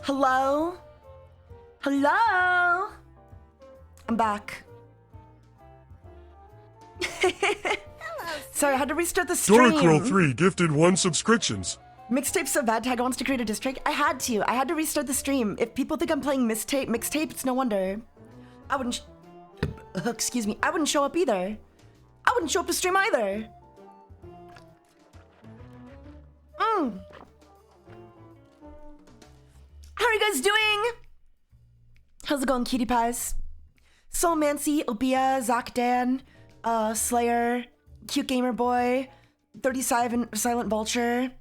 Hello? Hello? I'm back. Sorry, I had to restart the stream. DoraCrow3 gifted 1 subscriptions. Mixtape so bad, Taiga wants to create a diss track. I had to restart the stream. If people think I'm playing mixtape, it's no wonder. I wouldn't, excuse me, I wouldn't show up either. I wouldn't show up to stream either. How are you guys doing? How's it going, cutie pies? Soul Mancy, Obia, Zach Dan, Slayer, Cute Gamer Boy, 37 Silent Vulture,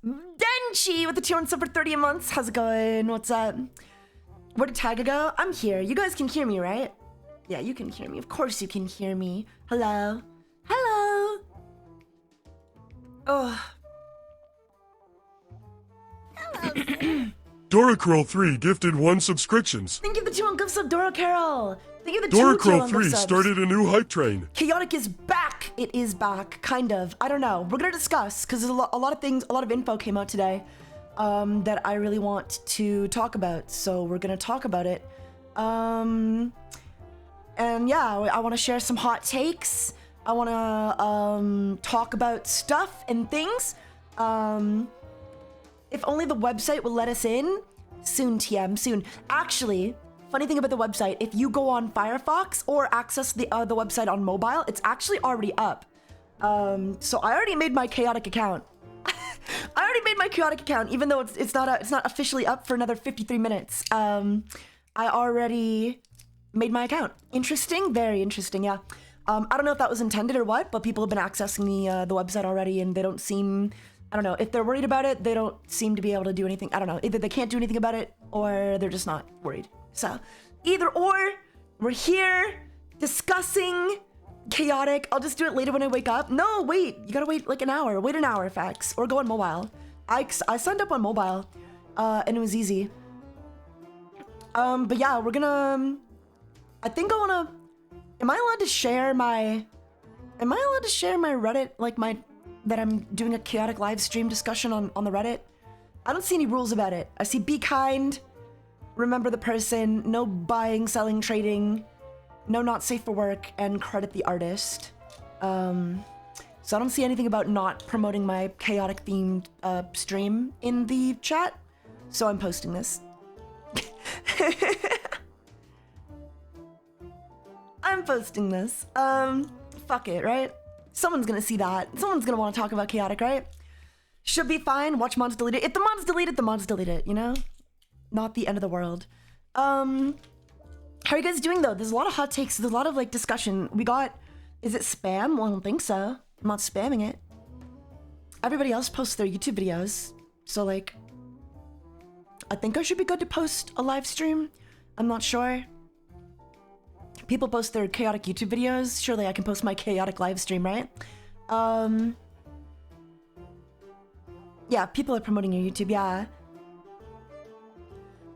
Denchi with the 200 sub for 30 months. How's it going? What's up? Where did Taiga go? I'm here. You guys can hear me, right? Yeah, you can hear me. Of course you can hear me. Hello. Hello. Ugh. DoraCrow3 gifted 1 subscriptions. Thank you for the 2 gifts sub, Doro Carol. Thank you for the 2 DoraCrow3 started a new hype train. Chaotic is back. It is back, kind of. I don't know. We're gonna discuss because a lot of things, a lot of info came out today that I really want to talk about. So we're gonna talk about it. And yeah, I want to share some hot takes. I want to talk about stuff and things. If only the website will let us in. Soon, TM, soon. Actually, funny thing about the website, if you go on Firefox or access the website on mobile, it's actually already up. So I already made my chaotic account. I already made my chaotic account, even though it's not officially up for another 53 minutes. I already made my account. Interesting, very interesting, yeah. I don't know if that was intended or what, but people have been accessing the website already, and they don't seem. I don't know, if they're worried about it, they don't seem to be able to do anything. I don't know, either they can't do anything about it or they're just not worried. So, either or, we're here discussing chaotic. I'll just do it later when I wake up. No, wait, you gotta wait like an hour. Wait an hour, facts, or go on mobile. I signed up on mobile, and it was easy. But yeah, we're gonna, I think I wanna, am I allowed to share my Reddit, like that I'm doing a chaotic live stream discussion on the Reddit? I don't see any rules about it. I see be kind, remember the person, no buying, selling, trading, no not safe for work, and credit the artist. So I don't see anything about not promoting my chaotic themed stream in the chat. So I'm posting this. I'm posting this. Fuck it, right? Someone's gonna see that. Someone's gonna want to talk about chaotic, right? Should be fine. Watch mods delete it. If the mods delete it, the mods delete it, you know? Not the end of the world. How are you guys doing though? There's a lot of hot takes. There's a lot of like discussion. We got, is it spam? Well, I don't think so. I'm not spamming it. Everybody else posts their YouTube videos. So like, I think I should be good to post a live stream. I'm not sure. People post their chaotic YouTube videos. Surely I can post my chaotic live stream, right? Yeah, people are promoting your YouTube, yeah.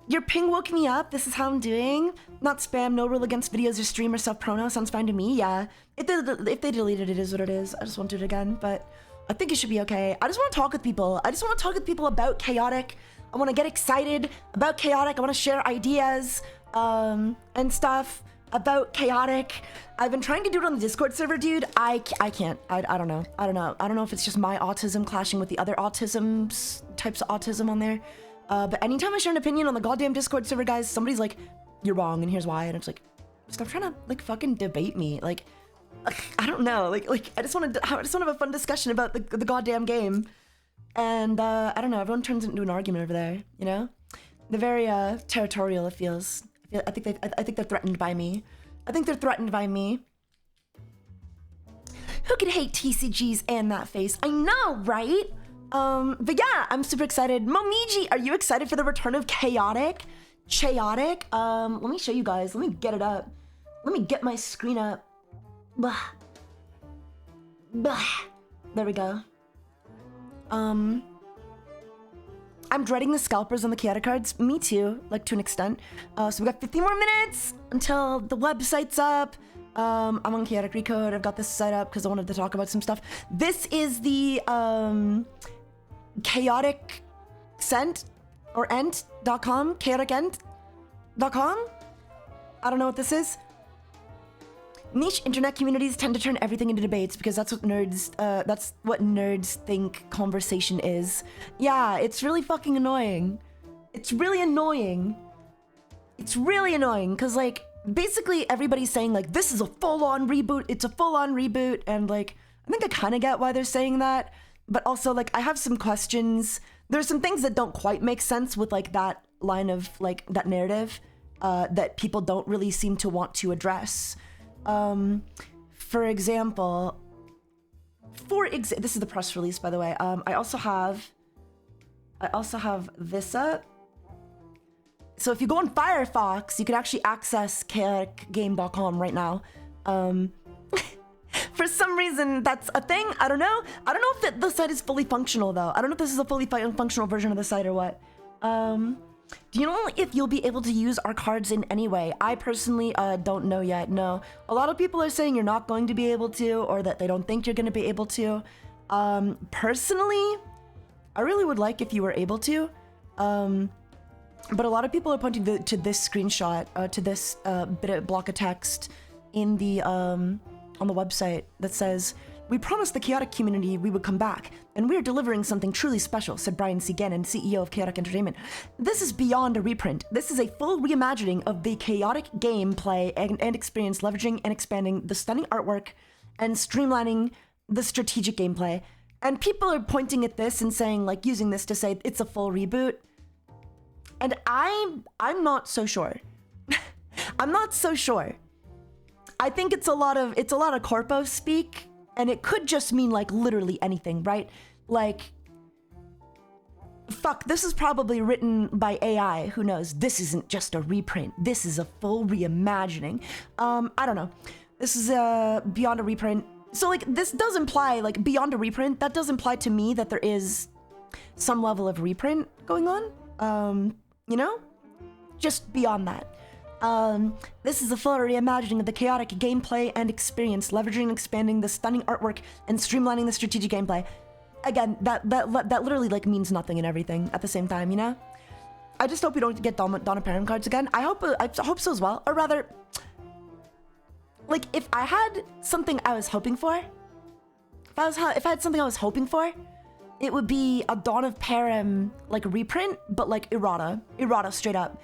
Your ping woke me up. This is how I'm doing. Not spam, no rule against videos or stream or self-prono. Sounds fine to me, yeah. If they deleted it, it is what it is. I just won't do it again, but I think it should be okay. I just want to talk with people. I just want to talk with people about chaotic. I want to get excited about chaotic. I want to share ideas and stuff about chaotic. I've been trying to do it on the Discord server, dude. I can't. I don't know. I don't know if it's just my autism clashing with the other types of autism on there. But anytime I share an opinion on the goddamn Discord server, guys, somebody's like, you're wrong and here's why. And it's like, stop trying to like fucking debate me. Like I don't know. Like I just want to have a fun discussion about the goddamn game. And I don't know. Everyone turns it into an argument over there, you know? They're very territorial, it feels. I think they're threatened by me. I think they're threatened by me. Who could hate TCGs and that face? I know, right? But yeah, I'm super excited. Momiji, are you excited for the return of chaotic? Chaotic? Let me show you guys. Let me get it up. Let me get my screen up. Blah. Blah. There we go. I'm dreading the scalpers on the chaotic cards. Me too, like to an extent. So we got 15 more minutes until the website's up. I'm on chaotic recode. I've got this set up because I wanted to talk about some stuff. This is the chaotic scent or ent.com, chaoticent.com. I don't know what this is. Niche internet communities tend to turn everything into debates because that's what nerds think conversation is. Yeah, it's really fucking annoying. It's really annoying. It's really annoying because like basically everybody's saying like this is a full-on reboot. It's a full-on reboot, and like I think I kind of get why they're saying that, but also like I have some questions. There's some things that don't quite make sense with like that line of like that narrative that people don't really seem to want to address. For example, this is the press release, by the way. I also have this up. So if you go on Firefox, you can actually access chaoticgame.com right now. For some reason, that's a thing. I don't know. I don't know if the site is fully functional, though. I don't know if this is a fully functional version of the site or what. Do you know if you'll be able to use our cards in any way? I personally don't know yet, no. A lot of people are saying you're not going to be able to, or that they don't think you're going to be able to. Personally, I really would like if you were able to. But a lot of people are pointing to this screenshot, to this block of text in the on the website that says, "We promised the Chaotic community we would come back, and we're delivering something truly special," said Brian C. Gannon, CEO of Chaotic Entertainment. "This is beyond a reprint. This is a full reimagining of the Chaotic gameplay and experience, leveraging and expanding the stunning artwork and streamlining the strategic gameplay." And people are pointing at this and saying, like, using this to say it's a full reboot. And I'm not so sure. I'm not so sure. I think it's a lot of corpo speak, and it could just mean like literally anything, right? Like, fuck, this is probably written by AI. Who knows? This isn't just a reprint. This is a full reimagining. I don't know. This is beyond a reprint. So like this does imply like beyond a reprint. That does imply to me that there is some level of reprint going on. You know, just beyond that. This is a full reimagining of the Chaotic gameplay and experience, leveraging and expanding the stunning artwork and streamlining the strategic gameplay. Again, that literally like means nothing and everything at the same time, you know? I just hope we don't get Donna Perrin cards again. I hope so as well. Or rather, like if I had something I was hoping for, if I had something I was hoping for, it would be a Dawn of Param like reprint, but like errata straight up.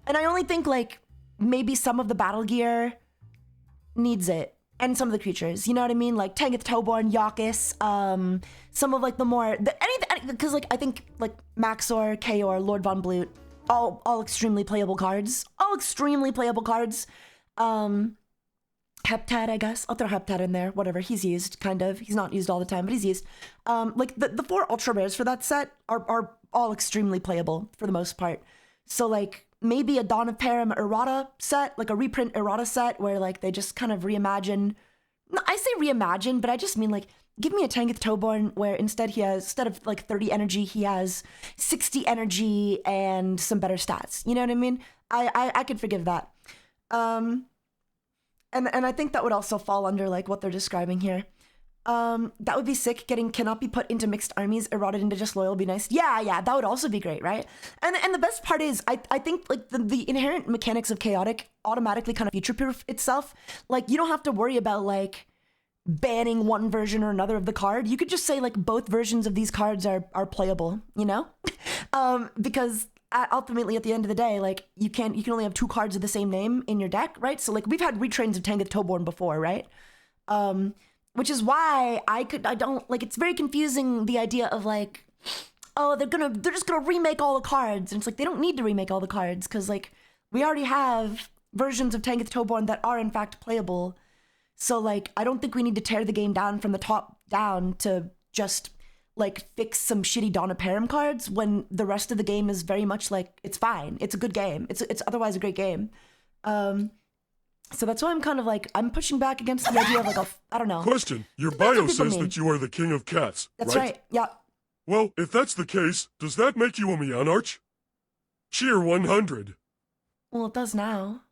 And I only think like maybe some of the battle gear needs it, and some of the creatures, you know what I mean? Like Tangath Toborn, Yakis, some of like the more anything, because like I think like Maxor, Kaor, Lord Von Blute, all extremely playable cards, Heptad, I guess. I'll throw Heptad in there. Whatever. He's used, kind of. He's not used all the time, but he's used. Like the 4 ultra rares for that set are all extremely playable for the most part. So like maybe a Dawn of Param errata set, like a reprint errata set where like they just kind of reimagine. No, I say reimagine, but I just mean like give me a Tangath Toborn where instead of like 30 energy, he has 60 energy and some better stats. You know what I mean? I could forgive that. And I think that would also fall under like what they're describing here. That would be sick. Cannot be put into mixed armies, eroded into just loyal would be nice. Yeah, that would also be great, right? And the best part is I think like the inherent mechanics of Chaotic automatically kind of future-proof itself. Like you don't have to worry about like banning one version or another of the card. You could just say like both versions of these cards are playable, you know? Because ultimately at the end of the day, like you can only have 2 cards of the same name in your deck, right? So like we've had retrains of Tangath Toborn before, right? Which is why I don't like, it's very confusing, the idea of like, oh, they're just gonna remake all the cards. And it's like, they don't need to remake all the cards because like we already have versions of Tangath Toborn that are in fact playable. So like, I don't think we need to tear the game down from the top down to just like fix some shitty Dawn of Param cards when the rest of the game is very much like, it's fine. It's a good game. It's otherwise a great game. So that's why I'm kind of like, I'm pushing back against the idea of like, I don't know. Question. Your bio says that you are the king of cats, That's right? Yeah. Well, if that's the case, does that make you a Meownarch? Cheer 100. Well, it does now.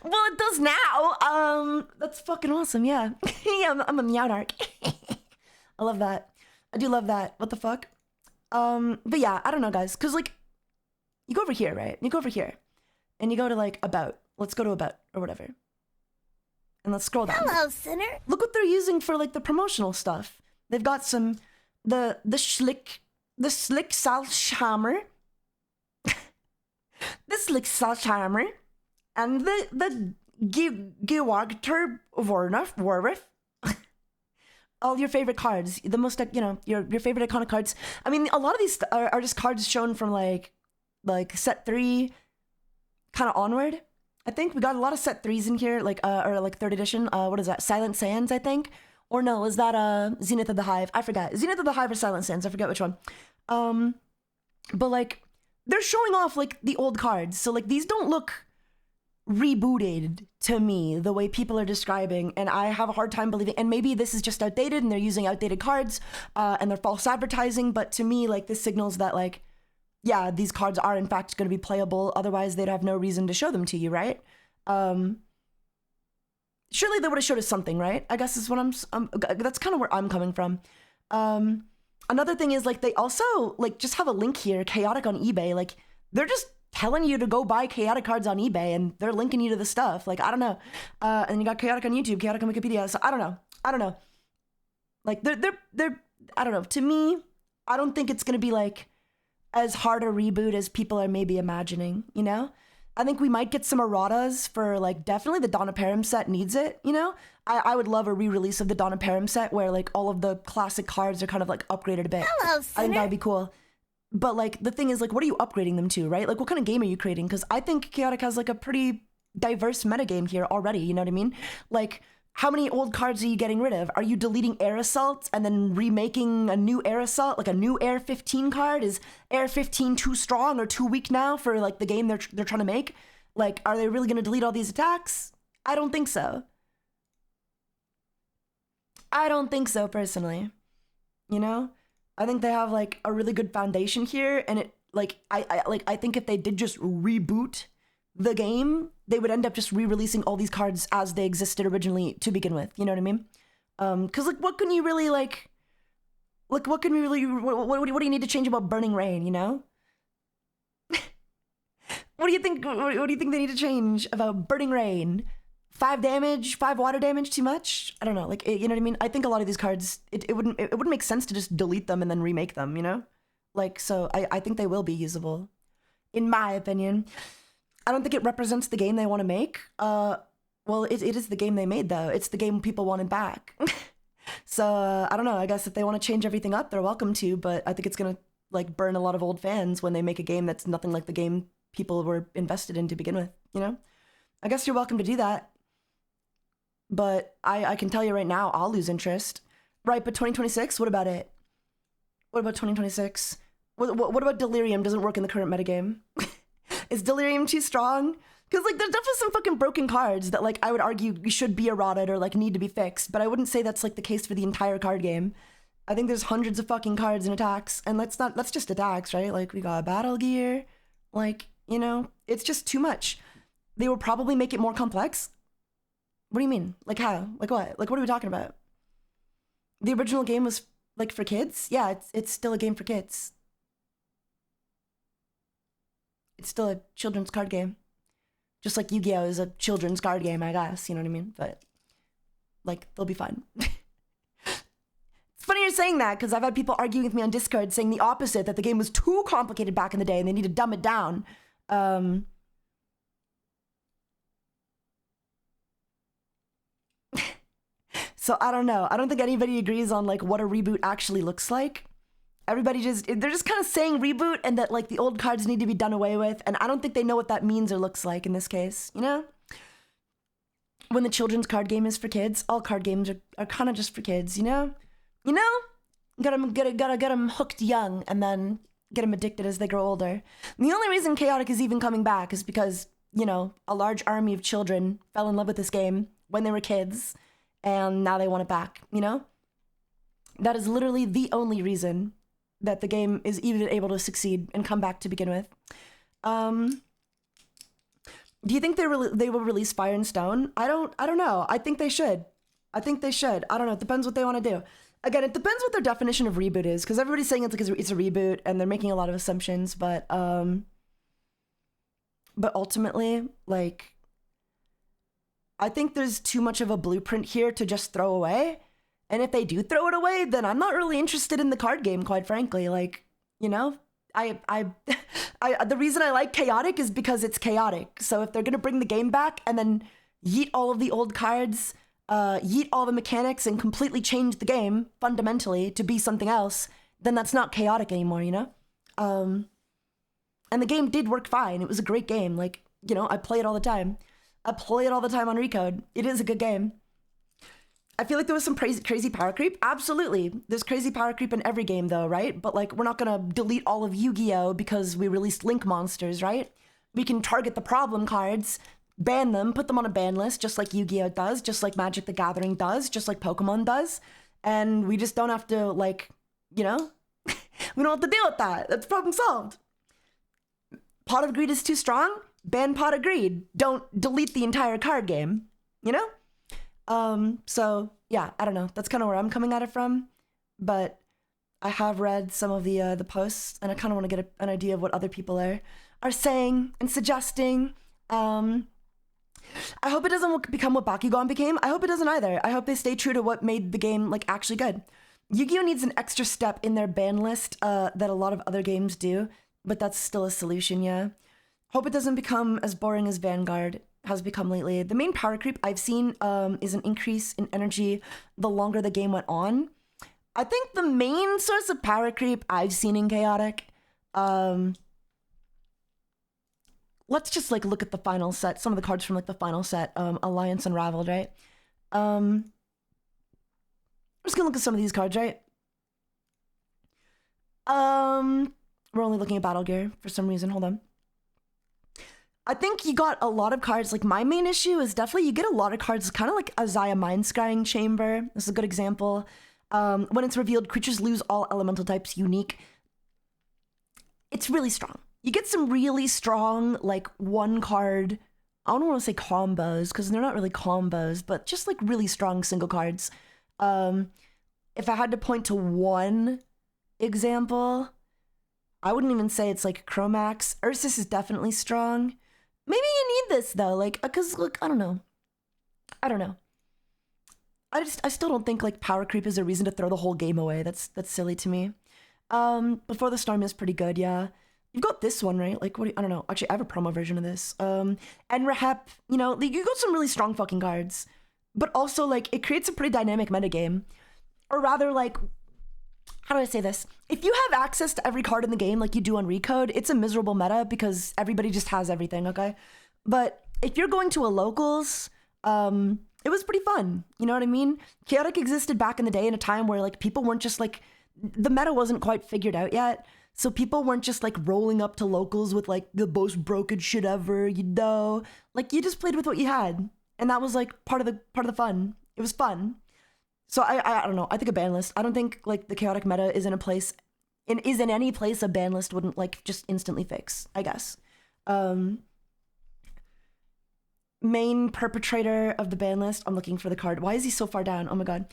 Well, it does now. That's fucking awesome. Yeah. Yeah, I'm a Meownarch. I love that. I do love that. What the fuck? But yeah, I don't know, guys, because like you go over here, right? You go over here, and you go to like about. Let's go to about or whatever, and let's scroll down. Hello, sinner. Look what they're using for like the promotional stuff. They've got some the slick Salzhammer, the slick Salzhammer, and the Gewagter Warwiff. All your favorite cards, the most, you know, your favorite iconic cards. I mean, a lot of these are just cards shown from like set 3 kind of onward. I think we got a lot of set 3s in here, like or like 3rd edition. What is that? Silent Sands, I think. Or no, is that Zenith of the Hive? I forgot. Zenith of the Hive or Silent Sands, I forget which one. But like they're showing off like the old cards. So like these don't look rebooted to me the way people are describing, and I have a hard time believing, and maybe this is just outdated and they're using outdated cards and they're false advertising, but to me like this signals that like, yeah, these cards are in fact going to be playable, otherwise they'd have no reason to show them to you, right? Surely they would have showed us something, right? I guess is what that's kind of where I'm coming from. Another thing is like they also like just have a link here, Chaotic on eBay, like they're just telling you to go buy Chaotic cards on eBay and they're linking you to the stuff. Like, I don't know. And you got Chaotic on YouTube, Chaotic on Wikipedia. So I don't know. Like they're I don't know. To me, I don't think it's going to be like as hard a reboot as people are maybe imagining, you know? I think we might get some erratas for like definitely the Donna Param set needs it, you know? I would love a re-release of the Donna Param set where like all of the classic cards are kind of like upgraded a bit. Hello, I think that'd be cool. But like the thing is like, what are you upgrading them to, right? Like what kind of game are you creating? Because I think Chaotic has like a pretty diverse metagame here already, you know what I mean? Like how many old cards are you getting rid of? Are you deleting Air Assault and then remaking a new Air Assault, like a new Air 15 card? Is Air 15 too strong or too weak now for like the game they're trying to make? Like, are they really going to delete all these attacks? I don't think so. I don't think so personally, you know? I think they have like a really good foundation here, and it like I think if they did just reboot the game, they would end up just re-releasing all these cards as they existed originally to begin with. You know what I mean? Because like what can you really like what do you need to change about Burning Rain? You know? What do you think? What do you think they need to change about Burning Rain? 5 damage, 5 water damage, too much? I don't know. Like, you know what I mean? I think a lot of these cards, it wouldn't make sense to just delete them and then remake them, you know? Like, so I think they will be usable, in my opinion. I don't think it represents the game they want to make. Well, it is the game they made, though. It's the game people wanted back. So, I don't know. I guess if they want to change everything up, they're welcome to, but I think it's going to, like, burn a lot of old fans when they make a game that's nothing like the game people were invested in to begin with, you know? I guess you're welcome to do that. But I can tell you right now, I'll lose interest. Right, but 2026, what about it? What about 2026? What about Delirium doesn't work in the current metagame? Is Delirium too strong? Because, like, there's definitely some fucking broken cards that, like, I would argue should be errated or, like, need to be fixed. But I wouldn't say that's, like, the case for the entire card game. I think there's hundreds of fucking cards and attacks. And that's just attacks, right? Like, we got Battle Gear. Like, you know, it's just too much. They would probably make it more complex. What do you mean? Like how? Like what? Like what are we talking about? The original game was like for kids? Yeah, it's still a game for kids. It's still a children's card game. Just like Yu-Gi-Oh! Is a children's card game, I guess, you know what I mean? But like they'll be fine. It's funny you're saying that because I've had people arguing with me on Discord saying the opposite, that the game was too complicated back in the day and they need to dumb it down. So I don't know. I don't think anybody agrees on like what a reboot actually looks like. Everybody they're just kind of saying reboot and that like the old cards need to be done away with. And I don't think they know what that means or looks like in this case, you know? When the children's card game is for kids, all card games are kind of just for kids, you know? You know? Gotta get them hooked young and then get them addicted as they grow older. And the only reason Chaotic is even coming back is because, you know, a large army of children fell in love with this game when they were kids. And now they want it back, you know? That is literally the only reason that the game is even able to succeed and come back to begin with. Do you think they will release Fire and Stone? I don't know. I think they should. I don't know. It depends what they want to do. Again, it depends what their definition of reboot is, because everybody's saying it's like it's a reboot, and they're making a lot of assumptions. But ultimately, like, I think there's too much of a blueprint here to just throw away. And if they do throw it away, then I'm not really interested in the card game, quite frankly. Like, you know, the reason I like chaotic is because it's chaotic. So if they're gonna bring the game back and then yeet all of the old cards, yeet all the mechanics and completely change the game fundamentally to be something else, then that's not chaotic anymore, you know? And the game did work fine. It was a great game. Like, you know, I play it all the time. I play it all the time on Recode. It is a good game. I feel like there was some crazy power creep. Absolutely. There's crazy power creep in every game though, right? But like, we're not gonna delete all of Yu-Gi-Oh! Because we released Link monsters, right? We can target the problem cards, ban them, put them on a ban list, just like Yu-Gi-Oh! Does, just like Magic the Gathering does, just like Pokemon does. And we just don't have to, like, you know? We don't have to deal with that. That's problem solved. Pot of Greed is too strong? Ban Pot of Greed. Don't delete the entire card game, you know? So yeah, I don't know. That's kind of where I'm coming at it from, but I have read some of the posts, and I kind of want to get an idea of what other people are saying and suggesting. I hope it doesn't become what Bakugan became. I hope it doesn't either. I hope they stay true to what made the game like actually good. Yu-Gi-Oh! Needs an extra step in their ban list that a lot of other games do, but that's still a solution, yeah. Hope it doesn't become as boring as Vanguard has become lately. The main power creep I've seen is an increase in energy the longer the game went on. I think the main source of power creep I've seen in Chaotic, let's just like look at the final set, some of the cards from like the final set, Alliance Unraveled, right? I'm just gonna look at some of these cards, right? We're only looking at Battle Gear for some reason, hold on. I think you got a lot of cards, like my main issue is definitely you get a lot of cards kind of like Azaya Mind Scrying Chamber. This is a good example. When it's revealed, creatures lose all elemental types unique. It's really strong. You get some really strong, like one card, I don't want to say combos because they're not really combos, but just like really strong single cards. If I had to point to one example, I wouldn't even say it's like Chromax. Ursus is definitely strong. Maybe you need this though, like, cause look, I don't know. I still don't think like power creep is a reason to throw the whole game away. That's silly to me. Before the Storm is pretty good, yeah. You've got this one, right? Like, I don't know. Actually, I have a promo version of this. And Rahep, you know, you got some really strong fucking cards, but also like it creates a pretty dynamic metagame, or rather like, how do I say this? If you have access to every card in the game like you do on Recode, it's a miserable meta because everybody just has everything, okay? But if you're going to a locals, it was pretty fun. You know what I mean? Chaotic existed back in the day in a time where like people weren't just like, the meta wasn't quite figured out yet. So people weren't just like rolling up to locals with like the most broken shit ever, you know? Like you just played with what you had. And that was like part of the fun. It was fun. So I don't know. I think a ban list. I don't think like the chaotic meta is in any place a ban list wouldn't like just instantly fix, I guess. Main perpetrator of the ban list. I'm looking for the card. Why is he so far down? Oh my god.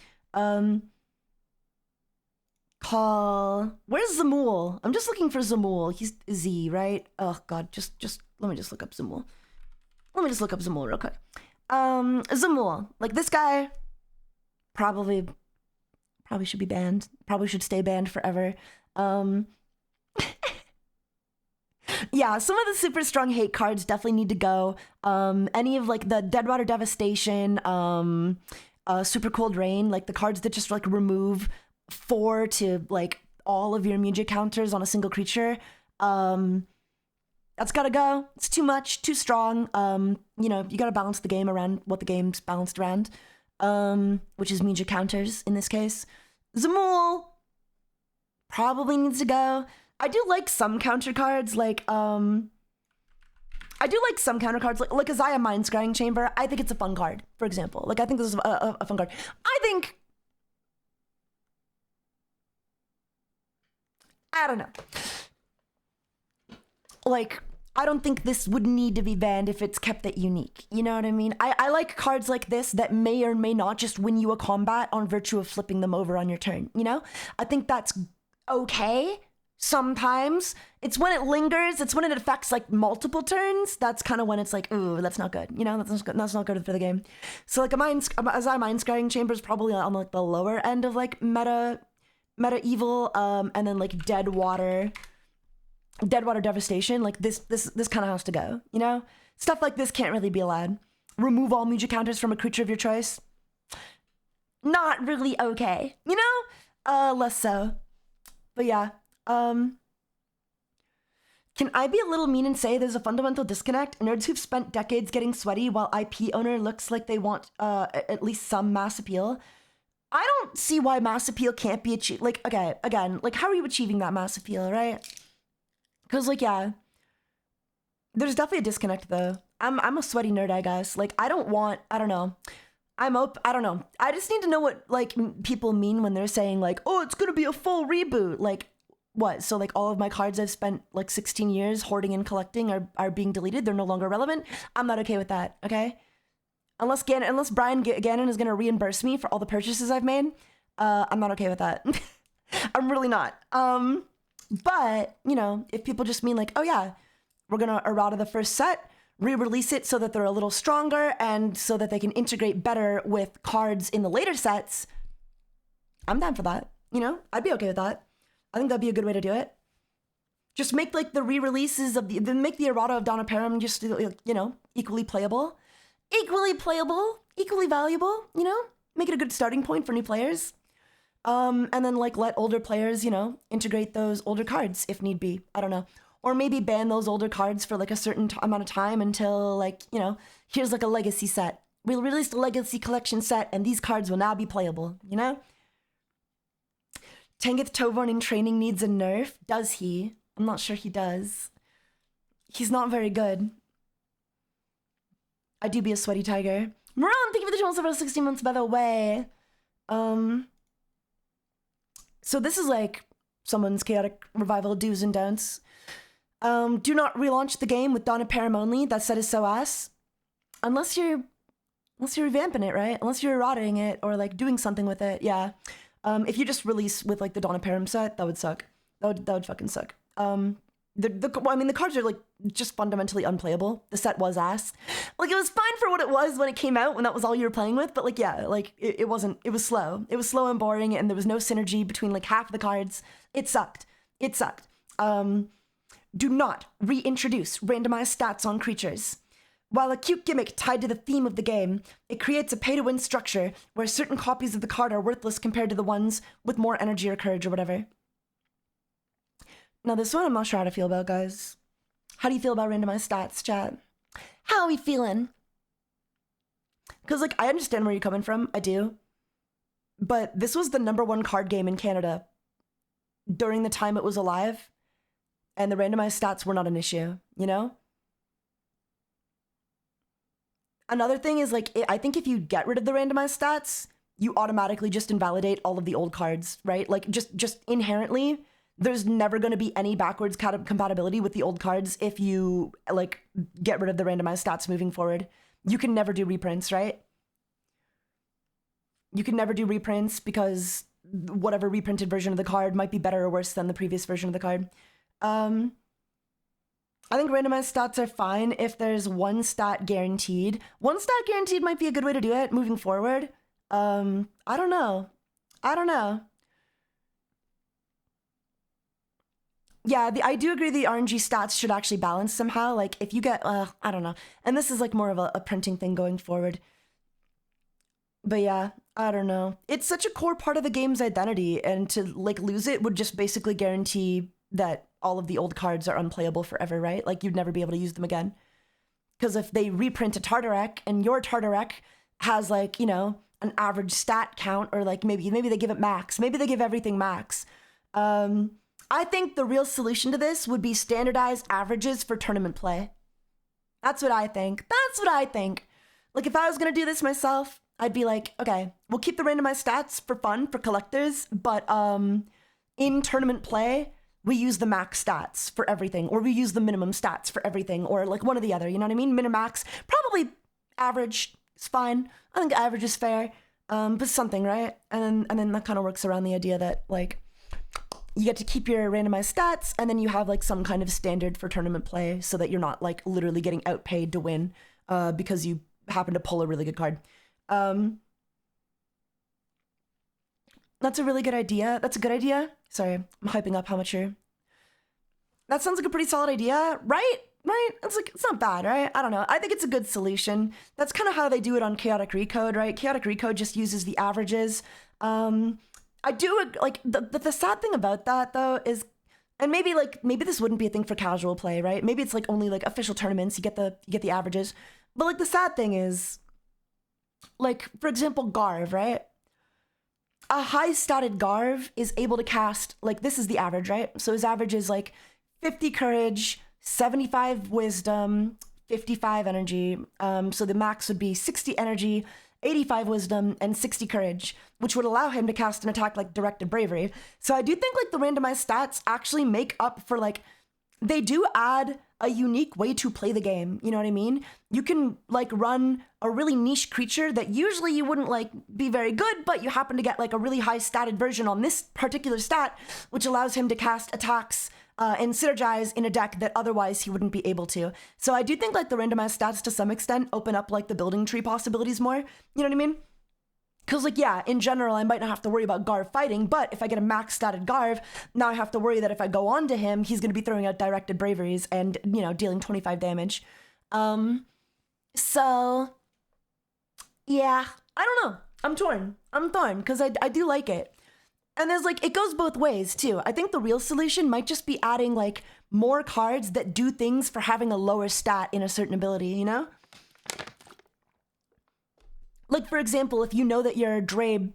Where's Zamul? I'm just looking for Zamul. He's Z, right? Oh god, just let me just look up Zamul. Let me just look up Zamul real quick. Zamul. Like this guy probably should be banned. Probably should stay banned forever. Yeah, some of the super strong hate cards definitely need to go. Any of like the Deadwater Devastation, Super Cold Rain, like the cards that just like remove 4 to like all of your music counters on a single creature. That's gotta go. It's too much, too strong. You know, you gotta balance the game around what the game's balanced around. Which is music counters in this case. Zamul probably needs to go. I do like some counter cards, like like Azaya Mind Scrying Chamber. I think it's a fun card, for example. Like I think this is a fun card. I don't know. Like I don't think this would need to be banned if it's kept that unique. You know what I mean? I like cards like this that may or may not just win you a combat on virtue of flipping them over on your turn, you know? I think that's okay sometimes. It's when it lingers, it's when it affects like multiple turns, that's kind of when it's like, ooh, that's not good. You know, that's not good for the game. So like a mind scrying chamber is probably on like the lower end of like meta evil, and then like dead water devastation, like this kind of has to go, you know? Stuff like this can't really be allowed. Remove all music counters from a creature of your choice. Not really okay, you know? Less so. But yeah, can I be a little mean and say there's a fundamental disconnect? Nerds who've spent decades getting sweaty while IP owner looks like they want at least some mass appeal. I don't see why mass appeal can't be achieved. Like, okay, again, like how are you achieving that mass appeal, right? Because, like, yeah, there's definitely a disconnect, though. I'm a sweaty nerd, I guess. Like, I don't know. I don't know. I just need to know what, like, people mean when they're saying, like, oh, it's gonna be a full reboot. Like, what? So, like, all of my cards I've spent, like, 16 years hoarding and collecting are being deleted. They're no longer relevant. I'm not okay with that, okay? Unless Brian Gannon is gonna reimburse me for all the purchases I've made, I'm not okay with that. I'm really not. But, you know, if people just mean like, oh yeah, we're gonna errata the first set, re-release it so that they're a little stronger and so that they can integrate better with cards in the later sets, I'm down for that. You know, I'd be okay with that. I think that'd be a good way to do it. Just make like the re-releases of make the errata of Donna Param just, you know, equally playable, equally valuable, you know, make it a good starting point for new players. And then like let older players, you know, integrate those older cards if need be. I don't know. Or maybe ban those older cards for like a certain amount of time until like, you know, here's like a legacy set. We'll release the legacy collection set and these cards will now be playable, you know? Tangith Tovon in training needs a nerf. Does he? I'm not sure he does. He's not very good. I do be a sweaty tiger. Moran, thank you for the channel for 16 months, by the way. So this is like someone's chaotic revival do's and don'ts. Do not relaunch the game with Donna Param only. That set is so ass. Unless you're revamping it, right? Unless you're rotting it or like doing something with it, yeah. If you just release with like the Donna Param set, that would suck. That would fucking suck. The cards are like just fundamentally unplayable. The set was ass. Like it was fine for what it was when it came out, when that was all you were playing with. But like, yeah, like it wasn't. It was slow. It was slow and boring, and there was no synergy between like half of the cards. It sucked. Do not reintroduce randomized stats on creatures. While a cute gimmick tied to the theme of the game, it creates a pay-to-win structure where certain copies of the card are worthless compared to the ones with more energy or courage or whatever. Now this one I'm not sure how to feel about, guys. How do you feel about randomized stats, chat? How are we feeling? Because like, I understand where you're coming from, I do. But this was the #1 card game in Canada during the time it was alive. And the randomized stats were not an issue, you know? Another thing is like, I think if you get rid of the randomized stats, you automatically just invalidate all of the old cards, right? Like just inherently, there's never going to be any backwards compatibility with the old cards if you like get rid of the randomized stats moving forward. You can never do reprints, right? You can never do reprints because whatever reprinted version of the card might be better or worse than the previous version of the card. I think randomized stats are fine if there's one stat guaranteed. One stat guaranteed might be a good way to do it moving forward. I don't know. Yeah, I do agree the RNG stats should actually balance somehow. Like if you get, I don't know. And this is like more of a printing thing going forward. But yeah, I don't know. It's such a core part of the game's identity, and to like lose it would just basically guarantee that all of the old cards are unplayable forever, right? Like you'd never be able to use them again. Because if they reprint a Tartarek and your Tartarek has like, you know, an average stat count, or like maybe they give it max, maybe they give everything max. I think the real solution to this would be standardized averages for tournament play. That's what I think. Like if I was gonna do this myself, I'd be like, okay, we'll keep the randomized stats for fun, for collectors, but in tournament play, we use the max stats for everything, or we use the minimum stats for everything, or like one or the other, you know what I mean? Min-max, probably average is fine. I think average is fair, but something, right? And then that kind of works around the idea that like you get to keep your randomized stats, and then you have like some kind of standard for tournament play so that you're not like literally getting outpaid to win because you happen to pull a really good card. That's a really good idea. That's a good idea. Sorry, I'm hyping up how much you're... That sounds like a pretty solid idea, right? Right? It's like, it's not bad, right? I don't know. I think it's a good solution. That's kind of how they do it on Chaotic Recode, right? Chaotic Recode just uses the averages. I do, like, the sad thing about that, though, is... And maybe this wouldn't be a thing for casual play, right? Maybe it's like only like official tournaments, you get the averages. But like the sad thing is, like, for example, Garv, right? A high statted Garv is able to cast, like, this is the average, right? So his average is like 50 courage, 75 wisdom, 55 energy. So the max would be 60 energy, 85 wisdom, and 60 courage, which would allow him to cast an attack like directed bravery. So I do think like the randomized stats actually make up for like, they do add a unique way to play the game. You know what I mean? You can like run a really niche creature that usually you wouldn't like be very good, but you happen to get like a really high statted version on this particular stat, which allows him to cast attacks and synergize in a deck that otherwise he wouldn't be able to. So I do think like the randomized stats to some extent open up like the building tree possibilities more. You know what I mean? Because, like, yeah, in general, I might not have to worry about Garv fighting, but if I get a max-statted Garv, now I have to worry that if I go on to him, he's going to be throwing out directed braveries and, you know, dealing 25 damage. So, yeah, I don't know. I'm torn, because I do like it. And there's, like, it goes both ways, too. I think the real solution might just be adding, like, more cards that do things for having a lower stat in a certain ability, you know? Like, for example, if you know that your Drabe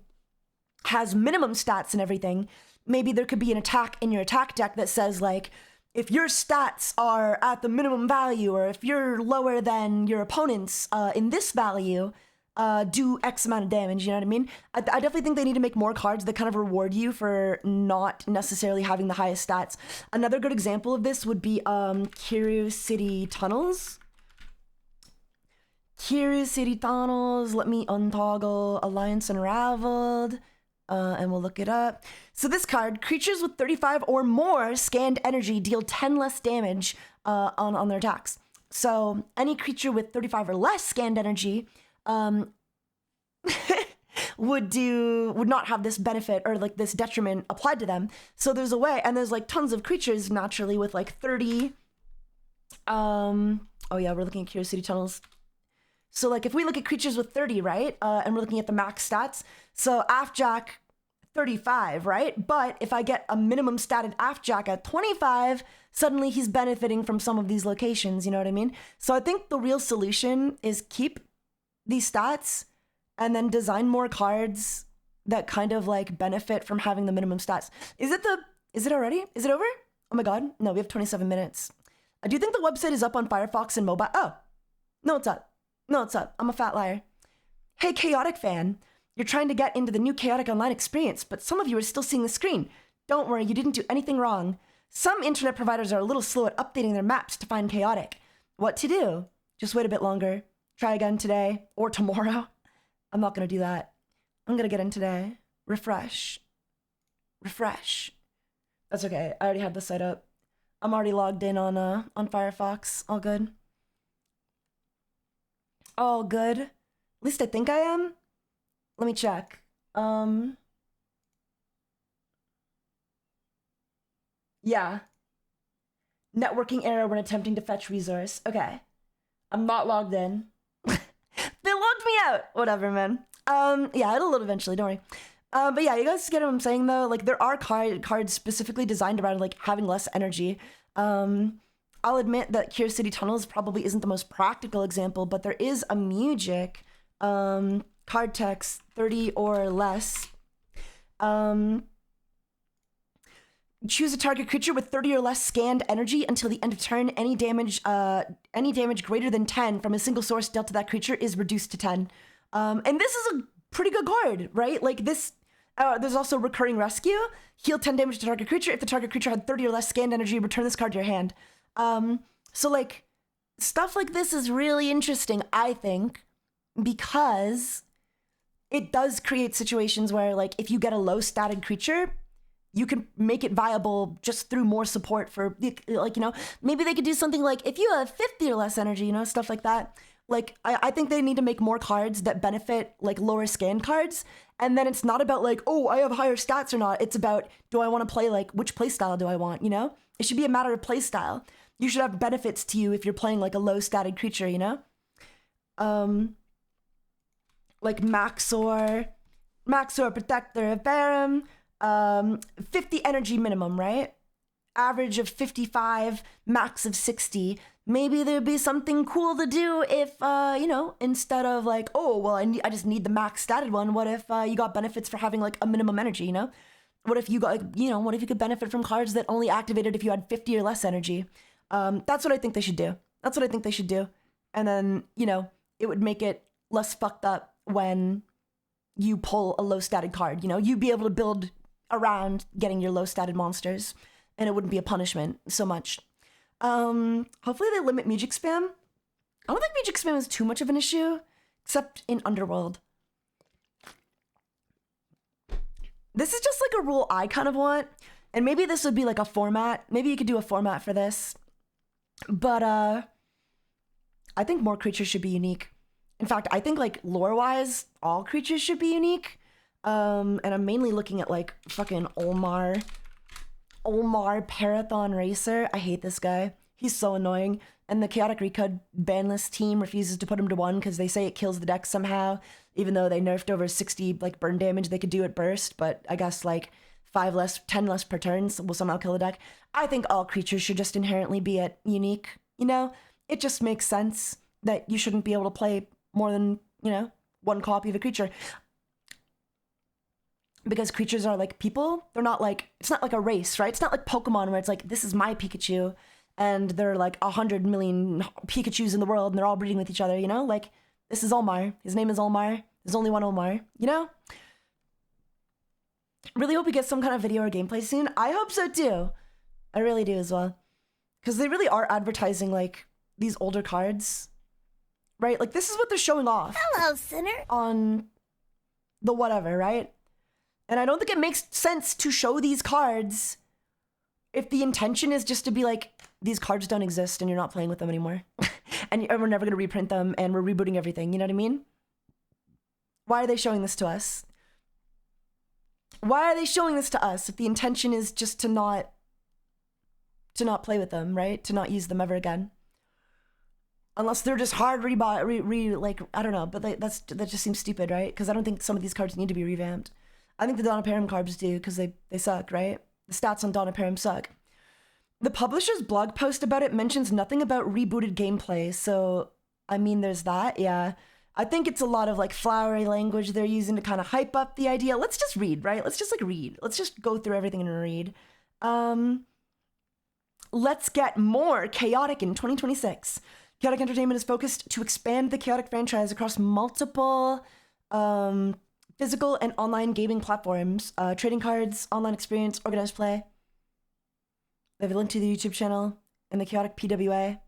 has minimum stats and everything, maybe there could be an attack in your attack deck that says, like, if your stats are at the minimum value, or if you're lower than your opponents in this value, do X amount of damage, you know what I mean? I definitely think they need to make more cards that kind of reward you for not necessarily having the highest stats. Another good example of this would be Kiru City Tunnels. Kiru City Tunnels, let me untoggle Alliance Unraveled, and we'll look it up. So this card, creatures with 35 or more scanned energy deal 10 less damage on their attacks. So any creature with 35 or less scanned energy would not have this benefit or like this detriment applied to them. So there's a way, and there's like tons of creatures naturally with like 30. Oh yeah, we're looking at Kiru City Tunnels. So, like, if we look at creatures with 30, right, and we're looking at the max stats, so Afjack, 35, right? But if I get a minimum statted Afjack at 25, suddenly he's benefiting from some of these locations, you know what I mean? So I think the real solution is keep these stats and then design more cards that kind of, like, benefit from having the minimum stats. Is it already? Is it over? Oh my god, no, we have 27 minutes. I do think the website is up on Firefox and mobile. Oh, no, it's up. No, it's up. I'm a fat liar. Hey, Chaotic fan. You're trying to get into the new Chaotic Online experience, but some of you are still seeing the screen. Don't worry, you didn't do anything wrong. Some internet providers are a little slow at updating their maps to find Chaotic. What to do? Just wait a bit longer. Try again today or tomorrow. I'm not going to do that. I'm going to get in today. Refresh. That's okay. I already have the site up. I'm already logged in on Firefox. All good. All good. At least I think I am. Let me check. Yeah. Networking error when attempting to fetch resource. Okay. I'm not logged in. They logged me out. Whatever, man. Yeah, it'll load eventually, don't worry. But yeah, you guys get what I'm saying though? Like there are cards specifically designed around like having less energy. I'll admit that Kiru City Tunnels probably isn't the most practical example, but there is a Mujic card text 30 or less. Choose a target creature with 30 or less scanned energy until the end of turn. Any damage greater than 10 from a single source dealt to that creature is reduced to 10. And this is a pretty good card, right? Like this, There's also recurring rescue. Heal 10 damage to target creature. If the target creature had 30 or less scanned energy, return this card to your hand. So like stuff like this is really interesting, I think, because it does create situations where like if you get a low statted creature, you can make it viable just through more support for like, you know, maybe they could do something like if you have 50 or less energy, you know, stuff like that. Like, I think they need to make more cards that benefit like lower scan cards. And then it's not about like, oh, I have higher stats or not. It's about, do I want to play like, which play style do I want, you know? It should be a matter of play style. You should have benefits to you if you're playing like a low statted creature, you know? Like Maxor, Protector of Barum, 50 energy minimum, right? Average of 55, max of 60. Maybe there'd be something cool to do if, you know, instead of like, oh, well, I just need the max statted one. What if you got benefits for having like a minimum energy, you know? What if you got, like, you know, what if you could benefit from cards that only activated if you had 50 or less energy? That's what I think they should do. That's what I think they should do. And then, you know, it would make it less fucked up when you pull a low statted card, you know? You'd be able to build around getting your low statted monsters and it wouldn't be a punishment so much. Hopefully they limit music spam. I don't think music spam is too much of an issue, except in Underworld. This is just like a rule I kind of want, and maybe this would be like a format. Maybe you could do a format for this, but I think more creatures should be unique. In fact, I think like lore-wise, all creatures should be unique. And I'm mainly looking at like fucking Olmar Parathon Racer. I hate this guy. He's so annoying. And the Chaotic Recode banlist team refuses to put him to 1 because they say it kills the deck somehow, even though they nerfed over 60 like burn damage they could do at burst, but I guess like 10 less per turn will somehow kill the deck. I think all creatures should just inherently be at unique, you know? It just makes sense that you shouldn't be able to play more than, you know, 1 copy of a creature. Because creatures are like people. They're not like, it's not like a race, right? It's not like Pokemon where it's like, this is my Pikachu and there are like 100 million Pikachus in the world and they're all breeding with each other, you know? Like, this is Olmar. His name is Olmar. There's only one Olmar, you know? Really hope we get some kind of video or gameplay soon. I hope so too. I really do as well. Because they really are advertising like these older cards, right? Like this is what they're showing off. Hello, sinner. On the whatever, right? And I don't think it makes sense to show these cards if the intention is just to be like, these cards don't exist and you're not playing with them anymore. and we're never going to reprint them and we're rebooting everything. You know what I mean? Why are they showing this to us? Why are they showing this to us if the intention is just to not play with them, right? To not use them ever again. Unless they're just hard like, I don't know, but that just seems stupid, right? Because I don't think some of these cards need to be revamped. I think the Donna cards do because they suck, right? The stats on Donna suck. The publisher's blog post about it mentions nothing about rebooted gameplay, so I mean there's that, yeah. I think it's a lot of like flowery language they're using to kind of hype up the idea. Let's just read, right? Let's just like read. Let's just go through everything and read. Let's get more chaotic in 2026. Chaotic Entertainment is focused to expand the Chaotic franchise across multiple physical and online gaming platforms, trading cards, online experience, organized play. They have a link to the YouTube channel and the Chaotic PWA.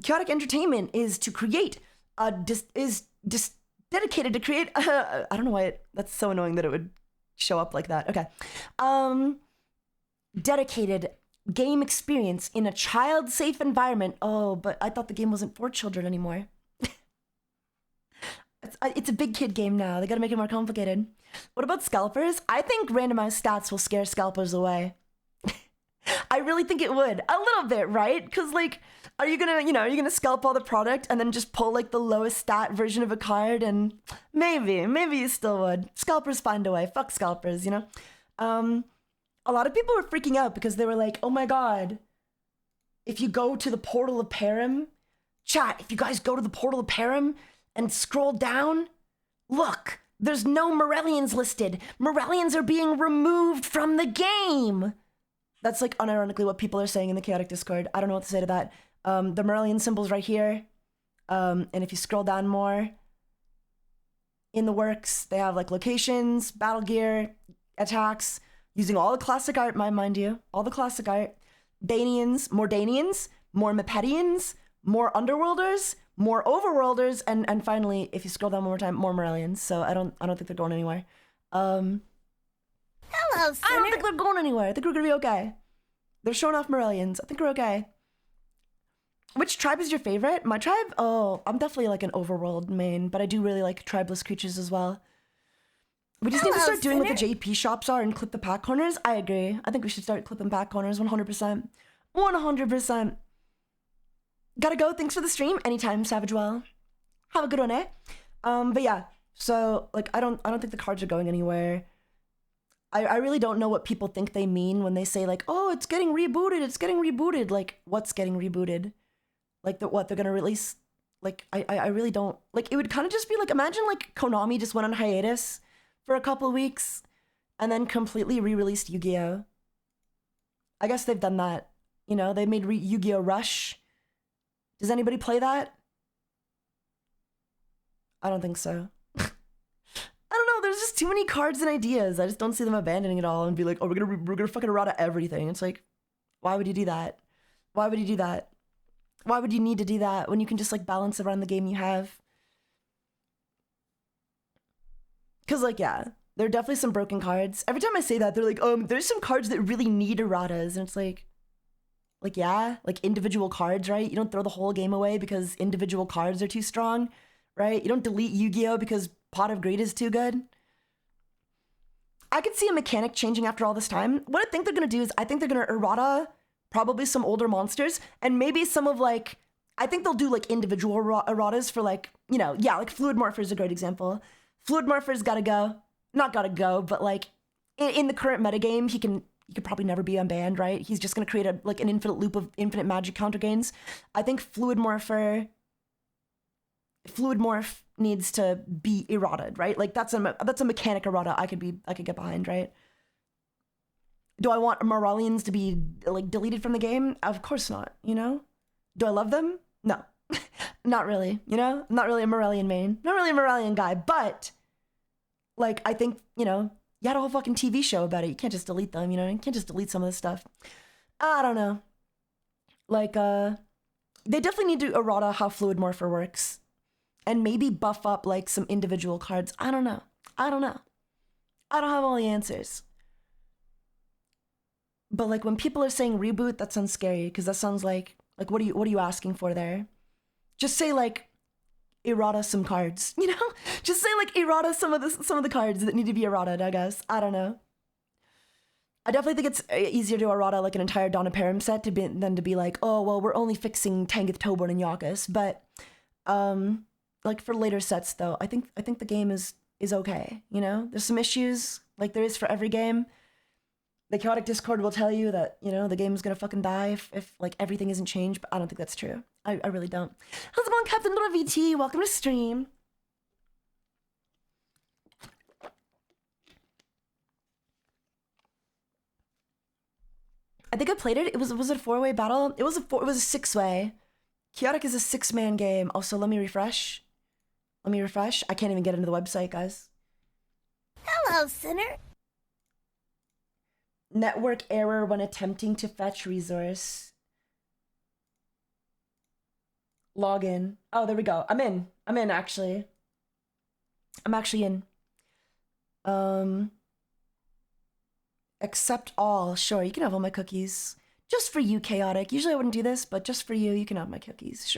Chaotic Entertainment is to create dedicated to create. I don't know why that's so annoying that it would show up like that. Okay, dedicated game experience in a child-safe environment. Oh, but I thought the game wasn't for children anymore. It's a big kid game now. They gotta make it more complicated. What about scalpers? I think randomized stats will scare scalpers away. I really think it would. A little bit, right? Because like, are you gonna scalp all the product and then just pull like the lowest stat version of a card? And maybe you still would. Scalpers find a way. Fuck scalpers, you know? A lot of people were freaking out because they were like, oh my god, if you go to the Portal of Param, chat, if you guys go to the Portal of Param and scroll down, look, there's no Morellians listed. Morellians are being removed from the game. That's like unironically what people are saying in the Chaotic Discord. I don't know what to say to that. The Morellian symbol's right here. And if you scroll down more, in the works. They have like locations, battle gear, attacks, using all the classic art, mind you, all the classic art. Danians, more Mepedians, more Underworlders, more Overworlders, and finally, if you scroll down one more time, more Morellians. So I don't think they're going anywhere. Hello, Sinner. I don't think they're going anywhere. I think we're gonna be okay. They're showing off Morellians. I think we're okay. Which tribe is your favorite? My tribe? Oh, I'm definitely like an overworld main, but I do really like tribeless creatures as well. We just need to start doing what the JP shops are and clip the pack corners. I agree. I think we should start clipping pack corners 100%. 100%. Gotta go. Thanks for the stream. Anytime, Savagewell. Have a good one, eh? But yeah, so like I don't think the cards are going anywhere. I really don't know what people think they mean when they say like, oh, it's getting rebooted. Like, what's getting rebooted? Like what they're gonna release? Like I really don't like. It would kind of just be like, imagine like Konami just went on hiatus for a couple of weeks and then completely re-released Yu-Gi-Oh. I guess they've done that. You know, they made Yu-Gi-Oh Rush. Does anybody play that? I don't think so. I don't know. There's just too many cards and ideas. I just don't see them abandoning it all and be like, oh, we're gonna fucking errata everything. It's like, why would you do that? Why would you do that? Why would you need to do that when you can just like balance around the game you have? Because like, yeah, there are definitely some broken cards. Every time I say that, they're like, there's some cards that really need erratas. And it's like, yeah, like individual cards, right? You don't throw the whole game away because individual cards are too strong, right? You don't delete Yu-Gi-Oh because Pot of Greed is too good. I could see a mechanic changing after all this time. What I think they're going to do is I think they're going to errata probably some older monsters and maybe some of like, I think they'll do like individual erratas for like, you know, yeah, like Fluid Morpher is a great example. Fluid Morpher's gotta go. Not gotta go, but like in the current metagame, he could probably never be unbanned, right? He's just gonna create an infinite loop of infinite magic counter gains. I think Fluid Morph needs to be errated, right? Like that's a mechanic errata I could get behind, right? Do I want Morellians to be like deleted from the game? Of course not, you know? Do I love them? No. Not really, you know? I'm not really a Morellian main. Not really a Morellian guy, but like I think, you know, you had a whole fucking TV show about it. You can't just delete them, you know? You can't just delete some of this stuff. I don't know. Like, they definitely need to errata how Fluid Morpher works. And maybe buff up like some individual cards. I don't know. I don't have all the answers. But like when people are saying reboot, that sounds scary because that sounds like what are you asking for there? Just say like errata some cards, you know? Just say like errata some of the cards that need to be errated, I guess. I don't know. I definitely think it's easier to errata like an entire Donna Param set than to be like, oh well, we're only fixing Tanguth, Toborn, and Yakus. But like for later sets though, I think the game is okay, you know? There's some issues like there is for every game. The chaotic Discord will tell you that, you know, the game is gonna fucking die if like everything isn't changed, but I don't think that's true. I really don't. How's it going, Captain Little VT? Welcome to stream. I think I played it. Was it a 4-way battle? It was a 6-way. Chaotic is a 6-man game. Also, let me refresh. I can't even get into the website, guys. Hello, Sinner. Network error when attempting to fetch resource. Login. Oh, there we go. I'm in actually. I'm actually in. Accept all. Sure, you can have all my cookies. Just for you, Chaotic. Usually I wouldn't do this, but just for you, you can have my cookies.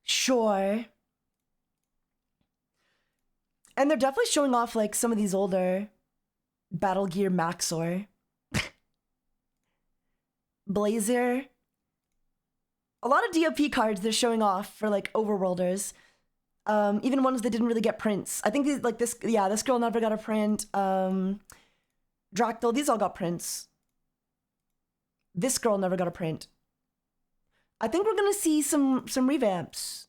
Sure. And they're definitely showing off like some of these older Battle Gear Maxor. Blazer. A lot of DOP cards they're showing off for like overworlders. Even ones that didn't really get prints. I think these, like this girl never got a print. Dractyl, these all got prints. This girl never got a print. I think we're gonna see some revamps.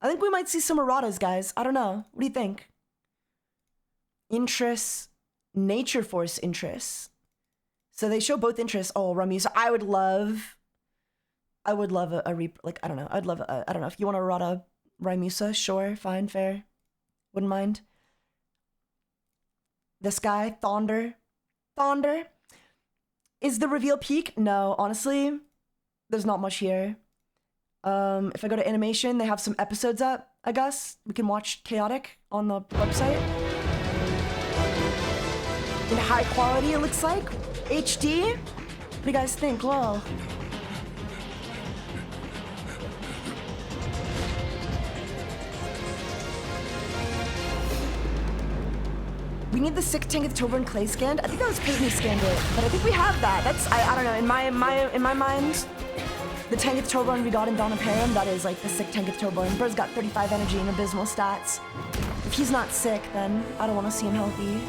I think we might see some erratas, guys. I don't know. What do you think? Interests, Nature Force interests. So they show both interests. Oh, Rummy. So I would love I don't know. I'd love I don't know if you want to errata Raimusa. Sure, fine, fair. Wouldn't mind. This guy, Thonder. Thonder. Is the reveal peak? No, honestly, there's not much here. If I go to animation, they have some episodes up, I guess. We can watch Chaotic on the website. In high quality, it looks like. HD? What do you guys think? Whoa. We need the 6 Tanketh Tober Clay scanned. I think that was Pisney scanned it, but I think we have that. That's I don't know. In my mind, the Tanketh Tober we got in Dawn of Param, that is like the sick Tanketh Tober. Bird's got 35 energy and abysmal stats. If he's not sick, then I don't want to see him healthy.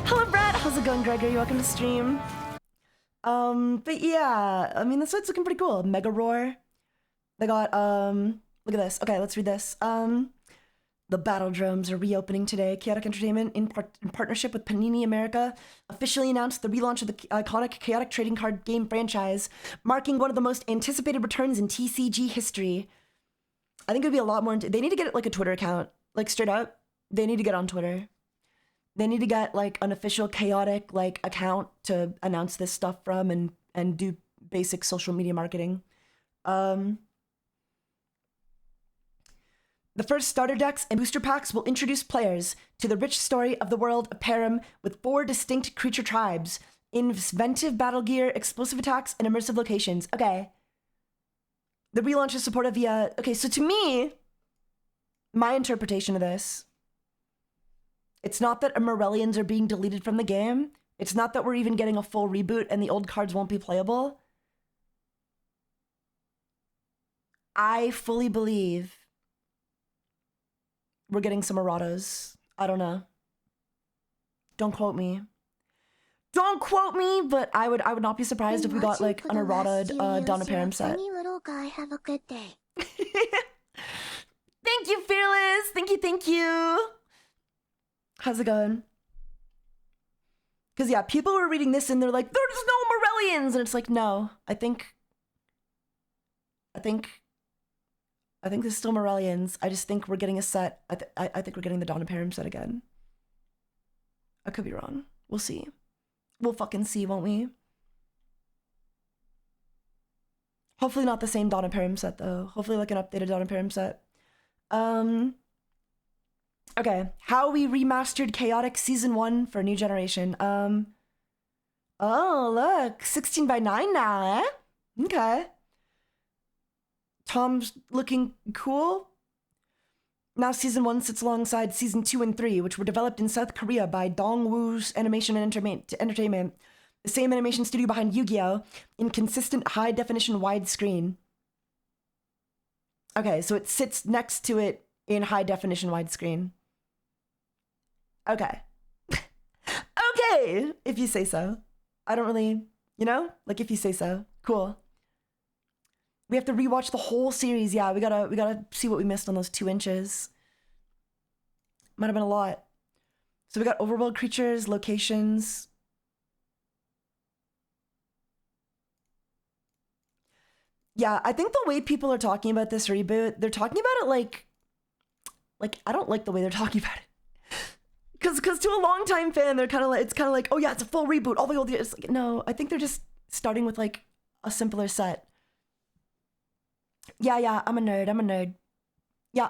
Hello, Brett. How's it going, Gregory? Welcome to stream. But yeah, I mean, this site's looking pretty cool. Mega Roar. They got, look at this. Okay, let's read this. The Battle Dromes are reopening today. Chaotic Entertainment, in partnership with Panini America, officially announced the relaunch of the iconic Chaotic trading card game franchise, marking one of the most anticipated returns in TCG history. I think it would be a lot more... They need to get like a Twitter account. Like, straight up, they need to get on Twitter. They need to get like an official Chaotic like account to announce this stuff from and do basic social media marketing. The first starter decks and booster packs will introduce players to the rich story of the world of Param with 4 distinct creature tribes, inventive battle gear, explosive attacks, and immersive locations. Okay. The relaunch is supported via... Okay, so to me, my interpretation of this, it's not that Morellians are being deleted from the game. It's not that we're even getting a full reboot and the old cards won't be playable. I fully believe we're getting some erratas. I don't know. Don't quote me. Don't quote me, but I would not be surprised if we got like an errata Dawn of Param set. Funny little guy, have a good day. Thank you, Fearless. Thank you. How's it going? Because yeah, people were reading this and they're like, there's no Morellians, and it's like, no. I think there's still Morellians. I just think we're getting a set. I think we're getting the Dawn of Param set again. I could be wrong. We'll see. We'll fucking see, won't we? Hopefully not the same Dawn of Param set, though. Hopefully like an updated Dawn of Param set. Okay. How we remastered Chaotic Season 1 for new generation. Oh, look. 16 by 9 now, eh? Okay. Tom's looking cool. Now Season 1 sits alongside Season 2 and 3, which were developed in South Korea by Dongwoo's Animation and Entertainment, the same animation studio behind Yu-Gi-Oh! In consistent high-definition widescreen. Okay, so it sits next to it in high-definition widescreen. Okay. Okay, if you say so. I don't really, you know? Like, if you say so. Cool. We have to rewatch the whole series. Yeah, we gotta see what we missed on those 2 inches. Might have been a lot. So we got overworld creatures, locations. Yeah, I think the way people are talking about this reboot, they're talking about it like I don't like the way they're talking about it. Cause to a longtime fan, they're kind of like, it's kind of like, oh yeah, it's a full reboot. All the old years. Like, no, I think they're just starting with like a simpler set. Yeah, I'm a nerd. Yeah.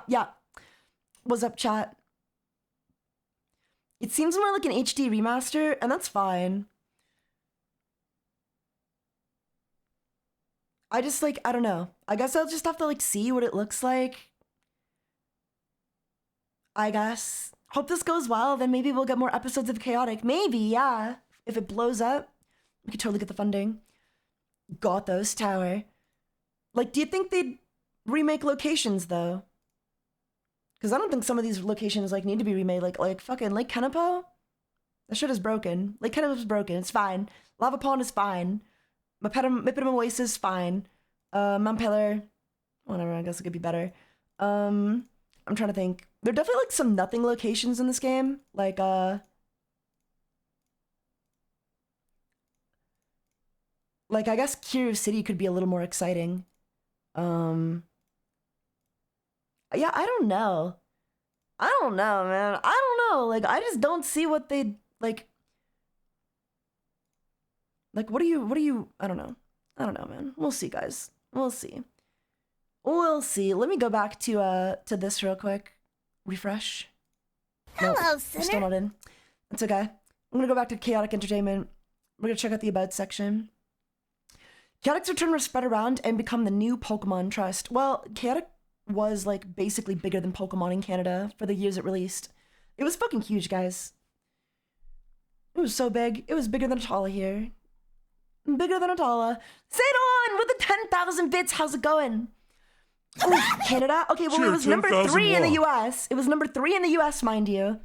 What's up, chat? It seems more like an HD remaster, and that's fine. I just like, I don't know. I guess I'll just have to like see what it looks like. I guess. Hope this goes well, then maybe we'll get more episodes of Chaotic. Maybe, yeah. If it blows up, we could totally get the funding. Gothos Tower. Like, do you think they'd remake locations, though? Because I don't think some of these locations, like, need to be remade. Like fucking Lake Kenepo? That shit is broken. Lake Kenepo's broken. It's fine. Lava Pond is fine. Mipidum Oasis is fine. Mount Pillar, whatever, I guess it could be better. I'm trying to think. There are definitely, like, some nothing locations in this game. Like, Like, I guess Kiryu City could be a little more exciting. Yeah, I don't know. I don't know, man. I don't know. Like, I just don't see what they, like, what do you, I don't know. I don't know, man. We'll see, guys. We'll see. We'll see. Let me go back to this real quick. Refresh. Hello, Nope, sinner. we're still not in. It's okay. I'm gonna go back to Chaotic Entertainment. We're gonna check out the About section. Chaotic's return was spread around and become the new Pokemon Trust. Well, Chaotic was like basically bigger than Pokemon in Canada for the years it released. It was fucking huge, guys. It was so big. It was bigger than Atala here. Bigger than Atala. Sadon with the 10,000 bits. How's it going? Ooh, Canada? Okay, well, Sure, it was number 3 in the $10,000. US. It was number 3 in the US, mind you.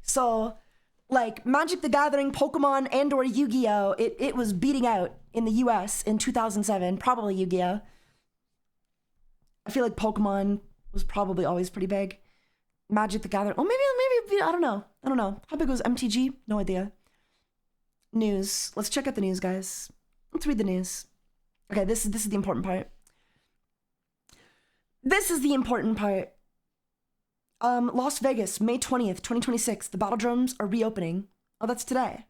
So, like, Magic the Gathering, Pokemon, and or Yu-Gi-Oh! It was beating out in the US in 2007. Probably Yu-Gi-Oh! I feel like Pokemon was probably always pretty big. Magic the Gathering. Oh, maybe, I don't know. How big was MTG? No idea. News. Let's check out the news, guys. Let's read the news. Okay, this is the important part. This is the important part. Las Vegas, May 20th, 2026. The Battledromes are reopening. Oh, that's today.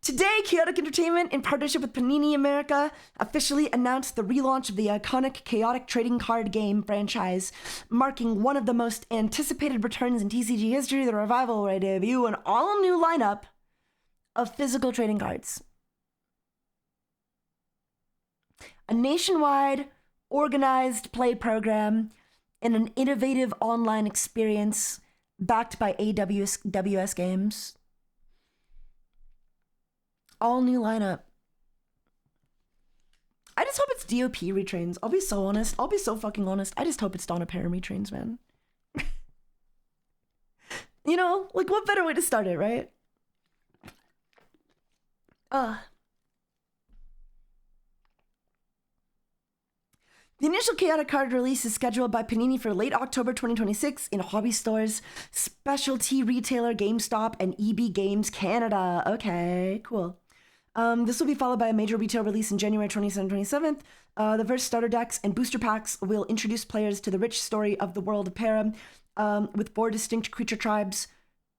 Today, Chaotic Entertainment, in partnership with Panini America, officially announced the relaunch of the iconic Chaotic trading card game franchise, marking one of the most anticipated returns in TCG history. The revival will debut an all-new lineup of physical trading cards. A nationwide, organized play program and an innovative online experience backed by AWS Games. All new lineup. I just hope it's DOP retrains. I'll be so honest. I'll be so fucking honest. I just hope it's Donna Perrin retrains, man. You know, like, what better way to start it, right? The initial Chaotic card release is scheduled by Panini for late October 2026 in hobby stores, specialty retailer GameStop, and EB Games Canada. Okay, cool. This will be followed by a major retail release in January 27th. The first starter decks and booster packs will introduce players to the rich story of the world of Para, with 4 distinct creature tribes,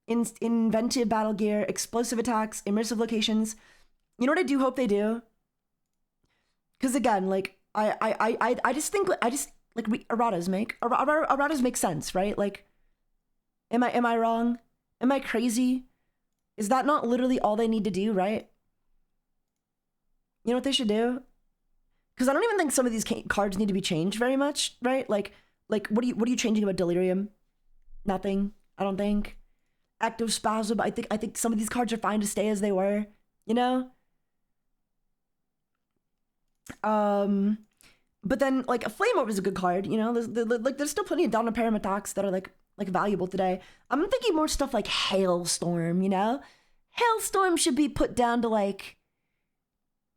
inventive battle gear, explosive attacks, immersive locations. You know what I do hope they do? Because again, like, I just think erratas make sense, right? Like, am I wrong? Am I crazy? Is that not literally all they need to do, right? You know what they should do? Because I don't even think some of these cards need to be changed very much, right? Like what are you changing about Delirium? Nothing. I don't think. Ectospasm. I think some of these cards are fine to stay as they were. You know. But then, like, a Flame Orb is a good card, you know? There's still plenty of Donna Perrin attacks that are, like valuable today. I'm thinking more stuff like Hailstorm, you know? Hailstorm should be put down to, like,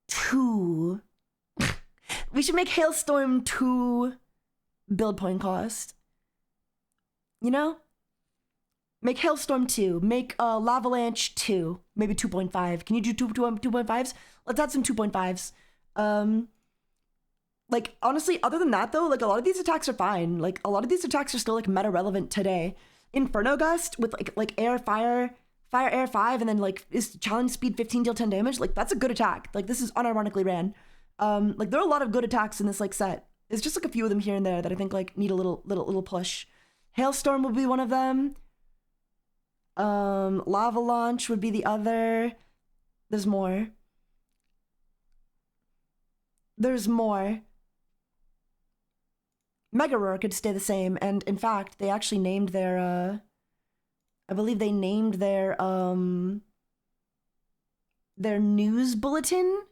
2. We should make Hailstorm 2 build point cost. You know? Make Hailstorm 2. Make Lavalanche 2. Maybe 2.5. Can you do 2.5s? Let's add some 2.5s. Like, honestly, other than that, though, like, a lot of these attacks are fine. Like, a lot of these attacks are still, like, meta-relevant today. Inferno Gust with, like air, fire, air 5, and then, like, is challenge speed 15, deal 10 damage. Like, that's a good attack. Like, this is unironically ran. Like, there are a lot of good attacks in this, like, set. It's just, like, a few of them here and there that I think, like, need a little push. Hailstorm would be one of them. Lava Launch would be the other. There's more. Mega Roar could stay the same, and in fact, they actually named their, I believe they named their news bulletin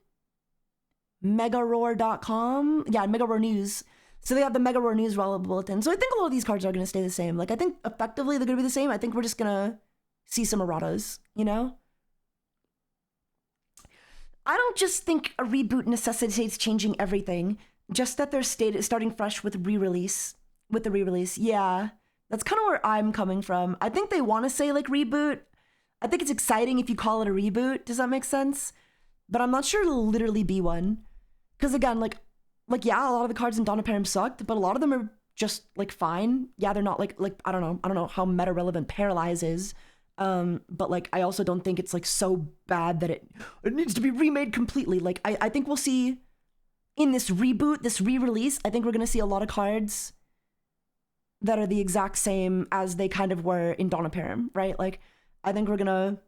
megaroar.com. Yeah, Mega Roar News. So they have the Mega Roar News bulletin. So I think a lot of these cards are going to stay the same. Like, I think effectively they're going to be the same. I think we're just going to see some erratas, you know? I don't just think a reboot necessitates changing everything. Just that they're starting fresh with the re-release. Yeah, that's kind of where I'm coming from. I think they want to say, like, reboot. I think it's exciting if you call it a reboot. Does that make sense? but I'm not sure it'll literally be one. Because again, like yeah, a lot of the cards in Dawn of Param sucked, but a lot of them are just like fine. Yeah, they're not like I don't know how meta relevant Paralyze is. But like I also don't think it's like so bad that it needs to be remade completely. Like I think we'll see in this reboot, this re-release, I think we're gonna see a lot of cards that are the exact same as they kind of were in Dawn of Param, right? Like I think we're gonna,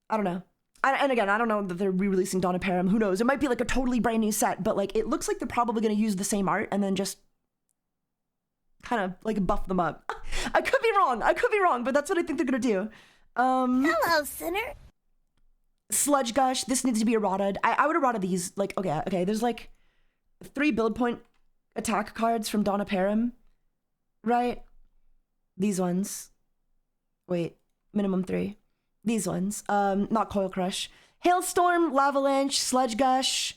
I don't know. And again, I don't know that they're re-releasing Dawn of Param. Who knows? It might be like a totally brand new set, but like it looks like they're probably gonna use the same art and then just kind of like buff them up. I could be wrong, but that's what I think they're gonna do. Hello, sinner. Sludge Gush, this needs to be errataed. I would errata these, like, okay, there's like 3 build point attack cards from Dawn of Param, right? These ones. Wait, minimum 3. These ones, not Coil Crush. Hailstorm, Lavalanche, Sludge Gush,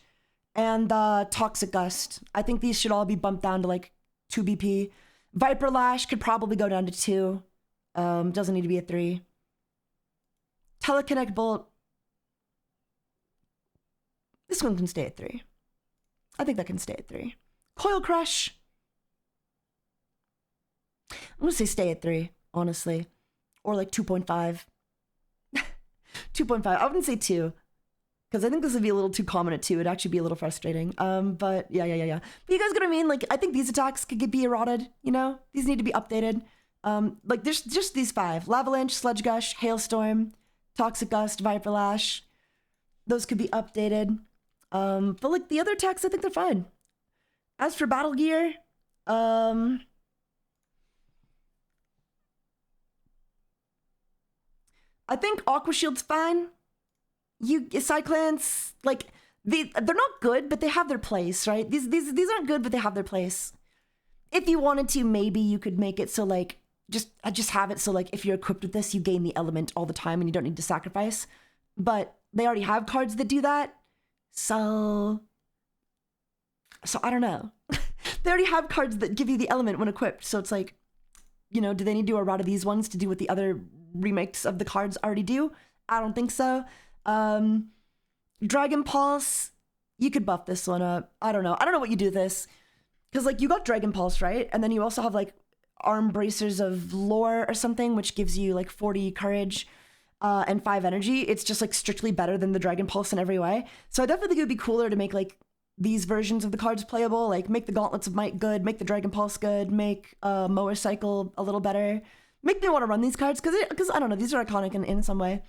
and Toxic Gust. I think these should all be bumped down to like 2 BP. Viper Lash could probably go down to 2. Doesn't need to be a 3. Telekinetic Bolt. This one can stay at 3. I think that can stay at 3. Coil Crush. I'm gonna say stay at 3, honestly. Or like 2.5. 2.5. I wouldn't say 2. Because I think this would be a little too common at 2. It'd actually be a little frustrating. But yeah. But you guys get what I mean? Like, I think these attacks could be eroded, you know? These need to be updated. Like, there's just these 5. Lavalanche, Sludge Gush, Hailstorm, Toxic Gust, Viper Lash. Those could be updated. But like, the other attacks, I think they're fine. As for Battle Gear, I think Aqua Shield's fine. Cyclans, like, they're not good, but they have their place, right? These aren't good, but they have their place. If you wanted to, maybe you could make it so, like, just have it so, like, if you're equipped with this, you gain the element all the time and you don't need to sacrifice. But they already have cards that do that. So I don't know. They already have cards that give you the element when equipped. So it's like, you know, do they need to do a lot of these ones to do what the other remakes of the cards already do? I don't think so. Dragon Pulse, you could buff this one up. I don't know what you do with this. Because, like, you got Dragon Pulse, right? And then you also have, like, Arm Bracers of Lore or something, which gives you, like, 40 courage and 5 energy. It's just, like, strictly better than the Dragon Pulse in every way. So I definitely think it would be cooler to make, like, these versions of the cards playable. Like, make the Gauntlets of Might good, make the Dragon Pulse good, make Mower Cycle a little better. Make me want to run these cards, because I don't know, these are iconic in some way.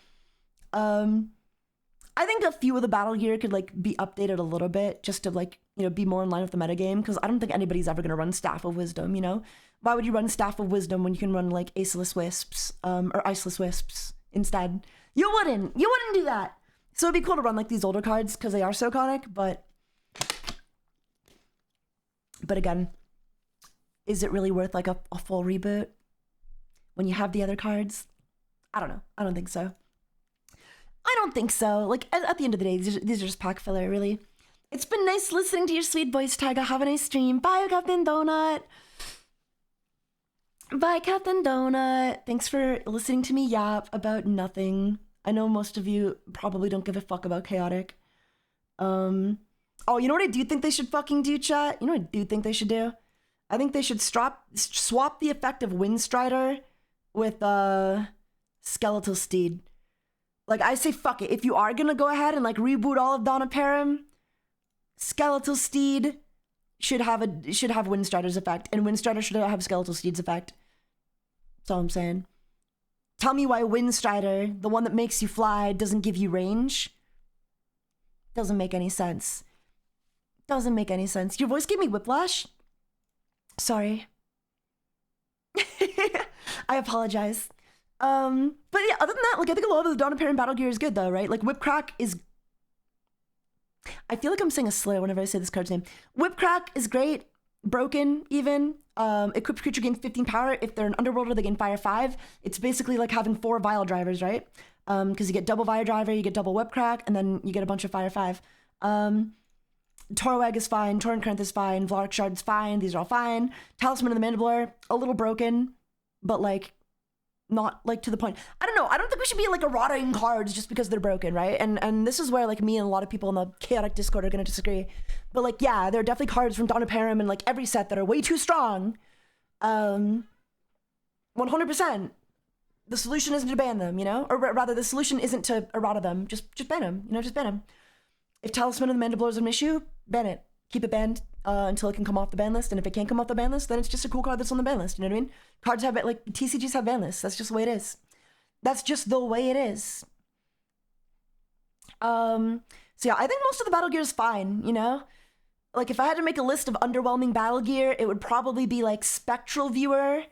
I think a few of the battle gear could, like, be updated a little bit just to, like, you know, be more in line with the metagame, because I don't think anybody's ever going to run Staff of Wisdom, you know? Why would you run Staff of Wisdom when you can run, like, Aceless Wisps, or Iceless Wisps instead? You wouldn't do that! So it'd be cool to run, like, these older cards, because they are so iconic, but again, is it really worth, like, a full reboot when you have the other cards? I don't know. I don't think so. Like, at the end of the day, these are just pack filler, really. It's been nice listening to your sweet voice, Taiga. Have a nice stream. Bye, Captain Donut. Thanks for listening to me yap about nothing. I know most of you probably don't give a fuck about Chaotic. Oh, you know what I do think they should fucking do, chat? You know what I do think they should do? I think they should swap the effect of Windstrider with Skeletal Steed. Like, I say fuck it. If you are gonna go ahead and, like, reboot all of Dawn of Param, Skeletal Steed should have Windstrider's effect, and Windstrider should have Skeletal Steed's effect. That's all I'm saying. Tell me why Windstrider, the one that makes you fly, doesn't give you range. Doesn't make any sense. Your voice gave me whiplash. Sorry. I apologize. But yeah, other than that, like, I think a lot of the Dawn of Param battle gear is good, though, right? Like, Whipcrack is... I feel like I'm saying a slur whenever I say this card's name. Whipcrack is great. Broken, even. Equipped creature gains 15 power. If they're an Underworlder, they gain Fire 5. It's basically like having 4 Vile Drivers, right? Because you get double Vile Driver, you get double Whipcrack, and then you get a bunch of Fire 5. Torwag is fine. Torrent Current is fine. Vlark Shard's fine. These are all fine. Talisman of the Mandibulor, a little broken, but, like, not like to the point. I don't know. I don't think we should be like eroding cards just because they're broken, right? And this is where like me and a lot of people in the chaotic Discord are gonna disagree. But like, yeah, there are definitely cards from Dawn of Param and like every set that are way too strong. 100%. The solution isn't to ban them, you know? Or rather, the solution isn't to errata them. Just ban them, you know, just ban them. If Talisman of the Mandiblore is an issue, ban it. Keep it banned until it can come off the ban list. And if it can't come off the ban list, then it's just a cool card that's on the ban list. You know what I mean? Cards have, like, TCGs have ban lists. That's just the way it is. That's just the way it is. So yeah, I think most of the battle gear is fine, you know? Like, if I had to make a list of underwhelming battle gear, it would probably be, like, Spectral Viewer,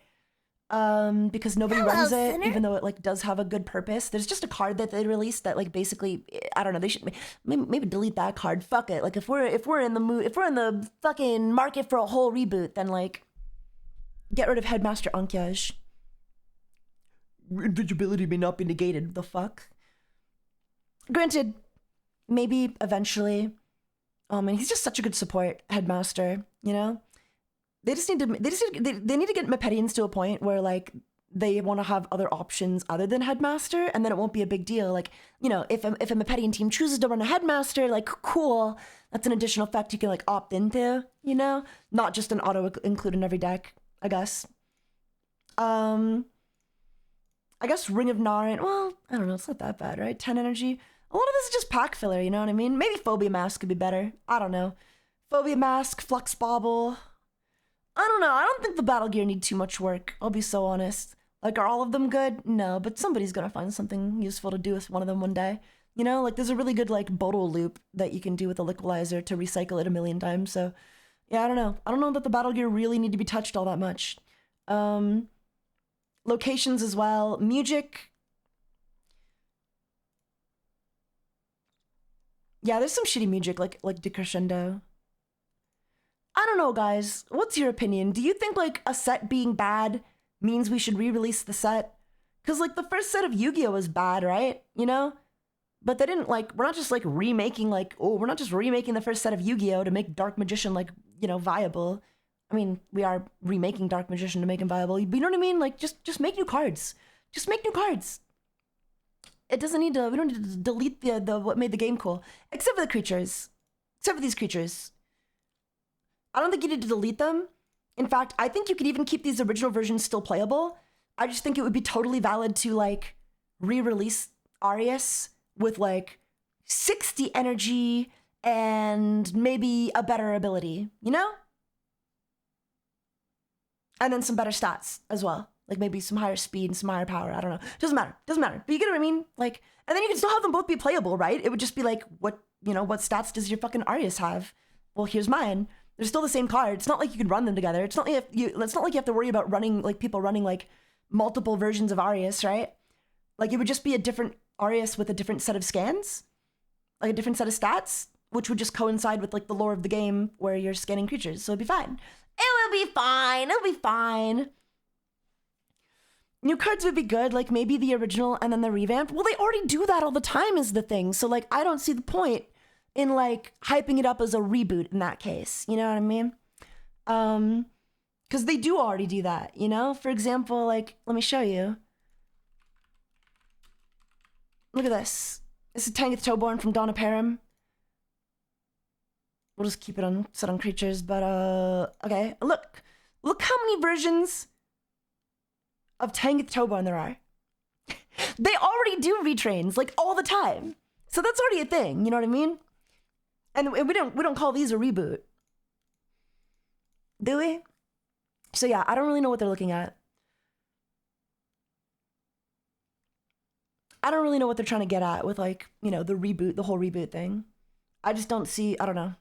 because nobody runs it, Sinner. even though it like does have a good purpose. There's just a card that they released that like basically, I don't know, they should maybe delete that card. Fuck it. Like if we're in the mood, if we're in the fucking market for a whole reboot, then like get rid of Headmaster Ankyaj. Invisibility may not be negated. The fuck. Granted, maybe eventually. And he's just such a good support Headmaster, you know? They need to get Mepetians to a point where like they want to have other options other than Headmaster, and then it won't be a big deal. Like, you know, if a Mepetian team chooses to run a Headmaster, like cool, that's an additional effect you can like opt into, you know? Not just an auto include in every deck, I guess. I guess Ring of Naren, well, I don't know, it's not that bad, right? 10 energy. A lot of this is just pack filler, you know what I mean? Maybe Phobia Mask could be better. I don't know. Phobia Mask, Flux Bauble. I don't know. I don't think the battle gear need too much work. I'll be so honest. Like, are all of them good? No, but somebody's gonna find something useful to do with one of them one day. You know, like there's a really good like Bodal loop that you can do with a Liquidizer to recycle it a million times. So, yeah, I don't know. I don't know that the battle gear really need to be touched all that much. Locations as well. Music. Yeah, there's some shitty music like Decrescendo. I don't know, guys. What's your opinion? Do you think, like, a set being bad means we should re-release the set? Because, like, the first set of Yu-Gi-Oh! Was bad, right? You know? But they didn't, like, we're not just, like, remaking, like, we're not just remaking the first set of Yu-Gi-Oh! To make Dark Magician, like, you know, viable. I mean, we are remaking Dark Magician to make him viable. But you know what I mean? Like, just make new cards. Just make new cards. It doesn't need to, we don't need to delete the what made the game cool. Except for the creatures. Except for these creatures. I don't think you need to delete them. In fact, I think you could even keep these original versions still playable. I just think it would be totally valid to like re-release Arius with like 60 energy and maybe a better ability, you know? And then some better stats as well. Like maybe some higher speed and some higher power. I don't know. Doesn't matter. Doesn't matter. But you get what I mean? Like, and then you can still have them both be playable, right? It would just be like, what, you know, what stats does your fucking Arius have? Well, here's mine. They're still the same card. It's not like you can run them together. It's not like you have to worry about running like people running like multiple versions of Arius, right? Like it would just be a different Arius with a different set of scans, like a different set of stats, which would just coincide with like the lore of the game where you're scanning creatures. So it'd be fine. It will be fine. It'll be fine. New cards would be good, like maybe the original and then the revamp. Well, they already do that all the time is the thing. So like I don't see the point in like hyping it up as a reboot in that case. You know what I mean? Because they do already do that, you know? For example, like, let me show you. Look at this. This is Tanith Toborn from Dawn of Param. We'll just keep it on set on creatures, but okay. Look how many versions of Tanith Toborn there are. They already do retrains, like all the time. So that's already a thing, you know what I mean? And we don't call these a reboot. Do we? So yeah, I don't really know what they're looking at. I don't really know what they're trying to get at with like, you know, the reboot, the whole reboot thing. I just don't see, I don't know.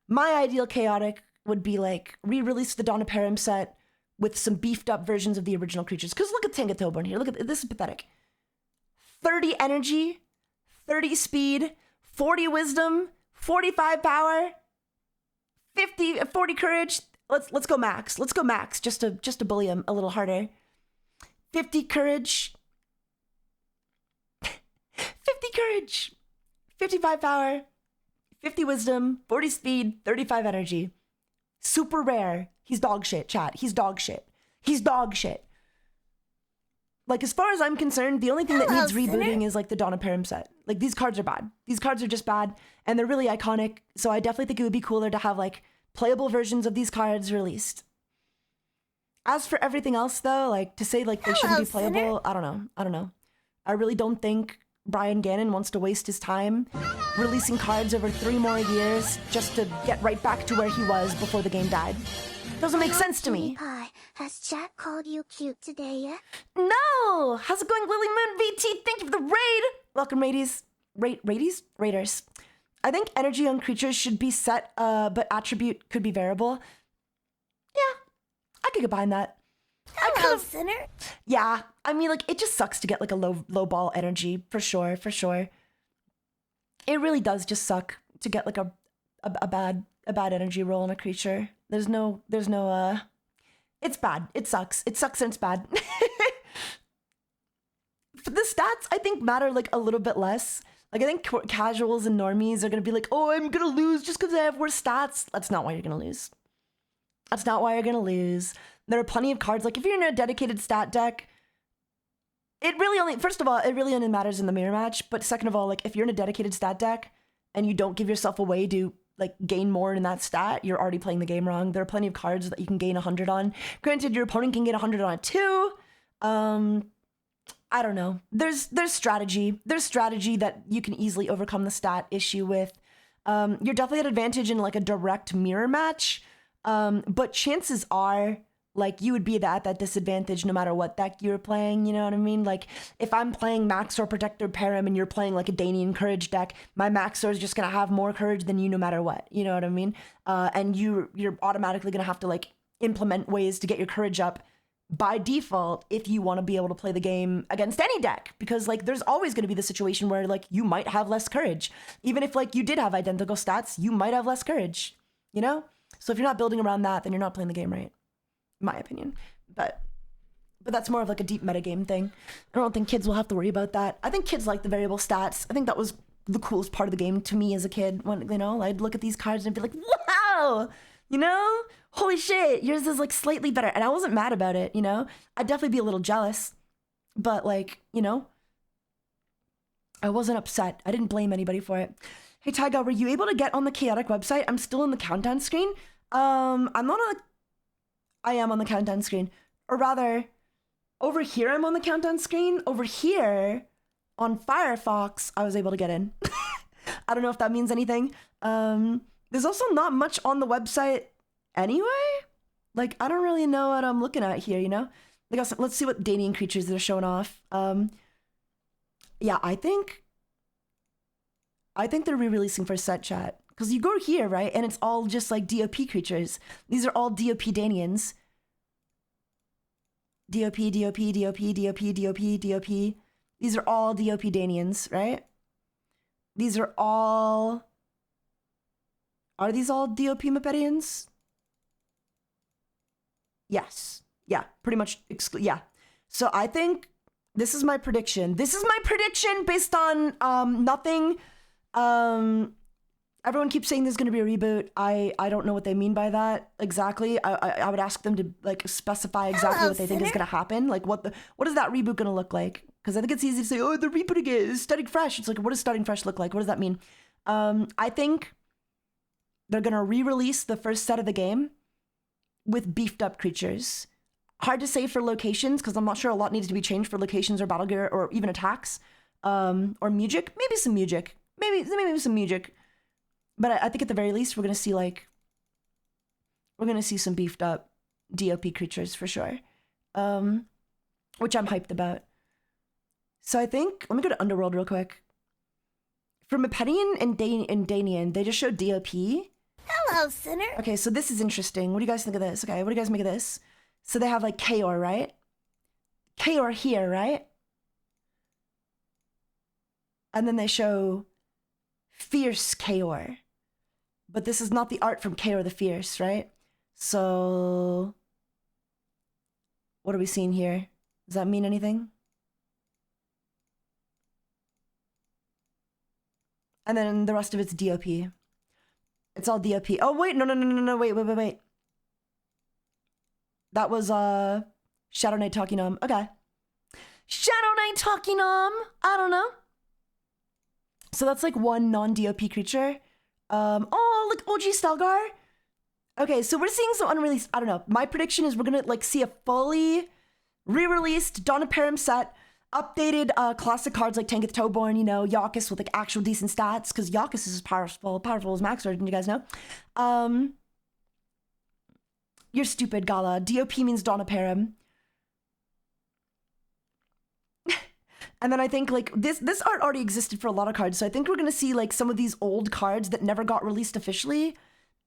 My ideal chaotic would be like re-release the Dawn of Param set with some beefed up versions of the original creatures. Because look at Tanith Toborn here. Look at this is pathetic. 30 energy, 30 speed, 40 wisdom, 45 power, 40 courage. Let's go max. Let's go max just to bully him a little harder. 50 courage. 50 courage. 55 power. 50 wisdom, 40 speed, 35 energy. Super rare. He's dog shit, chat. He's dog shit. He's dog shit. Like, as far as I'm concerned, the only thing that Hello, needs rebooting sinner. is, like, the Dawn of Param set. Like, these cards are bad. These cards are just bad, and they're really iconic, so I definitely think it would be cooler to have, like, playable versions of these cards released. As for everything else, though, like, to say, like, they shouldn't Hello, be playable, I don't know. I really don't think Brian Gannon wants to waste his time releasing cards over 3 more years just to get right back to where he was before the game died. Doesn't make sense to me. Pie, has Jack called you cute today yet? No! How's it going, Lily Moon VT? Thank you for the raid! Welcome, raidies. Raiders. I think energy on creatures should be set, but attribute could be variable. Yeah, I could get behind that. Hello, sinner. Yeah, I mean, like, it just sucks to get, like, a low ball energy, for sure. It really does just suck to get, like, a bad energy roll on a creature. There's no, it's bad. It sucks and it's bad. The stats, I think, matter, like, a little bit less. Like, I think casuals and normies are gonna be like, oh, I'm gonna lose just because I have worse stats. That's not why you're gonna lose. There are plenty of cards, like, if you're in a dedicated stat deck, first of all, it really only matters in the mirror match, but second of all, like, if you're in a dedicated stat deck and you don't give yourself a way to, like, gain more in that stat, you're already playing the game wrong. There are plenty of cards that you can gain 100 on. Granted, your opponent can gain 100 on it too. I don't know. There's strategy. There's strategy that you can easily overcome the stat issue with. You're definitely at advantage in, like, a direct mirror match, but chances are, like, you would be at that disadvantage no matter what deck you're playing, you know what I mean? Like, if I'm playing Maxor Protector Param and you're playing, like, a Danian Courage deck, my Maxor is just gonna have more courage than you no matter what, you know what I mean? And you're automatically gonna have to, like, implement ways to get your courage up by default if you want to be able to play the game against any deck, because, like, there's always going to be the situation where, like, you might have less courage. Even if, like, you did have identical stats, you might have less courage, you know? So if you're not building around that, then you're not playing the game right, in my opinion. But that's more of, like, a deep metagame thing. I don't think kids will have to worry about that. I think kids like the variable stats. I think that was the coolest part of the game to me as a kid, when, you know, I'd look at these cards and be like, wow, you know? Holy shit, yours is, like, slightly better. And I wasn't mad about it, you know? I'd definitely be a little jealous, but, like, you know, I wasn't upset. I didn't blame anybody for it. Hey, Taiga, were you able to get on the Chaotic website? I'm still in the countdown screen. I am on the countdown screen. Or rather, over here I'm on the countdown screen. Over here, on Firefox, I was able to get in. I don't know if that means anything. There's also not much on the website anyway. Like, I don't really know what I'm looking at here, you know? Like, let's see what Danian creatures they're showing off. Yeah, I think they're re-releasing for set chat. Because you go here, right? And it's all just, like, DOP creatures. These are all DOP Danians. DOP. These are all DOP Danians, right? Are these all DOP Mepedians? Yes. Yeah, pretty much. Yeah. So I think this is my prediction. This is my prediction based on nothing. Everyone keeps saying there's going to be a reboot. I don't know what they mean by that exactly. I would ask them to, like, specify exactly what they think is going to happen. Like, what is that reboot going to look like? Because I think it's easy to say, oh, they're rebooting it. It's starting fresh. It's like, what does starting fresh look like? What does that mean? I think they're going to re-release the first set of the game with beefed up creatures. Hard to say for locations, because I'm not sure a lot needs to be changed for locations or battle gear or even attacks. Or music. Maybe some music. Maybe some music. But I think at the very least, we're going to see some beefed up DOP creatures for sure. Which I'm hyped about. So I think, let me go to Underworld real quick. For Mepedian and Danian, they just showed DOP. Hello, sinner. Okay, so this is interesting. What do you guys think of this? Okay, what do you guys make of this? So they have, like, Kaor, right? Kaor here, right? And then they show Fierce Kaor. But this is not the art from Kaor the Fierce, right? So what are we seeing here? Does that mean anything? And then the rest of it's DOP. It's all DOP. Oh, wait, no, wait. That was Shadow Knight talking to him. Okay. Shadow Knight Takinam. I don't know. So that's like one non-DOP creature. Oh, look, OG Stelgar. Okay, so we're seeing some unreleased, I don't know. My prediction is we're gonna like see a fully re-released Dawn of Param set, updated classic cards like Tankith Toeborn, you know, Yakus with like actual decent stats, because Yakus is as powerful as Maxor, didn't you guys know? You're stupid, Gala. DOP means Dawn of Param. And then I think like this art already existed for a lot of cards, so I think we're gonna see like some of these old cards that never got released officially,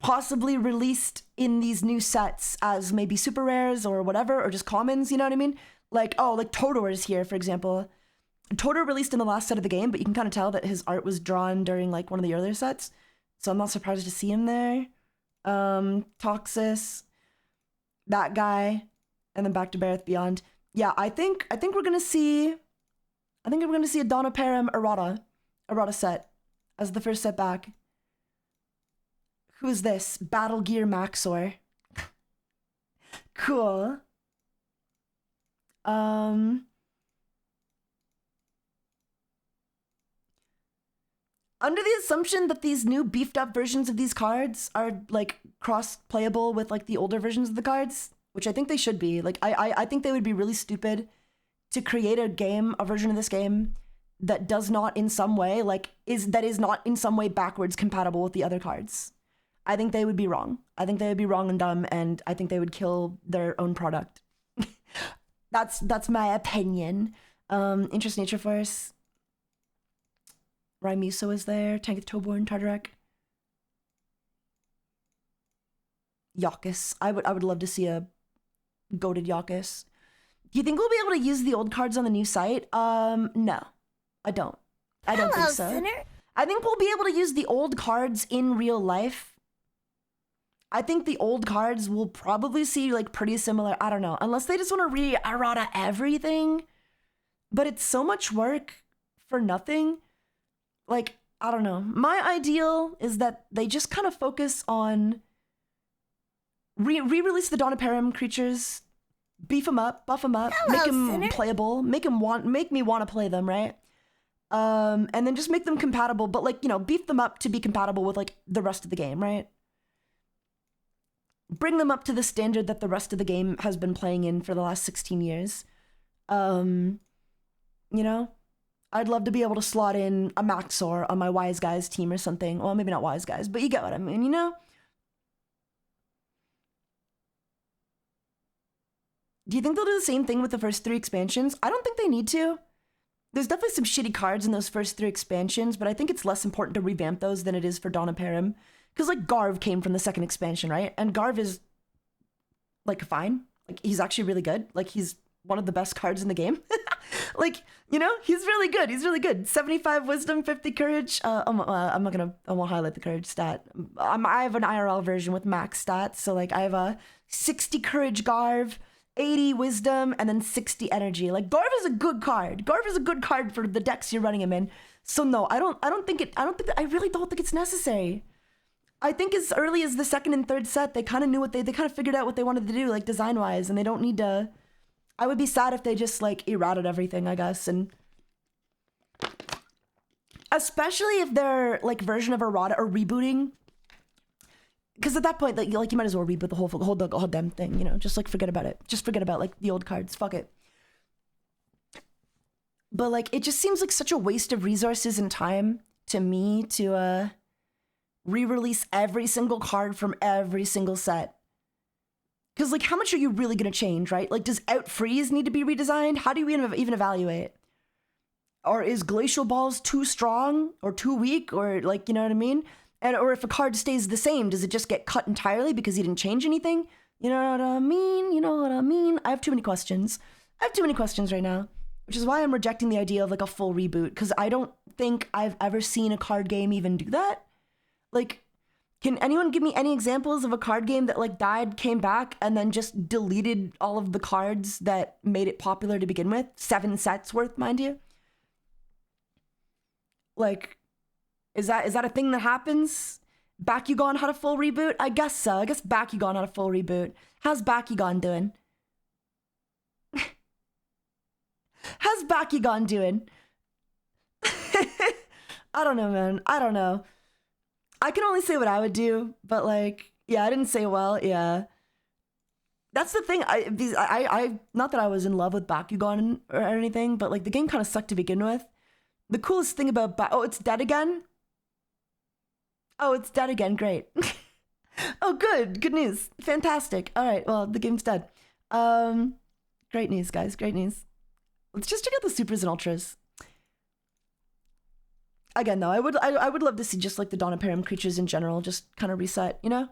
possibly released in these new sets as maybe super rares or whatever, or just commons, you know what I mean? Like, oh, like Totor is here, for example. Totor released in the last set of the game, but you can kind of tell that his art was drawn during like one of the earlier sets, so I'm not surprised to see him there. Toxis, that guy, and then back to Bareth Beyond. Yeah, I think we're gonna see a Dawn of Param errata set as the first set back. Who is this? Battle Gear Maxor. Cool. Under the assumption that these new beefed up versions of these cards are like cross playable with like the older versions of the cards, which I think they should be. Like I think they would be really stupid to create a version of this game that does not in some way is not in some way backwards compatible with the other cards. I think they would be wrong. I think they would be wrong and dumb, and I think they would kill their own product. That's my opinion. Interest Nature Force. Raimiso is there. Tankith Toeborn, Tartarek. Yakus. I would love to see a goated Yakus. Do you think we'll be able to use the old cards on the new site? No. I don't think so. Sinner. I think we'll be able to use the old cards in real life. I think the old cards will probably see like pretty similar, I don't know, unless they just want to re-errata everything. But it's so much work for nothing. Like, I don't know. My ideal is that they just kind of focus on re-release the Dawn of Param creatures, beef them up, buff them up, Hello, make them sinner. playable, make me want to play them, right? And then just make them compatible, but like, you know, beef them up to be compatible with like the rest of the game, right? Bring them up to the standard that the rest of the game has been playing in for the last 16 years. You know, I'd love to be able to slot in a Maxor on my Wise Guys team or something. Well, maybe not Wise Guys, but you get what I mean, you know? Do you think they'll do the same thing with the first 3 expansions? I don't think they need to. There's definitely some shitty cards in those first 3 expansions, but I think it's less important to revamp those than it is for Dawn of Param. Because, like, Garv came from the second expansion, right? And Garv is, like, fine. Like, he's actually really good. Like, he's one of the best cards in the game. Like, you know, he's really good. He's really good. 75 wisdom, 50 courage. I won't highlight the courage stat. I have an IRL version with max stats. So, like, I have a 60 courage Garv, 80 wisdom, and then 60 energy. Like, Garv is a good card. Garv is a good card for the decks you're running him in. So, no, I really don't think it's necessary. I think as early as the second and third set, they kind of knew they kind of figured out what they wanted to do, like design-wise, and they don't need to. I would be sad if they just like errated everything, I guess, and especially if their like version of errata or rebooting, because at that point, like you might as well reboot the whole damn thing, you know, just like forget about it, just forget about like the old cards, fuck it. But like it just seems like such a waste of resources and time to me to re-release every single card from every single set. Because, like, how much are you really going to change, right? Like, does Out Freeze need to be redesigned? How do you even evaluate? Or is Glacial Balls too strong or too weak? Or, like, you know what I mean? Or if a card stays the same, does it just get cut entirely because you didn't change anything? You know what I mean? I have too many questions. Right now. Which is why I'm rejecting the idea of, like, a full reboot. Because I don't think I've ever seen a card game even do that. Like, can anyone give me any examples of a card game that, like, died, came back, and then just deleted all of the cards that made it popular to begin with? 7 sets worth, mind you. Like, is that a thing that happens? Bakugan had a full reboot? I guess so. I guess Bakugan had a full reboot. How's Bakugan doing? How's Bakugan doing? I don't know, man. I don't know. I can only say what I would do, but like, yeah, I didn't say well. Yeah, that's the thing. I not that I was in love with Bakugan or anything, but like the game kind of sucked to begin with. The coolest thing about oh, it's dead again. Oh, it's dead again. Great. Oh, good news. Fantastic. All right, well, the game's dead. Great news, guys. Great news. Let's just check out the supers and ultras. Again, though, I would love to see just like the Dawn Imperium creatures in general just kind of reset, you know?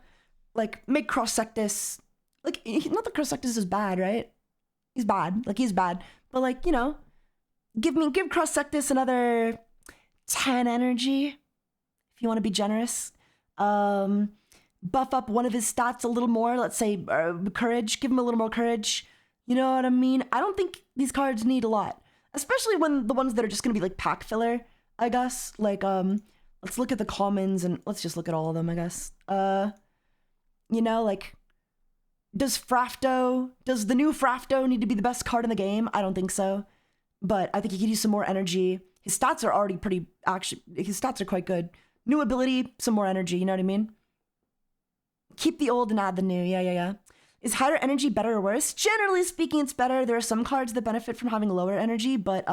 Like, make Cross Sectus. Like, not that Cross Sectus is bad, right? He's bad. Like, he's bad. But, like, you know, give Cross Sectus another 10 energy, if you want to be generous. Buff up one of his stats a little more. Let's say courage. Give him a little more courage. You know what I mean? I don't think these cards need a lot, especially when the ones that are just going to be like pack filler, I guess. Like, let's look at the commons and let's just look at all of them, I guess. You know, like, does the new Frafto need to be the best card in the game? I don't think so. But I think he could use some more energy. His stats are already his stats are quite good. New ability, some more energy, you know what I mean? Keep the old and add the new, yeah. Is higher energy better or worse? Generally speaking, it's better. There are some cards that benefit from having lower energy, but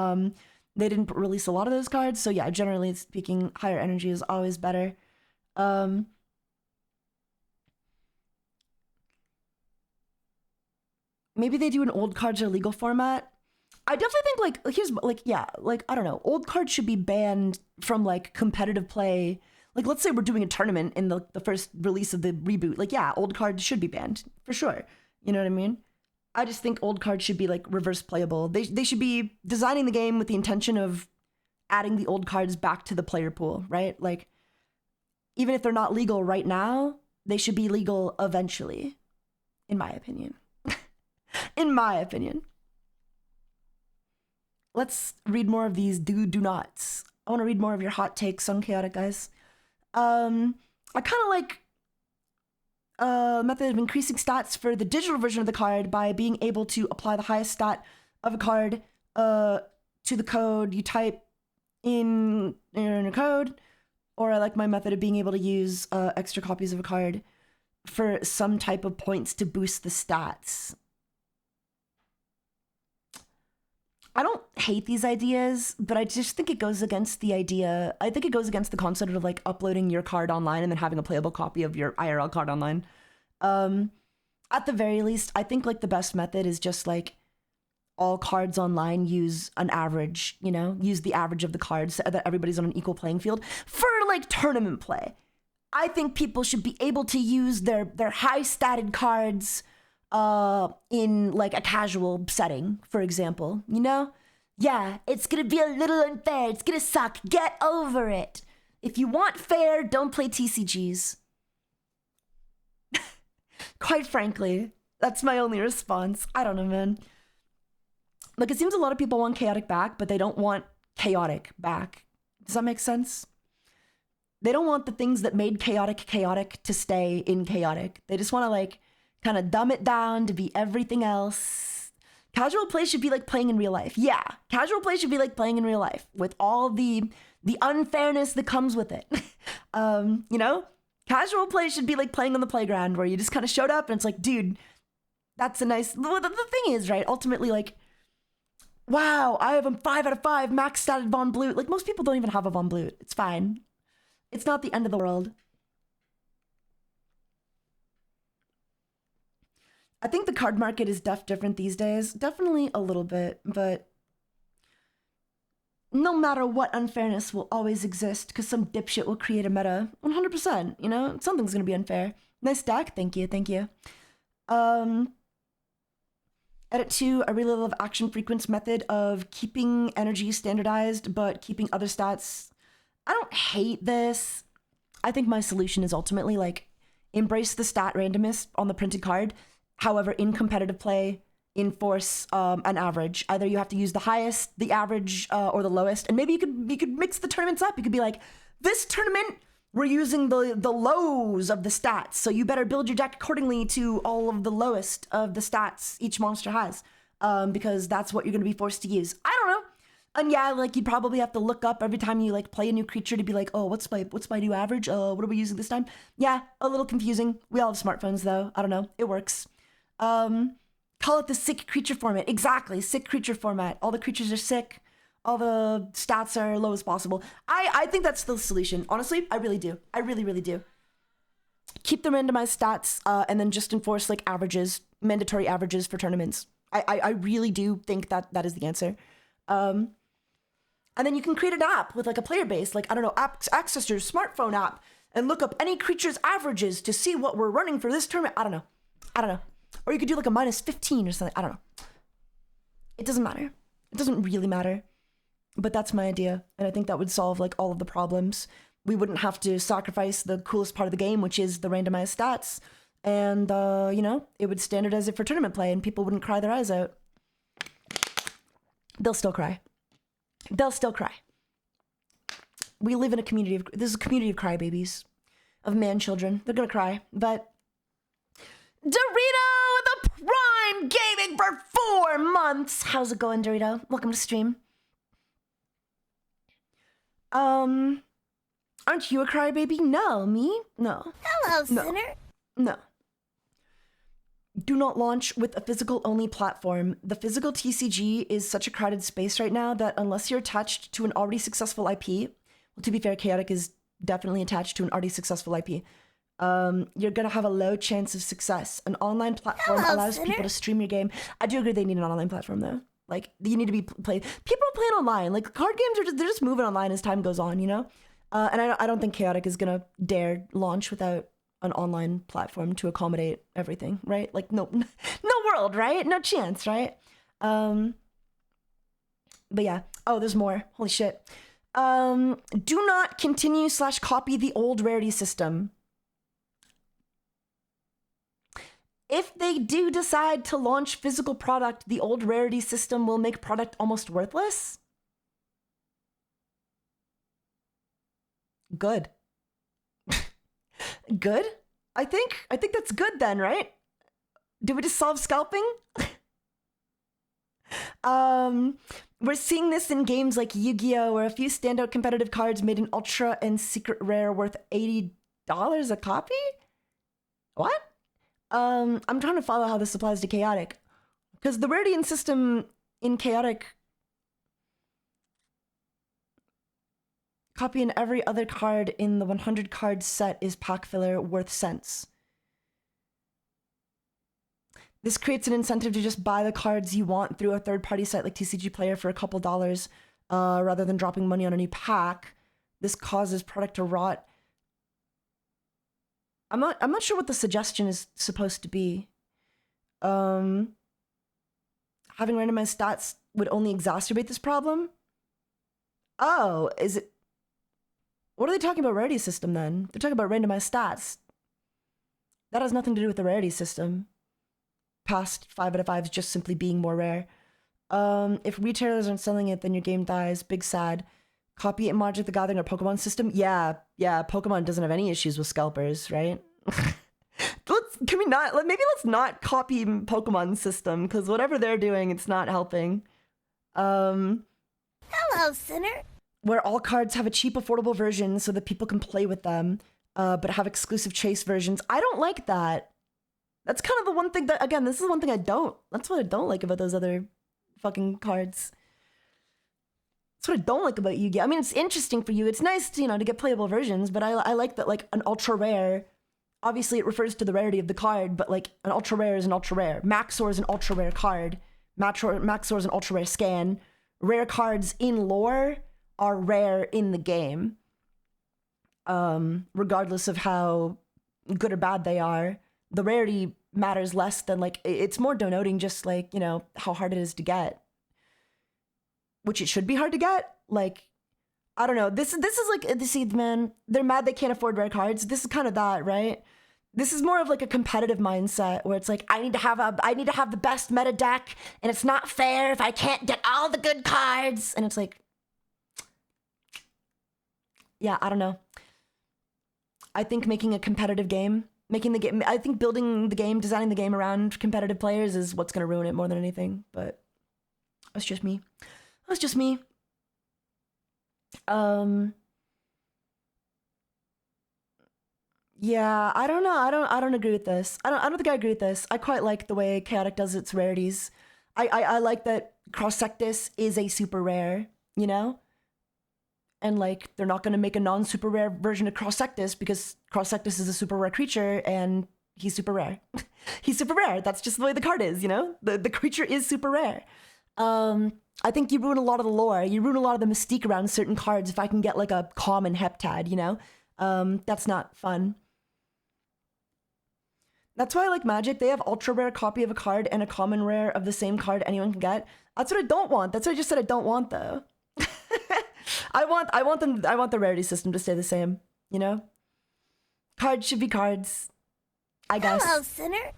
they didn't release a lot of those cards. So yeah, generally speaking, higher energy is always better. Maybe they do an old cards are legal format. I definitely think I don't know. Old cards should be banned from like competitive play. Like, let's say we're doing a tournament in the first release of the reboot. Like, yeah, old cards should be banned for sure. You know what I mean? I just think old cards should be like reverse playable. They should be designing the game with the intention of adding the old cards back to the player pool, right? Like, even if they're not legal right now, they should be legal eventually, in my opinion. In my opinion. Let's read more of these do nots. I want to read more of your hot takes on Chaotic, guys. I kind of like a method of increasing stats for the digital version of the card by being able to apply the highest stat of a card to the code you type in a code. Or I like my method of being able to use extra copies of a card for some type of points to boost the stats. I don't hate these ideas, but I just think it goes against the idea. I think it goes against the concept of like uploading your card online and then having a playable copy of your IRL card online. At the very least, I think like the best method is just like all cards online use an average, you know, use the average of the cards so that everybody's on an equal playing field for like tournament play. I think people should be able to use their high statted cards in like a casual setting, for example, you know? Yeah, it's gonna be a little unfair. It's gonna suck. Get over it. If you want fair, don't play TCGs. Quite frankly, that's my only response. I don't know, man. Look, it seems a lot of people want Chaotic back, but they don't want Chaotic back. Does that make sense? They don't want the things that made Chaotic to stay in Chaotic. They just want to like kind of dumb it down to be everything else. Casual play should be like playing in real life. Yeah, casual play should be like playing in real life with all the unfairness that comes with it. You know, casual play should be like playing on the playground where you just kind of showed up and it's like, dude, that's a nice. The thing is, right? Ultimately, like, wow, I have a 5 out of 5 max statted Von Blute. Like most people don't even have a Von Blute. It's fine. It's not the end of the world. I think the card market is different these days. Definitely a little bit, but no matter what, unfairness will always exist because some dipshit will create a meta. 100%, you know? Something's gonna be unfair. Nice deck. Thank you. Edit 2, I really love action frequency method of keeping energy standardized, but keeping other stats. I don't hate this. I think my solution is ultimately like embrace the stat randomness on the printed card. However, in competitive play, enforce an average. Either you have to use the highest, the average, or the lowest. And maybe you could mix the tournaments up. You could be like, this tournament, we're using the lows of the stats. So you better build your deck accordingly to all of the lowest of the stats each monster has. because that's what you're gonna be forced to use. I don't know. And yeah, like you'd probably have to look up every time you like play a new creature to be like, oh, what's my new average? What are we using this time? Yeah, a little confusing. We all have smartphones though. I don't know. It works. Call it the sick creature format. Exactly, sick creature format. All the creatures are sick. All the stats are low as possible. I think that's the solution. Honestly, I really do. I really, really do. Keep the randomized stats and then just enforce like averages, mandatory averages for tournaments. I really do think that is the answer. And then you can create an app with like a player base, like, I don't know, access your smartphone app and look up any creature's averages to see what we're running for this tournament. I don't know. Or you could do like a -15 or something. I don't know. It doesn't matter. It doesn't really matter. But that's my idea. And I think that would solve like all of the problems. We wouldn't have to sacrifice the coolest part of the game, which is the randomized stats. And, you know, it would standardize it for tournament play and people wouldn't cry their eyes out. They'll still cry. They'll still cry. We live in a community of, this is a community of crybabies, of man children. They're gonna cry, but Dorito the Prime Gaming for 4 months. How's it going, Dorito? Welcome to stream. Aren't you a crybaby? No, me? No. Hello, Sinner. No. Do not launch with a physical-only platform. The physical TCG is such a crowded space right now that unless you're attached to an already successful IP, well, to be fair, Chaotic is definitely attached to an already successful IP, you're gonna have a low chance of success. An online platform allows people to stream your game. I do agree they need an online platform, though. Like, you need to be played. People are playing online. Like, card games are they're just moving online as time goes on, you know? And I don't think Chaotic is gonna dare launch without an online platform to accommodate everything, right? Like no world, right? No chance, right? But yeah. Oh, there's more. Holy shit. Do not continue / copy the old rarity system. If they do decide to launch physical product, the old rarity system will make product almost worthless. Good. Good? I think that's good then, right? Did we just solve scalping? We're seeing this in games like Yu-Gi-Oh! Where a few standout competitive cards made an ultra and secret rare worth $80 a copy? What? I'm trying to follow how this applies to Chaotic. Because the rarity system in Chaotic, copying every other card in the 100 card set is pack filler worth cents. This creates an incentive to just buy the cards you want through a third-party site like TCG Player for a couple dollars, rather than dropping money on a new pack. This causes product to rot. I'm not sure what the suggestion is supposed to be. Having randomized stats would only exacerbate this problem? Oh, is it? What are they talking about rarity system then? They're talking about randomized stats. That has nothing to do with the rarity system. Past 5 out of 5 is just simply being more rare. If retailers aren't selling it, then your game dies. Big sad. Copy it in Magic the Gathering or Pokemon system? Yeah, Pokemon doesn't have any issues with scalpers, right? Maybe let's not copy Pokemon system, because whatever they're doing, it's not helping. Hello, Sinner. Where all cards have a cheap, affordable version so that people can play with them, but have exclusive chase versions. I don't like that. That's kind of the one thing that, again, this is one thing that's what I don't like about those other fucking cards. That's what I don't like about Yu-Gi-Oh! I mean, it's interesting for you. It's nice, to get playable versions, but I like that, like, an ultra rare, obviously it refers to the rarity of the card, but, like, an ultra rare is an ultra rare. Maxor is an ultra rare card. Maxor is an ultra rare scan. Rare cards in lore are rare in the game, regardless of how good or bad they are. The rarity matters less than, like, it's more denoting just, like, how hard it is to get, which it should be hard to get. Like, I don't know. This is like, see, man, they're mad they can't afford rare cards. This is kind of that, right? This is more of like a competitive mindset where it's like, I need to have the best meta deck, and it's not fair if I can't get all the good cards. And it's like, yeah, I don't know. I think making a competitive game Making the game, I think building the game, designing the game around competitive players is what's going to ruin it more than anything. But that's just me. That's just me. Yeah, I don't know. I don't agree with this. I don't think I agree with this. I quite like the way Chaotic does its rarities. I like that Cross-Sectus is a super rare, you know? And like they're not gonna make a non-super rare version of Cross-Sectus because Cross-Sectus is a super rare creature and he's super rare. He's super rare. That's just the way the card is, you know? The creature is super rare. I think you ruin a lot of the lore. You ruin a lot of the mystique around certain cards if I can get like a common heptad, you know? That's not fun. That's why I like Magic. They have ultra rare copy of a card and a common rare of the same card anyone can get. That's what I don't want. That's what I just said I don't want though. I want the rarity system to stay the same, you know? Cards should be cards, I guess. Hello, Sinner.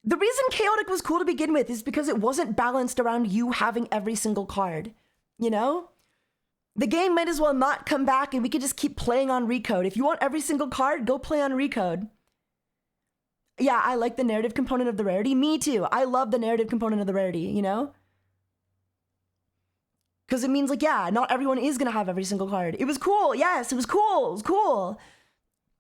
The reason Chaotic was cool to begin with is because it wasn't balanced around you having every single card, you know? The game might as well not come back and we could just keep playing on Recode. If you want every single card, go play on Recode. Yeah, I like the narrative component of the rarity. Me too. I love the narrative component of the rarity, you know? Because it means like, yeah, not everyone is going to have every single card. It was cool. Yes, it was cool. It was cool.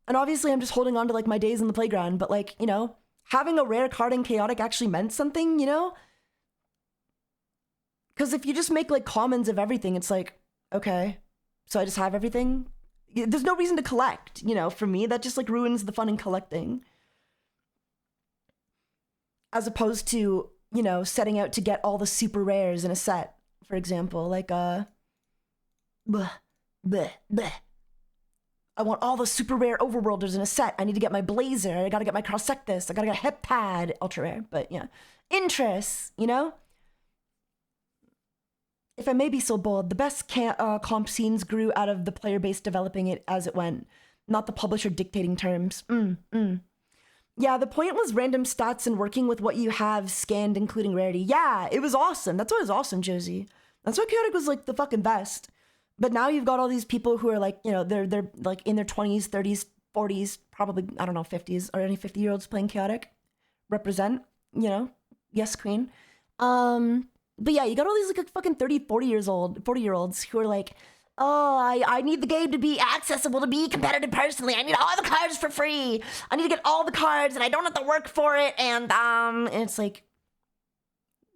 And obviously I'm just holding on to like my days in the playground, but like, you know, having a rare card in Chaotic actually meant something, you know? Because if you just make like commons of everything, it's like, okay, so I just have everything. There's no reason to collect, you know, for me. That just like ruins the fun in collecting. As opposed to, you know, setting out to get all the super rares in a set, for example, like, bleh, bleh, bleh. I want all the super rare overworlders in a set. I need to get my Blazer. I gotta get my Cross-Sectus. I gotta get a Heptad, ultra rare, but yeah. Interest, you know? If I may be so bold, the best comp scenes grew out of the player base developing it as it went, not the publisher dictating terms. Yeah, the point was random stats and working with what you have scanned, including rarity. Yeah, it was awesome. That's why it was awesome, Josie. That's why Chaotic was like the fucking best. But now you've got all these people who are like, you know, they're like in their 20s, 30s, 40s, probably, I don't know, 50s, or any 50-year-olds playing Chaotic. Represent, you know, yes, queen. But yeah, you got all these like fucking 30, 40-year-olds who are like, oh, I need the game to be accessible to be competitive personally. I need all the cards for free. I need to get all the cards and I don't have to work for it. And it's like,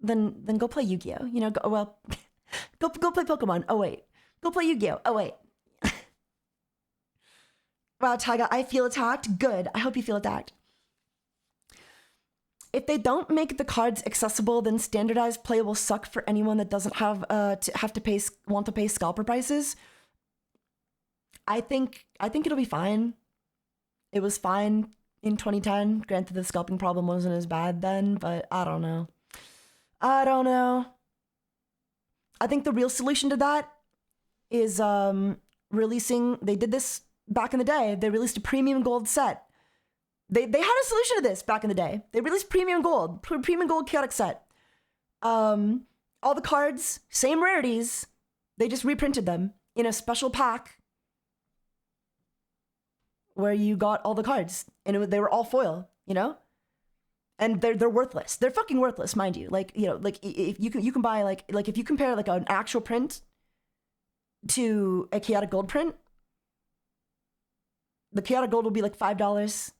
then go play Yu-Gi-Oh! You know, go play Pokemon. Oh wait, go play Yu-Gi-Oh! Oh wait. Wow, Taiga, I feel attacked. Good. I hope you feel attacked. If they don't make the cards accessible, then standardized play will suck for anyone that doesn't have want to pay scalper prices. I think it'll be fine. It was fine in 2010. Granted, the scalping problem wasn't as bad then, but I don't know. I think the real solution to that is releasing. They did this back in the day. They released a premium gold set. They had a solution to this back in the day. They released premium gold Chaotic set. All the cards, same rarities. They just reprinted them in a special pack where you got all the cards, and they were all foil, you know. And they're worthless. They're fucking worthless, mind you. Like, you know, like if you can buy like if you compare like an actual print to a Chaotic gold print, the Chaotic gold will be like $5.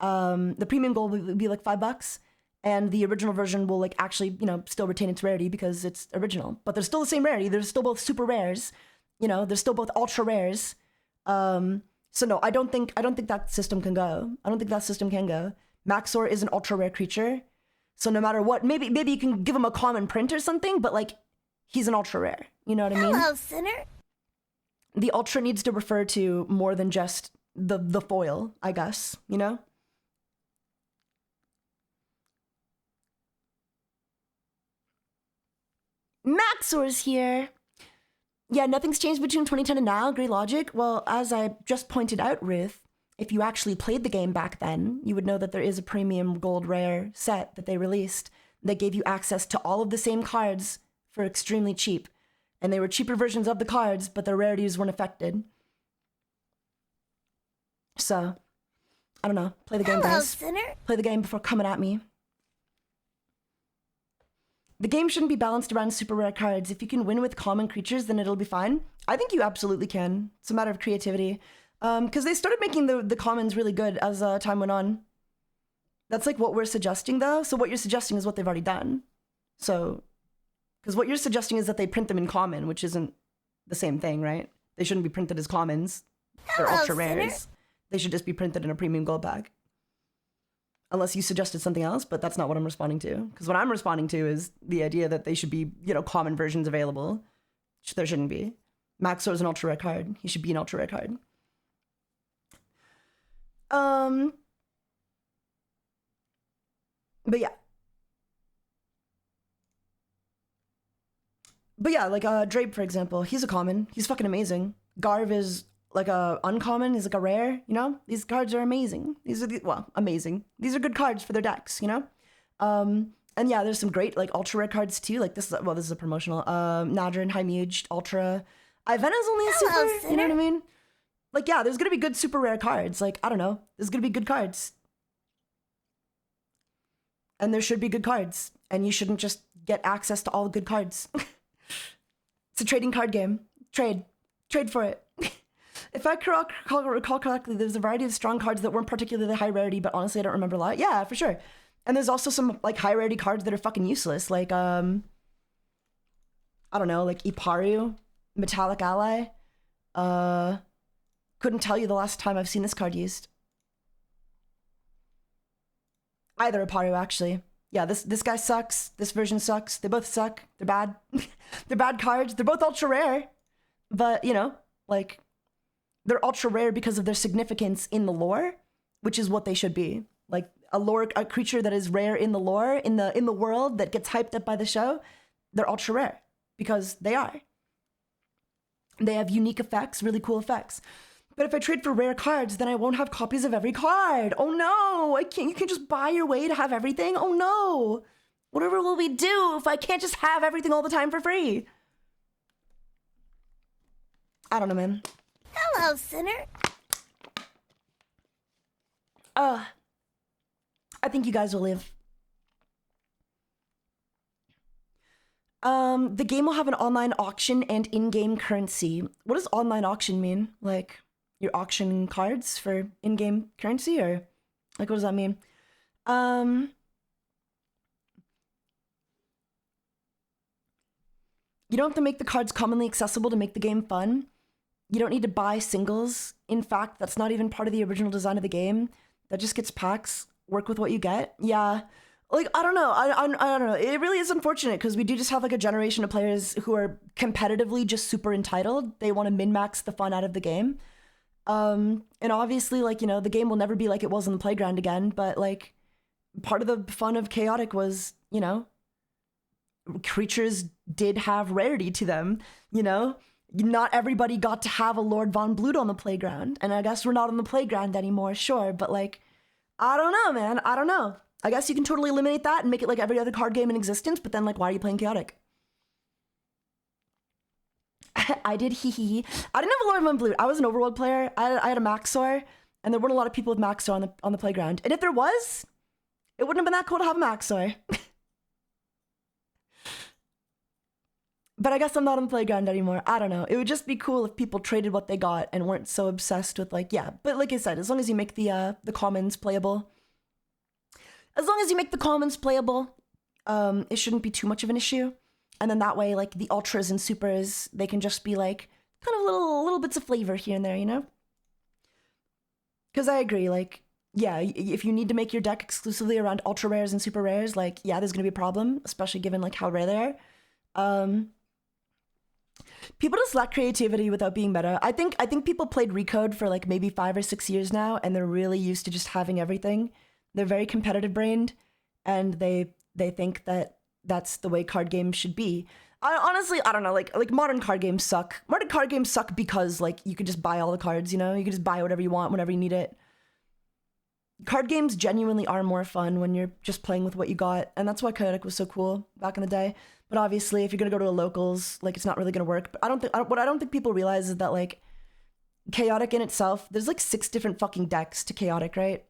The premium gold will be like $5, and the original version will like actually, you know, still retain its rarity because it's original. But they're still the same rarity. They're still both super rares. You know, they're still both ultra rares. So no, I don't think that system can go. I don't think that system can go. Maxor is an ultra rare creature, so no matter what, maybe you can give him a common print or something, but like he's an ultra rare. You know what I mean? Hello, Sinner. The ultra needs to refer to more than just the foil, I guess. You know. Maxor's here. Yeah, nothing's changed between 2010 and now. Great logic. Well, as I just pointed out, Ruth, if you actually played the game back then, you would know that there is a premium gold rare set that they released that gave you access to all of the same cards for extremely cheap. And they were cheaper versions of the cards, but their rarities weren't affected. So, I don't know. Play the game, Hello, guys. sinner. Play the game before coming at me. The game shouldn't be balanced around super rare cards. If you can win with common creatures, then it'll be fine. I think you absolutely can. It's a matter of creativity. Because they started making the commons really good as time went on. That's like what we're suggesting, though. So what you're suggesting is what they've already done. So, because what you're suggesting is that they print them in common, which isn't the same thing, right? They shouldn't be printed as commons. They're Hello, ultra sinner. rares. They should just be printed in a premium gold pack. Unless you suggested something else, but that's not what I'm responding to. Because what I'm responding to is the idea that they should be, you know, common versions available. Which there shouldn't be. Maxor is an ultra rare card. He should be an ultra rare card. But yeah. But yeah, like Drape, for example, he's a common. He's fucking amazing. Garv is like a uncommon, is like a rare, you know? These cards are amazing. These are well, amazing. These are good cards for their decks, you know? And yeah, there's some great like ultra rare cards too. Like this is, well, this is a promotional. Nadrin, Hymuged, Ultra. Ivena's only a super, Hello, you know what I mean? Like, yeah, there's gonna be good super rare cards. Like, I don't know. There's gonna be good cards. And there should be good cards. And you shouldn't just get access to all the good cards. It's a trading card game. Trade for it. If I recall correctly, there's a variety of strong cards that weren't particularly high rarity, but honestly, I don't remember a lot. Yeah, for sure. And there's also some like high rarity cards that are fucking useless, like I don't know, like Iparu, Metallic Ally. Couldn't tell you the last time I've seen this card used. Either Iparu, actually. Yeah, this guy sucks. This version sucks. They both suck. They're bad. They're bad cards. They're both ultra rare, but you know, like. They're ultra rare because of their significance in the lore, which is what they should be. Like a creature that is rare in the lore, in the world that gets hyped up by the show, they're ultra rare because they are. They have unique effects, really cool effects. But if I trade for rare cards, then I won't have copies of every card. Oh no, I can't. You can just buy your way to have everything. Oh no, whatever will we do if I can't just have everything all the time for free? I don't know, man. Hello, sinner. I think you guys will live. The game will have an online auction and in-game currency. What does online auction mean? Like, you're auctioning cards for in-game currency, or like, what does that mean? You don't have to make the cards commonly accessible to make the game fun. You don't need to buy singles. In fact, that's not even part of the original design of the game. That just gets packs. Work with what you get. Yeah. Like, I don't know. I don't know. It really is unfortunate because we do just have like a generation of players who are competitively just super entitled. They want to min-max the fun out of the game. And obviously, like, you know, the game will never be like it was on the playground again. But like, part of the fun of Chaotic was, you know, creatures did have rarity to them, you know? Not everybody got to have a Lord Von Blood on the playground. And I guess we're not on the playground anymore, sure. But like, I don't know, man. I don't know. I guess you can totally eliminate that and make it like every other card game in existence. But then like, why are you playing Chaotic? I did hee hee hee. I didn't have a Lord Von Blood. I was an Overworld player. I had a Maxor. And there weren't a lot of people with Maxor on the playground. And if there was, it wouldn't have been that cool to have a Maxor. But I guess I'm not on the playground anymore. I don't know. It would just be cool if people traded what they got and weren't so obsessed with like, yeah. But like I said, as long as you make the commons playable, it shouldn't be too much of an issue. And then that way, like the ultras and supers, they can just be like kind of little bits of flavor here and there, you know? Because I agree, like, yeah, if you need to make your deck exclusively around ultra rares and super rares, like, yeah, there's gonna be a problem, especially given like how rare they are. People just lack creativity without being meta. I think people played Recode for like maybe 5 or 6 years now, and they're really used to just having everything. They're very competitive brained, and they think that that's the way card games should be. Honestly, I don't know. Like modern card games suck. Modern card games suck because like you could just buy all the cards. You know, you could just buy whatever you want whenever you need it. Card games genuinely are more fun when you're just playing with what you got, and that's why Chaotic was so cool back in the day. But obviously, if you're gonna go to a locals, like it's not really gonna work. But what I don't think people realize is that like Chaotic in itself, there's like 6 different fucking decks to Chaotic, right?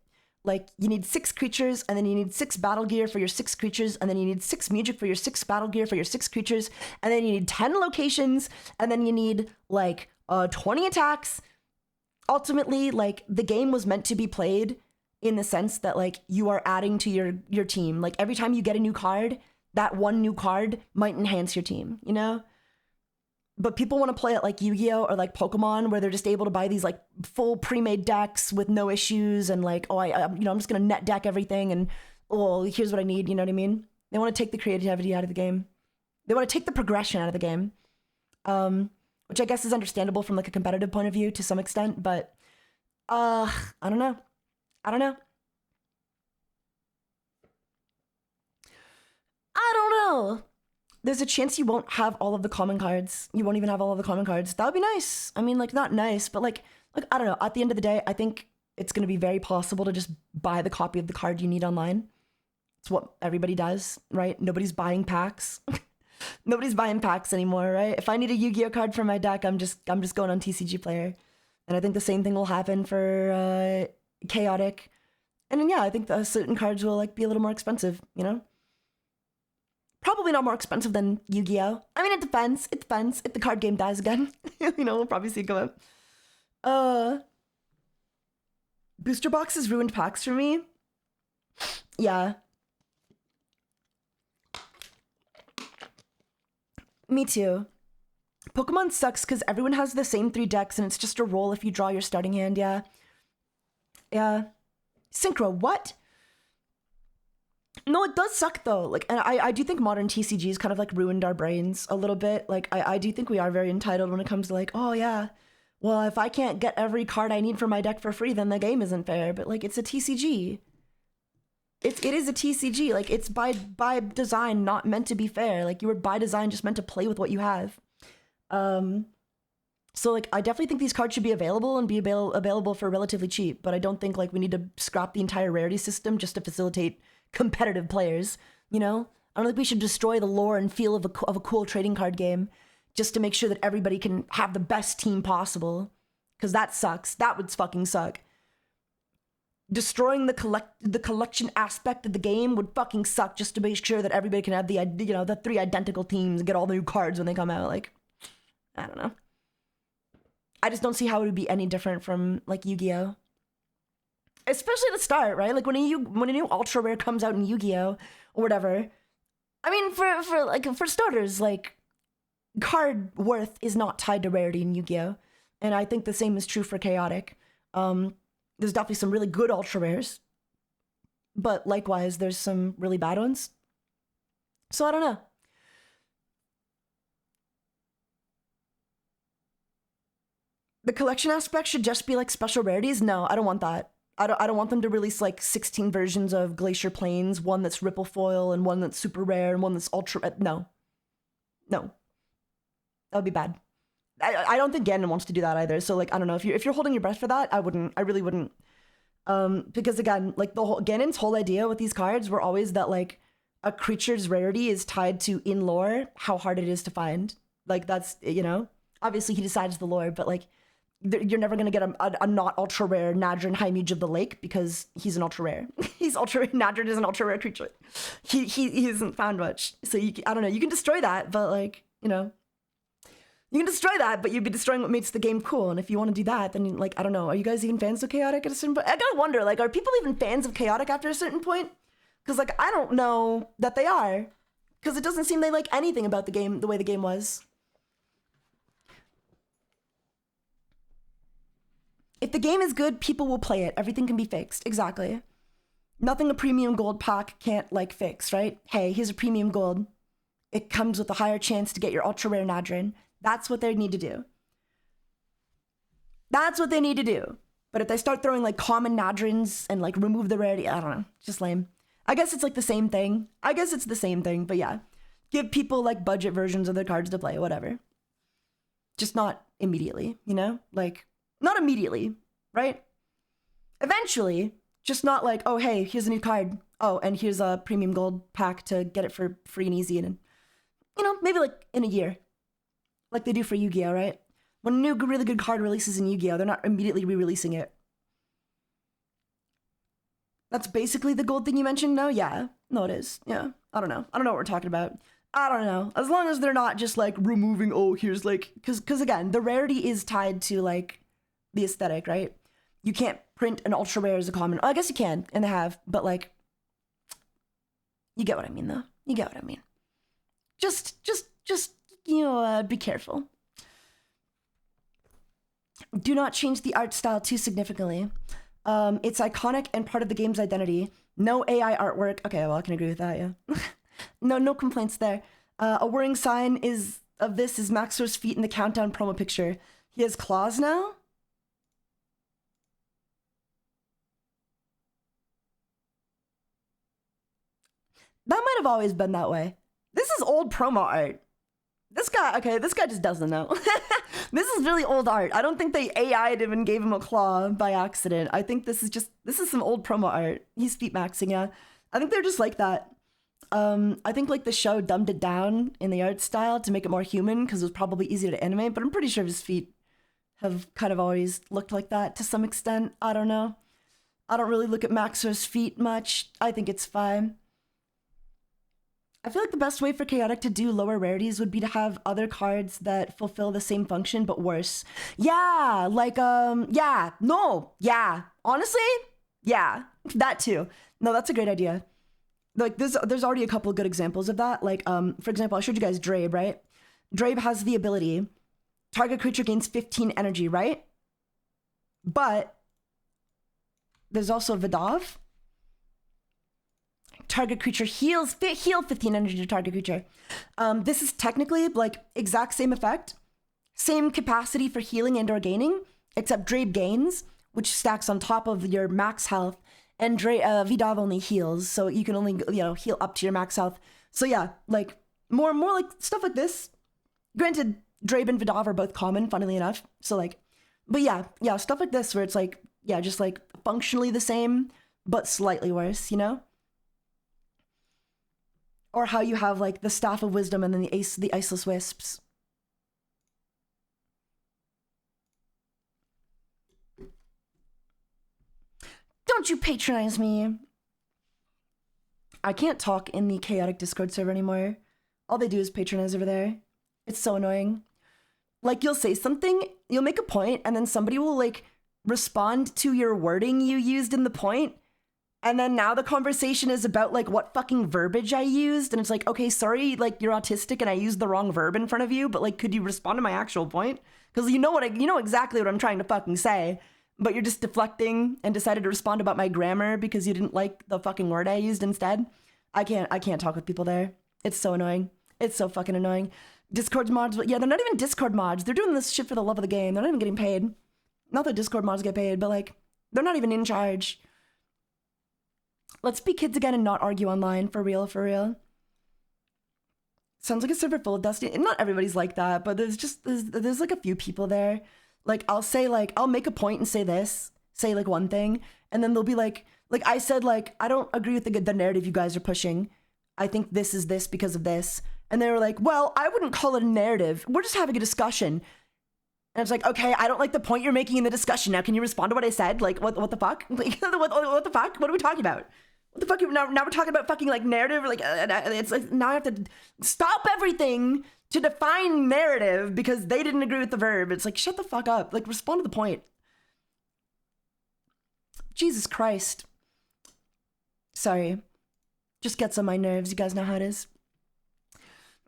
like you need 6 creatures, and then you need 6 battle gear for your 6 creatures, and then you need 6 music for your 6 battle gear for your 6 creatures, and then you need 10 locations, and then you need like 20 attacks. Ultimately, like the game was meant to be played in the sense that like you are adding to your team. Like every time you get a new card, that one new card might enhance your team, you know? But people want to play it like Yu-Gi-Oh! Or like Pokemon, where they're just able to buy these like full pre-made decks with no issues, and like, oh, I'm just gonna net deck everything, and oh, here's what I need. You know what I mean? They want to take the creativity out of the game. They want to take the progression out of the game, which I guess is understandable from like a competitive point of view to some extent. But I don't know. I don't know. There's a chance you won't have all of the common cards. You won't even have all of the common cards. That would be nice. I mean, like, not nice, but like I don't know. At the end of the day, I think it's going to be very possible to just buy the copy of the card you need online. It's what everybody does, right? Nobody's buying packs. Nobody's buying packs anymore, right? If I need a Yu-Gi-Oh card for my deck, I'm just going on TCG Player. And I think the same thing will happen for Chaotic. And then, yeah, I think the certain cards will like be a little more expensive, you know? Probably not more expensive than Yu-Gi-Oh! I mean, it depends. It depends. If the card game dies again, you know, we'll probably see it go up. Booster boxes ruined packs for me. Yeah. Me too. Pokemon sucks because everyone has the same 3 decks and it's just a roll if you draw your starting hand, yeah. Yeah. Synchro, what? No, it does suck though. Like, and I do think modern TCGs kind of like ruined our brains a little bit. Like, I do think we are very entitled when it comes to like, oh yeah, well, if I can't get every card I need for my deck for free, then the game isn't fair. But like, it's a TCG. It is a TCG. Like, it's by design not meant to be fair. Like, you were by design just meant to play with what you have. So like, I definitely think these cards should be available and be available for relatively cheap. But I don't think like we need to scrap the entire rarity system just to facilitate competitive players, you know? I don't think we should destroy the lore and feel of a cool trading card game just to make sure that everybody can have the best team possible. Because that sucks. That would fucking suck. Destroying the collection aspect of the game would fucking suck just to make sure that everybody can have the 3 identical teams and get all the new cards when they come out. Like, I don't know. I just don't see how it would be any different from like Yu-Gi-Oh! Especially at the start, right? Like when a new ultra rare comes out in Yu-Gi-Oh! Or whatever. I mean, for starters, like card worth is not tied to rarity in Yu-Gi-Oh! And I think the same is true for Chaotic. There's definitely some really good ultra rares, but likewise, there's some really bad ones. So I don't know. The collection aspect should just be like special rarities. No, I don't want that. I don't want them to release like 16 versions of Glacier Plains, one that's ripple foil and one that's super rare and one that's ultra. No. That would be bad. I don't think Ganon wants to do that either. So like, I don't know, if you're holding your breath for that, I really wouldn't. Because again, like Ganon's whole idea with these cards were always that like a creature's rarity is tied to in lore how hard it is to find. Like that's, you know, obviously he decides the lore, but like you're never gonna get a not ultra rare Nadrin Hymuge of the Lake because he's an ultra rare. Nadrin is an ultra rare creature. He isn't found much. So I don't know. You can destroy that, but like, you know. You can destroy that, but you'd be destroying what makes the game cool. And if you want to do that, then like, I don't know. Are you guys even fans of Chaotic at a certain point? I gotta wonder, like, are people even fans of Chaotic after a certain point? Because like, I don't know that they are. Because it doesn't seem they like anything about the game, the way the game was. If the game is good, people will play it. Everything can be fixed. Exactly. Nothing a premium gold pack can't like fix, right? Hey, here's a premium gold. It comes with a higher chance to get your ultra rare Nadrin. That's what they need to do. That's what they need to do. But if they start throwing like common Nadrins and like remove the rarity, I don't know. It's just lame. I guess it's like the same thing. But yeah. Give people like budget versions of their cards to play, whatever. Just not immediately, you know? Like, not immediately, right? Eventually, just not like, oh, hey, here's a new card. Oh, and here's a premium gold pack to get it for free and easy. And, you know, maybe like in a year. Like they do for Yu-Gi-Oh, right? When a new really good card releases in Yu-Gi-Oh, they're not immediately re-releasing it. That's basically the gold thing you mentioned? No? Yeah. No, it is. Yeah. I don't know. I don't know what we're talking about. I don't know. As long as they're not just like removing, oh, here's like, because again, the rarity is tied to like the aesthetic, right? You can't print an ultra rare as a common. I guess you can, and they have, but like, you get what I mean, though. You get what I mean. Just, you know, be careful. Do not change the art style too significantly. It's iconic and part of the game's identity. No AI artwork. Okay, well, I can agree with that, yeah. No complaints there. A worrying sign of this is Maxor's feet in the countdown promo picture. He has claws now? That might have always been that way. This is old promo art. This guy just doesn't know. This is really old art. I don't think they AI'd him and gave him a claw by accident. I think this is some old promo art. He's feet maxing, yeah. I think they're just like that. I think like the show dumbed it down in the art style to make it more human because it was probably easier to animate, but I'm pretty sure his feet have kind of always looked like that to some extent. I don't know. I don't really look at Maxor's feet much. I think it's fine. I feel like the best way for Chaotic to do lower rarities would be to have other cards that fulfill the same function but worse. Yeah, like honestly, yeah, that too. No, that's a great idea. Like there's already a couple of good examples of that. Like for example, I showed you guys Drabe, right? Drabe has the ability target creature gains 15 energy, right? But there's also Vidov. Target creature heal 15 energy to target creature. This is technically like exact same effect, same capacity for healing and or gaining, except Drabe gains, which stacks on top of your max health, and Vidov only heals, so you can only heal up to your max health. So yeah, like more like stuff like this. Granted, Drabe and Vidov are both common, funnily enough. So like, but yeah, stuff like this where it's like just like functionally the same but slightly worse, you know. Or how you have like the Staff of Wisdom and then the Iceless Wisps. Don't you patronize me. I can't talk in the Chaotic Discord server anymore. All they do is patronize over there. It's so annoying. Like you'll say something, you'll make a point, and then somebody will like respond to your wording you used in the point. And then now the conversation is about like what fucking verbiage I used. And it's like, okay, sorry, like you're autistic and I used the wrong verb in front of you, but like, could you respond to my actual point? Because you know exactly what I'm trying to fucking say, but you're just deflecting and decided to respond about my grammar because you didn't like the fucking word I used instead. I can't talk with people there. It's so annoying. It's so fucking annoying. Discord mods, but yeah, they're not even Discord mods. They're doing this shit for the love of the game. They're not even getting paid. Not that Discord mods get paid, but like, they're not even in charge. Let's be kids again and not argue online, for real, for real. Sounds like a server full of dusty. And not everybody's like that, but there's like a few people there. Like I'll say like, I'll make a point and say like one thing, and then they'll be like I said, like, I don't agree with the narrative you guys are pushing. I think this is this because of this. And they were like, well, I wouldn't call it a narrative. We're just having a discussion. And it's like, okay, I don't like the point you're making in the discussion. Now, can you respond to what I said? Like, what the fuck? Like, what the fuck? What are we talking about? What the fuck? Now we're talking about fucking like narrative. Like, it's like now I have to stop everything to define narrative because they didn't agree with the verb. It's like, shut the fuck up. Like, respond to the point. Jesus Christ. Sorry. Just gets on my nerves. You guys know how it is.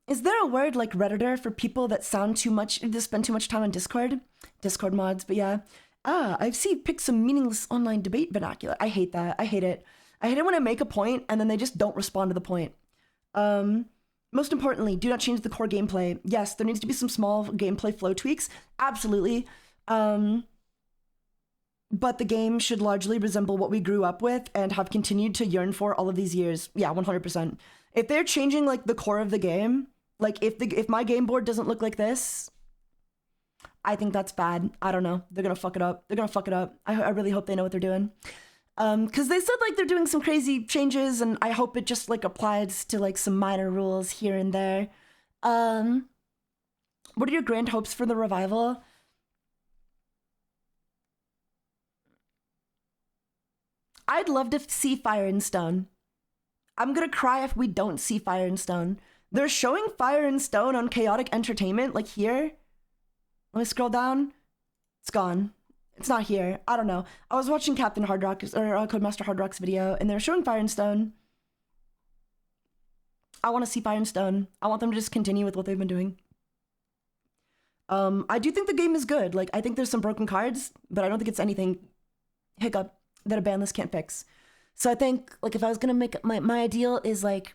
Is there a word like Redditor for people that sound too much, to spend too much time on Discord? Discord mods, but yeah. I've seen pick some meaningless online debate vernacular. I hate that. I hate it. I hate it when I make a point and then they just don't respond to the point. Most importantly, do not change the core gameplay. Yes, there needs to be some small gameplay flow tweaks. Absolutely. But the game should largely resemble what we grew up with and have continued to yearn for all of these years. Yeah, 100%. If they're changing like the core of the game, like if my game board doesn't look like this, I think that's bad. I don't know. They're gonna fuck it up. They're gonna fuck it up. I really hope they know what they're doing. Because they said like they're doing some crazy changes, and I hope it just like applies to like some minor rules here and there. What are your grand hopes for the revival? I'd love to see Fire and Stone. I'm gonna cry if we don't see Fire and Stone. They're showing Fire and Stone on Chaotic Entertainment, like here. Let me scroll down. It's gone. It's not here. I don't know. I was watching Captain Hard Rock, or Codemaster Hard Rock's video, and they're showing Fire and Stone. I want to see Fire and Stone. I want them to just continue with what they've been doing. I do think the game is good. Like, I think there's some broken cards, but I don't think it's anything hiccup that a ban list can't fix. So I think, like, if I was gonna make my ideal is like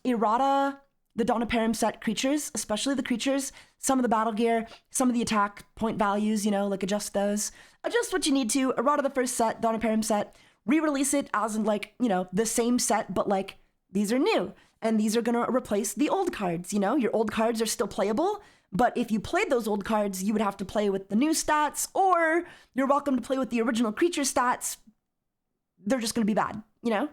errata the Dawn of Param set creatures, especially the creatures, some of the battle gear, some of the attack point values, you know, like adjust those. Adjust what you need to. Errata the first set, Dawn of Param set, re-release it as in like, you know, the same set, but like these are new. And these are gonna replace the old cards, you know? Your old cards are still playable, but if you played those old cards, you would have to play with the new stats, or you're welcome to play with the original creature stats. They're just gonna be bad, you know?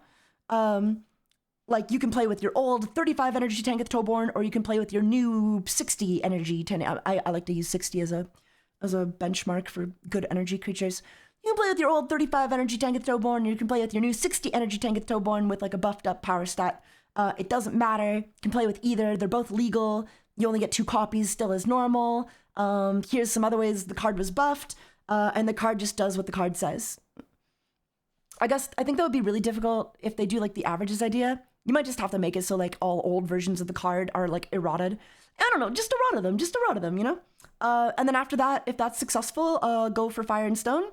Like, you can play with your old 35 energy Tank Toborn, or you can play with your new 60 energy 10. I like to use 60 as a benchmark for good energy creatures. You can play with your old 35 energy Tank Toborn, you can play with your new 60 energy Tank Toborn with like a buffed up power stat. It doesn't matter. You can play with either. They're both legal. You only get 2 copies still as normal. Here's some other ways the card was buffed, and the card just does what the card says. I think that would be really difficult if they do like the averages idea. You might just have to make it so like all old versions of the card are like errated. I don't know, just errata them, you know? And then after that, if that's successful, go for Fire and Stone.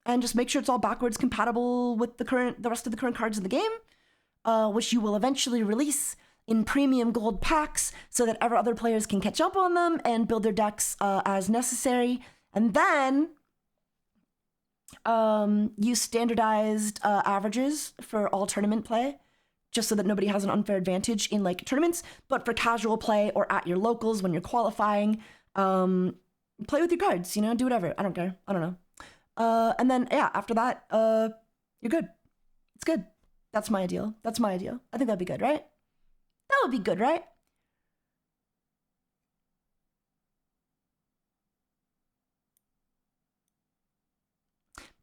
And just make sure it's all backwards compatible with the rest of the current cards in the game, which you will eventually release in premium gold packs so that other players can catch up on them and build their decks as necessary. And then use standardized averages for all tournament play, just so that nobody has an unfair advantage in like tournaments. But for casual play or at your locals when you're qualifying, play with your cards, you know, do whatever. I don't care. I don't know. And then yeah, after that, you're good. It's good. That's my ideal. I think that'd be good, right? That would be good, right?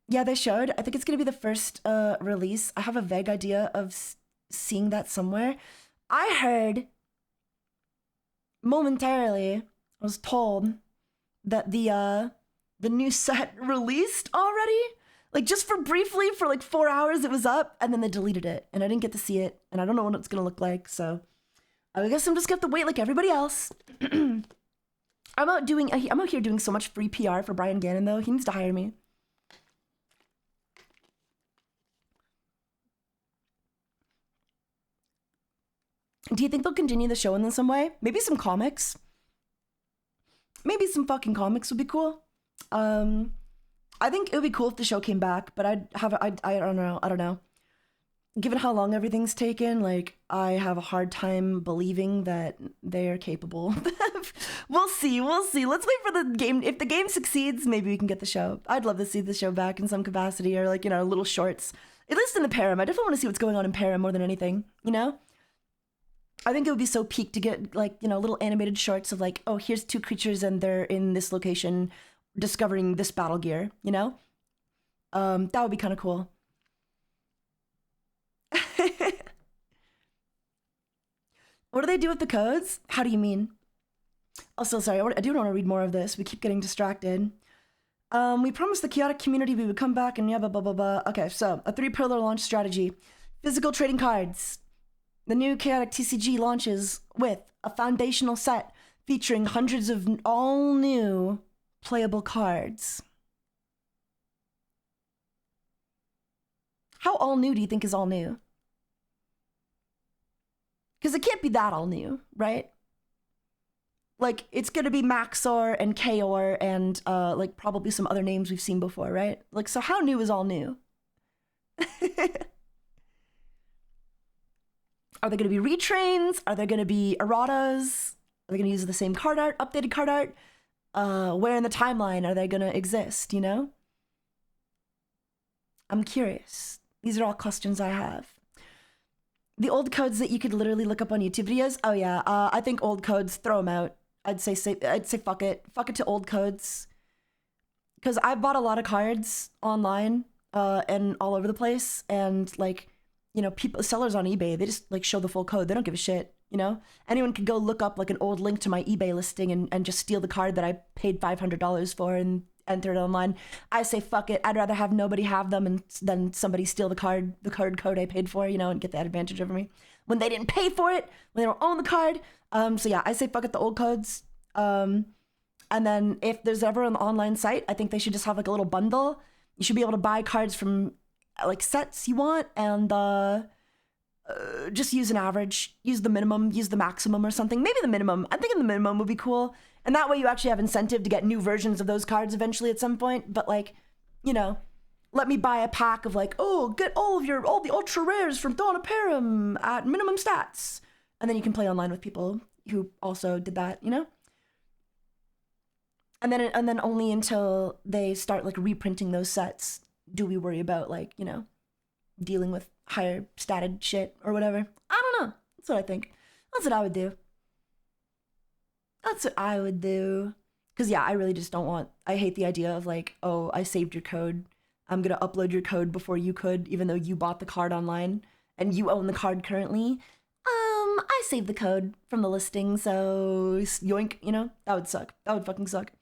Yeah, they showed. I think it's gonna be the first release. I have a vague idea of seeing that somewhere. I heard momentarily, I was told that the new set released already. Like just briefly for like 4 hours it was up, and then they deleted it, and I didn't get to see it, and I don't know what it's gonna look like. So I guess I'm just gonna have to wait like everybody else. I'm out here doing so much free PR for Brian Gannon though. He needs to hire me. Do you think they'll continue the show in some way? Maybe some comics. Maybe some fucking comics would be cool. I think it would be cool if the show came back, but I don't know. Given how long everything's taken, like, I have a hard time believing that they are capable. We'll see. Let's wait for the game. If the game succeeds, maybe we can get the show. I'd love to see the show back in some capacity, or like, you know, little shorts. At least in the Param. I definitely want to see what's going on in Param more than anything, you know? I think it would be so peak to get like, you know, little animated shorts of like, oh, here's 2 creatures and they're in this location discovering this battle gear, you know? That would be kind of cool. What do they do with the codes? How do you mean? Also, sorry, I do want to read more of this. We keep getting distracted. We promised the chaotic community we would come back and yeah, blah, blah, blah, blah. Okay, so a 3-pillar launch strategy. Physical trading cards. The new chaotic TCG launches with a foundational set featuring hundreds of all new playable cards. How all new do you think is all new? Because it can't be that all new, right? Like, it's gonna be Maxor and Kaor and like probably some other names we've seen before, right? Like, so how new is all new? Are there going to be retrains? Are there going to be erratas? Are they going to use the same card art, updated card art? Where in the timeline are they going to exist, you know? I'm curious. These are all questions I have. The old codes that you could literally look up on YouTube videos? Oh yeah, I think old codes, throw them out. I'd say fuck it. Fuck it to old codes. Because I bought a lot of cards online and all over the place. And like, you know, people, sellers on eBay, they just like show the full code. They don't give a shit, you know? Anyone could go look up like an old link to my eBay listing and just steal the card that I paid $500 for and enter it online. I say, fuck it. I'd rather have nobody have them and than somebody steal the card code I paid for, you know, and get that advantage over me when they didn't pay for it, when they don't own the card. So yeah, I say fuck it, the old codes. And then if there's ever an online site, I think they should just have like a little bundle. You should be able to buy cards from like sets you want and just use an average, use the minimum, use the maximum or something. Maybe the minimum. I'm thinking the minimum would be cool. And that way you actually have incentive to get new versions of those cards eventually at some point. But like, you know, let me buy a pack of like, oh, get all the ultra rares from Dawn of Param at minimum stats. And then you can play online with people who also did that, you know? And then only until they start like reprinting those sets do we worry about like, you know, dealing with higher statted shit or whatever. I don't know. That's what I think. That's what I would do. That's what I would do. Because yeah, I really just don't want, I hate the idea of like, oh, I saved your code. I'm going to upload your code before you could, even though you bought the card online and you own the card currently. I saved the code from the listing, so yoink, you know? That would suck. That would fucking suck.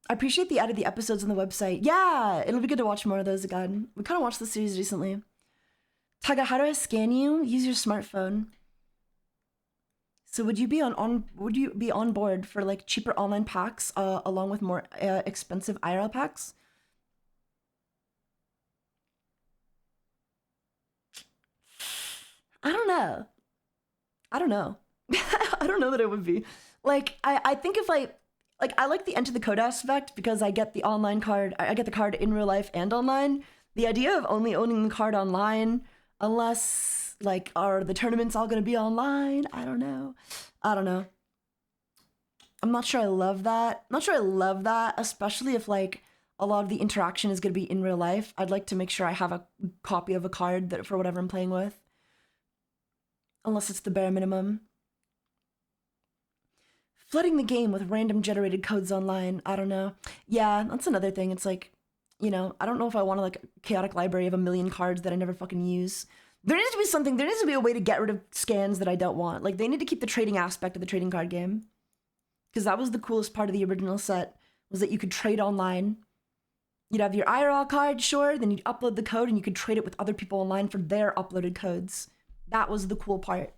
I appreciate the added the episodes on the website. Yeah, it'll be good to watch more of those again. We kind of watched the series recently. Taiga, how do I scan you? Use your smartphone. So would you be on board for like cheaper online packs along with more expensive IRL packs? I don't know. I don't know. I don't know that it would be. Like, I think if I like the enter the code aspect because I get the online card, I get the card in real life and online. The idea of only owning the card online, unless like, are the tournaments all gonna be online? I don't know. I'm not sure I love that. Especially if like a lot of the interaction is gonna be in real life. I'd like to make sure I have a copy of a card that for whatever I'm playing with. Unless it's the bare minimum. Flooding the game with random generated codes online, I don't know. Yeah, that's another thing. It's like, you know, I don't know if I want to like a chaotic library of a million cards that I never fucking use. There needs to be a way to get rid of scans that I don't want. Like they need to keep the trading aspect of the trading card game. Because that was the coolest part of the original set, was that you could trade online. You'd have your IRL card, sure, then you'd upload the code and you could trade it with other people online for their uploaded codes. That was the cool part.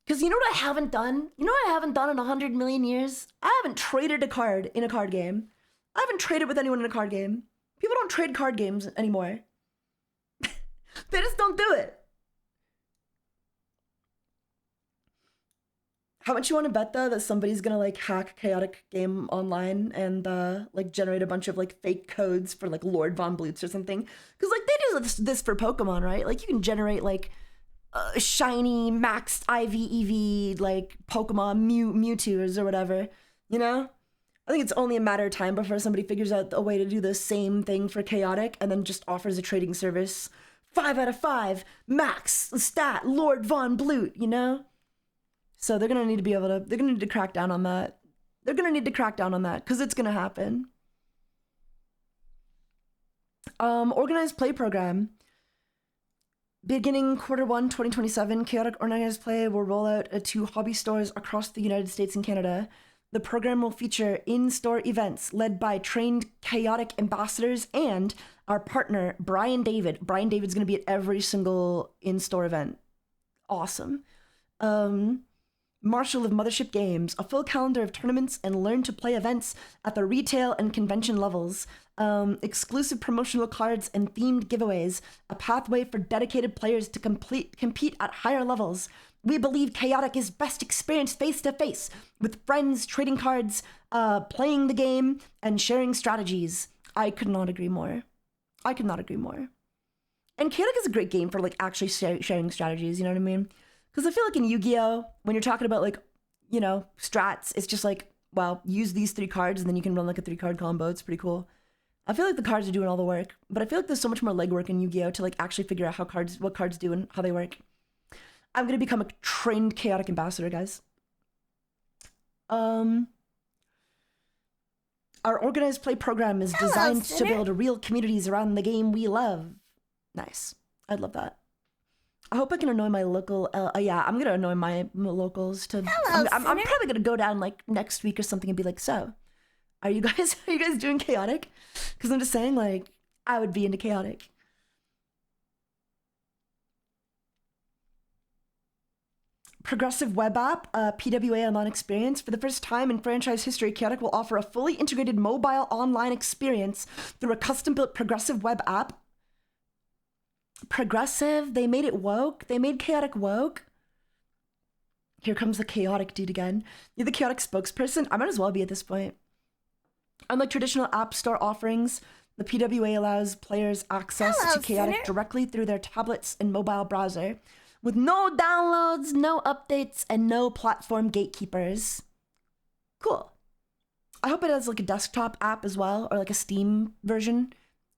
Because you know what I haven't done? You know what I haven't done in 100 million years? I haven't traded a card in a card game. I haven't traded with anyone in a card game. People don't trade card games anymore. They just don't do it. How much you want to bet though that somebody's gonna like hack chaotic game online and like generate a bunch of like fake codes for like Lord Von Blutz or something? Because like they do this for Pokemon, right? Like you can generate like shiny maxed IV like Pokemon Mewtwo's or whatever, you know? I think it's only a matter of time before somebody figures out a way to do the same thing for chaotic and then just offers a trading service. 5 out of 5 max stat Lord Von Blut, you know? So they're gonna need to crack down on that. They're gonna need to crack down on that because it's gonna happen. Organized play program. Beginning Q1 2027, Chaotic Organized Play will roll out to hobby stores across the United States and Canada. The program will feature in-store events led by trained Chaotic ambassadors and our partner, Brian David. Brian David's going to be at every single in-store event. Awesome. Marshal of Mothership Games, a full calendar of tournaments and learn to play events at the retail and convention levels. Exclusive promotional cards and themed giveaways, a pathway for dedicated players to compete at higher levels. We believe Chaotic is best experienced face-to-face, with friends, trading cards, playing the game, and sharing strategies. I could not agree more. And Chaotic is a great game for like actually sharing strategies, you know what I mean? Because I feel like in Yu-Gi-Oh, when you're talking about like, you know, strats, it's just like, well, use these 3 cards and then you can run like a 3-card combo. It's pretty cool. I feel like the cards are doing all the work, but I feel like there's so much more legwork in Yu-Gi-Oh to like actually figure out what cards do and how they work. I'm gonna become a trained Chaotic ambassador, guys. Our organized play program is Hello, designed to Sinner. build real communities around the game we love. Nice. I'd love that. I hope I can annoy my local. Yeah, I'm gonna annoy my locals. Hello, I'm Sinner. probably gonna go down like next week or something and be like, so, are you guys doing chaotic? Because I'm just saying, like, I would be into chaotic. Progressive web app, PWA online experience. For the first time in franchise history, Chaotic will offer a fully integrated mobile online experience through a custom-built progressive web app. Progressive? They made it woke? They made Chaotic woke? Here comes the chaotic dude again. You're the chaotic spokesperson? I might as well be at this point. Unlike traditional App Store offerings, the PWA allows players access to Chaotic Sinner. directly through their tablets and mobile browser, with no downloads, no updates, and no platform gatekeepers. Cool. I hope it has like a desktop app as well, or like a Steam version.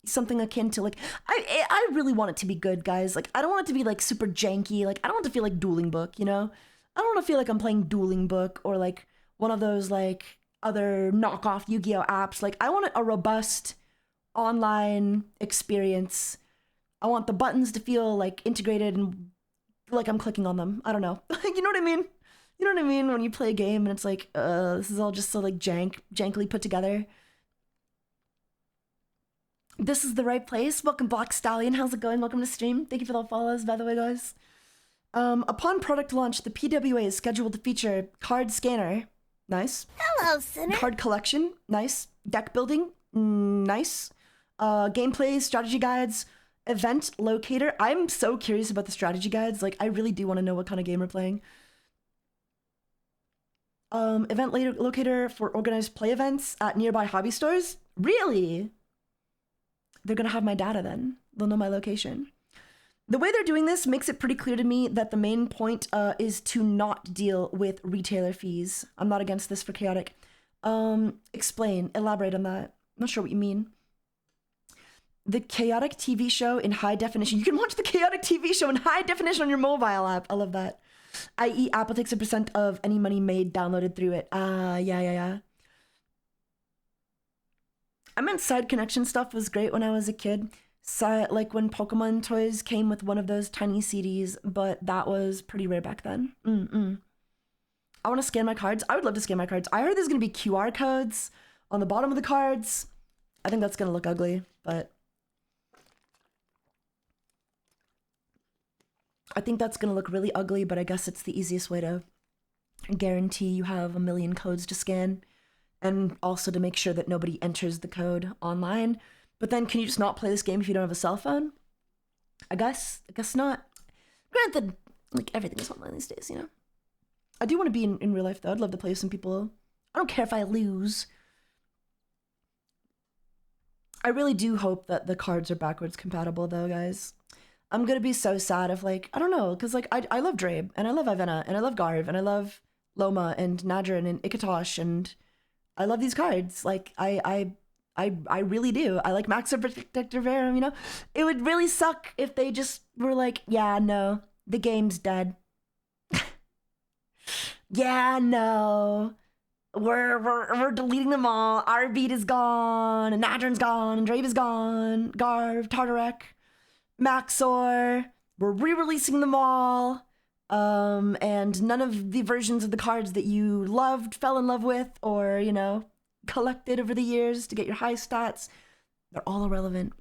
Something akin to like, I really want it to be good, guys. Like, I don't want it to be like super janky. Like, I don't want it to feel like Dueling Book, you know? I don't want to feel like I'm playing Dueling Book or like one of those like other knockoff Yu-Gi-Oh apps. Like, I want a robust online experience. I want the buttons to feel like integrated and like I'm clicking on them. I don't know. You know what I mean? You know what I mean when you play a game and it's like, this is all just so like jankily put together. This is the right place. Welcome, Black Stallion. How's it going? Welcome to stream. Thank you for the follows, by the way, guys. Upon product launch, the PWA is scheduled to feature card scanner. Nice. Hello, Sinner. Card collection. Nice. Deck building. Nice. Gameplay, strategy guides, event locator. I'm so curious about the strategy guides. Like, I really do want to know what kind of game we're playing. Event locator for organized play events at nearby hobby stores. Really? They're gonna have my data then. They'll know my location. The way they're doing this makes it pretty clear to me that the main point is to not deal with retailer fees. I'm not against this for chaotic. Explain, elaborate on that. I'm not sure what you mean. The chaotic TV show in high definition. You can watch the chaotic TV show in high definition on your mobile app. I love that. I.e. Apple takes a % of any money made downloaded through it. Yeah. I meant side connection stuff was great when I was a kid. Like when Pokemon toys came with one of those tiny CDs, but that was pretty rare back then. I want to scan my cards. I would love to scan my cards. I heard there's going to be QR codes on the bottom of the cards. I think that's going to look ugly, but I think that's going to look really ugly, but I guess it's the easiest way to guarantee you have a million codes to scan. And also to make sure that nobody enters the code online. But then can you just not play this game if you don't have a cell phone? I guess not. Granted, like everything is online these days, you know? I do want to be in real life though. I'd love to play with some people. I don't care if I lose. I really do hope that the cards are backwards compatible though, guys. I'm gonna be so sad if like, I don't know, because like I love Drabe, and I love Ivana, and I love Garv, and I love Loma, and Nadrin, and Ikatosh, and I love these cards. Like, I really do. I like Max Protector Verum, you know? It would really suck if they just were like, yeah, no, the game's dead. Yeah, no. We're deleting them all. Our beat is gone, and Nadrin's gone, and Drabe is gone, Garv, Tartarek, Maxor. We're re-releasing them all. And none of the versions of the cards that you loved, fell in love with, or, you know, collected over the years to get your high stats, they're all irrelevant.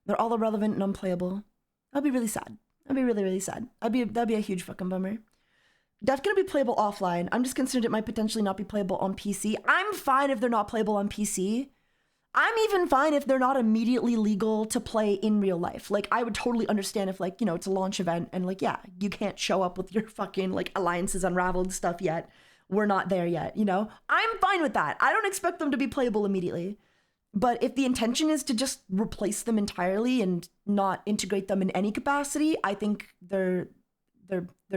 They're all irrelevant and unplayable. I'd be really sad. I'd be really, really sad. That'd be a huge fucking bummer. That's gonna be playable offline. I'm just concerned it might potentially not be playable on PC. I'm fine if they're not playable on PC. I'm even fine if they're not immediately legal to play in real life. Like, I would totally understand if, like, you know, it's a launch event and, like, yeah, you can't show up with your fucking, like, alliances unraveled stuff yet. We're not there yet, you know? I'm fine with that. I don't expect them to be playable immediately. But if the intention is to just replace them entirely and not integrate them in any capacity, I think they're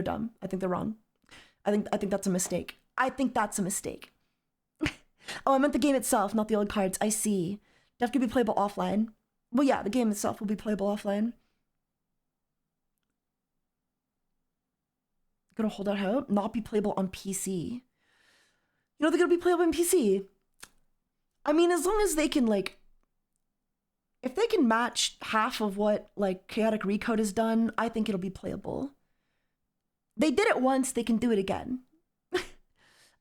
dumb. I think they're wrong. I think that's a mistake. I think that's a mistake. Oh, I meant the game itself, not the old cards. I see. That could be playable offline. Well, yeah, the game itself will be playable offline. Gonna hold out hope. Not be playable on PC. You know, they're gonna be playable on PC. I mean, as long as they can, like, if they can match half of what, like, Chaotic Recode has done, I think it'll be playable. They did it once, they can do it again.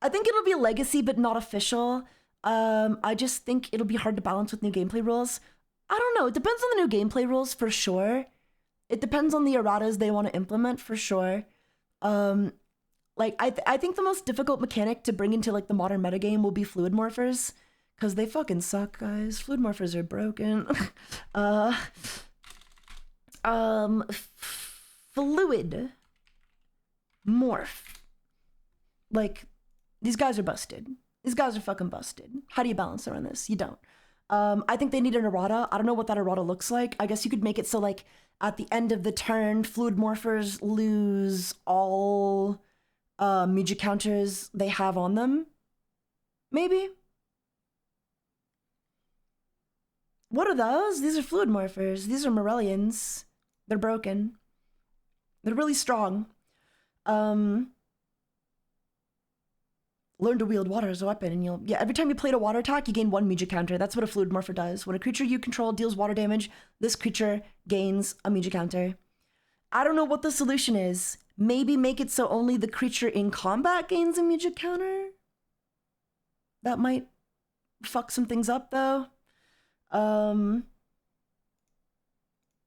I think it'll be a legacy, but not official. I just think it'll be hard to balance with new gameplay rules. I don't know, it depends on the new gameplay rules, for sure. It depends on the erratas they want to implement, for sure. Like, I think the most difficult mechanic to bring into, like, the modern metagame will be fluid morphers, because they fucking suck, guys. Fluid morphers are broken. Fluid morph. Like, these guys are busted. These guys are fucking busted. How do you balance around this? You don't. I think they need an errata. I don't know what that errata looks like. I guess you could make it so, like, at the end of the turn, fluid morphers lose all Muji counters they have on them. Maybe. What are those? These are fluid morphers. These are Morellians. They're broken. They're really strong. Learn to wield water as a weapon, and every time you play a water attack, you gain 1 Muji counter. That's what a fluid morpher does. When a creature you control deals water damage, this creature gains a Muji counter. I don't know what the solution is. Maybe make it so only the creature in combat gains a Muji counter? That might fuck some things up, though.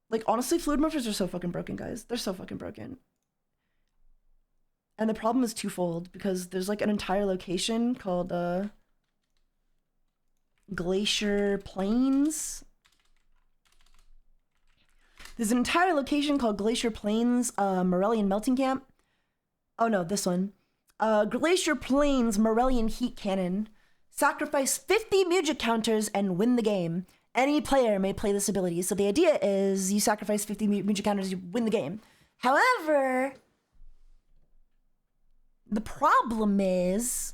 Like, honestly, fluid morphers are so fucking broken, guys. They're so fucking broken. And the problem is twofold, because there's, like, an entire location called, Glacier Plains. There's an entire location called Glacier Plains, Morellian Melting Camp. Oh no, this one. Glacier Plains Morellian Heat Cannon. Sacrifice 50 Muji counters and win the game. Any player may play this ability. So the idea is you sacrifice 50 Muji counters, you win the game. However, the problem is,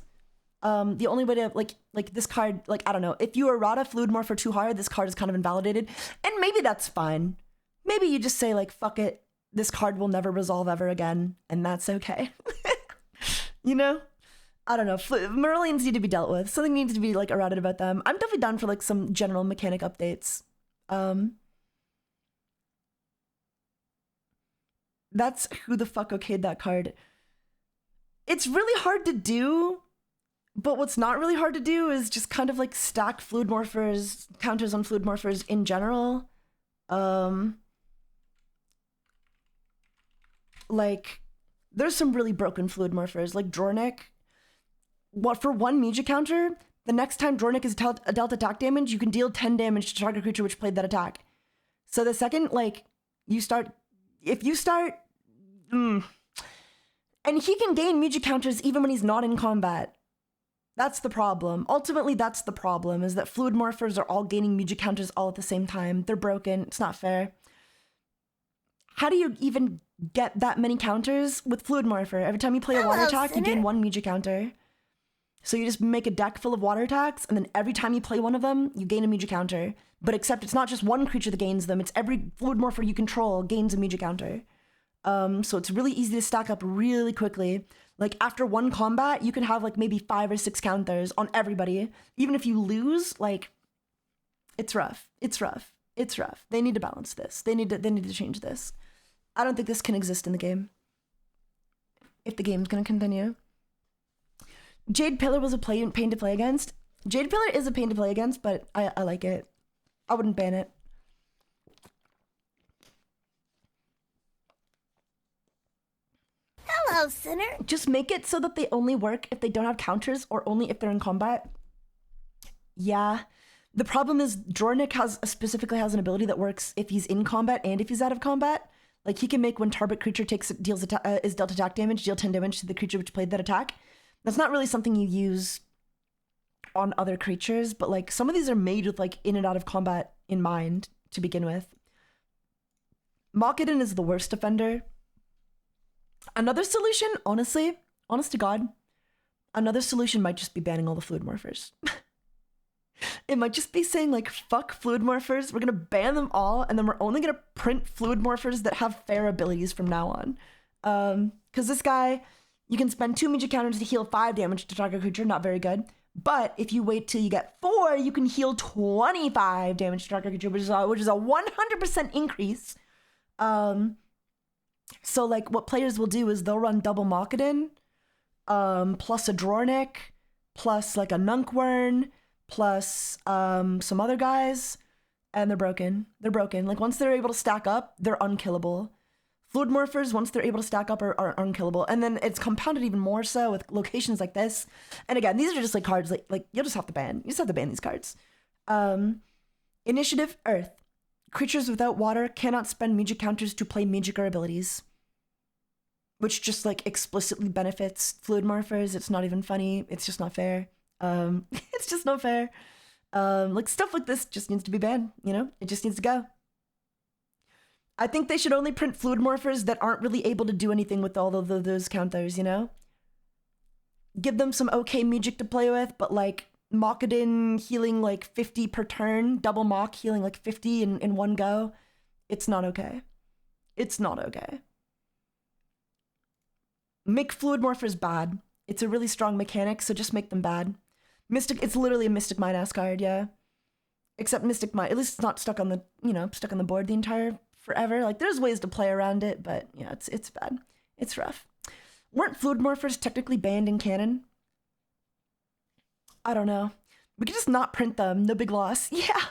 the only way to, like this card, like, I don't know, if you errata Fluid Morpher too hard, this card is kind of invalidated. And maybe that's fine. Maybe you just say, like, fuck it, this card will never resolve ever again, and that's okay. You know? I don't know. Merlians need to be dealt with. Something needs to be, like, errated about them. I'm definitely down for, like, some general mechanic updates. That's who the fuck okayed that card. It's really hard to do, but what's not really hard to do is just kind of, like, stack Fluid Morphers, counters on Fluid Morphers in general. Like, there's some really broken Fluid Morphers, like Jornik. What, for 1 Muji counter, the next time Jornik is dealt attack damage, you can deal 10 damage to target creature which played that attack. So the second, like, if you start, and he can gain Muji counters even when he's not in combat. That's the problem. Ultimately, that's the problem, is that Fluid Morphers are all gaining Muji counters all at the same time. They're broken. It's not fair. How do you even get that many counters with Fluid Morpher? Every time you play a water attack, you gain 1 Muji counter. So you just make a deck full of water attacks, and then every time you play one of them, you gain a Muji counter. But except it's not just one creature that gains them, it's every Fluid Morpher you control gains a Muji counter. So it's really easy to stack up really quickly. Like, after one combat, you can have, like, maybe 5 or 6 counters on everybody. Even if you lose, like, it's rough. It's rough. It's rough. They need to balance this. They need to change this. I don't think this can exist in the game, if the game's gonna continue. Jade Pillar was a pain to play against. Jade Pillar is a pain to play against, but I like it. I wouldn't ban it. Hello, Sinner. Just make it so that they only work if they don't have counters or only if they're in combat. Yeah. The problem is Jornik specifically has an ability that works if he's in combat and if he's out of combat. Like, he can make when target creature is dealt attack damage, deal 10 damage to the creature which played that attack. That's not really something you use on other creatures, but, like, some of these are made with, like, in and out of combat in mind to begin with. Mockeden is the worst defender. Another solution, honestly, honest to God, another solution might just be banning all the Fluid Morphers. It might just be saying, like, fuck Fluid Morphers, we're gonna ban them all, and then we're only gonna print Fluid Morphers that have fair abilities from now on. Because this guy, you can spend 2 Muji counters to heal 5 damage to target creature, not very good. But if you wait till you get 4, you can heal 25 damage to target creature, which is a 100% increase. So like what players will do is they'll run double Mockadin, plus a Drornik, plus like a Nunkwern, plus some other guys, and they're broken. They're broken. Like once they're able to stack up, they're unkillable. Fluid Morphers, once they're able to stack up, are unkillable. And then it's compounded even more so with locations like this. And again, these are just like cards like you'll just have to ban. You just have to ban these cards. Initiative, Earth. Creatures without water cannot spend magic counters to play magic or abilities. Which just like explicitly benefits Fluid Morphers. It's not even funny. It's just not fair. It's just not fair. Like stuff like this just needs to be banned, you know? It just needs to go. I think they should only print Fluid Morphers that aren't really able to do anything with all of those counters, you know? Give them some okay magic to play with, but like Mockadin healing like 50 per turn, double Mock healing like 50 in one go. It's not okay. It's not okay. Make Fluid Morphers bad. It's a really strong mechanic, so just make them bad. Mystic, it's literally a Mystic Mine-ass card, yeah. Except Mystic Mine, at least it's not stuck on the, you know, stuck on the board the entire forever. Like there's ways to play around it, but yeah, it's bad. It's rough. Weren't Fluid Morphers technically banned in canon? I don't know. We could just not print them. No big loss. Yeah.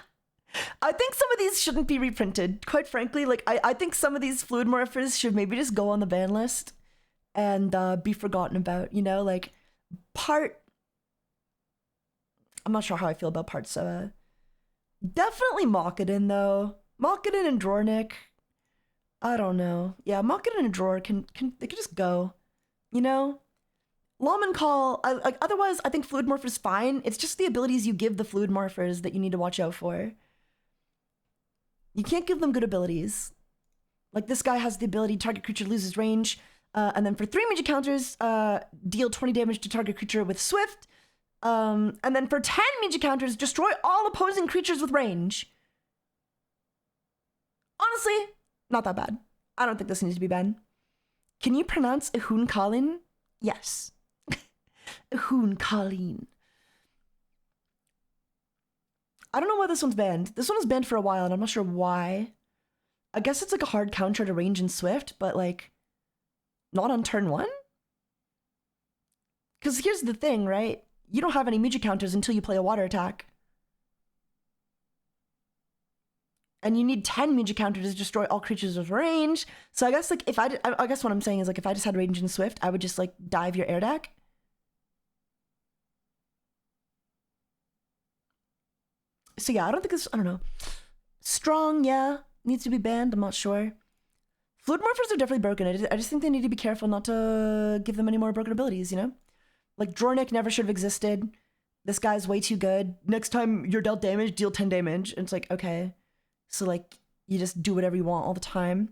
I think some of these shouldn't be reprinted. Quite frankly, like I think some of these Fluid Morphers should maybe just go on the ban list and be forgotten about, you know, like part. I'm not sure how I feel about part Soa. Definitely Mockadin though. Mockadin and Drornik. I don't know. Yeah, Mockadin and Dror can they could just go. You know? Lawman Call, like otherwise I think Fluid Morpher's fine. It's just the abilities you give the Fluid Morphers that you need to watch out for. You can't give them good abilities. Like this guy has the ability target creature loses range, and then for 3 magic counters, deal 20 damage to target creature with Swift. And then for 10 magic counters, destroy all opposing creatures with range. Honestly, not that bad. I don't think this needs to be banned. Can you pronounce Ehun Kalin? Yes. Ehun Kalin. I don't know why this one's banned. This one was banned for a while, and I'm not sure why. I guess it's like a hard counter to range and Swift, but like, not on turn 1? Because here's the thing, right? You don't have any magic counters until you play a water attack. And you need 10 magic counters to destroy all creatures with range. So I guess like if I guess what I'm saying is like if I just had range and Swift, I would just like dive your air deck. So yeah, I don't think this, I don't know. Strong, yeah, needs to be banned, I'm not sure. Fluid Morphers are definitely broken. I just think they need to be careful not to give them any more broken abilities, you know? Like Drornik never should have existed. This guy's way too good. Next time you're dealt damage, deal 10 damage. And it's like, okay. So like, you just do whatever you want all the time.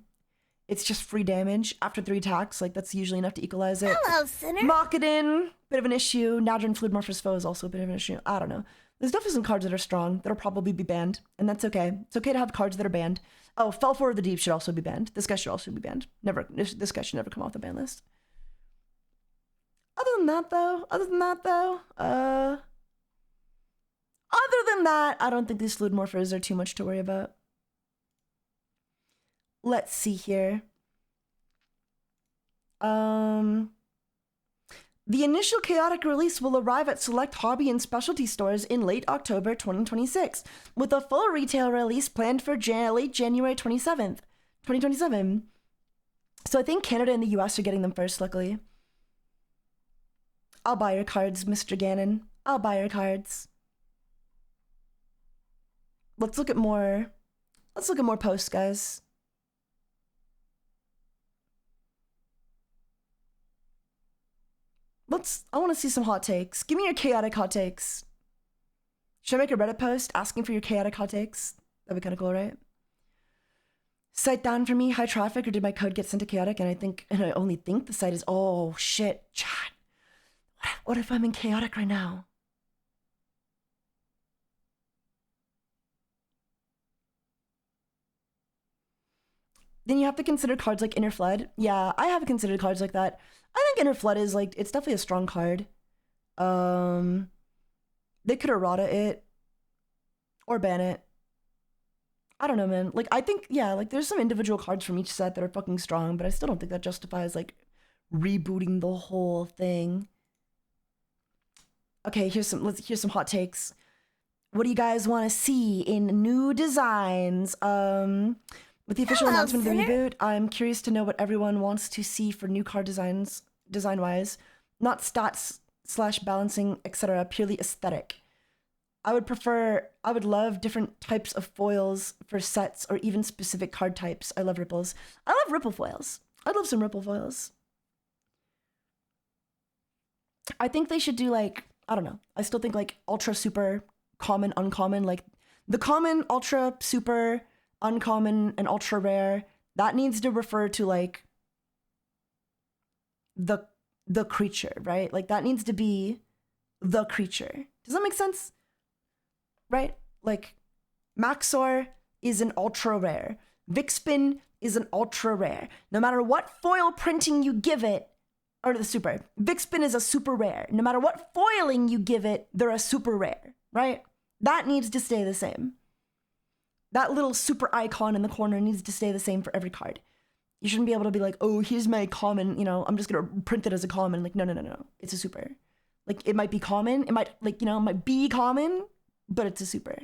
It's just free damage after 3 attacks. Like that's usually enough to equalize it. Hello, Sinner. Mockadin, bit of an issue. Nadrin Fluid Morphers Foe is also a bit of an issue. I don't know. There's definitely some cards that are strong that'll probably be banned. And that's okay. It's okay to have cards that are banned. Oh, Felfour of the Deep should also be banned. This guy should also be banned. This guy should never come off the ban list. Other than that, I don't think these Fluid Morphers are too much to worry about. Let's see here. The initial Chaotic release will arrive at select hobby and specialty stores in late October 2026, with a full retail release planned for late January 2027. So I think Canada and the US are getting them first, luckily. I'll buy your cards, Mr. Gannon. I'll buy your cards. Let's look at more posts, guys. I want to see some hot takes. Give me your chaotic hot takes. Should I make a Reddit post asking for your chaotic hot takes? That'd be kind of cool, right? Site down for me, high traffic, or did my code get sent to chaotic? And I only think the site is, oh shit, chat. What if I'm in chaotic right now? Then you have to consider cards like Inner Flood. Yeah, I have considered cards like that. I think Inner Flood is like, it's definitely a strong card. They could errata it or ban it. I don't know, man. Like, I think, yeah, like, there's some individual cards from each set that are fucking strong, but I still don't think that justifies, like, rebooting the whole thing. Okay, here's some hot takes. What do you guys want to see in new designs? With the official announcement of the reboot, I'm curious to know what everyone wants to see for new card designs, design-wise. Not stats / balancing, etc., purely aesthetic. I would love different types of foils for sets or even specific card types. I love ripples. I love ripple foils. I'd love some ripple foils. I think they should do like, I don't know. I still think like ultra, super, common, uncommon. Like the common, ultra, super, uncommon, and ultra rare, that needs to refer to like the creature, right? Like that needs to be the creature. Does that make sense? Right? Like, Maxor is an ultra rare. Vixpin is an ultra rare. No matter what foil printing you give it, or the super, Vixpin is a super rare. No matter what foiling you give it, they're a super rare, right? That needs to stay the same. That little super icon in the corner needs to stay the same for every card. You shouldn't be able to be like, oh, here's my common, you know, I'm just gonna print it as a common. Like, no. It's a super. Like, it might be common. It might, like, you know, it might be common, but it's a super.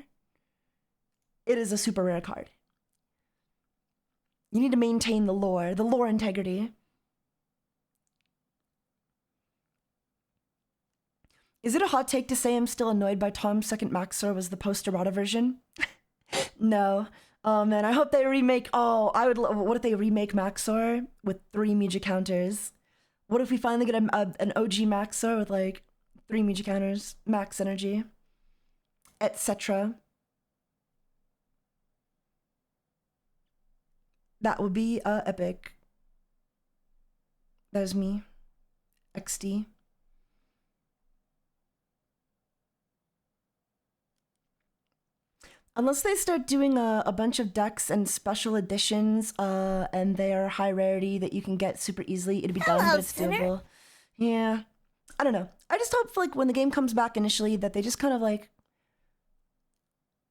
It is a super rare card. You need to maintain the lore integrity. Is it a hot take to say I'm still annoyed by Tom's second Maxor was the post-errata version? No. Oh man, I hope they remake, what if they remake Maxor with 3 Mija counters? What if we finally get an OG Maxor with like 3 Mija counters, max energy, etc. That would be epic. That is me. XD. Unless they start doing a bunch of decks and special editions, and they are high rarity that you can get super easily, it'd be done, but it's doable. Yeah. I don't know. I just hope, like, when the game comes back initially, that they just kind of, like,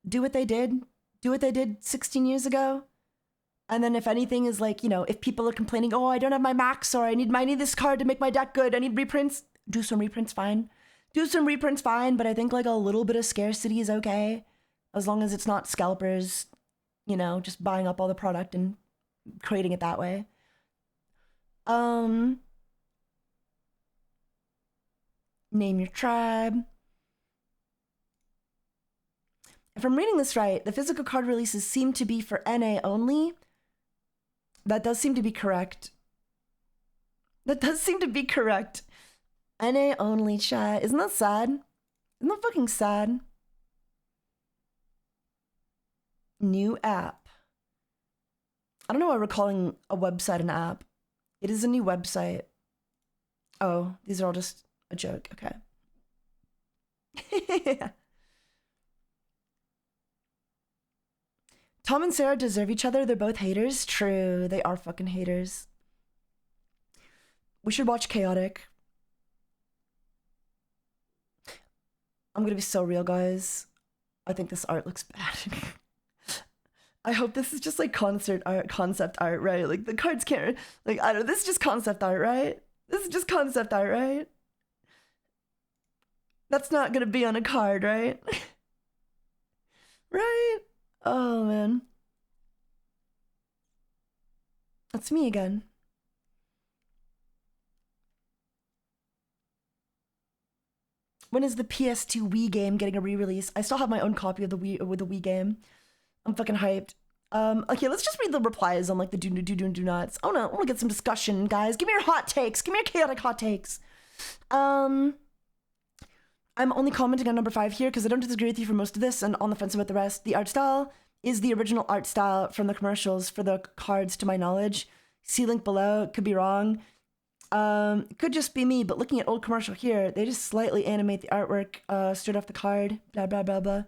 do what they did 16 years ago. And then if anything is, like, you know, if people are complaining, oh, I don't have my max, or I need this card to make my deck good, I need reprints, do some reprints, fine. Do some reprints, fine, but I think, like, a little bit of scarcity is okay. As long as it's not scalpers, you know, just buying up all the product and creating it that way. Name your tribe. If I'm reading this right, the physical card releases seem to be for NA only. That does seem to be correct. NA only, chat. Isn't that sad? Isn't that fucking sad? New app. I don't know why we're calling a website an app. It is a new website. Oh, these are all just a joke. Okay. Tom and Sarah deserve each other. They're both haters. True. They are fucking haters. We should watch Chaotic. I'm gonna be so real, guys. I think this art looks bad. I hope this is just like concept art, right? Like the cards can't, like, I don't know, this is just concept art, right? That's not gonna be on a card, right? Right? Oh man. That's me again. When is the PS2 Wii game getting a re-release? I still have my own copy of the Wii game. I'm fucking hyped. Okay, let's just read the replies on like the do nots. I wanna get some discussion, guys. Give me your hot takes. Give me your chaotic hot takes. I'm only commenting on number 5 here because I don't disagree with you for most of this and on the fence about the rest. The art style is the original art style from the commercials for the cards to my knowledge. See link below, could be wrong. It could just be me, but looking at old commercial here, they just slightly animate the artwork straight off the card, blah, blah, blah, blah.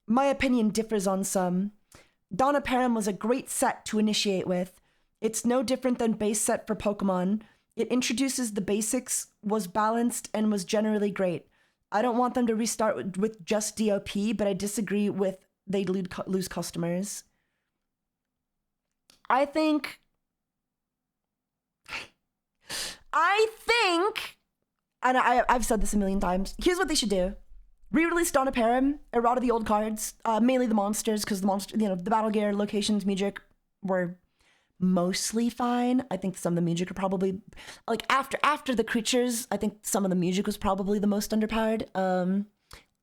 My opinion differs on some. Donna Param was a great set to initiate with. It's no different than base set for Pokemon. It introduces the basics, was balanced, and was generally great. I don't want them to restart with just DOP, but I disagree with they'd lose customers. I think, and I've said this a million times, here's what they should do. Re-release Dawn of Param, errata the old cards, mainly the monsters, because the Battle Gear, locations, music were mostly fine. I think some of the music are probably, like, after the creatures, I think some of the music was probably the most underpowered.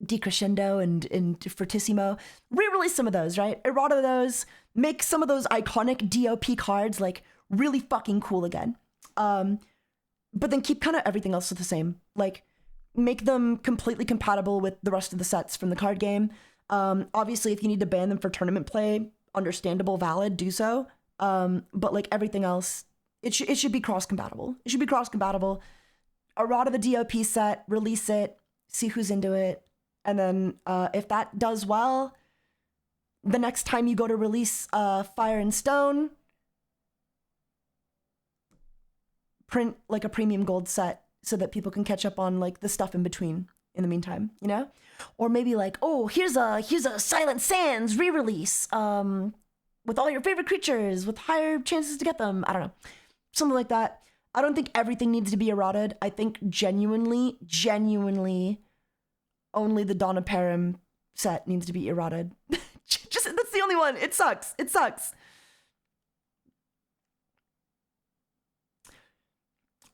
Decrescendo and Fortissimo. Re-release some of those, right? Errata those, make some of those iconic DOP cards, like, really fucking cool again. But then keep kind of everything else the same. Like, make them completely compatible with the rest of the sets from the card game. Obviously, if you need to ban them for tournament play, understandable, valid, do so. But like everything else, it should be cross-compatible. It should be cross-compatible. Errata the DOP set, release it, see who's into it. And then if that does well, the next time you go to release Fire and Stone, print like a premium gold set so that people can catch up on like the stuff in between in the meantime, you know? Or maybe like, oh, here's a Silent Sands re-release with all your favorite creatures with higher chances to get them. I don't know. Something like that. I don't think everything needs to be errated. I think genuinely only the Dawn of Param set needs to be errated. Just that's the only one. It sucks. It sucks.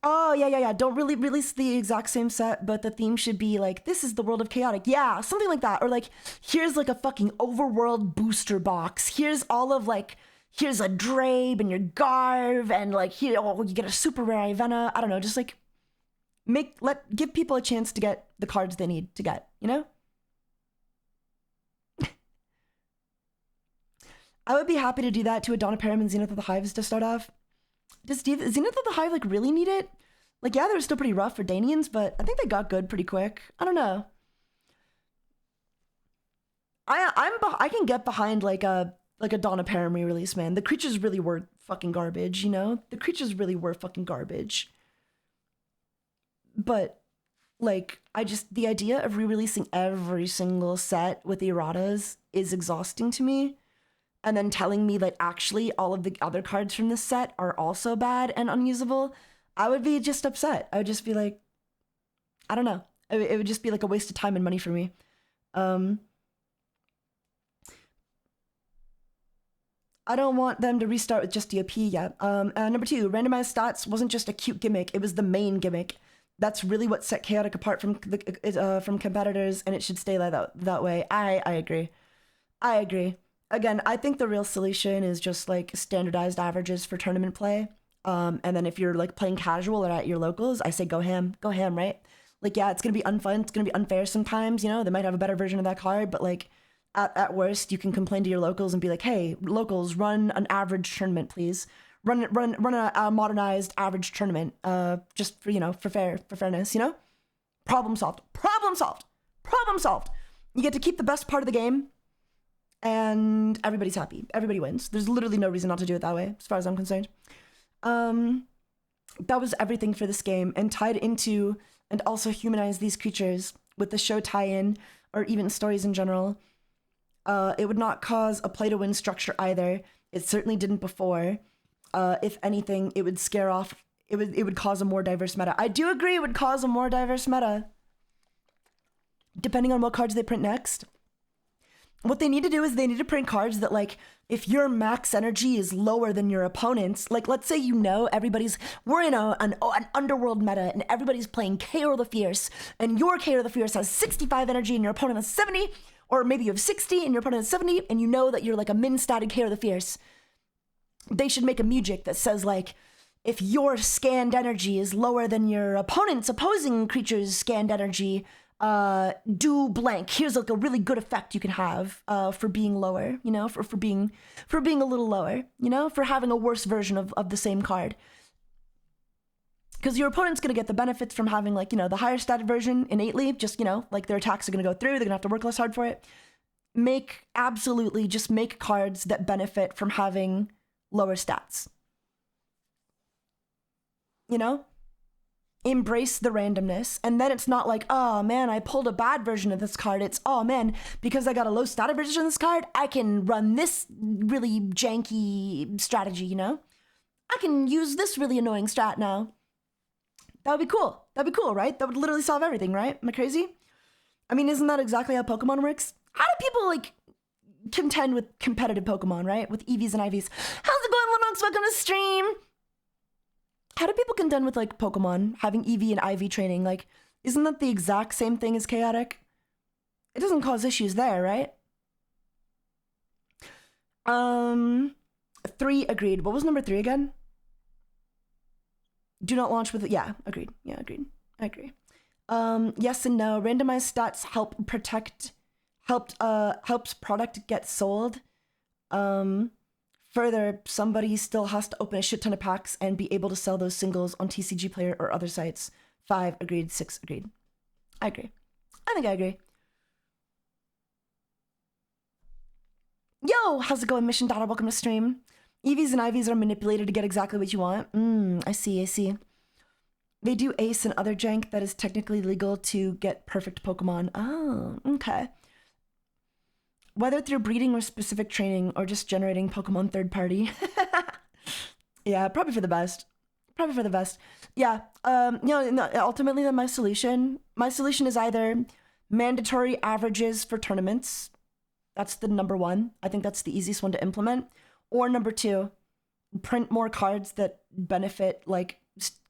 Oh, yeah. Don't really release the exact same set, but the theme should be like, this is the world of chaotic. Yeah, something like that. Or like, here's like a fucking overworld booster box. Here's all of like, here's a Drabe and your Garv and like, here, oh, you get a super rare Ivana. I don't know, just like, give people a chance to get the cards they need to get, you know? I would be happy to do that to a Dawn of Param and Zenith of the Hives to start off. Does Zenith of the Hive like really need it? Like, yeah, they were still pretty rough for Danians, but I think they got good pretty quick. I don't know. I can get behind like a Dawn of Param re-release, man. The creatures really were fucking garbage, you know? The creatures really were fucking garbage. But like, the idea of re-releasing every single set with erratas is exhausting to me. And then telling me that actually all of the other cards from this set are also bad and unusable, I would be just upset. I would just be like, I don't know. It would just be like a waste of time and money for me. I don't want them to restart with just DOP yet. Number 2, randomized stats wasn't just a cute gimmick. It was the main gimmick. That's really what set Chaotic apart from competitors, and it should stay that way. I agree. I agree. Again, I think the real solution is just like standardized averages for tournament play. And then if you're like playing casual or at your locals, I say go ham, right? Like, yeah, it's going to be unfun. It's going to be unfair sometimes, you know, they might have a better version of that card, but like at worst you can complain to your locals and be like, hey, locals, run an average tournament, please. Run a modernized average tournament, just for, you know, for fairness, you know? Problem solved. You get to keep the best part of the game. And everybody's happy. Everybody wins. There's literally no reason not to do it that way, as far as I'm concerned. That was everything for this game, and tied into and also humanized these creatures with the show tie-in, or even stories in general. It would not cause a play-to-win structure either. It certainly didn't before. If anything, it would scare off. It would cause a more diverse meta. I do agree it would cause a more diverse meta. Depending on what cards they print next. What they need to do is they need to print cards that, like, if your max energy is lower than your opponent's, like, let's say, you know, we're in an underworld meta and everybody's playing KO the Fierce, and your KO the Fierce has 65 energy and your opponent has 70, or maybe you have 60 and your opponent has 70, and you know that you're like a min-statted KO the Fierce. They should make a music that says, like, if your scanned energy is lower than your opponent's opposing creature's scanned energy, do blank. Here's like a really good effect you can have for being lower, you know, for being a little lower, you know, for having a worse version of the same card. Because your opponent's going to get the benefits from having, like, you know, the higher stated version innately, just, you know, like their attacks are going to go through, they're going to have to work less hard for it. Just make cards that benefit from having lower stats. You know? embrace the randomness, and then it's not like, oh man, I pulled a bad version of this card. It's, oh man, because I got a low status version of this card, I can run this really janky strategy, you know? I can use this really annoying strat now. That would be cool. That'd be cool, right? That would literally solve everything, right? Am I crazy? I mean, isn't that exactly how Pokemon works? How do people, like, contend with competitive Pokemon, right? With EVs and IVs. How's it going, Lennox? Welcome to stream. How do people contend with, like, Pokemon having EV and IV training? Like, isn't that the exact same thing as chaotic? It doesn't cause issues there, right? 3 agreed. What was number 3 again? Do not launch with it. Yeah, agreed. Yeah, agreed. I agree. Yes and no. Randomized stats helps product get sold. Further, somebody still has to open a shit ton of packs and be able to sell those singles on TCG Player or other sites. 5 agreed. 6 agreed. I agree. I think I agree. Yo, how's it going, Mission Data? Welcome to stream. EVs and IVs are manipulated to get exactly what you want. I see. They do Ace and other jank that is technically legal to get perfect Pokemon. Oh, okay. Whether through breeding or specific training or just generating Pokemon third party. Yeah, probably for the best. Yeah, ultimately then my solution is either mandatory averages for tournaments. That's the number 1. I think that's the easiest one to implement. Or number 2, print more cards that benefit like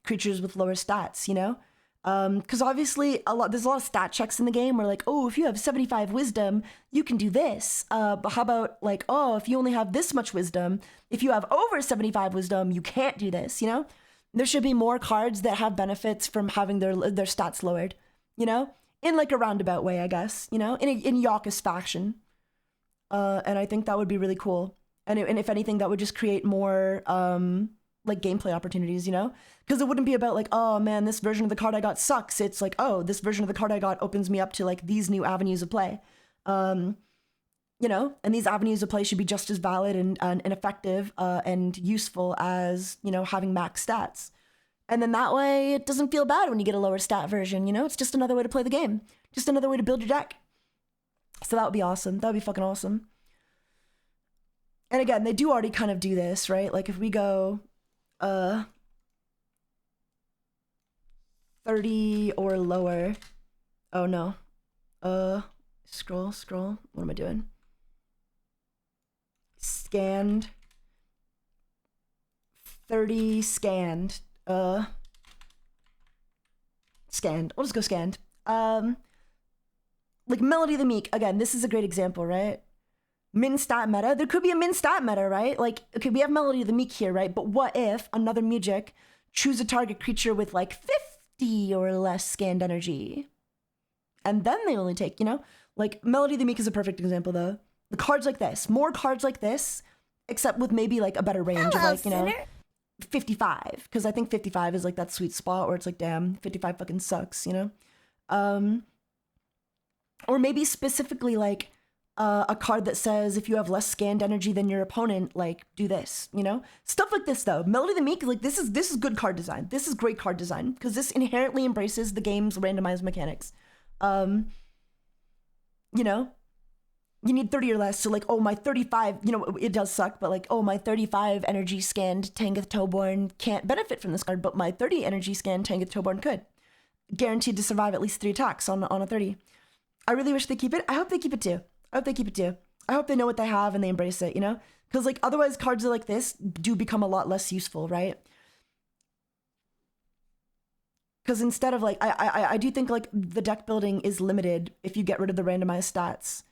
creatures with lower stats, you know? Because obviously there's a lot of stat checks in the game where like, oh, if you have 75 wisdom, you can do this. But how about like, oh, if you only have this much wisdom, if you have over 75 wisdom, you can't do this, you know? There should be more cards that have benefits from having their stats lowered, you know? In like a roundabout way, I guess, you know? In Yawkus fashion. And I think that would be really cool. And if anything, that would just create more like gameplay opportunities, you know? Because it wouldn't be about like, oh man, this version of the card I got sucks. It's like, oh, this version of the card I got opens me up to like these new avenues of play. You know, and these avenues of play should be just as valid and effective and useful as, you know, having max stats. And then that way it doesn't feel bad when you get a lower stat version, you know? It's just another way to play the game. Just another way to build your deck. So that would be awesome. That would be fucking awesome. And again, they do already kind of do this, right? Like if we go 30 or lower. Oh no. Scroll. What am I doing? Scanned. 30 scanned. Scanned. We'll just go scanned. Like Melody the Meek, again, this is a great example, right? Min stat meta. There could be a min stat meta, right? Like, okay, we have Melody the Meek here, right? But what if another music choose a target creature with like 50 or less scanned energy? And then they only take, you know? Like, Melody the Meek is a perfect example, though. The cards like this, more cards like this, except with maybe like a better range of like, you know, 55. Because I think 55 is like that sweet spot where it's like, damn, 55 fucking sucks, you know? Or maybe specifically like a card that says if you have less scanned energy than your opponent, like do this, you know? Stuff like this though. Melody the Meek, like this is good card design. This is great card design because this inherently embraces the game's randomized mechanics. You know, you need 30 or less. So like, oh, my 35, you know, it does suck, but like, oh, my 35 energy scanned Tangoth Toborn can't benefit from this card, but my 30 energy scanned Tangoth Toborn could. Guaranteed to survive at least 3 attacks on a 30. I really wish they keep it. I hope they keep it too. I hope they know what they have and they embrace it, you know? Because like otherwise cards like this do become a lot less useful, right? Because instead of like, I do think like the deck building is limited if you get rid of the randomized stats.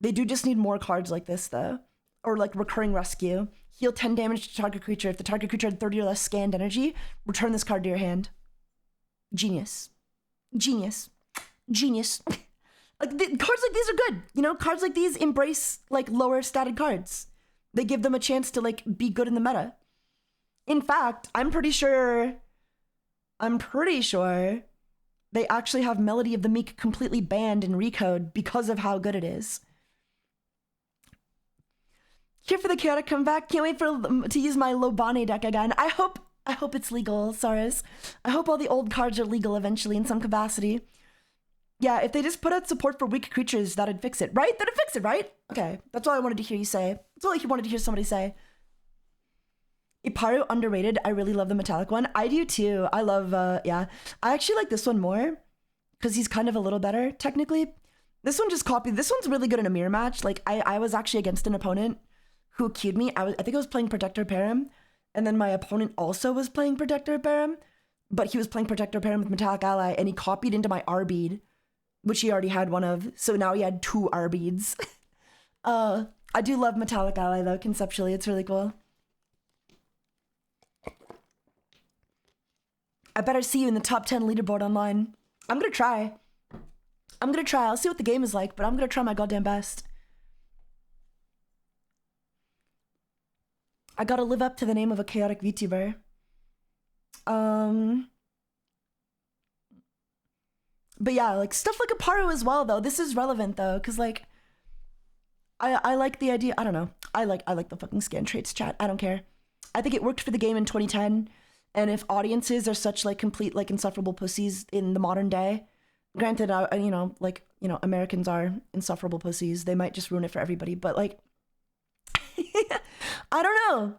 They do just need more cards like this though. Or like recurring rescue. Heal 10 damage to target creature. If the target creature had 30 or less scanned energy, return this card to your hand. Genius. Like cards like these are good, you know? Cards like these embrace like lower statted cards. They give them a chance to like be good in the meta. In fact, I'm pretty sure they actually have Melody of the Meek completely banned in Recode because of how good it is. Here for the chaotic comeback. Can't wait to use my Lobani deck again. I hope I hope it's legal, Saris. I hope all the old cards are legal eventually in some capacity. Yeah, if they just put out support for weak creatures, that'd fix it, right? That'd fix it, right? Okay, that's all I wanted to hear you say. That's all I wanted to hear somebody say. Iparu underrated. I really love the metallic one. I do too. I love, yeah. I actually like this one more because he's kind of a little better, technically. This one just copied. This one's really good in a mirror match. Like, I was actually against an opponent who queued me. I think I was playing Protector Param, and then my opponent also was playing Protector Param, but he was playing Protector Param with Metallic Ally, and he copied into my R-bead, which he already had one of, so now he had 2 R-beads. I do love Metallic Ally, though, conceptually. It's really cool. I better see you in the top 10 leaderboard online. I'm gonna try. I'll see what the game is like, but I'm gonna try my goddamn best. I gotta live up to the name of a chaotic VTuber. But yeah, like stuff like Aparu as well, though. This is relevant though, because like I like the idea. I don't know. I like the fucking scan traits chat. I don't care. I think it worked for the game in 2010. And if audiences are such like complete like insufferable pussies in the modern day, granted, Americans are insufferable pussies. They might just ruin it for everybody. But like, I don't know.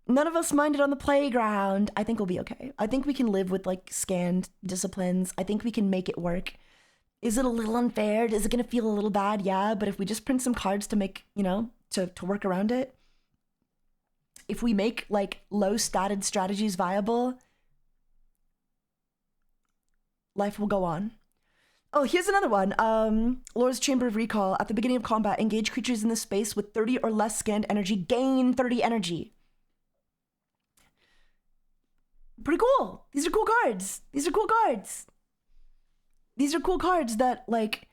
None of us mind it on the playground. I think we'll be okay. I think we can live with like scanned disciplines. I think we can make it work. Is it a little unfair? Is it going to feel a little bad? Yeah, but if we just print some cards to make, to work around it, if we make like low statted strategies viable, life will go on. Oh, here's another one. Lord's Chamber of Recall. At the beginning of combat, engage creatures in this space with 30 or less scanned energy. Gain 30 energy. Pretty cool. These are cool cards. These are cool cards that, like,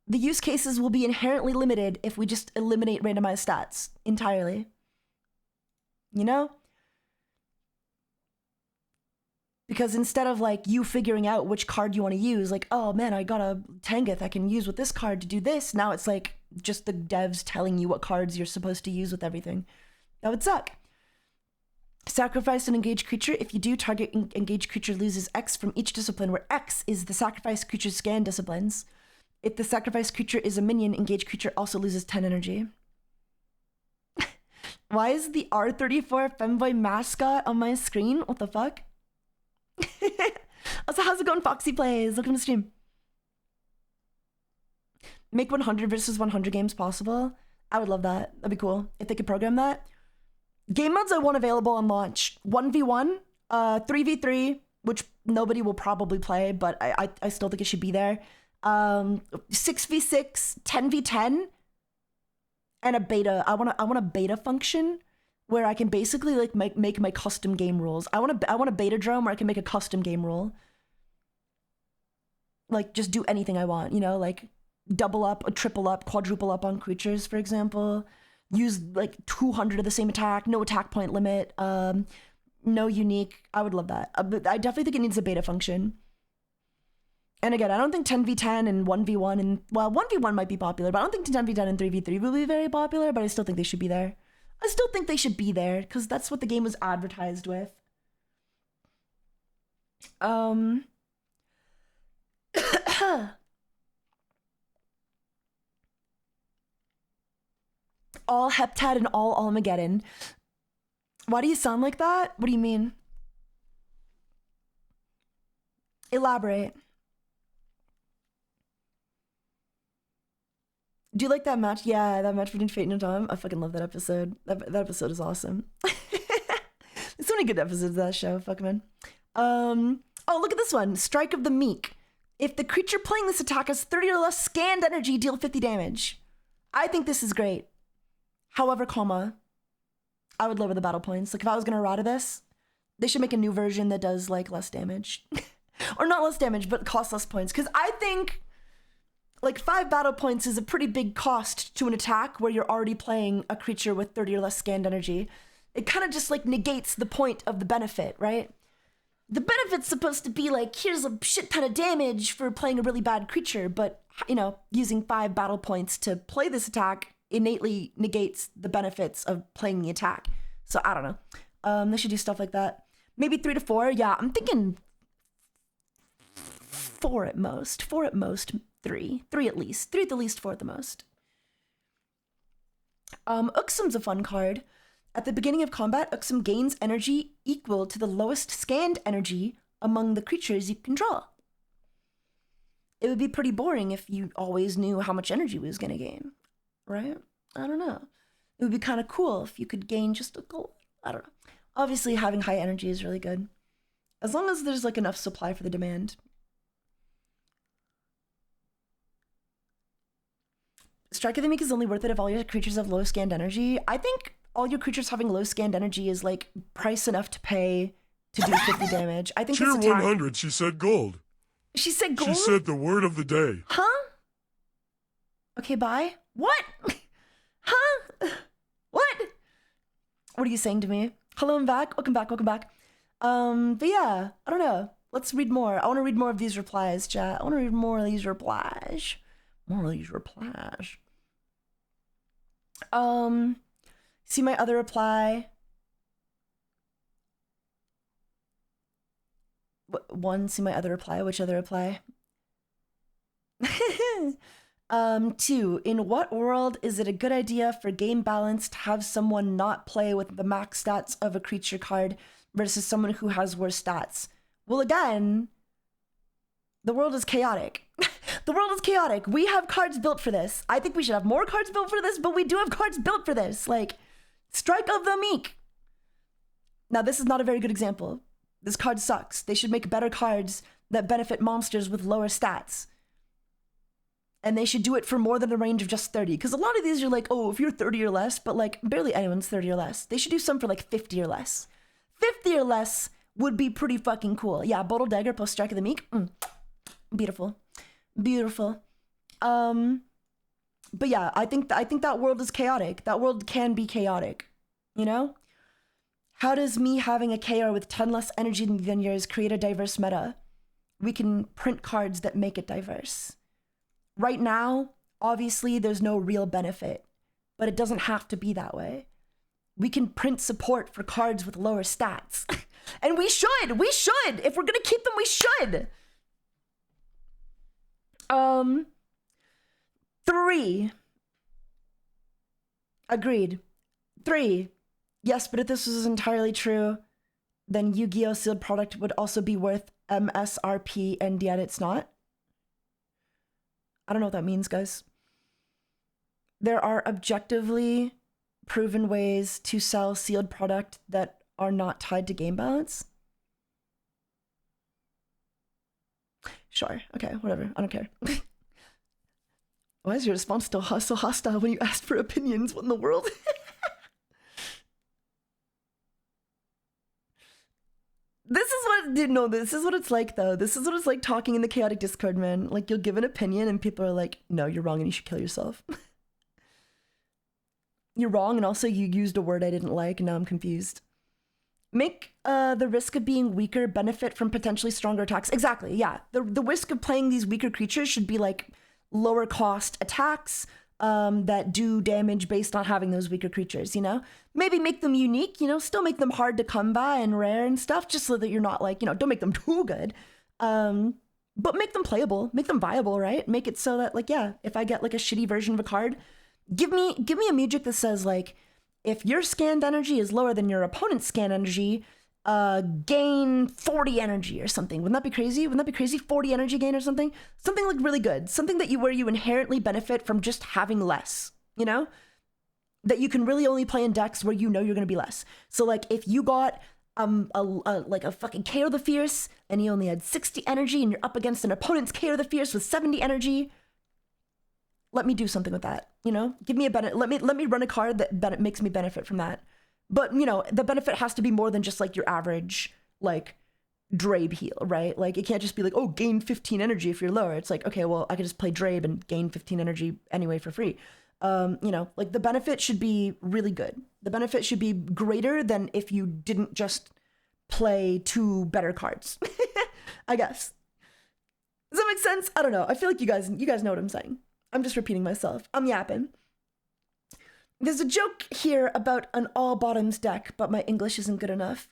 the use cases will be inherently limited if we just eliminate randomized stats entirely. You know? Because instead of, like, you figuring out which card you want to use, like, oh, man, I got a Tangeth I can use with this card to do this. Now it's, like, just the devs telling you what cards you're supposed to use with everything. That would suck. Sacrifice an engaged creature. If you do, target engaged creature loses X from each discipline, where X is the sacrificed creature's scan disciplines. If the sacrificed creature is a minion, engaged creature also loses 10 energy. Why is the R34 femboy mascot on my screen? What the fuck? Also, how's it going, Foxy Plays? Welcome to the stream. Make 100 versus 100 games possible. I would love that. That'd be cool if they could program that. Game modes I want available on launch. 1v1, 3v3, which nobody will probably play, but I still think it should be there. 6v6, 10v10, and a beta. I want a beta function where I can basically like make my custom game rules. I want a beta drone where I can make a custom game rule. Like just do anything I want, like double up, triple up, quadruple up on creatures, for example. Use like 200 of the same attack, no attack point limit, no unique. I would love that. But I definitely think it needs a beta function. And again, I don't think 10v10 and 1v1 and, well, 1v1 might be popular, but I don't think 10v10 and 3v3 will be very popular, but I still think they should be there. I still think they should be there because that's what the game was advertised with. All Heptad and all Armageddon. Why do you sound like that? What do you mean? Elaborate. Do you like that match? Yeah, that match between Fate and Tom. I fucking love that episode. That episode is awesome. There's so many good episodes of that show. Fuck, man. Oh, look at this one. Strike of the Meek. If the creature playing this attack has 30 or less scanned energy, deal 50 damage. I think this is great. However, I would lower the battle points. Like if I was gonna errata this, they should make a new version that does like less damage. Or not less damage, but costs less points. Because I think like 5 battle points is a pretty big cost to an attack where you're already playing a creature with 30 or less scanned energy. It kind of just like negates the point of the benefit, right? The benefit's supposed to be like, here's a shit ton of damage for playing a really bad creature, but using 5 battle points to play this attack innately negates the benefits of playing the attack. So I don't know. They should do stuff like that. Maybe 3 to 4. Yeah, I'm thinking 4 at most. 4 at most. 3. 3 at least. 3 at the least, 4 at the most. Uxum's a fun card. At the beginning of combat, Uxum gains energy equal to the lowest scanned energy among the creatures you control. It would be pretty boring if you always knew how much energy we was gonna gain, right? I don't know. It would be kind of cool if you could gain just a gold. I don't know. Obviously, having high energy is really good. As long as there's like enough supply for the demand. Strike of the Meek is only worth it if all your creatures have low scanned energy. I think all your creatures having low scanned energy is like price enough to pay to do 50 damage. I think Tier this attack... 100, she said gold. She said gold? She said the word of the day. Huh? Okay, bye. What? Huh? What? What are you saying to me? Hello, I'm back. Welcome back, welcome back. But yeah, I don't know. Let's read more. I want to read more of these replies, chat. I want to read more of these replies. More of these replies. See my other reply. See my other reply. Which other reply? 2. In what world is it a good idea for game balance to have someone not play with the max stats of a creature card versus someone who has worse stats? Well, again, the world is chaotic. The world is chaotic. We have cards built for this. I think we should have more cards built for this, but we do have cards built for this. Like, Strike of the Meek. Now, this is not a very good example. This card sucks. They should make better cards that benefit monsters with lower stats. And they should do it for more than a range of just 30. Because a lot of these are like, oh, if you're 30 or less, but like barely anyone's 30 or less. They should do some for like 50 or less. 50 or less would be pretty fucking cool. Yeah, Bottle Dagger plus Strike of the Meek. Beautiful. Beautiful. But yeah, I think that world is chaotic. That world can be chaotic, you know? How does me having a KR with 10 less energy than yours create a diverse meta? We can print cards that make it diverse. Right now, obviously, there's no real benefit, but it doesn't have to be that way. We can print support for cards with lower stats. And we should! If we're gonna keep them, we should! 3. Agreed. 3. Yes, but if this was entirely true, then Yu-Gi-Oh! Sealed product would also be worth MSRP, and yet it's not. I don't know what that means, guys. There are objectively proven ways to sell sealed product that are not tied to game balance. Sure, okay, whatever, I don't care. Why is your response still so hostile when you asked for opinions? What in the world? This is what, dude, no, this is what it's like, though. This is what it's like talking in the chaotic Discord, man. Like, you'll give an opinion and people are like, no, you're wrong and you should kill yourself. You're wrong, and also you used a word I didn't like, and now I'm confused. Make the risk of being weaker benefit from potentially stronger attacks. Exactly, yeah. The risk of playing these weaker creatures should be, like, lower cost attacks that do damage based on having those weaker creatures, you know? Maybe make them unique, you know, still make them hard to come by and rare and stuff, just so that you're not like, you know, don't make them too good. But make them playable, make them viable, right? Make it so that, like, yeah, if I get like a shitty version of a card, give me a music that says like, if your scanned energy is lower than your opponent's scanned energy, gain 40 energy or something. Wouldn't that be crazy? Wouldn't that be crazy? 40 energy gain or something? Something like really good. Something that where you inherently benefit from just having less, you know? That you can really only play in decks where you know you're gonna be less. So like if you got like a fucking KO the Fierce and he only had 60 energy and you're up against an opponent's KO the Fierce with 70 energy, let me do something with that, you know? Give me a benefit. Let me run a card that makes me benefit from that. But, you know, the benefit has to be more than just like your average, like, Drabe heal, right? Like, it can't just be like, oh, gain 15 energy if you're lower. It's like, okay, well, I could just play Drabe and gain 15 energy anyway for free. You know, like, the benefit should be really good. The benefit should be greater than if you didn't just play 2 better cards, I guess. Does that make sense? I don't know. I feel like you guys know what I'm saying. I'm just repeating myself. I'm yapping. There's a joke here about an all bottoms deck, but my English isn't good enough.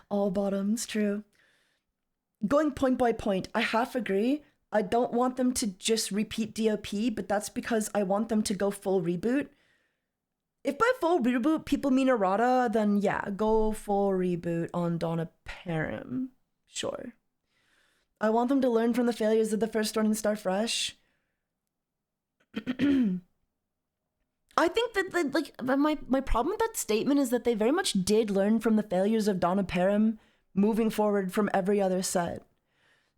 All bottoms, true. Going point by point, I half agree. I don't want them to just repeat DOP, but that's because I want them to go full reboot. If by full reboot people mean errata, then yeah, go full reboot on Donna Param. Sure. I want them to learn from the failures of the first run and start fresh. I think that like my problem with that statement is that they very much did learn from the failures of Donna Param moving forward from every other set.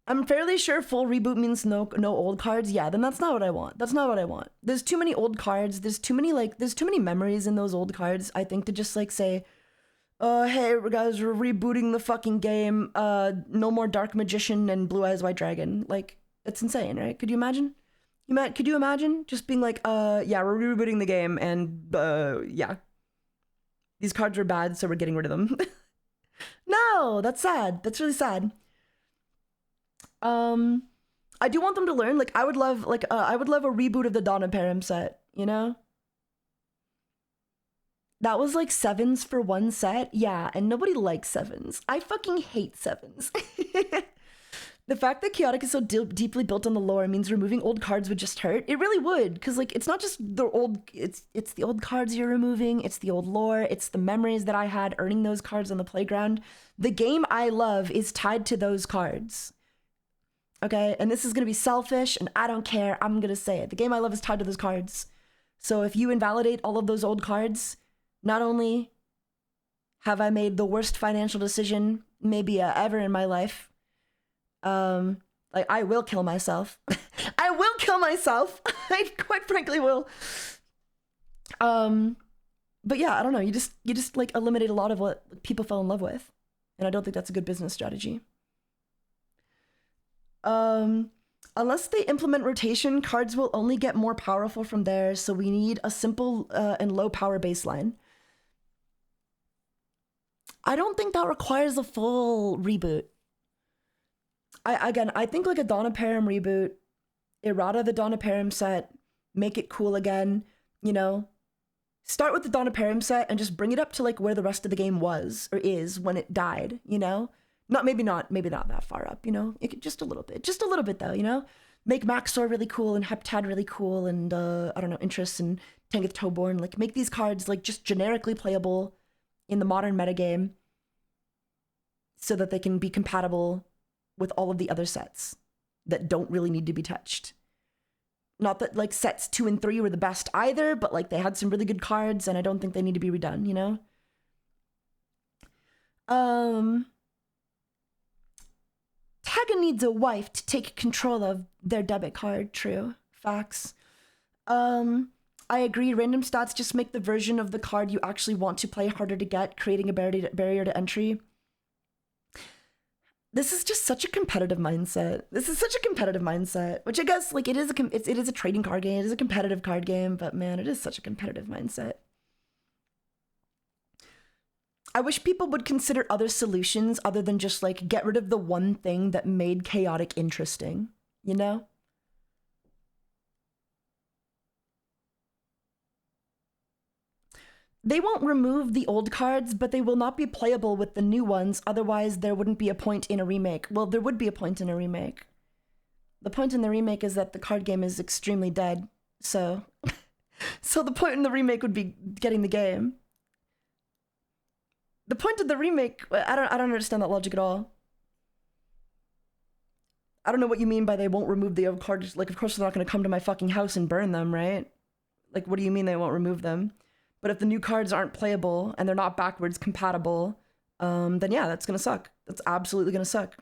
I'm fairly sure full reboot means no old cards. Yeah, then that's not what I want. That's not what I want. There's too many old cards. There's too many memories in those old cards, I think, to just like say, hey guys, we're rebooting the fucking game. No more Dark Magician and Blue Eyes White Dragon. Like, it's insane, right? Could you imagine? Could you imagine just being like, yeah, we're rebooting the game and yeah. These cards are bad, so we're getting rid of them. No, that's sad. That's really sad. I do want them to learn. Like, I would love a reboot of the Donna Param set, you know? That was like 7s for one set. Yeah, and nobody likes 7s. I fucking hate 7s. The fact that Chaotic is so deeply built on the lore means removing old cards would just hurt. It really would, because like it's not just the old, it's the old cards you're removing, it's the old lore, it's the memories that I had earning those cards on the playground. The game I love is tied to those cards. Okay, and this is gonna be selfish, and I don't care, I'm gonna say it. The game I love is tied to those cards. So if you invalidate all of those old cards, not only have I made the worst financial decision maybe ever in my life, like I will kill myself. I will kill myself. I quite frankly will. But yeah, I don't know. You just like eliminate a lot of what people fell in love with, and I don't think that's a good business strategy. Unless they implement rotation, cards will only get more powerful from there. So we need a simple and low power baseline. I don't think that requires a full reboot. I think like a Donna Param reboot, errata the Donna Param set, make it cool again, you know? Start with the Donna Param set and just bring it up to like where the rest of the game was or is when it died, you know? Maybe not that far up, you know? It could just a little bit though, you know? Make Maxor really cool and Heptad really cool and I don't know, Interest and Tanguth Toborn, like make these cards like just generically playable in the modern metagame so that they can be compatible with all of the other sets that don't really need to be touched. Not that like sets 2 and 3 were the best either, but like they had some really good cards and I don't think they need to be redone, you know? Taiga needs a wife to take control of their debit card, true. Facts. I agree, random stats just make the version of the card you actually want to play harder to get, creating a barrier to entry. This is just such a competitive mindset. Which I guess like it is a trading card game. It is a competitive card game, but man, it is such a competitive mindset. I wish people would consider other solutions other than just like get rid of the one thing that made Chaotic interesting, you know? They won't remove the old cards, but they will not be playable with the new ones. Otherwise, there wouldn't be a point in a remake. Well, there would be a point in a remake. The point in the remake is that the card game is extremely dead. So, so the point in the remake would be getting the game. The point of the remake, I don't understand that logic at all. I don't know what you mean by they won't remove the old cards. Like, of course they're not going to come to my fucking house and burn them, right? Like, what do you mean they won't remove them? But if the new cards aren't playable and they're not backwards compatible, then yeah, that's gonna suck. That's absolutely gonna suck.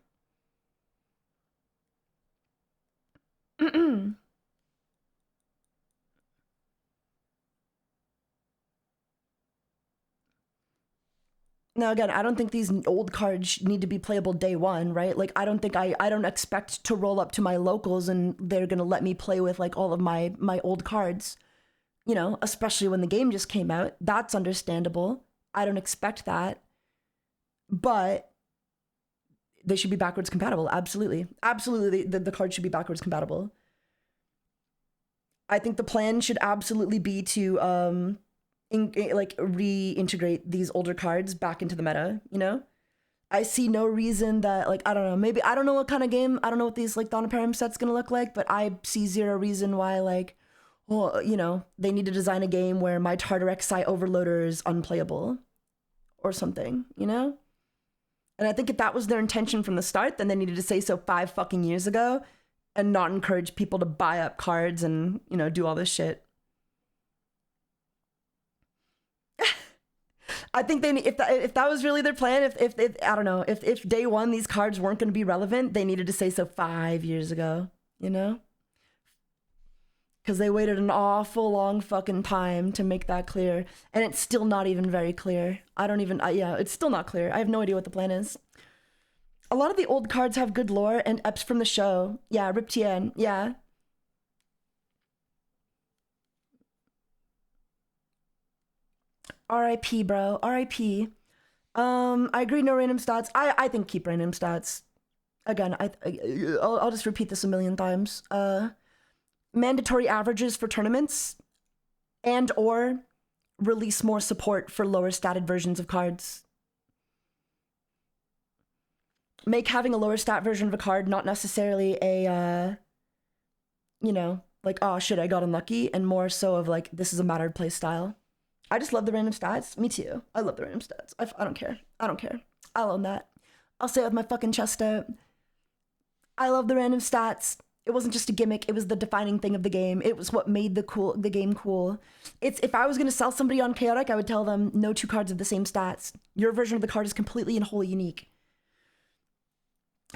Now again, I don't think these old cards need to be playable day one, right? Like I don't expect to roll up to my locals and they're gonna let me play with like all of my old cards. You know, especially when the game just came out. That's understandable. I don't expect that. But they should be backwards compatible. Absolutely. Absolutely, the card should be backwards compatible. I think the plan should absolutely be to like reintegrate these older cards back into the meta, you know? I see no reason that, like, I don't know, maybe, I don't know what kind of game, I don't know what these, like, Dawn of Param set's gonna look like, but I see zero reason why, like, well, you know, they need to design a game where my Tartar XI overloader is unplayable or something, you know? And I think if that was their intention from the start, then they needed to say so 5 fucking years ago and not encourage people to buy up cards and, you know, do all this shit. I think they, if that was really their plan, if I don't know, if day one these cards weren't going to be relevant, they needed to say so 5 years ago, you know? Because they waited an awful long fucking time to make that clear, and it's still not even very clear. Yeah, it's still not clear. I have no idea what the plan is. A lot of the old cards have good lore and eps from the show. Yeah, Rip Tien, yeah. R.I.P. bro, R.I.P. I agree, no random stats. I think keep random stats. Again, I'll just repeat this a million times. Mandatory averages for tournaments, and or release more support for lower statted versions of cards. Make having a lower stat version of a card not necessarily a, you know, like, oh shit, I got unlucky, and more so of like, this is a mattered play style. I just love the random stats. Me too. I love the random stats. I don't care. I don't care. I'll own that. I'll say it with my fucking chest out. I love the random stats. It wasn't just a gimmick. It was the defining thing of the game. It was what made the game cool. If I was going to sell somebody on Chaotic, I would tell them no 2 cards of the same stats. Your version of the card is completely and wholly unique.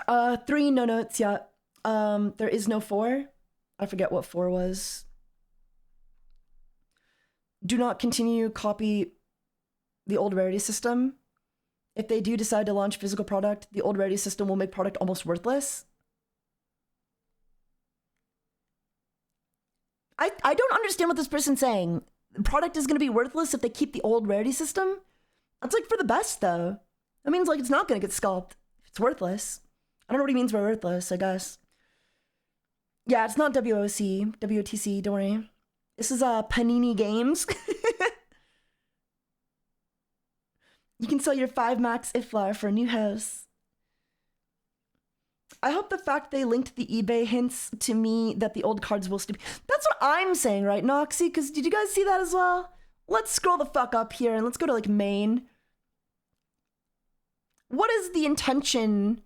3, no notes, yeah. There is no 4. I forget what 4 was. Do not continue copy the old rarity system. If they do decide to launch physical product, the old rarity system will make product almost worthless. I don't understand what this person's saying. Product is going to be worthless if they keep the old rarity system? That's like for the best, though. That means like it's not going to get scalped. It's worthless. I don't know what he means by worthless, I guess. Yeah, it's not WOC, WOTC, don't worry. This is Panini Games. You can sell your 5 max IFLAR for a new house. I hope the fact they linked the eBay hints to me that the old cards will still be... That's what I'm saying, right, Noxy? Because did you guys see that as well? Let's scroll the fuck up here and let's go to, like, main. What is the intention...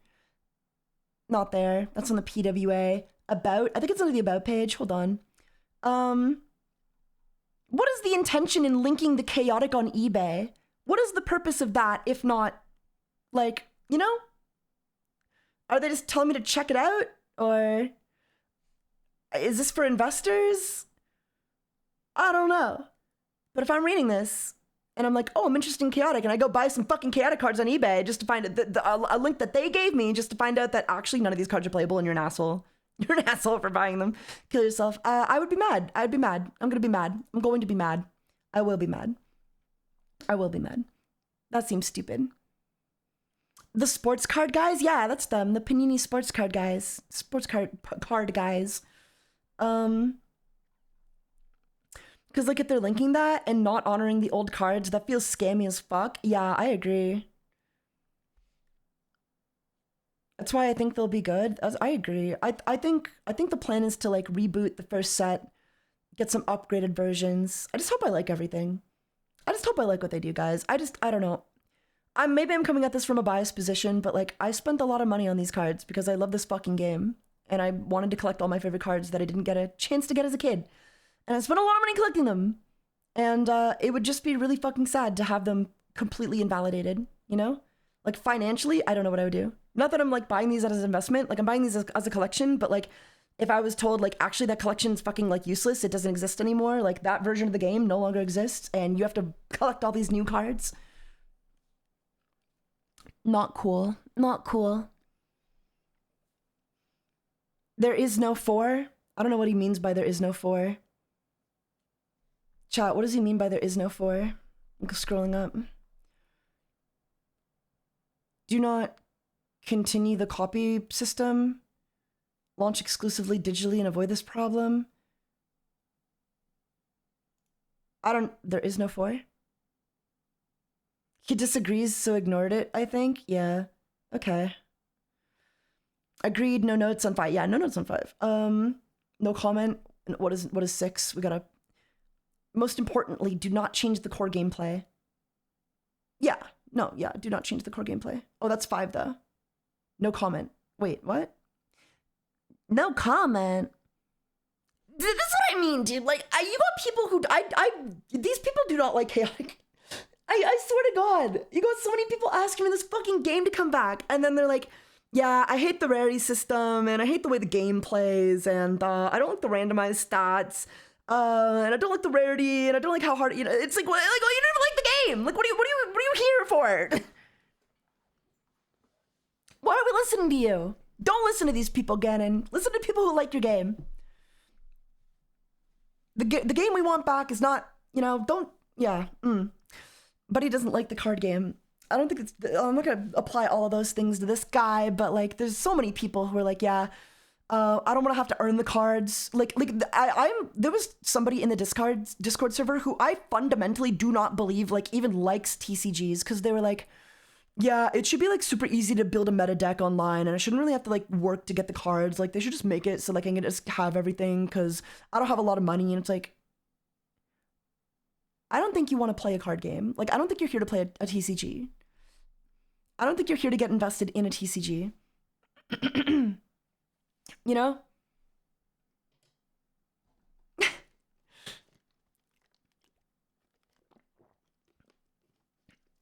Not there. That's on the PWA. About. I think it's under the About page. Hold on. What is the intention in linking the Chaotic on eBay? What is the purpose of that, if not, like, you know? Are they just telling me to check it out? Or is this for investors? I don't know. But if I'm reading this and I'm like, oh, I'm interested in Chaotic, and I go buy some fucking Chaotic cards on eBay just to find a link that they gave me just to find out that actually none of these cards are playable and you're an asshole. You're an asshole for buying them. Kill yourself. I would be mad. I'd be mad. I'm gonna be mad. I'm going to be mad. I will be mad. I will be mad. That seems stupid. The sports card guys? Yeah, that's them. The Panini sports card guys. Sports card guys. Because, like, if they're linking that and not honoring the old cards, that feels scammy as fuck. Yeah, I agree. That's why I think they'll be good. I agree. I think the plan is to, like, reboot the first set, get some upgraded versions. I just hope I like everything. I just hope I like what they do, guys. I don't know. Maybe I'm coming at this from a biased position, but, like, I spent a lot of money on these cards because I love this fucking game. And I wanted to collect all my favorite cards that I didn't get a chance to get as a kid. And I spent a lot of money collecting them. And it would just be really fucking sad to have them completely invalidated, you know? Like, financially, I don't know what I would do. Not that I'm, like, buying these as an investment. Like, I'm buying these as a collection, but, like, if I was told, like, actually that collection's fucking, like, useless, it doesn't exist anymore, like, that version of the game no longer exists, and you have to collect all these new cards. Not cool. Not cool. There is no 4? I don't know what he means by there is no 4. Chat, what does he mean by there is no 4? I'm scrolling up. Do not continue the copy system. Launch exclusively digitally and avoid this problem. There is no 4? He disagrees, so ignored it, I think. Yeah. Okay. Agreed, no notes on 5. Yeah, no notes on 5. No comment. What is 6? We gotta... Most importantly, do not change the core gameplay. Yeah, no, yeah, do not change the core gameplay. Oh, that's 5 though. No comment. Wait, what? No comment? This is what I mean, dude. Like, you got people who... these people do not like chaotic. I swear to God, you got so many people asking me this fucking game to come back, and then they're like, yeah, I hate the rarity system, and I hate the way the game plays, and I don't like the randomized stats, and I don't like the rarity, and I don't like how hard, it's like, well, you never like the game. Like, what are you here for? Why are we listening to you? Don't listen to these people, Gannon. Listen to people who like your game. The game we want back is not, don't, yeah, But he doesn't like the card game. I don't think I'm not gonna apply all of those things to this guy, but like, there's so many people who are like, yeah, I don't want to have to earn the cards. There was somebody in the Discord server who I fundamentally do not believe like even likes TCGs, because they were like, yeah, it should be like super easy to build a meta deck online, and I shouldn't really have to like work to get the cards. Like, they should just make it so like I can just have everything, because I don't have a lot of money. And it's like, I don't think you want to play a card game. Like, I don't think you're here to play a TCG. I don't think you're here to get invested in a TCG. You know?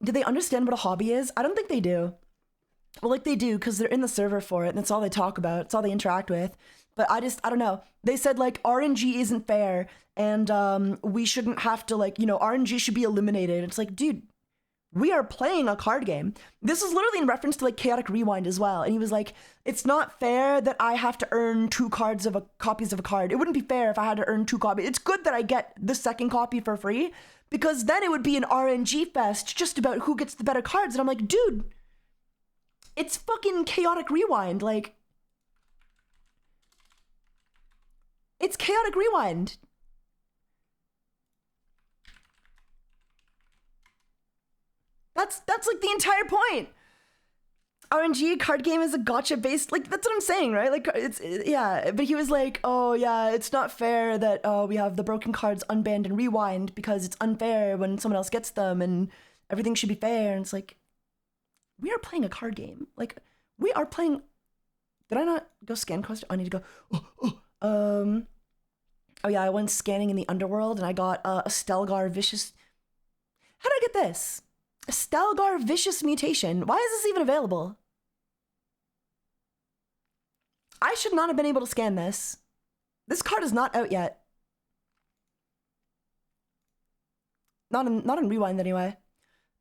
Do they understand what a hobby is? I don't think they do. Well, like, they do, because they're in the server for it, and that's all they talk about. It's all they interact with. But I don't know. They said, like, RNG isn't fair, and we shouldn't have to, like, RNG should be eliminated. It's like, dude, we are playing a card game. This is literally in reference to, like, Chaotic Rewind as well. And he was like, it's not fair that I have to earn 2 copies of a card. It wouldn't be fair if I had to earn 2 copies. It's good that I get the second copy for free, because then it would be an RNG fest just about who gets the better cards. And I'm like, dude, it's fucking Chaotic Rewind. Like, it's Chaotic Rewind. That's like the entire point. RNG card game is a gotcha based, like, that's what I'm saying, right? Like, yeah, but he was like, oh yeah, it's not fair that we have the broken cards unbanned and rewind, because it's unfair when someone else gets them, and everything should be fair. And it's like, we are playing a card game. Like, we are playing... Did I not go scan question? I need to go... Oh yeah, I went scanning in the underworld, and I got a Stelgar Vicious... How did I get this? A Stelgar Vicious mutation. Why is this even available? I should not have been able to scan this. This card is not out yet. Not in Rewind anyway.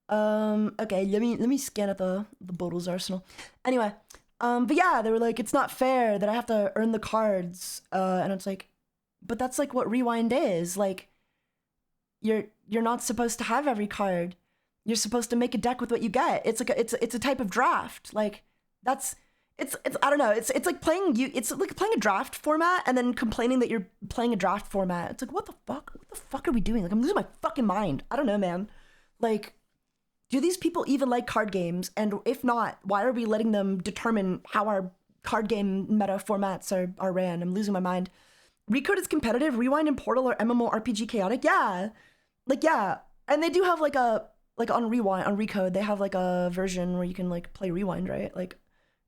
Okay, let me scan at the Bodil's arsenal. Anyway, but yeah, they were like, it's not fair that I have to earn the cards. And it's like, but that's like what Rewind is. Like, you're not supposed to have every card. You're supposed to make a deck with what you get. It's like it's a type of draft. Like, it's I don't know. It's like it's like playing a draft format and then complaining that you're playing a draft format. It's like, what the fuck? What the fuck are we doing? Like, I'm losing my fucking mind. I don't know, man. Like, do these people even like card games? And if not, why are we letting them determine how our card game meta formats are ran? I'm losing my mind. Recode is competitive. Rewind and Portal or MMORPG chaotic. Yeah, like, yeah. And they do have like on Rewind, on Recode, they have like a version where you can like play Rewind, right? Like,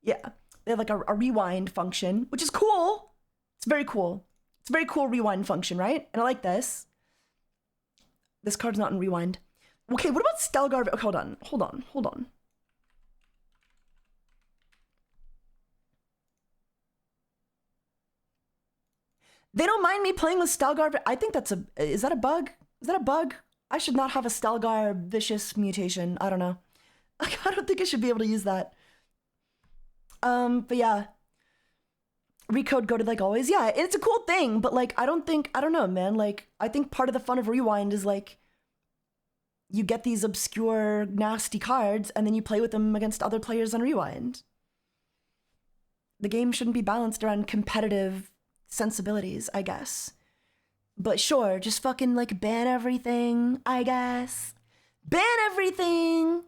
yeah, they have like a Rewind function, which is cool. It's very cool. It's a very cool Rewind function, right? And I like this. This card's not in Rewind. Okay, what about Stelgar? Okay, hold on. They don't mind me playing with Stelgar. I think is that a bug? Is that a bug? I should not have a Stelgar Vicious mutation. I don't know. I don't think I should be able to use that. But yeah. Recode goated like always. Yeah, it's a cool thing, but like, I don't know, man. Like, I think part of the fun of Rewind is like, you get these obscure, nasty cards, and then you play with them against other players on Rewind. The game shouldn't be balanced around competitive sensibilities, I guess. But sure, just fucking like ban everything, I guess. Ban everything!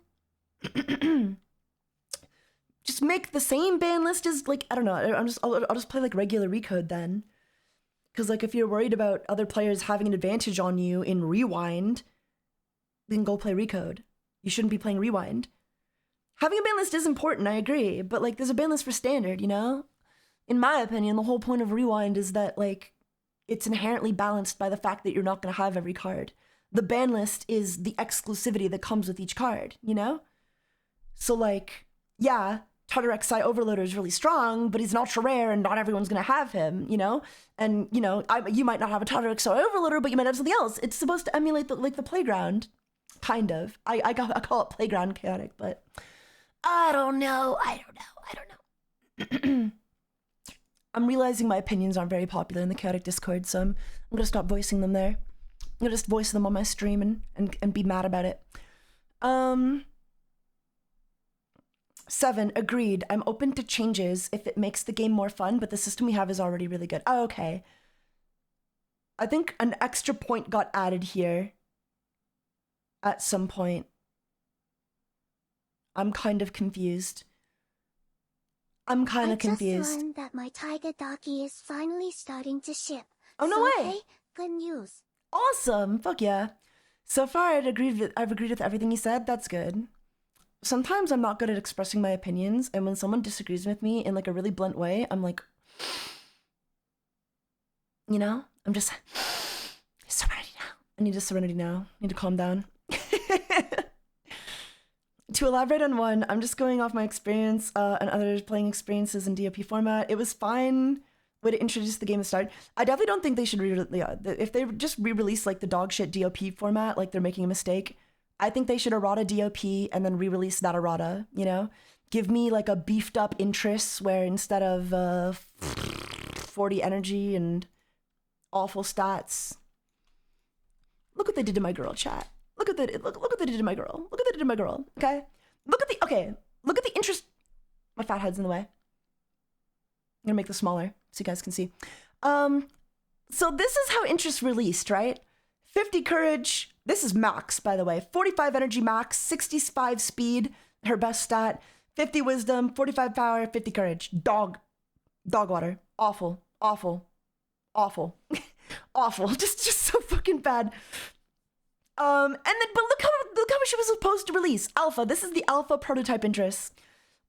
just make the same ban list as like, I don't know, I'll just play like regular Recode then. Because like if you're worried about other players having an advantage on you in Rewind, then go play Recode. You shouldn't be playing Rewind. Having a ban list is important, I agree, but like there's a ban list for Standard, you know? In my opinion, the whole point of Rewind is that like it's inherently balanced by the fact that you're not going to have every card. The ban list is the exclusivity that comes with each card, you know? So like, yeah, Tartarek Sai Overloader is really strong, but he's an ultra rare and not everyone's going to have him, you know? And, you know, you might not have a Tartarek Sai Overloader, but you might have something else. It's supposed to emulate the playground, kind of. I call it playground chaotic, but I don't know. I'm realizing my opinions aren't very popular in the chaotic Discord, so I'm going to stop voicing them there. I'm going to just voice them on my stream and be mad about it. 7, agreed. I'm open to changes if it makes the game more fun, but the system we have is already really good. Oh, okay. I think an extra point got added here at some point. I'm kind of confused. I just learned that my Taiga Daki is finally starting to ship. Oh, no way. Hey, good news. Awesome. Fuck yeah. So far, I've agreed with everything you said. That's good. Sometimes I'm not good at expressing my opinions, and when someone disagrees with me in like a really blunt way, I'm like, you know, I'm just serenity now. I need a serenity now. I need to calm down. To elaborate on one, I'm just going off my experience and others playing experiences in DOP format. It was fine way to introduce the game at the start. I definitely don't think they should if they just re-release like the dog shit DOP format, like they're making a mistake. I think they should errata DOP and then re-release that errata, you know? Give me like a beefed up interest where instead of 40 energy and awful stats. Look what they did to my girl, chat. Look what they did to my girl. Look what they did to my girl, okay? Look at the interest. My fat head's in the way. I'm gonna make this smaller so you guys can see. So this is how interest released, right? 50 courage. This is max, by the way. 45 energy max, 65 speed, her best stat. 50 wisdom, 45 power, 50 courage. Dog water. Awful. Awful. Just so fucking bad. But look how she was supposed to release. Alpha. This is the alpha prototype interest.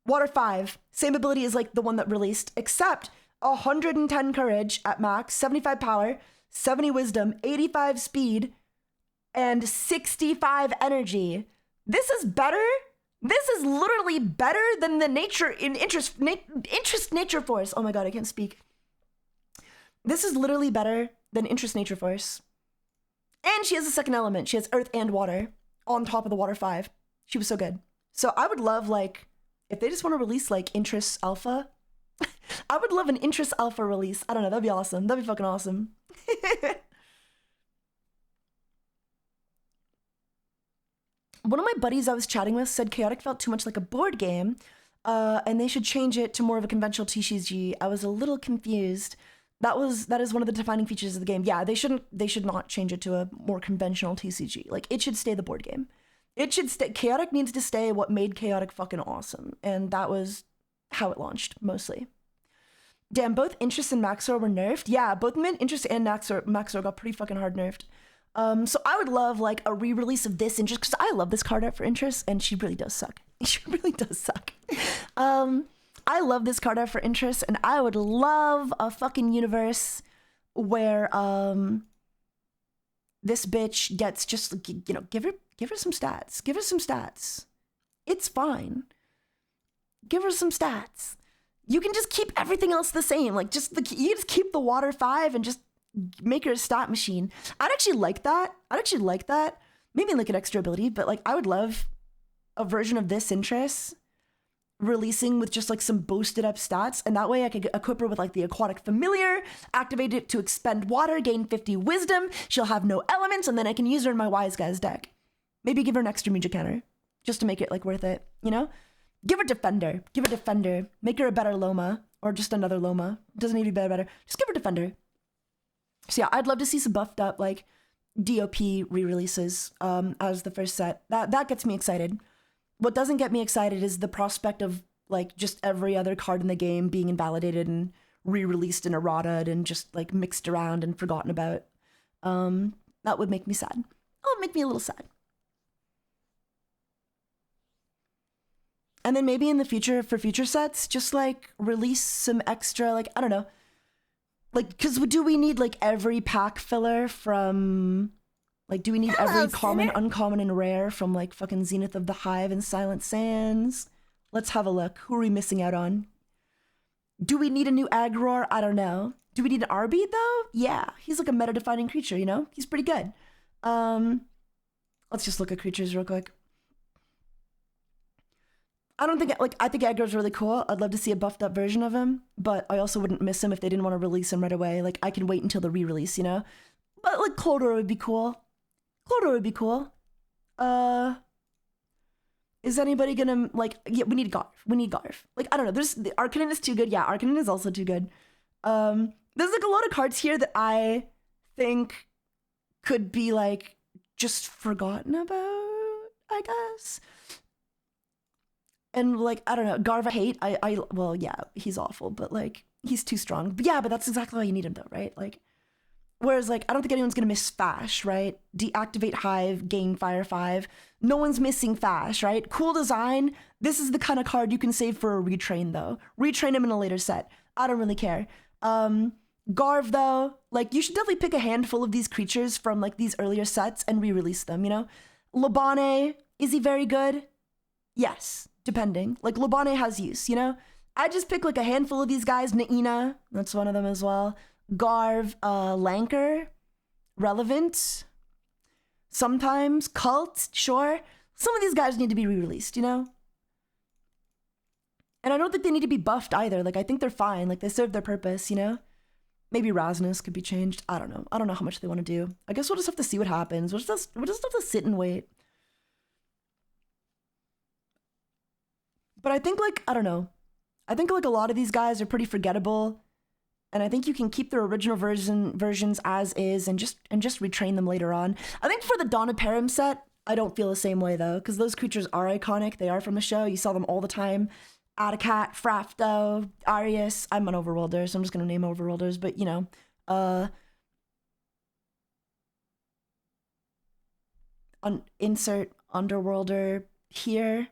Water 5. Same ability as like the one that released, except 110 courage at max, 75 power, 70 wisdom, 85 speed, and 65 energy. This is better. This is literally better than the interest nature force. Oh my god, I can't speak. This is literally better than interest nature force. And she has a second element. She has earth and water on top of the water 5. She was so good. So I would love, like, if they just want to release, like, interest alpha, I would love an interest alpha release. I don't know. That'd be awesome. That'd be fucking awesome. One of my buddies I was chatting with said Chaotic felt too much like a board game, and they should change it to more of a conventional TCG. I was a little confused. That is one of the defining features of the game. Yeah, they should not change it to a more conventional TCG. Like, it should stay the board game. It should stay. Chaotic needs to stay what made Chaotic fucking awesome. And that was how it launched, mostly. Damn, both Interest and Maxor were nerfed. Yeah, both Interest and Maxor got pretty fucking hard nerfed. So I would love, like, a re-release of this Interest, because I love this card art for Interest, and she really does suck. She really does suck. I love this card art for Interest, and I would love a fucking universe where this bitch gets just, you know, give her some stats. Give her some stats. It's fine. Give her some stats. You can just keep everything else the same. Like, you just keep the water 5 and just make her a stat machine. I'd actually like that. Maybe like an extra ability, but like I would love a version of this Interest releasing with just like some boosted up stats, and that way I could equip her with like the Aquatic Familiar, activate it to expend water, gain 50 wisdom, she'll have no elements, and then I can use her in my Wise Guys deck. Maybe give her an extra Muja counter, just to make it like worth it, you know? Give her Defender, make her a better Loma, or just another Loma, doesn't need to be better, just give her Defender. So yeah, I'd love to see some buffed up like DOP re-releases as the first set. That gets me excited. What doesn't get me excited is the prospect of like just every other card in the game being invalidated and re-released and errata and just like mixed around and forgotten about. That would make me sad. Oh, make me a little sad. And then maybe in the future, for future sets, just like release some extra, like, I don't know. Like, because do we need like every pack filler from, like, do we need every common, uncommon, and rare from like fucking Zenith of the Hive and Silent Sands? Let's have a look. Who are we missing out on? Do we need a new Aggro? I don't know. Do we need an Arby though? Yeah, he's like a meta-defining creature, you know? He's pretty good. Let's just look at creatures real quick. I don't think, like, I think Aggro's really cool. I'd love to see a buffed up version of him, but I also wouldn't miss him if they didn't want to release him right away. Like, I can wait until the re-release, you know? But, like, Clodor would be cool. Clodor would be cool. Is anybody gonna, like, yeah, we need Garf. We need Garf. Like, I don't know. There's, the Arcanine is too good. Yeah, Arcanine is also too good. There's, like, a lot of cards here that I think could be, like, just forgotten about, I guess. And, like, I don't know, Garv I hate. Well, yeah, he's awful, but, like, he's too strong. But yeah, but that's exactly why you need him, though, right? Like, whereas, like, I don't think anyone's gonna miss Fash, right? Deactivate Hive, gain Fire 5. No one's missing Fash, right? Cool design. This is the kind of card you can save for a retrain, though. Retrain him in a later set. I don't really care. Garv, though, like, you should definitely pick a handful of these creatures from, like, these earlier sets and re-release them, you know? Labane, is he very good? Yes, depending. Like, Labane has use, you know? I just pick, like, a handful of these guys. Naina, that's one of them as well. Garv, Lanker, relevant. Sometimes Cult, sure. Some of these guys need to be re-released, you know? And I don't think they need to be buffed either. Like, I think they're fine. Like, they serve their purpose, you know? Maybe Rasnus could be changed. I don't know. I don't know how much they want to do. I guess we'll just have to see what happens. We'll just have to sit and wait. But I think, like, I don't know. I think, like, a lot of these guys are pretty forgettable. And I think you can keep their original versions as is and just retrain them later on. I think for the Dawn of Param set, I don't feel the same way, though, because those creatures are iconic. They are from the show. You saw them all the time. Atacat, Frafto, Arius. I'm an Overworlder, so I'm just going to name Overworlders, but, you know. Insert Underworlder here.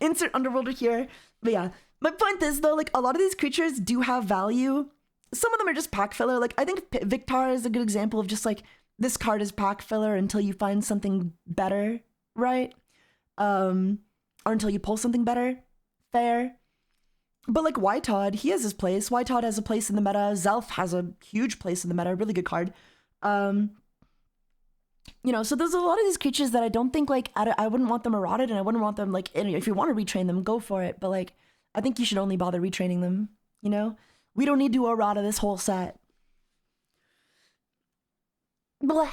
Insert Underworlder here. But yeah, my point is, though, like, a lot of these creatures do have value. Some of them are just pack filler. Like, I think Victar is a good example of just, like, this card is pack filler until you find something better, right? Or until you pull something better. Fair. But, like, Wytod, he has his place. Wytod has a place in the meta. Zelf has a huge place in the meta. Really good card. You know, so there's a lot of these creatures that I don't think, like, I wouldn't want them eroded, and I wouldn't want them, like, if you want to retrain them, go for it. But, like, I think you should only bother retraining them, you know? We don't need to errata this whole set. Blah.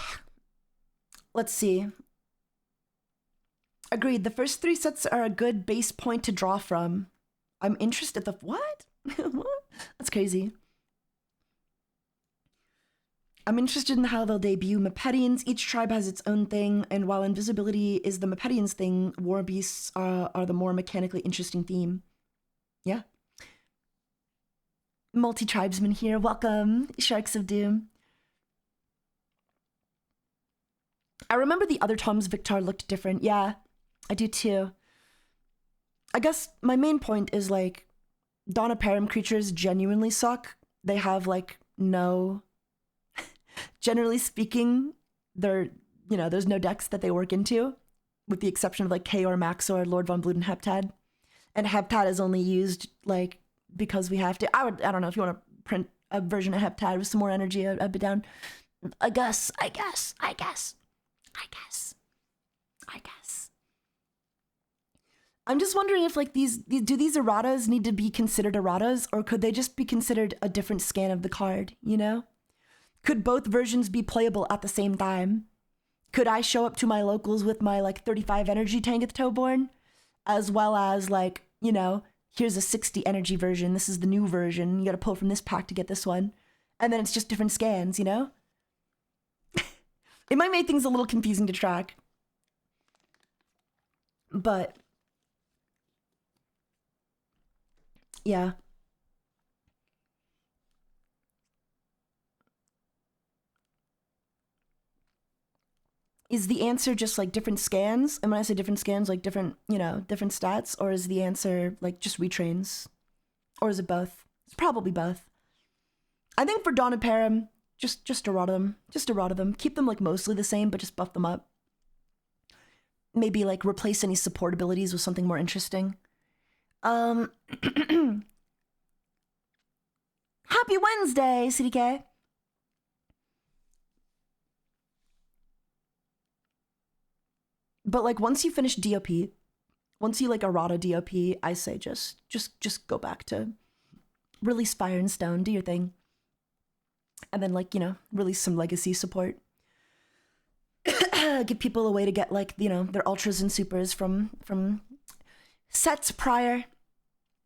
Let's see. Agreed. The first 3 sets are a good base point to draw from. I'm interested. What? What? That's crazy. I'm interested in how they'll debut Mepetians. Each tribe has its own thing, and while invisibility is the Mepetians thing, war beasts are the more mechanically interesting theme. Yeah. Multi-tribesman here. Welcome, Sharks of Doom. I remember the other Tom's Victar looked different. Yeah, I do too. I guess my main point is, like, Dawn of Param creatures genuinely suck. They have, like, no... Generally speaking, they're, you know, there's no decks that they work into, with the exception of, like, Kaor, Maxor, Lord Von Bluten, Heptad. And Heptad is only used, like, because we have to. I don't know, if you want to print a version of Heptad with some more energy, I'd be down. I guess. I'm just wondering if, like, do these erratas need to be considered erratas, or could they just be considered a different scan of the card, you know? Could both versions be playable at the same time? Could I show up to my locals with my, like, 35 energy Tangoth Toeborn, as well as, like, you know, here's a 60 energy version, this is the new version, you gotta pull from this pack to get this one, and then it's just different scans, you know? It might make things a little confusing to track. But Yeah. Is the answer just like different scans? And when I say different scans, like different, you know, different stats? Or is the answer like just retrains? Or is it both? It's probably both. I think for Dawn and Param, just errata them. Just errata them. Keep them like mostly the same, but just buff them up. Maybe like replace any support abilities with something more interesting. Happy Wednesday, CDK. But like once you finish DOP, once you like errata DOP, I say just go back to release Fire and Stone, do your thing. And then like, you know, release some legacy support. Give people a way to get like, you know, their ultras and supers from sets prior.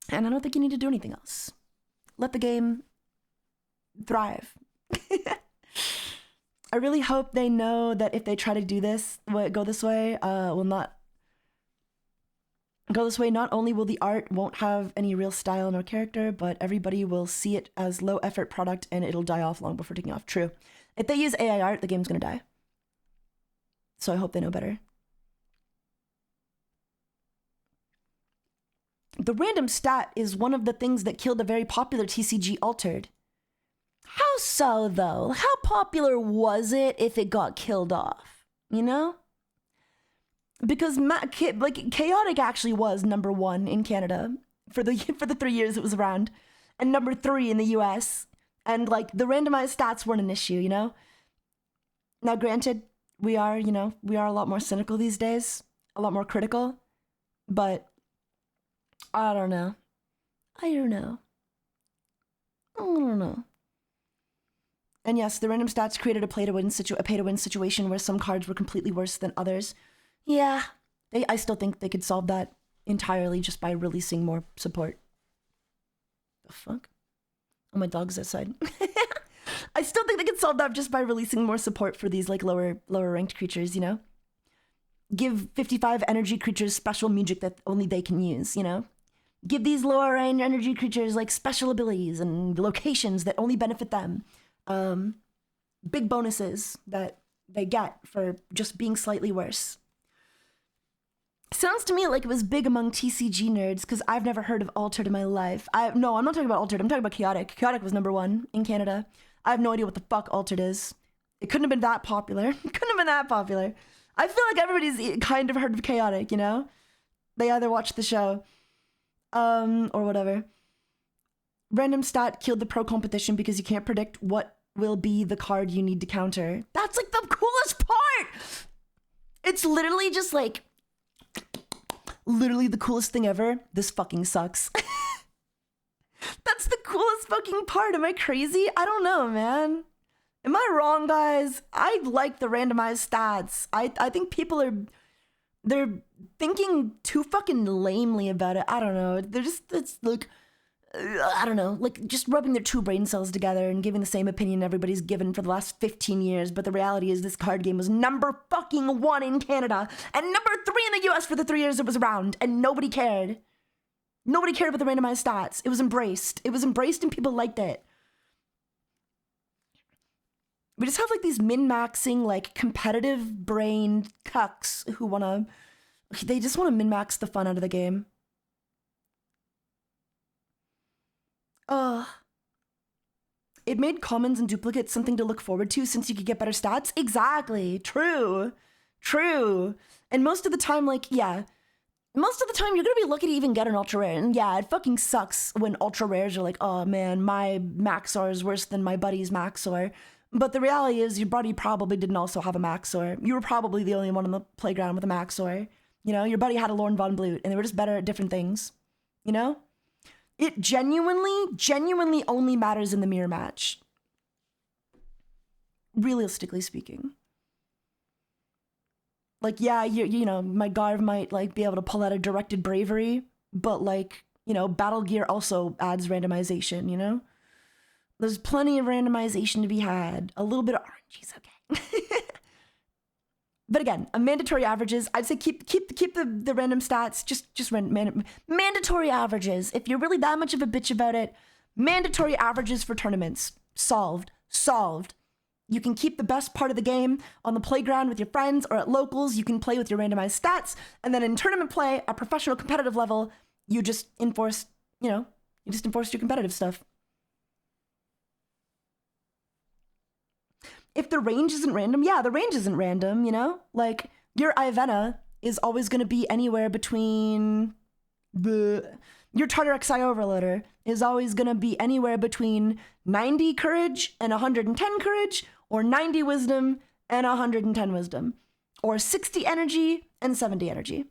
And I don't think you need to do anything else. Let the game thrive. I really hope they know that if they try to do this, go this way, will not go this way. Not only will the art won't have any real style nor character, but everybody will see it as low effort product and it'll die off long before taking off. True. If they use AI art, the game's gonna die. So I hope they know better. The random stat is one of the things that killed a very popular TCG Altered. How so, though? How popular was it if it got killed off? You know? Because like Chaotic actually was #1 in Canada for the 3 years it was around, and #3 in the US. And like the randomized stats weren't an issue, you know? Now granted, we are a lot more cynical these days, a lot more critical, but I don't know. And yes, the random stats created a pay-to-win situation where some cards were completely worse than others. Yeah, I still think they could solve that entirely just by releasing more support. The fuck? Oh, my dog's outside. I still think they could solve that just by releasing more support for these like lower ranked creatures, you know? Give 55 energy creatures special music that only they can use, you know? Give these lower ranked energy creatures like special abilities and locations that only benefit them. Big bonuses that they get for just being slightly worse. Sounds to me like it was big among TCG nerds because I've never heard of Altered in my life. No, I'm not talking about Altered. I'm talking about Chaotic. Chaotic was #1 in Canada. I have no idea what the fuck Altered is. It couldn't have been that popular. I feel like everybody's kind of heard of Chaotic, you know? They either watched the show, or whatever. Random stat killed the pro competition because you can't predict what will be the card you need to counter. That's like the coolest part! It's literally just like, literally the coolest thing ever. This fucking sucks. That's the coolest fucking part. Am I crazy? I don't know, man. Am I wrong, guys? I like the randomized stats. I think people they're thinking too fucking lamely about it. I don't know. It's like, I don't know, like just rubbing their two brain cells together and giving the same opinion everybody's given for the last 15 years. But the reality is this card game was #1 in Canada and #3 in the US for the 3 years it was around, and nobody cared. Nobody cared about the randomized stats. It was embraced. It was embraced and people liked it. We just have like these min-maxing, like competitive brained cucks who they just want to min-max the fun out of the game. It made commons and duplicates something to look forward to since you could get better stats. Exactly. True. And most of the time, like, yeah. Most of the time, you're gonna be lucky to even get an ultra rare. And yeah, it fucking sucks when ultra rares are like, oh man, my Maxor is worse than my buddy's Maxor. But the reality is your buddy probably didn't also have a Maxor. You were probably the only one on the playground with a Maxor. You know, your buddy had a Lorne Von Blute and they were just better at different things. You know? It genuinely only matters in the mirror match. Realistically speaking. Like, yeah, you know, my Garv might, like, be able to pull out a directed bravery, but, like, you know, Battle Gear also adds randomization, you know? There's plenty of randomization to be had. A little bit of RNG's okay. But again, mandatory averages, I'd say keep the random stats, just mandatory averages. If you're really that much of a bitch about it, mandatory averages for tournaments. Solved. You can keep the best part of the game on the playground with your friends or at locals. You can play with your randomized stats. And then in tournament play, at professional competitive level, you just enforce your competitive stuff. If the range isn't random, yeah, the range isn't random, you know? Like, your Ivana is always going to be anywhere between... Your Tartar XI Overloader is always going to be anywhere between 90 courage and 110 courage, or 90 wisdom and 110 wisdom, or 60 energy and 70 energy.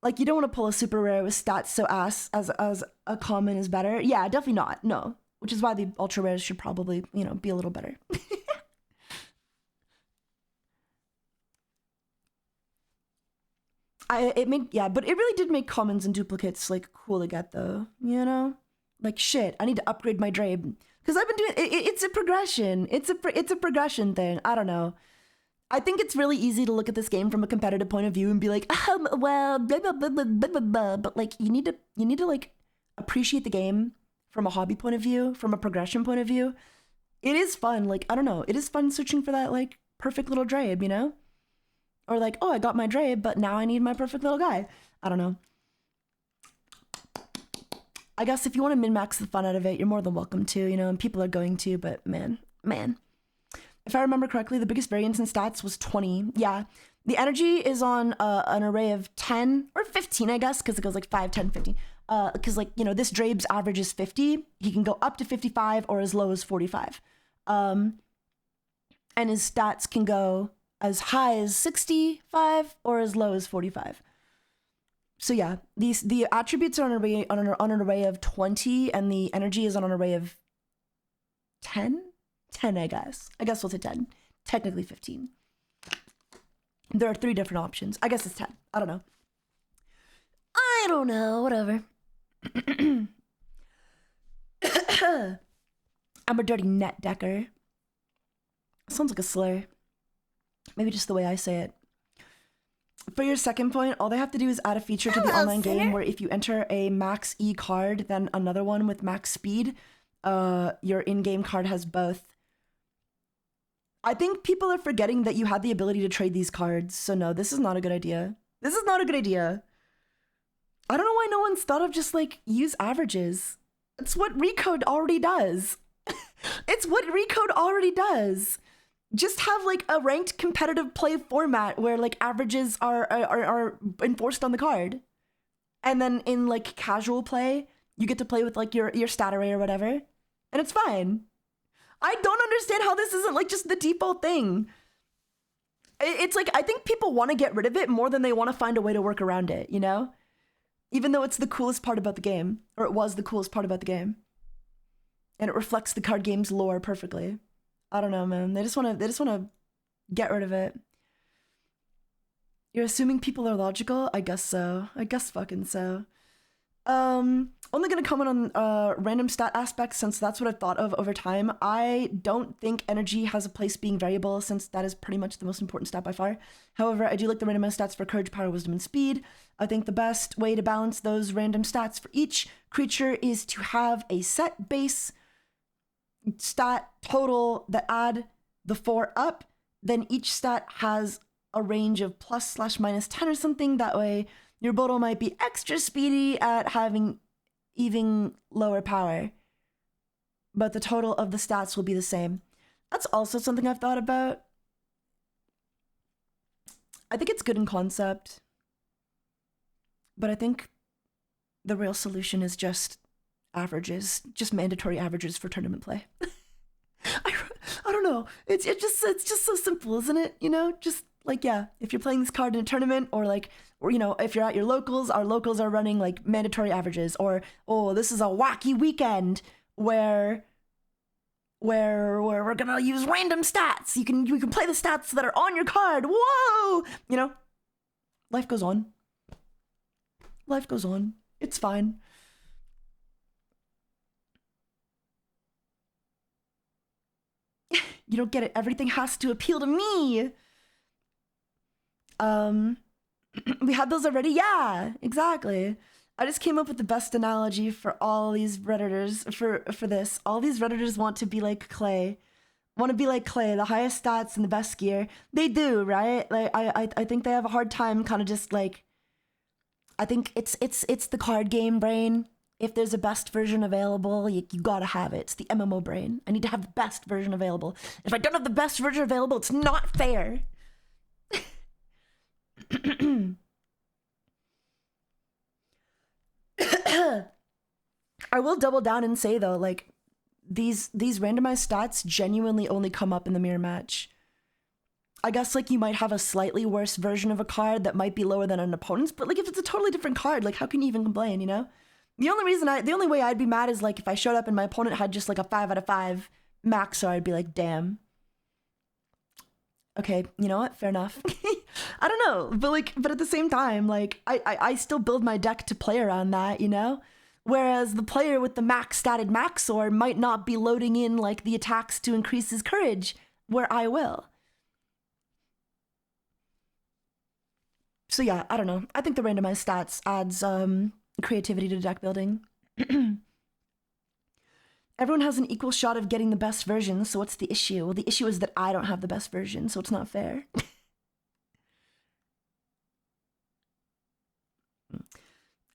Like, you don't want to pull a super rare with stats so ass as a common is better. Yeah, definitely not, no. Which is why the ultra rares should probably, be a little better. But it really did make commons and duplicates like cool to get though, Like shit, I need to upgrade my Drabe because I've been doing it's a progression. It's a progression thing. I don't know. I think it's really easy to look at this game from a competitive point of view and be like, well, blah, blah, blah, blah, blah, blah, blah. But like you need to like appreciate the game from a hobby point of view, from a progression point of view. It is fun. Like, I don't know. It is fun searching for that like perfect little Drabe, Or like, oh, I got my Drabe, but now I need my perfect little guy. I don't know. I guess if you want to min-max the fun out of it, you're more than welcome to, and people are going to, but man. If I remember correctly, the biggest variance in stats was 20. Yeah. The energy is on an array of 10 or 15, I guess, because it goes like 5, 10, 15. Because like, this Drabe's average is 50. He can go up to 55 or as low as 45. And his stats can go as high as 65 or as low as 45. So yeah, the attributes are on an array of 20, and the energy is on an array of 10? 10, I guess. I guess we'll say 10. Technically 15. There are 3 different options. I guess it's 10. I don't know. Whatever. I'm a dirty net decker. Sounds like a slur. Maybe just the way I say it. For your second point, all they have to do is add a feature to the online game where if you enter a max E card, then another one with max speed, your in-game card has both. I think people are forgetting that you had the ability to trade these cards. So no, this is not a good idea. I don't know why no one's thought of just like use averages. It's what Recode already does. Just have like a ranked competitive play format where like averages are enforced on the card. And then in like casual play, you get to play with like your stat array or whatever. And it's fine. I don't understand how this isn't like just the default thing. It's like, I think people want to get rid of it more than they want to find a way to work around it, Even though it's the coolest part about the game, or it was the coolest part about the game. And it reflects the card game's lore perfectly. I don't know, man. They just want to get rid of it. You're assuming people are logical? I guess so. I guess fucking so. Only gonna comment on random stat aspects since that's what I've thought of over time. I don't think energy has a place being variable since that is pretty much the most important stat by far. However, I do like the randomized stats for courage, power, wisdom, and speed. I think the best way to balance those random stats for each creature is to have a set base stat total that add the 4 up. Then each stat has a range of +/-10 or something. That way your Bodo might be extra speedy at having even lower power, but the total of the stats will be the same. That's also something I've thought about. I think it's good in concept, but I think the real solution is just averages, just mandatory averages for tournament play. I don't know. It's just so simple, isn't it? Just like, yeah, if you're playing this card in a tournament or if you're at your locals, our locals are running like mandatory averages, or, oh, this is a wacky weekend where we're gonna use random stats. You can play the stats that are on your card. Whoa! Life goes on. It's fine. You don't get it. Everything has to appeal to me. We had those already. Yeah, exactly. I just came up with the best analogy for all these Redditors for this. All these Redditors want to be like Clay. Want to be like Clay, the highest stats and the best gear. They do, right? Like I think they have a hard time kind of just like, I think it's the card game brain. If there's a best version available, you gotta have it. It's the MMO brain. I need to have the best version available. If I don't have the best version available, it's not fair. I will double down and say though, like these randomized stats genuinely only come up in the mirror match. I guess like you might have a slightly worse version of a card that might be lower than an opponent's, but like if it's a totally different card, like how can you even complain, you know? The only way I'd be mad is like if I showed up and my opponent had just like a 5 out of 5 max, so I'd be like, damn. Okay, you know what? Fair enough. I don't know, but at the same time, like I still build my deck to play around that, you know? Whereas the player with the max statted Maxor might not be loading in like the attacks to increase his courage, where I will. So yeah, I don't know. I think the randomized stats adds creativity to deck building. Everyone has an equal shot of getting the best version, so what's the issue? Well, the issue is that I don't have the best version, so it's not fair.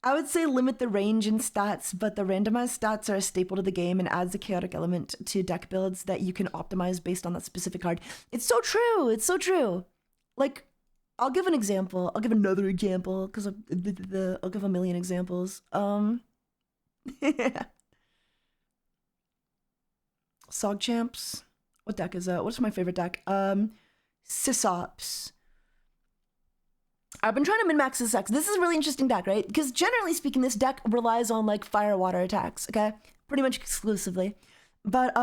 I would say limit the range in stats, but the randomized stats are a staple to the game and adds a chaotic element to deck builds that you can optimize based on that specific card. It's so true. It's so true. Like, I'll give an example. I'll give another example because I'll give a million examples. Sog Champs. What deck is that? What's my favorite deck? Sysops. I've been trying to min-max this deck. This is a really interesting deck, right? Because generally speaking, this deck relies on like fire water attacks, okay? Pretty much exclusively. But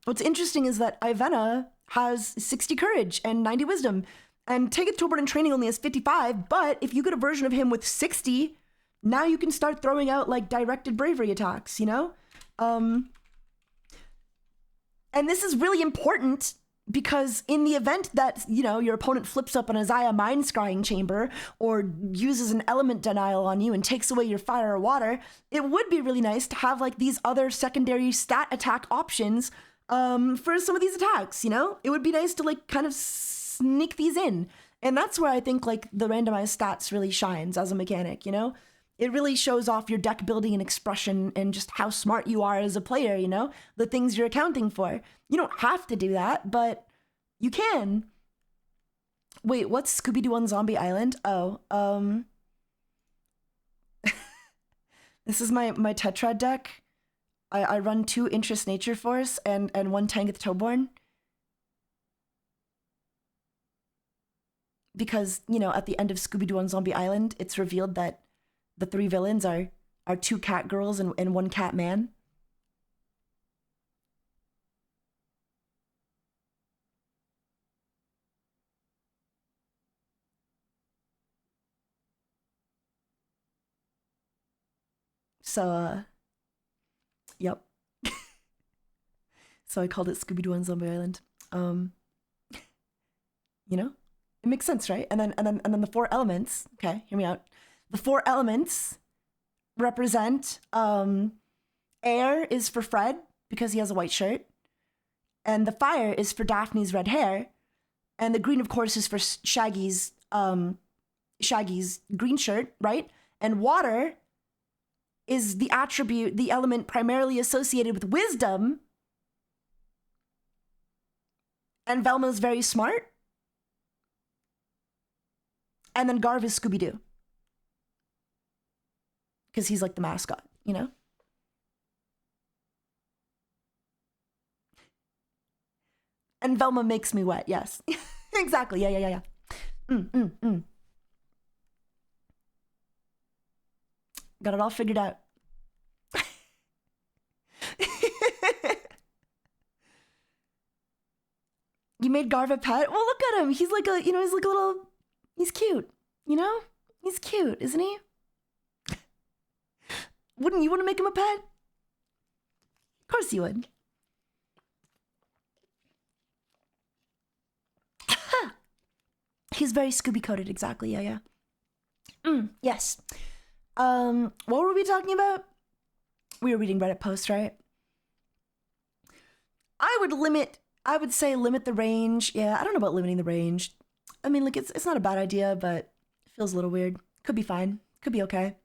what's interesting is that Ivana has 60 courage and 90 wisdom. And Tankuttenkit in training only has 55, but if you get a version of him with 60, now you can start throwing out like directed bravery attacks, you know? And this is really important because in the event that, you know, your opponent flips up an Isaiah Mind Scrying Chamber or uses an element denial on you and takes away your fire or water, it would be really nice to have like these other secondary stat attack options for some of these attacks, you know? It would be nice to like kind of sneak these in. And that's where I think like the randomized stats really shines as a mechanic, you know? It really shows off your deck building and expression and just how smart you are as a player, you know? The things you're accounting for. You don't have to do that, but you can. Wait, what's Scooby-Doo on Zombie Island? Oh, this is my Tetra deck. I run 2 Interest Nature Force and 1 Tangoth Toeborn. Because, you know, at the end of Scooby-Doo on Zombie Island, it's revealed that the 3 villains are 2 cat girls and 1 cat man. So, yep. So I called it Scooby-Doo on Zombie Island. You know, it makes sense, right? And then the 4 elements. Okay, hear me out. The 4 elements represent air is for Fred because he has a white shirt, and the fire is for Daphne's red hair, and the green, of course, is for Shaggy's green shirt, right? And water is the attribute, the element primarily associated with wisdom. And Velma's very smart. And then Garv is Scooby-Doo. Because he's like the mascot, you know? And Velma makes me wet, yes. Exactly, yeah. Got it all figured out. You made Garv a pet? Well, look at him. He's like a, you know, he's like a little, he's cute, you know? He's cute, isn't he? Wouldn't you want to make him a pet? Of course you would. He's very Scooby coded, exactly. Yeah. Yes. What were we talking about? We were reading Reddit posts, right? I would say limit the range. Yeah, I don't know about limiting the range. I mean, like, it's not a bad idea, but it feels a little weird. Could be fine. Could be okay.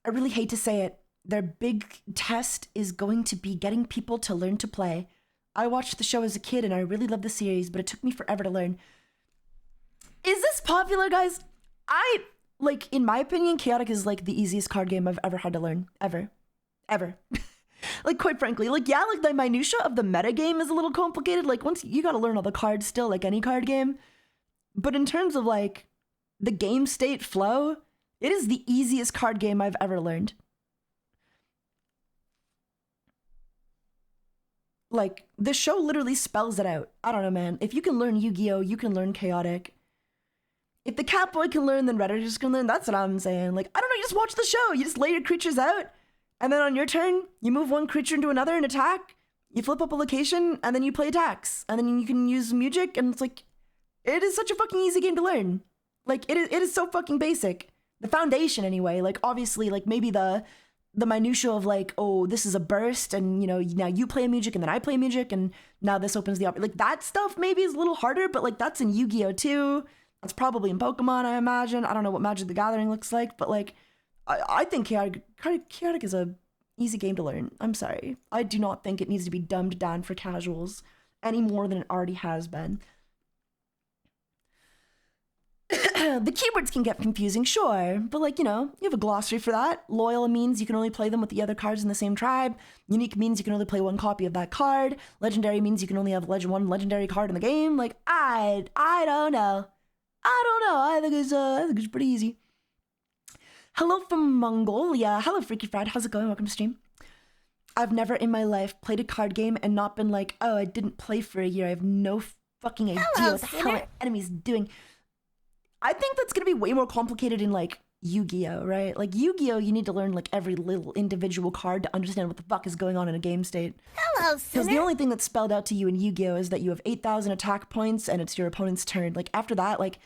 I really hate to say it. Their big test is going to be getting people to learn to play. I watched the show as a kid and I really loved the series, but it took me forever to learn. Is this popular, guys? In my opinion, Chaotic is like the easiest card game I've ever had to learn. Ever. Like, quite frankly, like, yeah, like the minutia of the meta game is a little complicated. Like, once you gotta learn all the cards still, like any card game. But in terms of like the game state flow, it is the easiest card game I've ever learned. Like, the show literally spells it out. I don't know, man. If you can learn Yu-Gi-Oh, you can learn Chaotic. If the Catboy can learn, then Redditors can learn. That's what I'm saying. Like, I don't know, you just watch the show. You just lay your creatures out, and then on your turn, you move one creature into another and attack. You flip up a location, and then you play attacks. And then you can use music, and it's like, it is such a fucking easy game to learn. Like, it is so fucking basic. The foundation, anyway. Like, obviously, like, maybe the minutia of like, oh, this is a burst, and you know, now you play music and then I play music, and now this opens the like, that stuff maybe is a little harder, but like, that's in Yu-Gi-Oh too. That's probably in Pokemon, I imagine. I don't know what Magic the Gathering looks like, but like, I think Chaotic is a easy game to learn. I'm sorry. I do not think it needs to be dumbed down for casuals any more than it already has been. The keywords can get confusing, sure, but like, you know, you have a glossary for that. Loyal means you can only play them with the other cards in the same tribe. Unique means you can only play one copy of that card. Legendary means you can only have one legendary card in the game. Like, I don't know. I think it's pretty easy. Hello from Mongolia. Hello, Freaky Fried. How's it going? Welcome to stream. I've never in my life played a card game and not been like, oh, I didn't play for a year. I have no fucking idea what the hell my enemy's doing. I think that's gonna be way more complicated in like Yu-Gi-Oh, right? Like Yu-Gi-Oh, you need to learn like every little individual card to understand what the fuck is going on in a game state. Hello, Because the only thing that's spelled out to you in Yu-Gi-Oh is that you have 8,000 attack points and it's your opponent's turn. Like after that, like,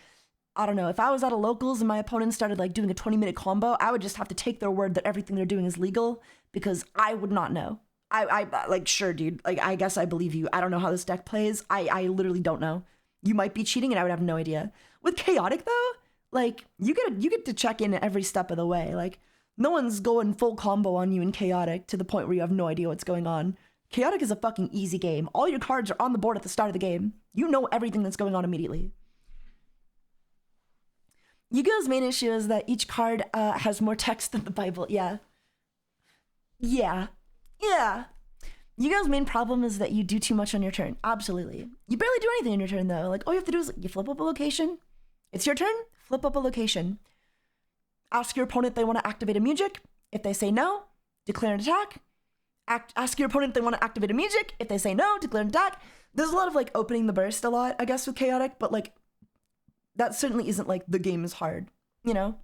I don't know, if I was at a locals and my opponent started like doing a 20-minute combo, I would just have to take their word that everything they're doing is legal because I would not know. I like, sure, dude, like, I guess I believe you. I don't know how this deck plays. I literally don't know. You might be cheating and I would have no idea. With Chaotic though, like, you get to check in every step of the way. Like, no one's going full combo on you in Chaotic to the point where you have no idea what's going on. Chaotic is a fucking easy game. All your cards are on the board at the start of the game. You know everything that's going on immediately. Yu-Gi-Oh's main issue is that each card has more text than the Bible. Yeah. Yu-Gi-Oh's main problem is that you do too much on your turn. Absolutely. You barely do anything on your turn though. Like, all you have to do is you flip up a location. It's your turn, flip up a location. Ask your opponent if they want to activate a music. If they say no, declare an attack. Ask your opponent if they want to activate a music. If they say no, declare an attack. There's a lot of like opening the burst a lot, I guess, with Chaotic, but like, that certainly isn't like the game is hard, you know?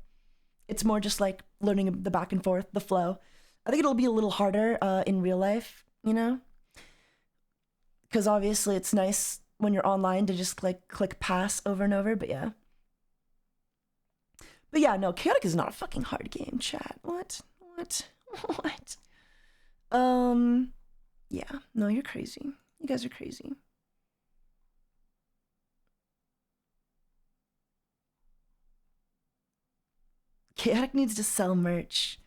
It's more just like learning the back and forth, the flow. I think it'll be a little harder in real life, you know? Because obviously it's nice when you're online to just like click pass over and over, but yeah. But yeah, no, Chaotic is not a fucking hard game, chat. What? Yeah, no, you're crazy. You guys are crazy. Chaotic needs to sell merch.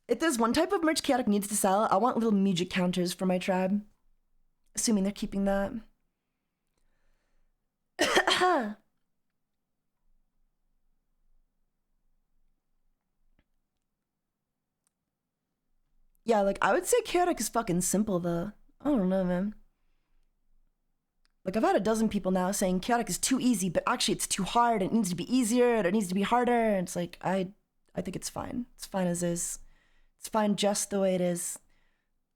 If there's one type of merch Chaotic needs to sell, I want little music counters for my tribe. Assuming they're keeping that. Yeah, like, I would say Chaotic is fucking simple, though. I don't know, man. Like, I've had a dozen people now saying Chaotic is too easy, but actually it's too hard, and it needs to be easier, and it needs to be harder, and it's like, I think it's fine. It's fine as is. It's fine just the way it is.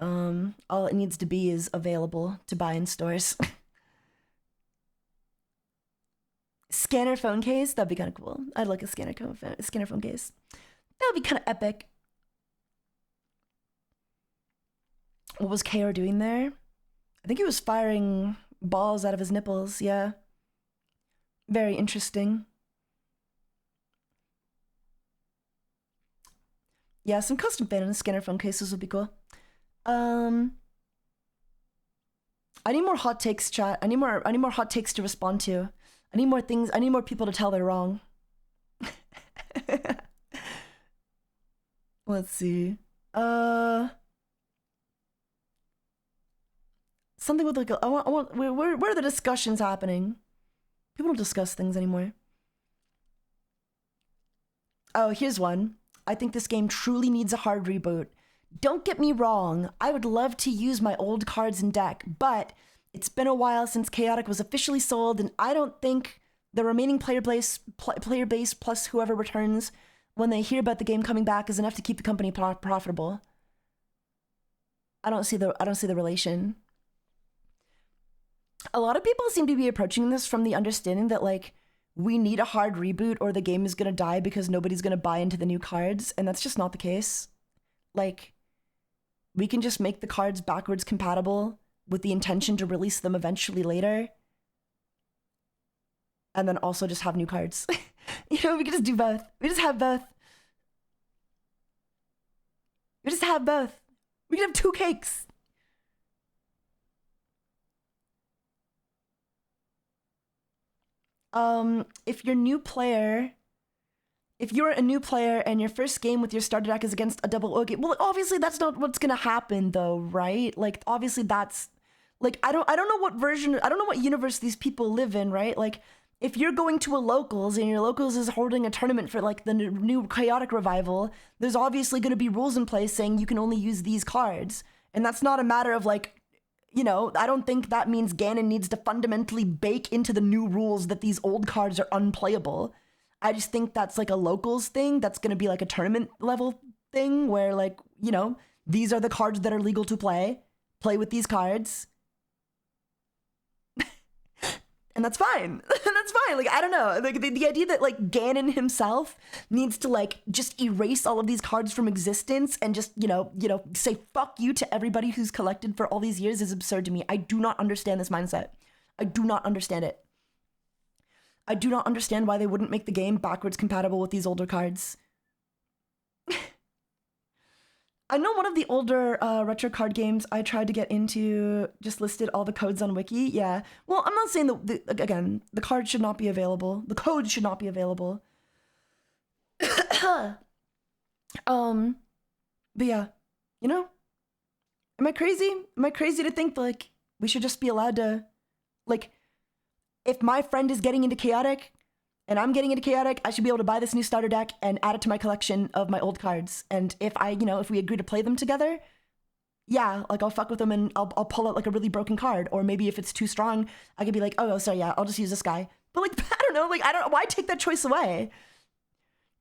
All it needs to be is available to buy in stores. Scanner phone case? That'd be kind of cool. I'd like a scanner phone case. That would be kind of epic. What was KR doing there? I think he was firing balls out of his nipples, yeah. Very interesting. Yeah, some custom fan and scanner phone cases would be cool. I need more hot takes, chat. I need more hot takes to respond to. I need more things. I need more people to tell they're wrong. Let's see. Something with like I want where are the discussions happening? People don't discuss things anymore. Oh, here's one. I think this game truly needs a hard reboot. Don't get me wrong, I would love to use my old cards and deck, but it's been a while since Chaotic was officially sold, and I don't think the remaining player base plus whoever returns when they hear about the game coming back is enough to keep the company profitable. I don't see the relation. A lot of people seem to be approaching this from the understanding that like we need a hard reboot or the game is gonna die because nobody's gonna buy into the new cards, and that's just not the case. Like, we can just make the cards backwards compatible with the intention to release them eventually later, and then also just have new cards. You know, we can just do both. We just have both. We just have both. We can have two cakes. If you're a new player and your first game with your starter deck is against a double OG, well, obviously that's not what's gonna happen though, right? Like, obviously that's, like, I don't know what universe these people live in, right? Like, if you're going to a locals and your locals is holding a tournament for like the new Chaotic revival, there's obviously gonna be rules in place saying you can only use these cards. And that's not a matter of like, you know, I don't think that means Ganon needs to fundamentally bake into the new rules that these old cards are unplayable. I just think that's like a locals thing. That's going to be like a tournament level thing where like, you know, these are the cards that are legal to play. Play with these cards. And that's fine. That's fine. Like, I don't know. Like the idea that like Ganon himself needs to like just erase all of these cards from existence and just, you know, say fuck you to everybody who's collected for all these years is absurd to me. I do not understand this mindset. I do not understand it. I do not understand why they wouldn't make the game backwards compatible with these older cards. I know one of the older retro card games I tried to get into just listed all the codes on Wiki. Yeah. Well, I'm not saying that, again, the card should not be available. The code should not be available. But yeah, you know, am I crazy? Am I crazy to think like we should just be allowed to, like, if my friend is getting into Chaotic and I'm getting into Chaotic, I should be able to buy this new starter deck and add it to my collection of my old cards. And if if we agree to play them together, yeah, like I'll fuck with them and I'll pull out like a really broken card. Or maybe if it's too strong, I could be like, oh, sorry, yeah, I'll just use this guy. But like, I don't know, like, why take that choice away?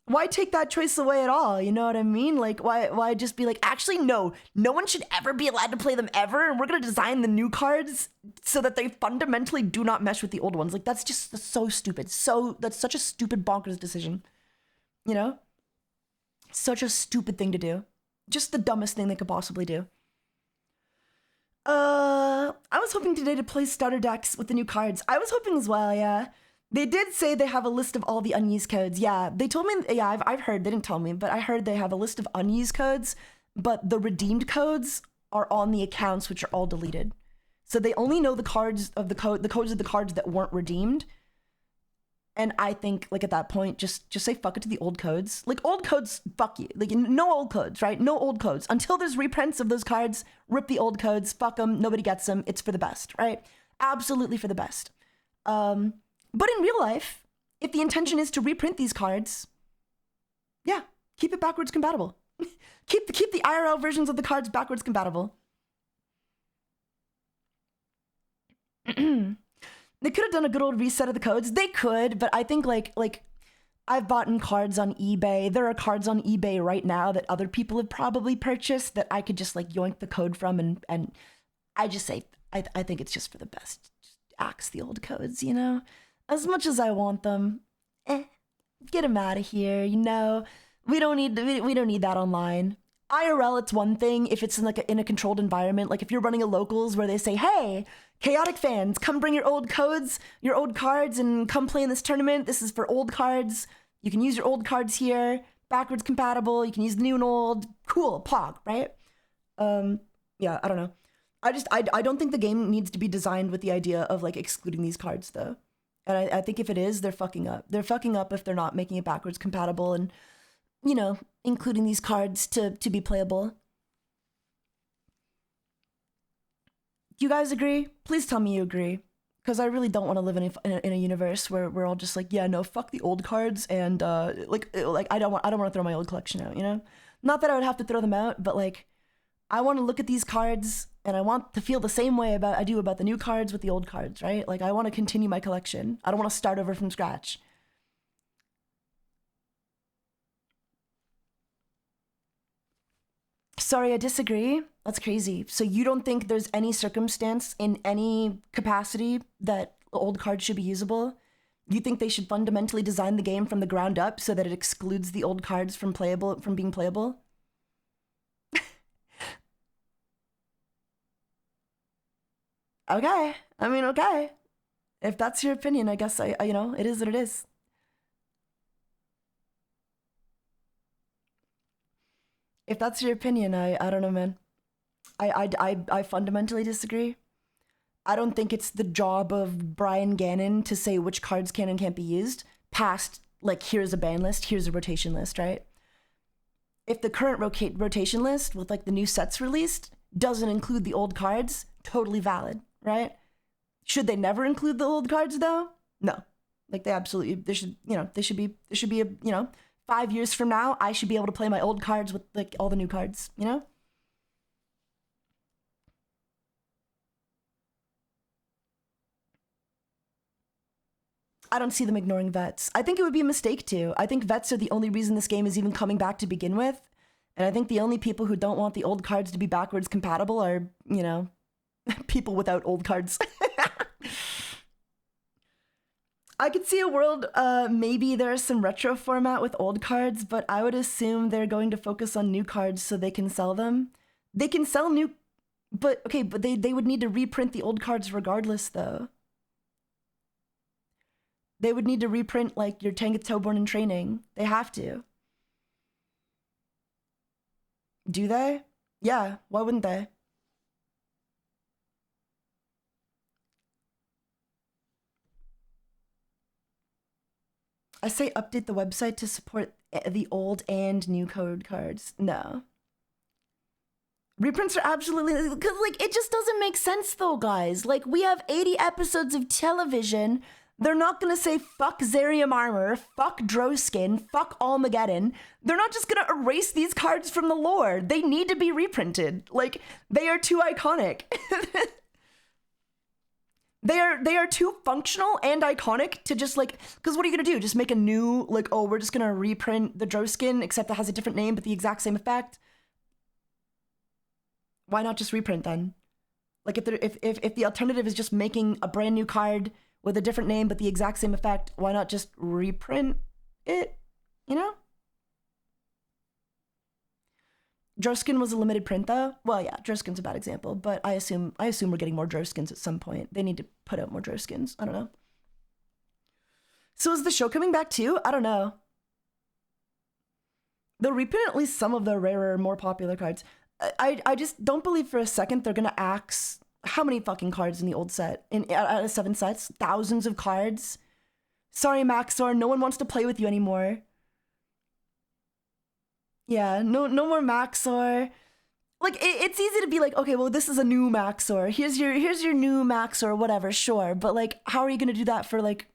Why take that choice away at all? You know what I mean? Like, why just be like, actually, no one should ever be allowed to play them ever, and we're gonna design the new cards so that they fundamentally do not mesh with the old ones. Like, that's so stupid. That's such a stupid bonkers decision. You know? Such a stupid thing to do. Just the dumbest thing they could possibly do. I was hoping today to play starter decks with the new cards. I was hoping as well, yeah. They did say they have a list of all the unused codes. Yeah, they told me, yeah, I've heard, they didn't tell me, but I heard they have a list of unused codes, but the redeemed codes are on the accounts, which are all deleted. So they only know the codes of the cards that weren't redeemed. And I think, like, at that point, just say fuck it to the old codes. Like, old codes, fuck you. Like, no old codes, right? No old codes. Until there's reprints of those cards, rip the old codes, fuck them, nobody gets them. It's for the best, right? Absolutely for the best. But in real life, if the intention is to reprint these cards, yeah, keep it backwards compatible. keep the IRL versions of the cards backwards compatible. They could have done a good old reset of the codes. They could, but I think like I've bought in cards on eBay. There are cards on eBay right now that other people have probably purchased that I could just like yoink the code from, and I just say I think it's just for the best. Just axe the old codes, you know? As much as I want them, get them out of here, you know? We don't need that online. IRL, it's one thing if it's in like in a controlled environment. Like if you're running a locals where they say, hey, chaotic fans, come bring your old codes, your old cards, and come play in this tournament. This is for old cards. You can use your old cards here, backwards compatible. You can use the new and old. Cool, pog, right? Yeah, I don't know. I don't think the game needs to be designed with the idea of like excluding these cards though. And I think if it is, they're fucking up. They're fucking up if they're not making it backwards compatible and, you know, including these cards to be playable. Do you guys agree? Please tell me you agree. Because I really don't want to live in a universe where we're all just like, yeah, no, fuck the old cards and like I don't want to throw my old collection out, you know? Not that I would have to throw them out, but like I want to look at these cards and I want to feel the same way I do about the new cards with the old cards, right? Like I want to continue my collection. I don't want to start over from scratch. Sorry, I disagree. That's crazy. So you don't think there's any circumstance in any capacity that old cards should be usable? You think they should fundamentally design the game from the ground up so that it excludes the old cards from being playable? Okay. I mean, okay. If that's your opinion, I guess I you know, it is what it is. If that's your opinion, I don't know, man. I fundamentally disagree. I don't think it's the job of Brian Gannon to say which cards can and can't be used past, like, here's a ban list, here's a rotation list, right? If the current rotation list with, like, the new sets released doesn't include the old cards, totally valid, right? Should they never include the old cards, though? No. Like, there should be a, 5 years from now, I should be able to play my old cards with, like, all the new cards, you know? I don't see them ignoring vets. I think it would be a mistake to. I think vets are the only reason this game is even coming back to begin with. And I think the only people who don't want the old cards to be backwards compatible are, people without old cards. I could see a world, maybe there's some retro format with old cards, but I would assume they're going to focus on new cards so they can sell them. They can sell new, but they would need to reprint the old cards regardless, though. They would need to reprint, like, your Tangus Toeborn in training. They have to. Do they? Yeah, why wouldn't they? I say update the website to support the old and new code cards. No. Reprints are absolutely, because, like, it just doesn't make sense, though, guys. Like, we have 80 episodes of television. They're not gonna say fuck Zerium Armor, fuck Droskin, fuck Armageddon. They're not just gonna erase these cards from the lore. They need to be reprinted. Like, they are too iconic. They are too functional and iconic to just, like, because what are you gonna do? Just make a new, like, oh, we're just gonna reprint the Droskin, except it has a different name but the exact same effect? Why not just reprint then? Like, if the alternative is just making a brand new card with a different name but the exact same effect, why not just reprint it, you know? Droskin was a limited print, though. Well, yeah, Droskin's a bad example, but I assume we're getting more Droskins at some point. They need to put out more Droskins. I don't know. So is the show coming back too? I don't know. They'll reprint at least some of the rarer, more popular cards. I just don't believe for a second they're gonna axe how many fucking cards in the old set? Out of 7 sets? Thousands of cards? Sorry, Maxor, no one wants to play with you anymore. Yeah, no more Maxor. Like, it's easy to be like, okay, well, this is a new Maxor. Here's your new Maxor, whatever, sure. But, like, how are you gonna do that for, like,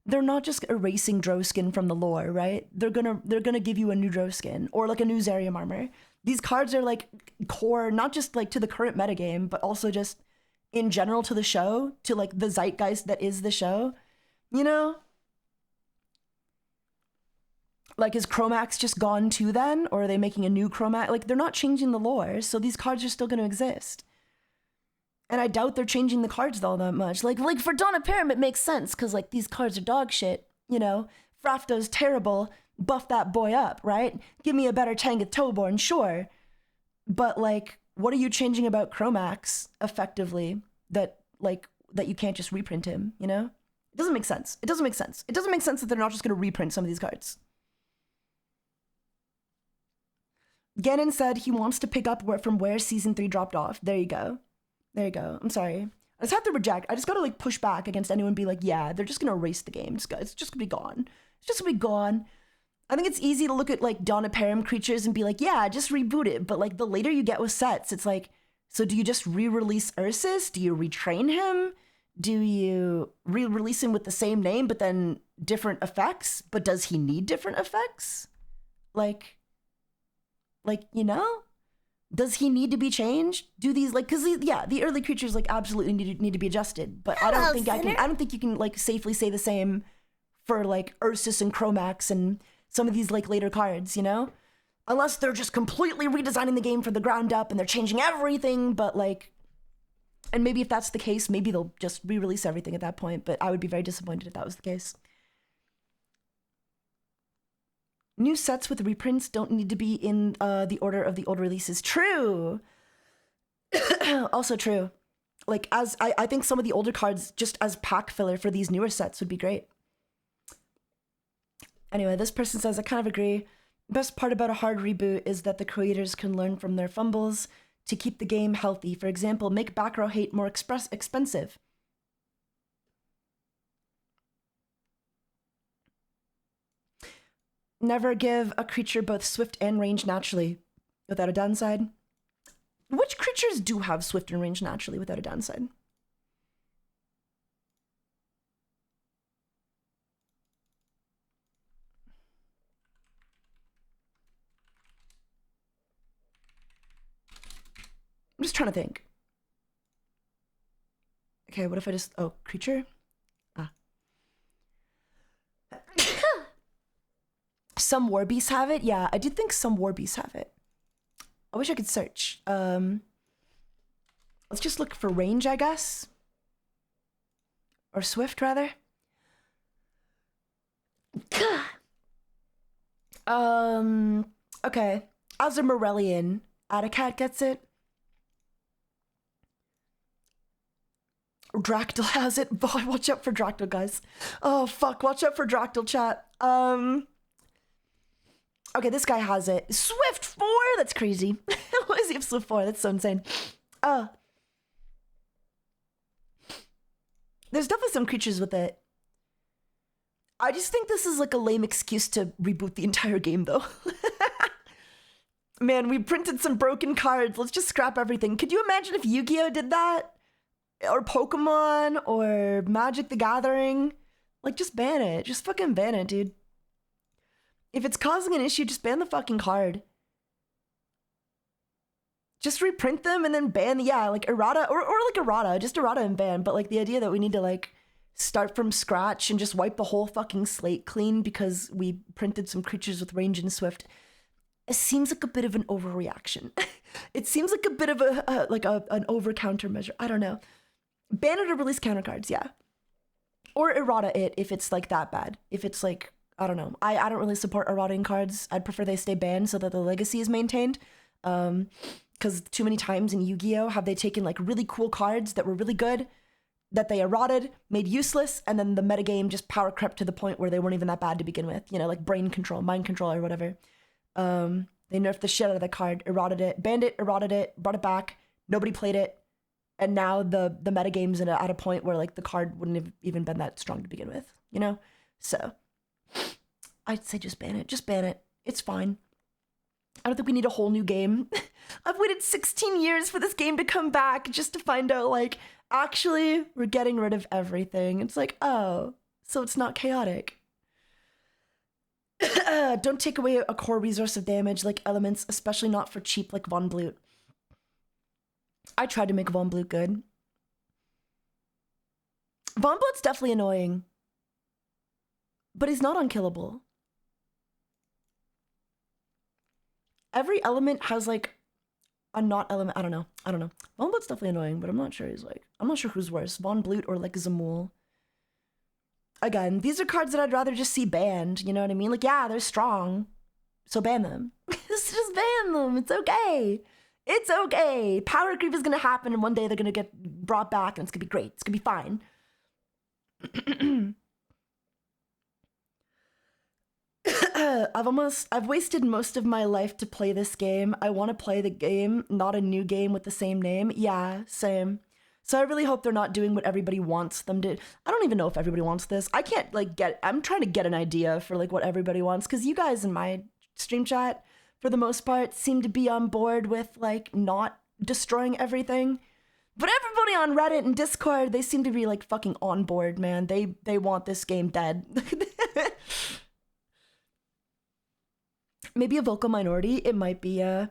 they're not just erasing Droskin from the lore, right? They're gonna give you a new Droskin or, like, a new Zerium Armor. These cards are, like, core, not just, like, to the current metagame, but also just in general to the show, to, like, the zeitgeist that is the show, you know? Like, is Chromax just gone too then? Or are they making a new Chromax? Like, they're not changing the lore, so these cards are still going to exist. And I doubt they're changing the cards all that much. Like for Donna Param, it makes sense, because, like, these cards are dog shit, you know? Frafto's terrible, buff that boy up, right? Give me a better Tangus Toeborn, sure. But like, what are you changing about Chromax effectively that you can't just reprint him, you know? It doesn't make sense. It doesn't make sense. It doesn't make sense that they're not just going to reprint some of these cards. Gannon said he wants to pick up from where season 3 dropped off. There you go. There you go. I'm sorry. I just have to reject. I just got to like push back against anyone and be like, yeah, they're just going to erase the game. It's just going to be gone. It's just going to be gone. I think it's easy to look at like Donna Param creatures and be like, yeah, just reboot it. But like the later you get with sets, it's like, so do you just re-release Ursus? Do you retrain him? Do you re-release him with the same name, but then different effects? But does he need different effects? Like, you know? Does he need to be changed? Do these like, cause the early creatures like absolutely need to be adjusted. But I don't think you can like safely say the same for like Ursus and Chromax and some of these like later cards, you know? Unless they're just completely redesigning the game from the ground up and they're changing everything, but like, and maybe if that's the case, maybe they'll just re-release everything at that point, but I would be very disappointed if that was the case. New sets with reprints don't need to be in the order of the old releases. True! Also true. Like, I think some of the older cards, just as pack filler for these newer sets would be great. Anyway, this person says, I kind of agree. Best part about a hard reboot is that the creators can learn from their fumbles to keep the game healthy. For example, make back row hate more expensive. Never give a creature both swift and range naturally without a downside. Which creatures do have swift and range naturally without a downside? I'm just trying to think. Okay, what if I just... Oh, creature? Ah. Some war beasts have it? Yeah, I did think some war beasts have it. I wish I could search. Let's just look for range, I guess. Or swift, rather. Okay. As a Morellian, Atacat gets it. Dractyl has it. Boy, watch out for Dractyl, guys. Oh, fuck. Watch out for Dractyl, chat. Okay, this guy has it. Swift 4? That's crazy. Why does he have Swift 4? That's so insane. There's definitely some creatures with it. I just think this is like a lame excuse to reboot the entire game, though. Man, we printed some broken cards. Let's just scrap everything. Could you imagine if Yu-Gi-Oh! Did that? Or Pokemon? Or Magic the Gathering? Like, just ban it. Just fucking ban it, dude. If it's causing an issue, just ban the fucking card. Just reprint them and then ban, yeah, like errata, or like errata, just errata and ban. But like the idea that we need to like start from scratch and just wipe the whole fucking slate clean because we printed some creatures with range and swift, it seems like a bit of an overreaction. It seems like a bit of an over countermeasure. I don't know. Ban it or release counter cards, yeah. Or errata it if it's like that bad. If it's like, I don't know. I don't really support errating cards. I'd prefer they stay banned so that the legacy is maintained. Because too many times in Yu-Gi-Oh! Have they taken like really cool cards that were really good, that they errated, made useless, and then the metagame just power crept to the point where they weren't even that bad to begin with. You know, like brain control, mind control, or whatever. They nerfed the shit out of the card, errated it, banned it, errated it, brought it back, nobody played it, and now the metagame's at a point where like the card wouldn't have even been that strong to begin with, you know? So I'd say just ban it. Just ban it. It's fine. I don't think we need a whole new game. I've waited 16 years for this game to come back just to find out, like, actually, we're getting rid of everything. It's like, oh, so it's not chaotic. Don't take away a core resource of damage like elements, especially not for cheap like Von Blute. I tried to make Von Blute good. Von Blute's definitely annoying. But he's not unkillable. Every element has like a not element. I don't know. Von Blute's definitely annoying, but I'm not sure I'm not sure who's worse, Von Blute or like Zamul. Again, these are cards that I'd rather just see banned, you know what I mean? Like, yeah, they're strong, so ban them. Just ban them, it's okay. It's okay. Power creep is gonna happen, and one day they're gonna get brought back, and it's gonna be great. It's gonna be fine. I've wasted most of my life to play this game. I want to play the game, not a new game with the same name. Yeah, same. So I really hope they're not doing what everybody wants them to. I don't even know if everybody wants this. I can't I'm trying to get an idea for like what everybody wants, because you guys in my stream chat, for the most part, seem to be on board with like not destroying everything. But everybody on Reddit and Discord, they seem to be like fucking on board, man. They want this game dead. Maybe a vocal minority. It might be I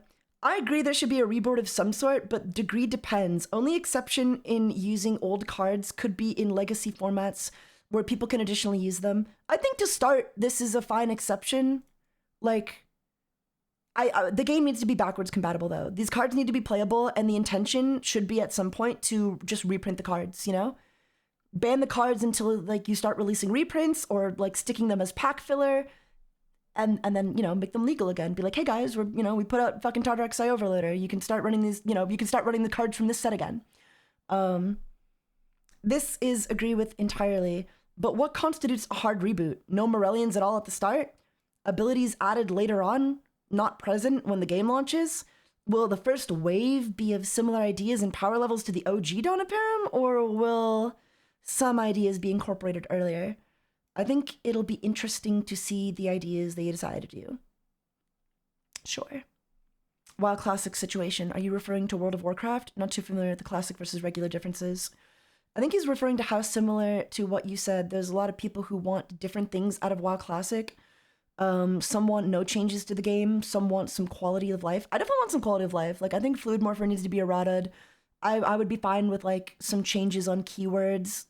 agree there should be a reboard of some sort, but degree depends. Only exception in using old cards could be in legacy formats where people can additionally use them. I think to start, this is a fine exception. Like, the game needs to be backwards compatible though. These cards need to be playable, and the intention should be at some point to just reprint the cards, you know? Ban the cards until like you start releasing reprints or like sticking them as pack filler. And then, you know, make them legal again. Be like, hey guys, we put out fucking TaigaxHolic Overloader. You can start running these, you can start running the cards from this set again. This is agree with entirely. But what constitutes a hard reboot? No Morellians at all at the start? Abilities added later on, not present when the game launches? Will the first wave be of similar ideas and power levels to the OG Dawn of Param? Or will some ideas be incorporated earlier? I think it'll be interesting to see the ideas they decide to do. Sure. WoW Classic situation. Are you referring to World of Warcraft? Not too familiar with the classic versus regular differences. I think he's referring to how similar to what you said. There's a lot of people who want different things out of WoW Classic. Some want no changes to the game. Some want some quality of life. I definitely want some quality of life. Like, I think Fluid Morpher needs to be errated. I would be fine with, like, some changes on keywords.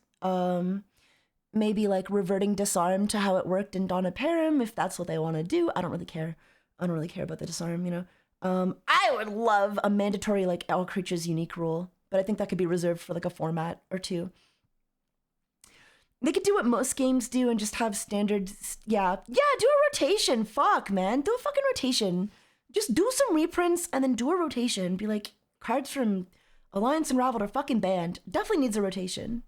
Maybe like reverting disarm to how it worked in Dawn of Param, if that's what they want to do. I don't really care. I don't really care about the disarm, you know. I would love a mandatory like all creatures unique rule, but I think that could be reserved for like a format or two. They could do what most games do and just have standard, yeah, do a rotation. Fuck, man, do a fucking rotation. Just do some reprints and then do a rotation. Be like, cards from Alliance Unraveled are fucking banned. Definitely needs a rotation.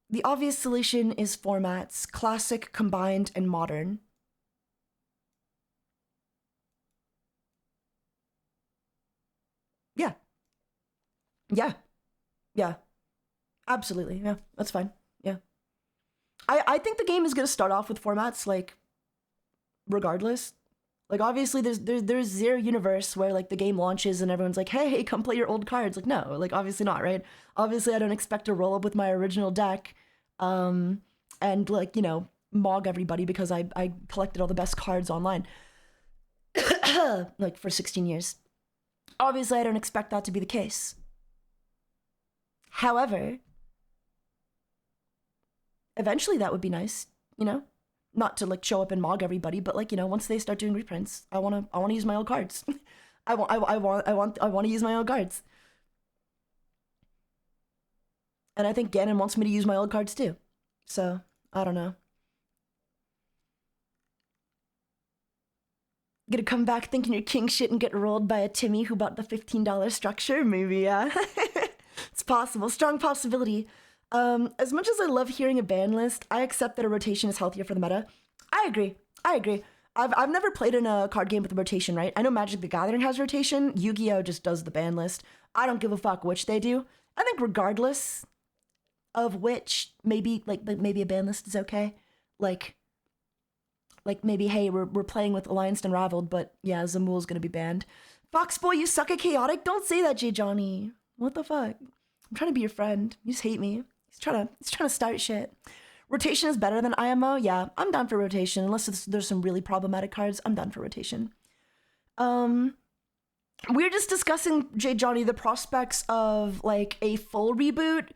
The obvious solution is formats, classic, combined, and modern. Yeah. Yeah. Absolutely. Yeah, that's fine. Yeah. I think the game is gonna start off with formats, like, regardless. Like, obviously, there's zero universe where, like, the game launches and everyone's like, hey, come play your old cards. Like, no, like, obviously not, right? Obviously, I don't expect to roll up with my original deck, and, like, you know, mog everybody because I collected all the best cards online, like, for 16 years. Obviously, I don't expect that to be the case. However, eventually that would be nice, you know? Not to like show up and mog everybody, but like, you know, once they start doing reprints, I wanna use my old cards. I want to use my old cards. And I think Ganon wants me to use my old cards too. So, I don't know. Gonna come back thinking you're king shit and get rolled by a Timmy who bought the $15 structure? Maybe, yeah. It's possible. Strong possibility. As much as I love hearing a ban list, I accept that a rotation is healthier for the meta. I agree. I've never played in a card game with a rotation, right? I know Magic the Gathering has rotation. Yu-Gi-Oh! Just does the ban list. I don't give a fuck which they do. I think regardless of which, maybe maybe a ban list is okay. Like maybe, hey, we're playing with Alliance Unraveled, but yeah, Zamul's gonna be banned. Foxboy, you suck at chaotic? Don't say that, J. Johnny. What the fuck? I'm trying to be your friend. You just hate me. He's trying to start shit. Rotation is better than IMO? Yeah, I'm down for rotation. Unless there's some really problematic cards, I'm down for rotation. We're just discussing, J. Johnny, the prospects of like a full reboot,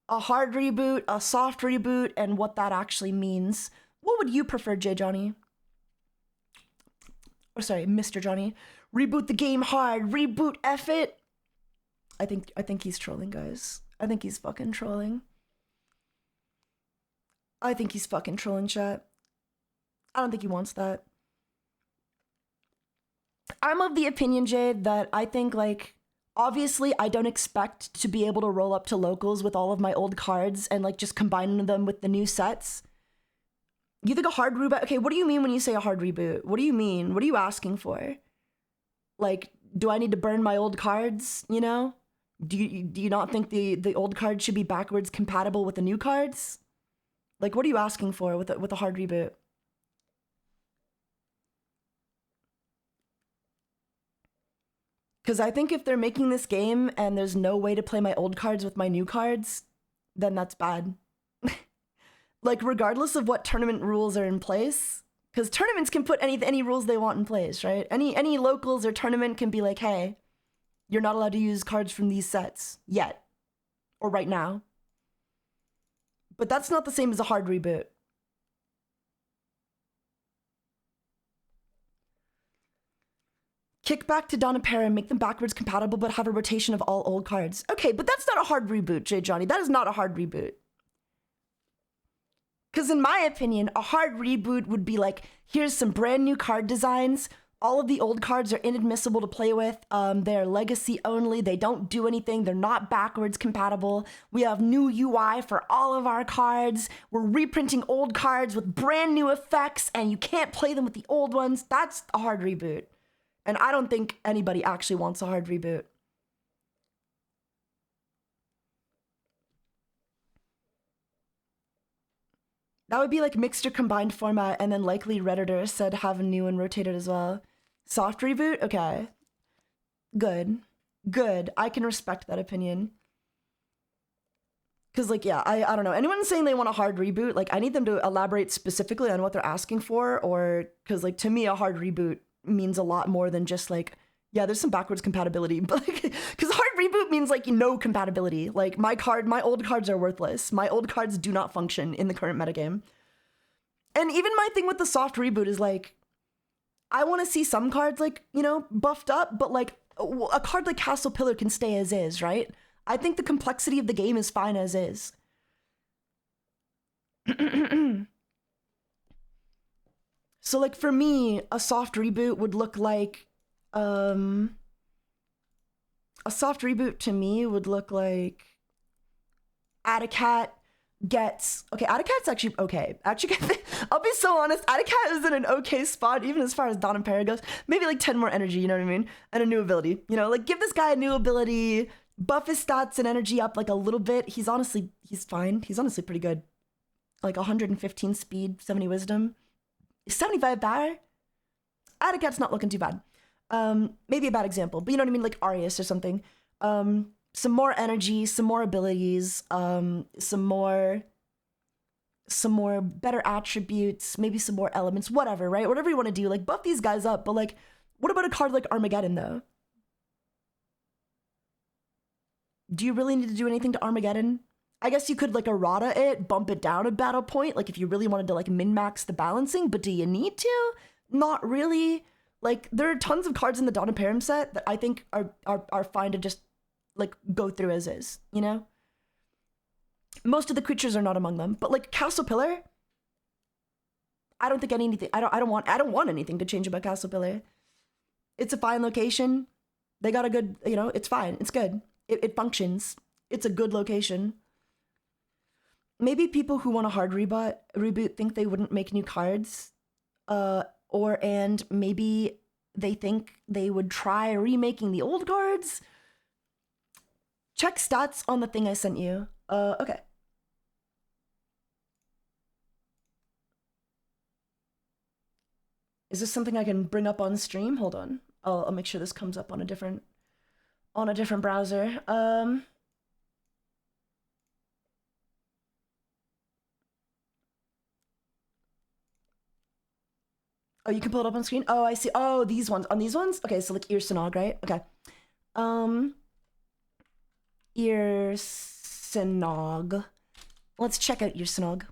a hard reboot, a soft reboot, and what that actually means. What would you prefer, J. Johnny? Or sorry, Mr. Johnny. Reboot the game hard, reboot F it. I think he's trolling, guys. I think he's fucking trolling. I think he's fucking trolling, chat. I don't think he wants that. I'm of the opinion, Jade, that I think, like, obviously I don't expect to be able to roll up to locals with all of my old cards and, like, just combine them with the new sets. You think a hard reboot? Okay, what do you mean when you say a hard reboot? What do you mean? What are you asking for? Like, do I need to burn my old cards, you know? Do you not think the old cards should be backwards compatible with the new cards? Like, what are you asking for with a hard reboot? Because I think if they're making this game and there's no way to play my old cards with my new cards, then that's bad. Like, regardless of what tournament rules are in place, because tournaments can put any rules they want in place, right? Any locals or tournament can be like, hey, you're not allowed to use cards from these sets yet, or right now. But that's not the same as a hard reboot. Kick back to Donipera and make them backwards compatible, but have a rotation of all old cards. Okay, but that's not a hard reboot, J. Johnny. That is not a hard reboot. Because in my opinion, a hard reboot would be like, here's some brand new card designs. All of the old cards are inadmissible to play with. They're legacy only. They don't do anything. They're not backwards compatible. We have new UI for all of our cards. We're reprinting old cards with brand new effects, and you can't play them with the old ones. That's a hard reboot. And I don't think anybody actually wants a hard reboot. That would be like mixed or combined format, and then likely Redditor said have a new and rotated as well. Soft reboot? Okay. Good. Good. I can respect that opinion. Because, like, yeah, I don't know. Anyone saying they want a hard reboot, like, I need them to elaborate specifically on what they're asking for, or, because, like, to me, a hard reboot means a lot more than just, like, yeah, there's some backwards compatibility, but, like, because hard reboot means, like, no compatibility. Like, my old cards are worthless. My old cards do not function in the current metagame. And even my thing with the soft reboot is, like, I want to see some cards, like, you know, buffed up, but, like, a card like Castle Pillar can stay as is, right? I think the complexity of the game is fine as is. So, like, for me, a soft reboot would look like, a soft reboot to me would look like Atacat gets, okay, Atacat's actually okay. Actually, I'll be so honest, Atacat is in an okay spot, even as far as Donipera goes. Maybe like 10 more energy, you know what I mean? And a new ability, you know, like give this guy a new ability, buff his stats and energy up like a little bit. He's fine. He's honestly pretty good. Like 115 speed, 70 wisdom, 75 power. Atacat's not looking too bad. Maybe a bad example, but you know what I mean? Like Arius or something. Some more energy, some more abilities, some more better attributes, maybe some more elements, whatever, right? Whatever you want to do, like buff these guys up. But like, what about a card like Armageddon though? Do you really need to do anything to Armageddon? I guess you could like errata it, bump it down a battle point, like if you really wanted to like min-max the balancing, but do you need to? Not really. Like, there are tons of cards in the Doniperum set that I think are fine to just like go through as is, you know? Most of the creatures are not among them, but like Castle Pillar, I don't think anything, I don't want anything to change about Castle Pillar. It's a fine location. They got a good, you know, it's fine. It's good. It functions. It's a good location. Maybe people who want a hard reboot think they wouldn't make new cards, and maybe they think they would try remaking the old cards. Check stats on the thing I sent you. Okay. Is this something I can bring up on stream? Hold on. I'll make sure this comes up on a different browser. Oh, you can pull it up on screen? Oh, I see. Oh, these ones. On these ones? Okay, so like Earsinog, right? Okay. Earsinog. Let's check out Earsinog.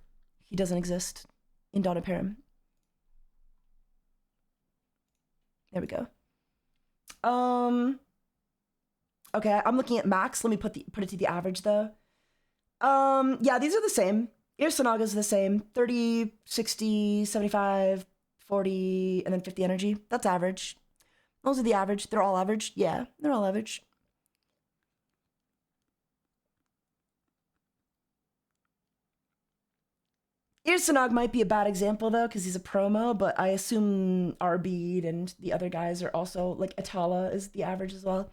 He doesn't exist in Doniperum. There we go. Okay, I'm looking at max. Let me put it to the average though. Yeah, these are the same. Irsanaga's the same. 30, 60, 75, 40, and then 50 energy. That's average. Those are the average. They're all average. Yeah, they're all average. Irsanag might be a bad example though, because he's a promo, but I assume Arbeed and the other guys are also, like, Atala is the average as well.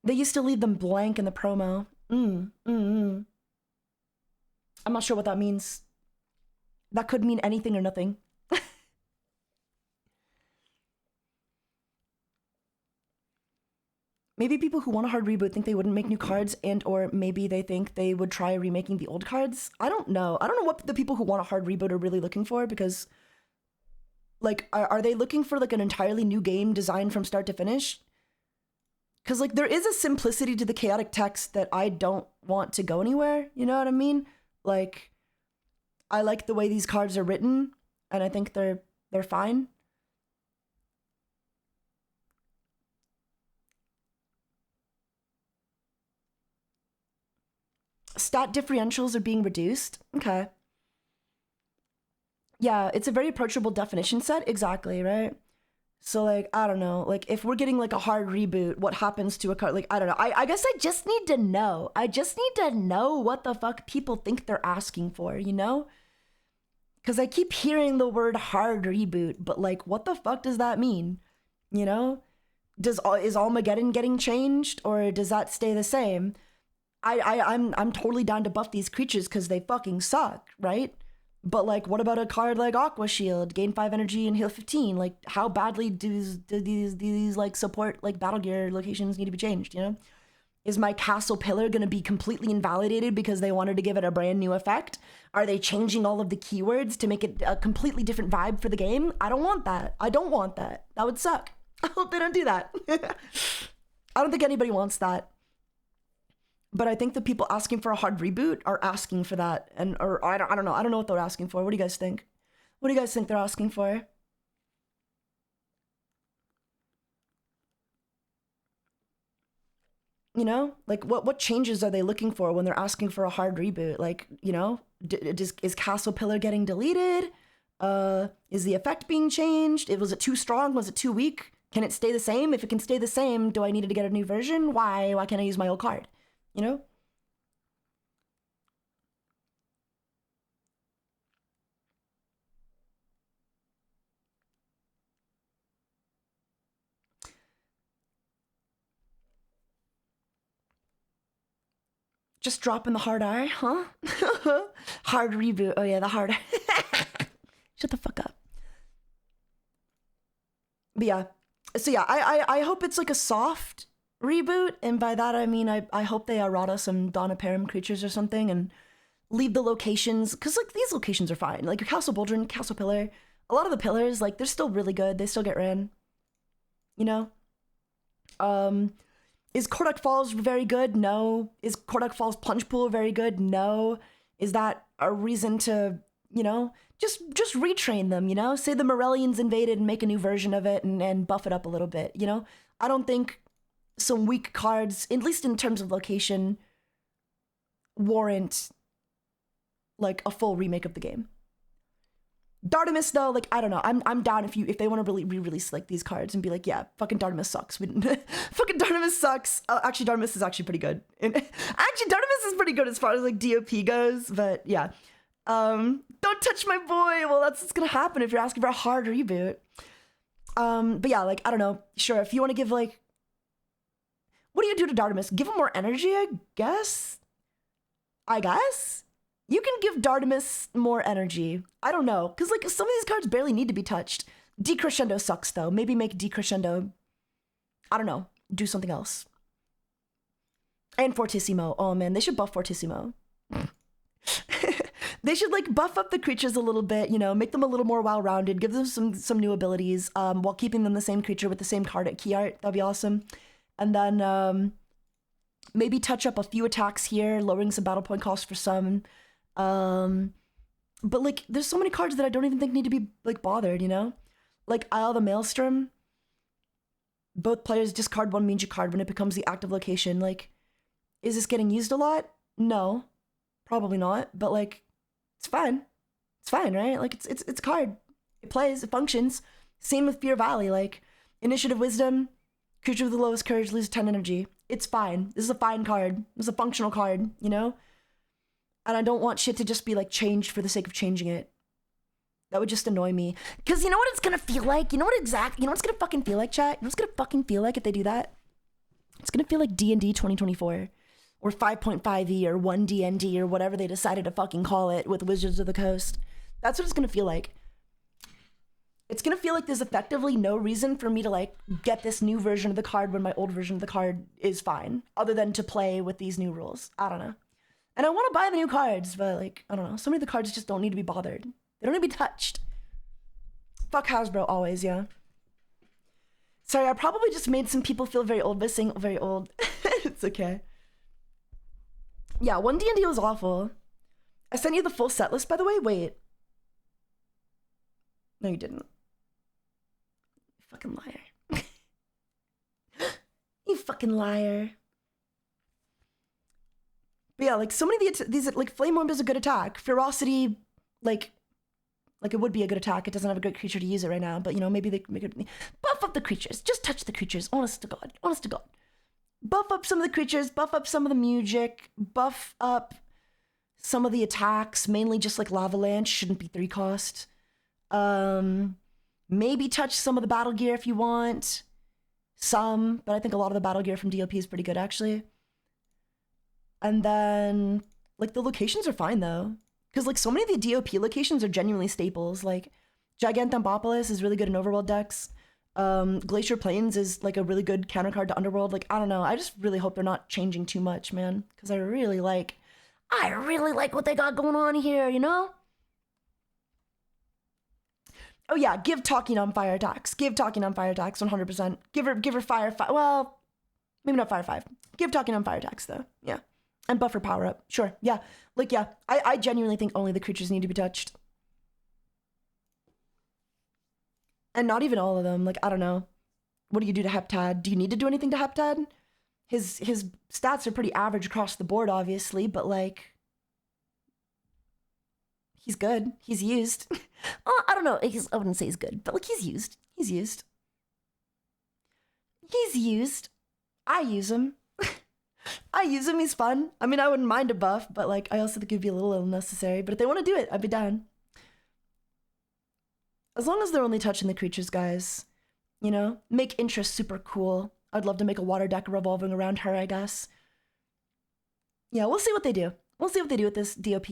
They used to leave them blank in the promo. I'm not sure what that means. That could mean anything or nothing. Maybe people who want a hard reboot think they wouldn't make new cards, and or maybe they think they would try remaking the old cards. I don't know. I don't know what the people who want a hard reboot are really looking for, because, like, are they looking for, like, an entirely new game designed from start to finish? Because, like, there is a simplicity to the chaotic text that I don't want to go anywhere, you know what I mean? Like, I like the way these cards are written, and I think they're fine. Stat differentials are being reduced. Okay. Yeah, it's a very approachable definition set. Exactly, right? So, like, I don't know. Like, if we're getting, like, a hard reboot, what happens to a card? Like, I don't know. I guess I just need to know. I just need to know what the fuck people think they're asking for, you know? Because I keep hearing the word hard reboot, but, like, what the fuck does that mean? You know? Is Armageddon getting changed, or does that stay the same? I'm totally down to buff these creatures because they fucking suck, right? But, like, what about a card like Aqua Shield, gain 5 energy and heal 15? Like, how badly do these like support, like, Battle Gear locations need to be changed, you know? Is my Castle Pillar gonna be completely invalidated because they wanted to give it a brand new effect? Are they changing all of the keywords to make it a completely different vibe for the game? I don't want that. I don't want that. That would suck. I hope they don't do that. I don't think anybody wants that. But I think the people asking for a hard reboot are asking for that. Or I don't know. I don't know what they're asking for. What do you guys think? What do you guys think they're asking for? You know, like, what changes are they looking for when they're asking for a hard reboot? Like, you know, is Castle Pillar getting deleted? Is the effect being changed? Was it too strong? Was it too weak? Can it stay the same? If it can stay the same, do I need to get a new version? Why can't I use my old card? You know? Just dropping the hard R, huh? Hard reboot. Oh yeah, the hard Shut the fuck up. But yeah. So yeah, I hope it's like a soft reboot, and by that I mean I hope they errata some Donna Param creatures or something and leave the locations, because, like, these locations are fine. Like, your Castle Boldrin, Castle Pillar, a lot of the pillars, like, they're still really good. They still get ran. You know? Is Kordak Falls very good? No. Is Kordak Falls Punch Pool very good? No. Is that a reason to, you know, just retrain them, you know? Say the Morellians invaded and make a new version of it and buff it up a little bit, you know? I don't think some weak cards, at least in terms of location, warrant, like, a full remake of the game. Dardamus, though, like, I don't know. I'm down if they want to really re-release, like, these cards and be like, yeah, fucking Dardamus sucks. Fucking Dardamus sucks. Actually, Dardamus is actually pretty good. Actually, Dardamus is pretty good as far as, like, DOP goes, but yeah. Don't touch my boy. Well, that's what's gonna happen if you're asking for a hard reboot. But yeah, like, I don't know. Sure, if you want to give, like, what do you do to Dardamus? Give him more energy, I guess? You can give Dardamus more energy. I don't know, because, like, some of these cards barely need to be touched. Decrescendo sucks, though. Maybe make Decrescendo, I don't know, do something else. And Fortissimo. Oh, man, they should buff Fortissimo. They should, like, buff up the creatures a little bit, you know, make them a little more well-rounded, give them some new abilities, while keeping them the same creature with the same card at key art. That'd be awesome. And then, maybe touch up a few attacks here, lowering some battle point costs for some. But, like, there's so many cards that I don't even think need to be, like, bothered, you know? Like, Isle of the Maelstrom. Both players discard one Minja card when it becomes the active location. Like, is this getting used a lot? No. Probably not, but like, it's fine. It's fine, right? Like, it's a card. It plays, it functions. Same with Fear Valley, like, Initiative Wisdom, creature with the lowest courage loses 10 energy. It's fine. This is a fine card. This is a functional card, you know? And I don't want shit to just be like changed for the sake of changing it. That would just annoy me. Because you know what it's gonna feel like? You know what it's gonna fucking feel like, chat? You know what's gonna fucking feel like if they do that? It's gonna feel like D&D 2024. Or 5.5e or 1DND or whatever they decided to fucking call it with Wizards of the Coast. That's what it's gonna feel like. It's gonna feel like there's effectively no reason for me to like get this new version of the card when my old version of the card is fine, other than to play with these new rules. I don't know. And I want to buy the new cards, but like, I don't know. So many of the cards just don't need to be bothered. They don't need to be touched. Fuck Hasbro always, yeah. Sorry, I probably just made some people feel very old by saying very old. It's okay. Yeah, 1D&D was awful. I sent you the full set list, by the way. Wait. No, you didn't. You fucking liar. You fucking liar. But yeah, like so many of these, like Flame Orb is a good attack. Ferocity, like it would be a good attack. It doesn't have a great creature to use it right now, but you know, maybe they make it buff up the creatures. Just touch the creatures. Honest to God. Honest to God. Buff up some of the creatures, buff up some of the music, buff up some of the attacks, mainly just like Lavalanche, shouldn't be 3 cost. Maybe touch some of the battle gear if you want. Some, but I think a lot of the battle gear from DLP is pretty good actually. And then, like, the locations are fine, though. Because, like, so many of the DOP locations are genuinely staples. Like, Gigantompolis is really good in Overworld decks. Glacier Plains is, like, a really good countercard to Underworld. Like, I don't know. I just really hope they're not changing too much, man. Because I really like what they got going on here, you know? Oh, yeah. Give Talking on fire attacks. Give Talking on fire attacks, 100%. Give her fire. Well, maybe not fire 5. Give Talking on fire attacks, though. Yeah. And buffer power up. Sure. Yeah. Like, yeah. I genuinely think only the creatures need to be touched. And not even all of them. Like, I don't know. What do you do to Heptad? Do you need to do anything to Heptad? His stats are pretty average across the board, obviously, but like, he's good. He's used. I don't know. I wouldn't say he's good, but like, he's used. He's used. He's used. I use him. I use him, he's fun. I mean, I wouldn't mind a buff, but like, I also think it'd be a little unnecessary. But if they want to do it, I'd be down. As long as they're only touching the creatures, guys. You know? Make interest super cool. I'd love to make a water deck revolving around her, I guess. Yeah, we'll see what they do. We'll see what they do with this DOP.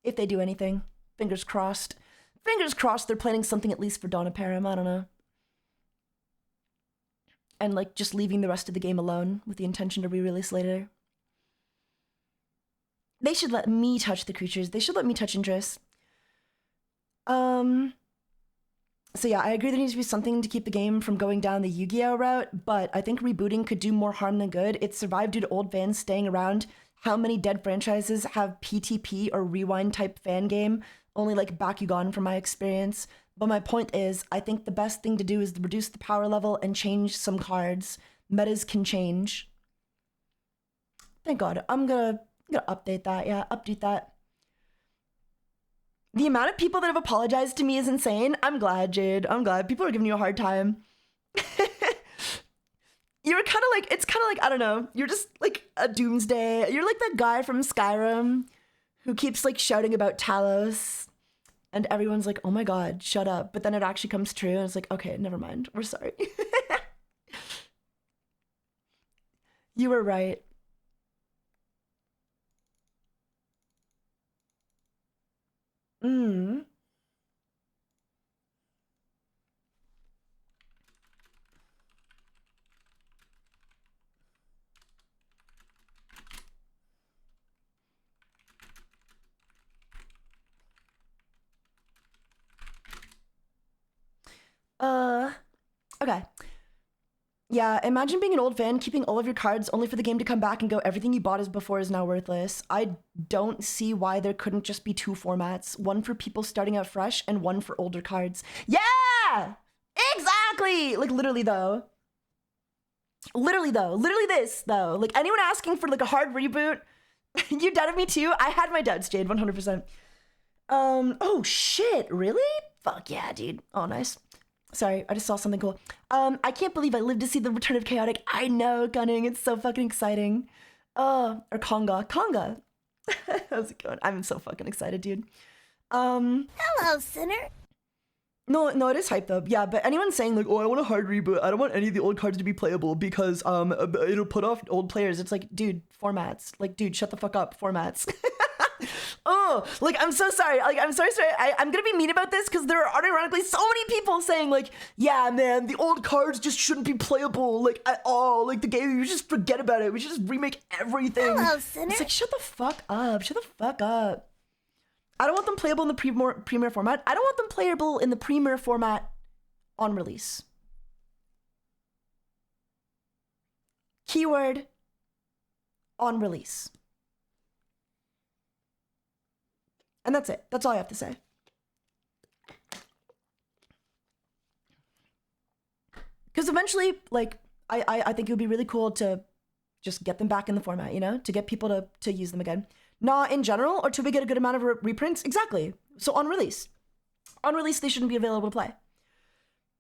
If they do anything. Fingers crossed. Fingers crossed they're planning something at least for Donna Param, I don't know. And like just leaving the rest of the game alone with the intention to re-release later. They should let me touch the creatures. They should let me touch interest. So yeah, I agree there needs to be something to keep the game from going down the Yu-Gi-Oh route, but I think rebooting could do more harm than good. It survived due to old fans staying around. How many dead franchises have PTP or rewind type fan game? Only like Bakugan from my experience. But my point is, I think the best thing to do is to reduce the power level and change some cards. Metas can change. Thank God. I'm gonna update that. Yeah, update that. The amount of people that have apologized to me is insane. I'm glad, Jade. I'm glad. People are giving you a hard time. You're kind of like, it's kind of like, I don't know. You're just like a doomsday. You're like that guy from Skyrim who keeps like shouting about Talos. And everyone's like, oh my God, shut up. But then it actually comes true. And it's like, okay, never mind. We're sorry. You were right. Mm. Okay. Yeah, imagine being an old fan, keeping all of your cards only for the game to come back and go, everything you bought as before is now worthless. I don't see why there couldn't just be 2 formats. One for people starting out fresh and one for older cards. Yeah! Exactly! Like, literally, though. Literally this, though. Like, anyone asking for, like, a hard reboot, You doubted me too? I had my doubts, Jade, 100%. Oh shit, really? Fuck yeah, dude. Oh, nice. Sorry, I just saw something cool. I can't believe I lived to see the return of Chaotic. I know, Gunning, it's so fucking exciting. Or Conga. How's it going? I'm so fucking excited, dude. Hello, sinner. No, it is hype though. Yeah, but anyone saying like, oh, I want a hard reboot. I don't want any of the old cards to be playable because it'll put off old players. It's like, dude, formats. Like, dude, shut the fuck up, formats. Oh, like, I'm so sorry. Like, I'm sorry. I'm gonna be mean about this because there are unironically so many people saying like, yeah, man, the old cards just shouldn't be playable like at all. Like the game, you just forget about it. We should just remake everything. Hello, sinner. It's like, shut the fuck up. Shut the fuck up. I don't want them playable in the Premier format. I don't want them playable in the Premier format on release. Keyword on release. And that's it. That's all I have to say. Because eventually, like, I think it would be really cool to just get them back in the format, you know? To get people to use them again. Not in general, or till we get a good amount of reprints. Exactly. So on release. On release, they shouldn't be available to play.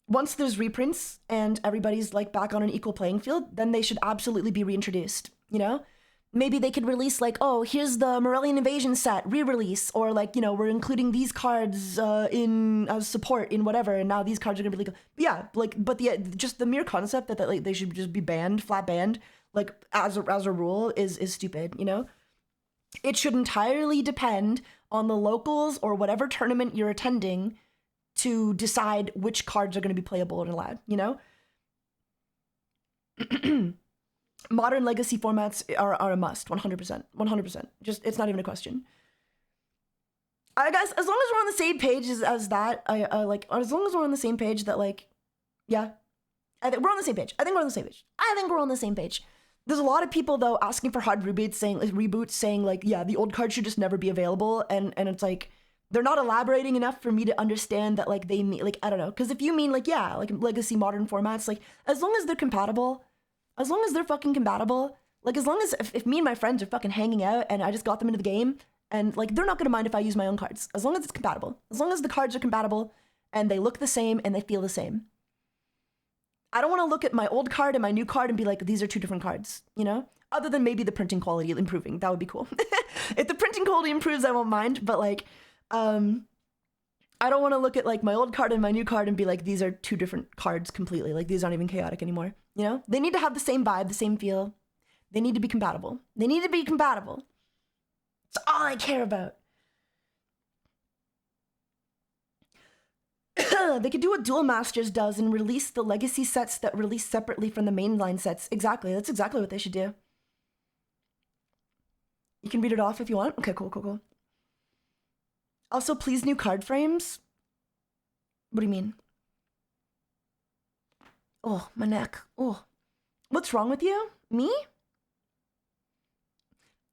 Once there's reprints and everybody's like back on an equal playing field, then they should absolutely be reintroduced, you know? Maybe they could release like, oh, here's the Morellian Invasion set, re-release, or like, you know, we're including these cards in as support in whatever, and now these cards are gonna be legal. But yeah, like, but just the mere concept that like they should just be banned, flat banned, like as a rule is stupid, you know? It should entirely depend on the locals or whatever tournament you're attending to decide which cards are going to be playable and allowed, you know? Modern legacy formats are a must, 100%. 100%. Just, it's not even a question. I guess, as long as we're on the same page as that, as long as we're on the same page that, like, yeah. We're on the same page. I think we're on the same page. There's a lot of people though asking for hard reboots saying like, yeah, the old cards should just never be available, and it's like they're not elaborating enough for me to understand that like they mean like, I don't know, because if you mean like, yeah, like legacy modern formats, like as long as they're compatible, as long as they're fucking compatible, like as long as if me and my friends are fucking hanging out and I just got them into the game and like they're not gonna mind if I use my own cards, as long as it's compatible, as long as the cards are compatible and they look the same and they feel the same. I don't want to look at my old card and my new card and be like, these are two different cards, you know? Other than maybe the printing quality improving. That would be cool. If the printing quality improves, I won't mind. But like, I don't want to look at like my old card and my new card and be like, these are two different cards completely. Like these aren't even chaotic anymore. You know? They need to have the same vibe, the same feel. They need to be compatible. That's all I care about. They could do what Duel Masters does and release the legacy sets that release separately from the mainline sets. Exactly. That's exactly what they should do. You can read it off if you want. Okay, cool. Also, please new card frames. What do you mean? Oh, my neck. Oh. What's wrong with you? Me?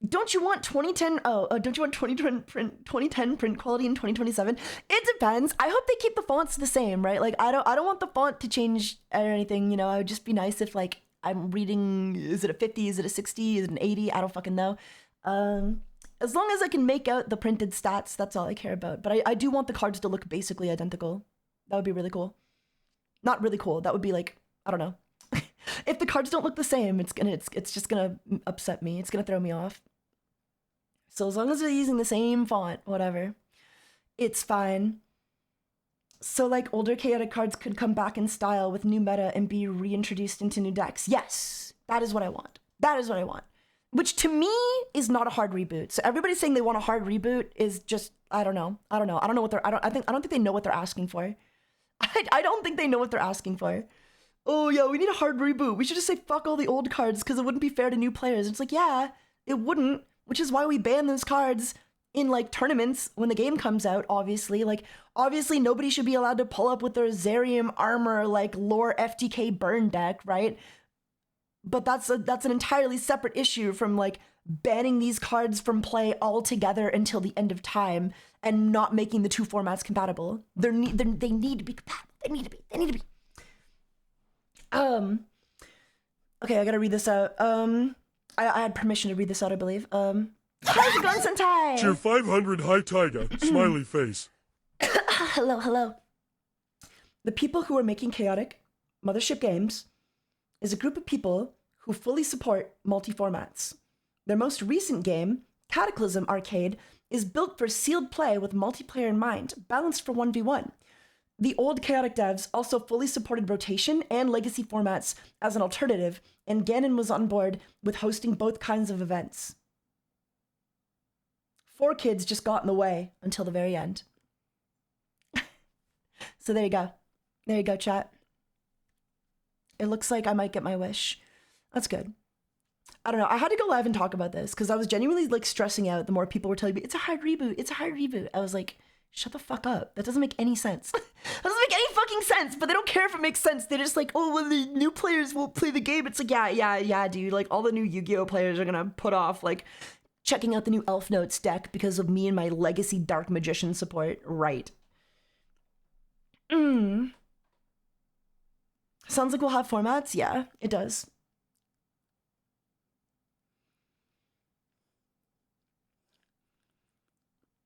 Don't you want 2010? Don't you want 2010 print quality in 2027? It depends. I hope they keep the fonts the same, right? Like I don't want the font to change or anything. You know, it would just be nice if like I'm reading. Is it a 50? Is it a 60? Is it an 80? I don't fucking know. As long as I can make out the printed stats, that's all I care about. But I do want the cards to look basically identical. That would be really cool. Not really cool. That would be like, I don't know. If the cards don't look the same, it's just gonna upset me. It's gonna throw me off. So as long as they're using the same font, whatever, it's fine. So like older chaotic cards could come back in style with new meta and be reintroduced into new decks. Yes, that is what I want. Which to me is not a hard reboot. So everybody saying they want a hard reboot is just, I don't know what they're, I don't think they know what they're asking for. I don't think they know what they're asking for. Oh yeah, we need a hard reboot. We should just say fuck all the old cards because it wouldn't be fair to new players. It's like, yeah, it wouldn't. Which is why we ban those cards in like tournaments when the game comes out, obviously. Like, obviously nobody should be allowed to pull up with their Zerium armor, like lore FTK burn deck, right? But that's an entirely separate issue from like banning these cards from play altogether until the end of time and not making the two formats compatible. They need to be compatible. They need to be. Okay, I gotta read this out. I had permission to read this out, I believe. How's it going, Sentai? Cheer 500 hi Taiga, smiley face. Hello, hello. The people who are making chaotic Mothership games is a group of people who fully support multi-formats. Their most recent game, Cataclysm Arcade, is built for sealed play with multiplayer in mind, balanced for 1v1. The old Chaotic devs also fully supported rotation and legacy formats as an alternative, and Ganon was on board with hosting both kinds of events. 4 kids just got in the way until the very end. So there you go. There you go, chat. It looks like I might get my wish. That's good. I don't know. I had to go live and talk about this because I was genuinely like stressing out the more people were telling me it's a hard reboot. It's a hard reboot. I was like, shut the fuck up. That doesn't make any sense. That doesn't make any fucking sense, but they don't care if it makes sense. They're just like, oh, well, the new players won't play the game. It's like, yeah, dude. Like all the new Yu-Gi-Oh players are gonna put off like checking out the new Elf Notes deck because of me and my legacy Dark Magician support. Right. Sounds like we'll have formats. Yeah, it does.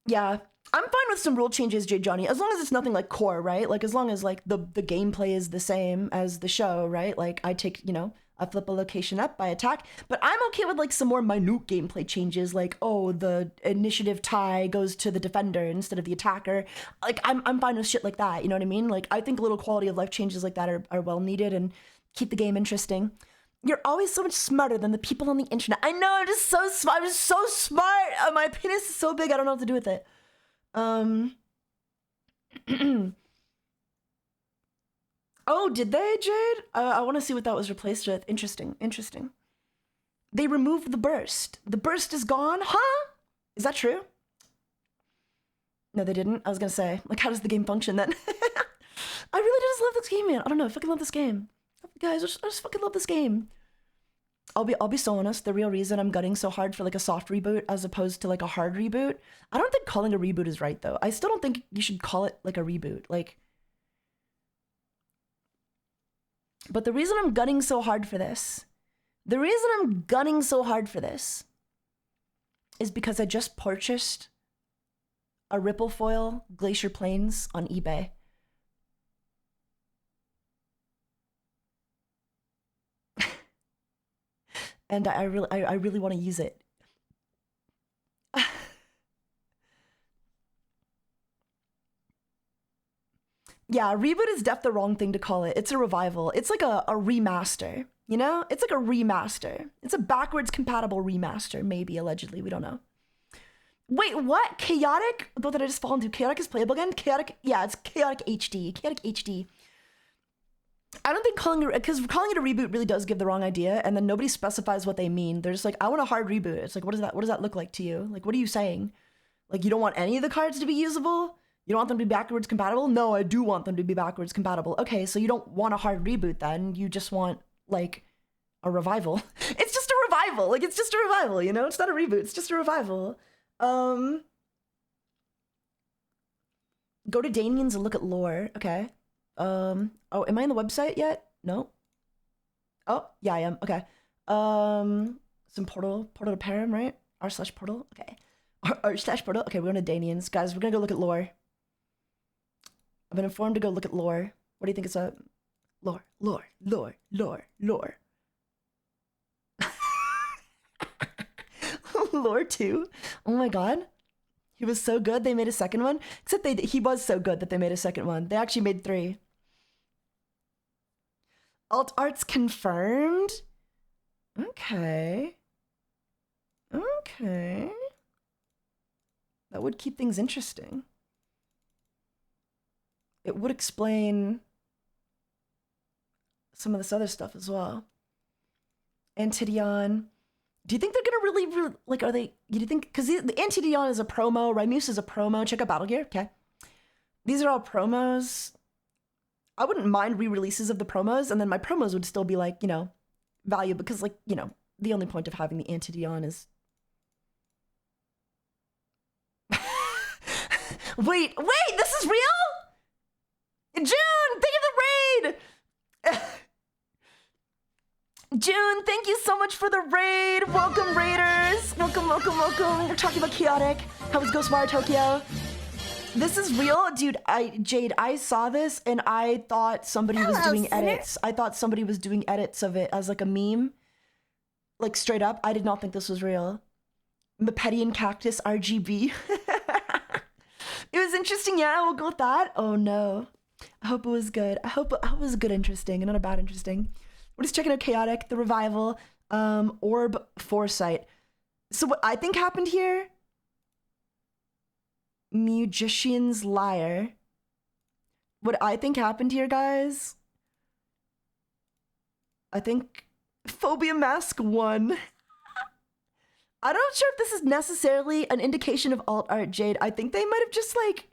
Yeah, I'm fine with some rule changes, J. Johnny, as long as it's nothing like core, right? Like as long as like the gameplay is the same as the show, right? Like I take, you know, I flip a location up, I attack, but I'm okay with like some more minute gameplay changes, like, oh, the initiative tie goes to the defender instead of the attacker. Like I'm fine with shit like that, you know what I mean? Like I think little quality of life changes like that are well needed and keep the game interesting. You're always so much smarter than the people on the internet. I know, I'm just so smart. I'm just so smart. My penis is so big, I don't know what to do with it. Oh, did they, Jade? I want to see what that was replaced with. Interesting. They removed the burst. The burst is gone? Huh? Is that true? No, they didn't. I was gonna say, like, how does the game function then? I really just love this game, man. I don't know. I fucking love this game. Guys, I just fucking love this game. I'll be so honest. The real reason I'm gutting so hard for like a soft reboot as opposed to like a hard reboot, I don't think calling a reboot is right though. I still don't think you should call it like a reboot. Like, but the reason I'm gunning so hard for this, is because I just purchased a Ripple Foil Glacier Plains on eBay. And I really want to use it. Yeah, reboot is the wrong thing to call it. It's a revival. It's like a remaster, you know? It's like a remaster. It's a backwards compatible remaster, maybe, allegedly. We don't know. Wait, what? Chaotic? What did I just fall into? Chaotic is playable again? Chaotic? Yeah, it's Chaotic HD. Chaotic HD. I don't think calling it a reboot really does give the wrong idea, and then nobody specifies what they mean. They're just like, I want a hard reboot. It's like, what does that look like to you? Like, what are you saying? Like, you don't want any of the cards to be usable? You don't want them to be backwards compatible? No, I do want them to be backwards compatible. Okay, so you don't want a hard reboot then. You just want, like, a revival. It's just a revival. Like, it's just a revival, you know? It's not a reboot. It's just a revival. Go to Danians and look at lore. Okay. Oh, am I on the website yet? No. Oh, yeah, I am. Okay. Some portal to Param, right? r/portal. Okay. r/portal. Okay, we're going to Danians. Guys, we're going to go look at lore. I've been informed to go look at lore. What do you think it's up? Lore. Lore 2? Oh my god. He was so good they made a second one? Except he was so good that they made a second one. They actually made 3. Alt arts confirmed? Okay. That would keep things interesting. It would explain some of this other stuff as well. Antidion. Do you think they're gonna really like, are they, do you think, because the Antidion is a promo, Rymuse is a promo, check out Battle Gear, okay. These are all promos. I wouldn't mind re-releases of the promos, and then my promos would still be like, you know, value, because like, you know, the only point of having the Antidion is... Wait, this is real? June, thank you for the raid! June, thank you so much for the raid. Welcome, raiders. Welcome, welcome, welcome. We're talking about Chaotic. How was Ghostwire Tokyo? This is real, dude. Jade, I saw this and I thought somebody was doing edits. I thought somebody was doing edits of it as like a meme. Like straight up, I did not think this was real. Mepetian Cactus RGB. It was interesting, yeah, we'll go with that. Oh no. I hope it was good. I hope it was good interesting and not a bad interesting. We're just checking out Chaotic, the revival, Orb Foresight. So what I think happened here, Magician's Lyre. What I think happened here, guys, I think Phobia Mask won. I'm not sure if this is necessarily an indication of alt art, Jade. I think they might have just like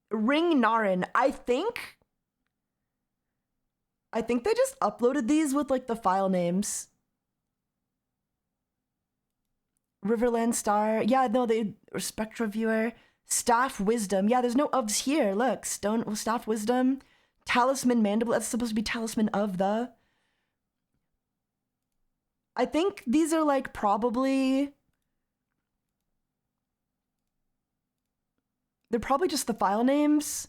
Ring Narin. I think they just uploaded these with like the file names. Riverland Star. Yeah, no, they Spectra Viewer. Staff Wisdom. Yeah, there's no ofs here. Look, Staff Wisdom. Talisman Mandible. That's supposed to be Talisman of the. I think these are like probably. They're probably just the file names.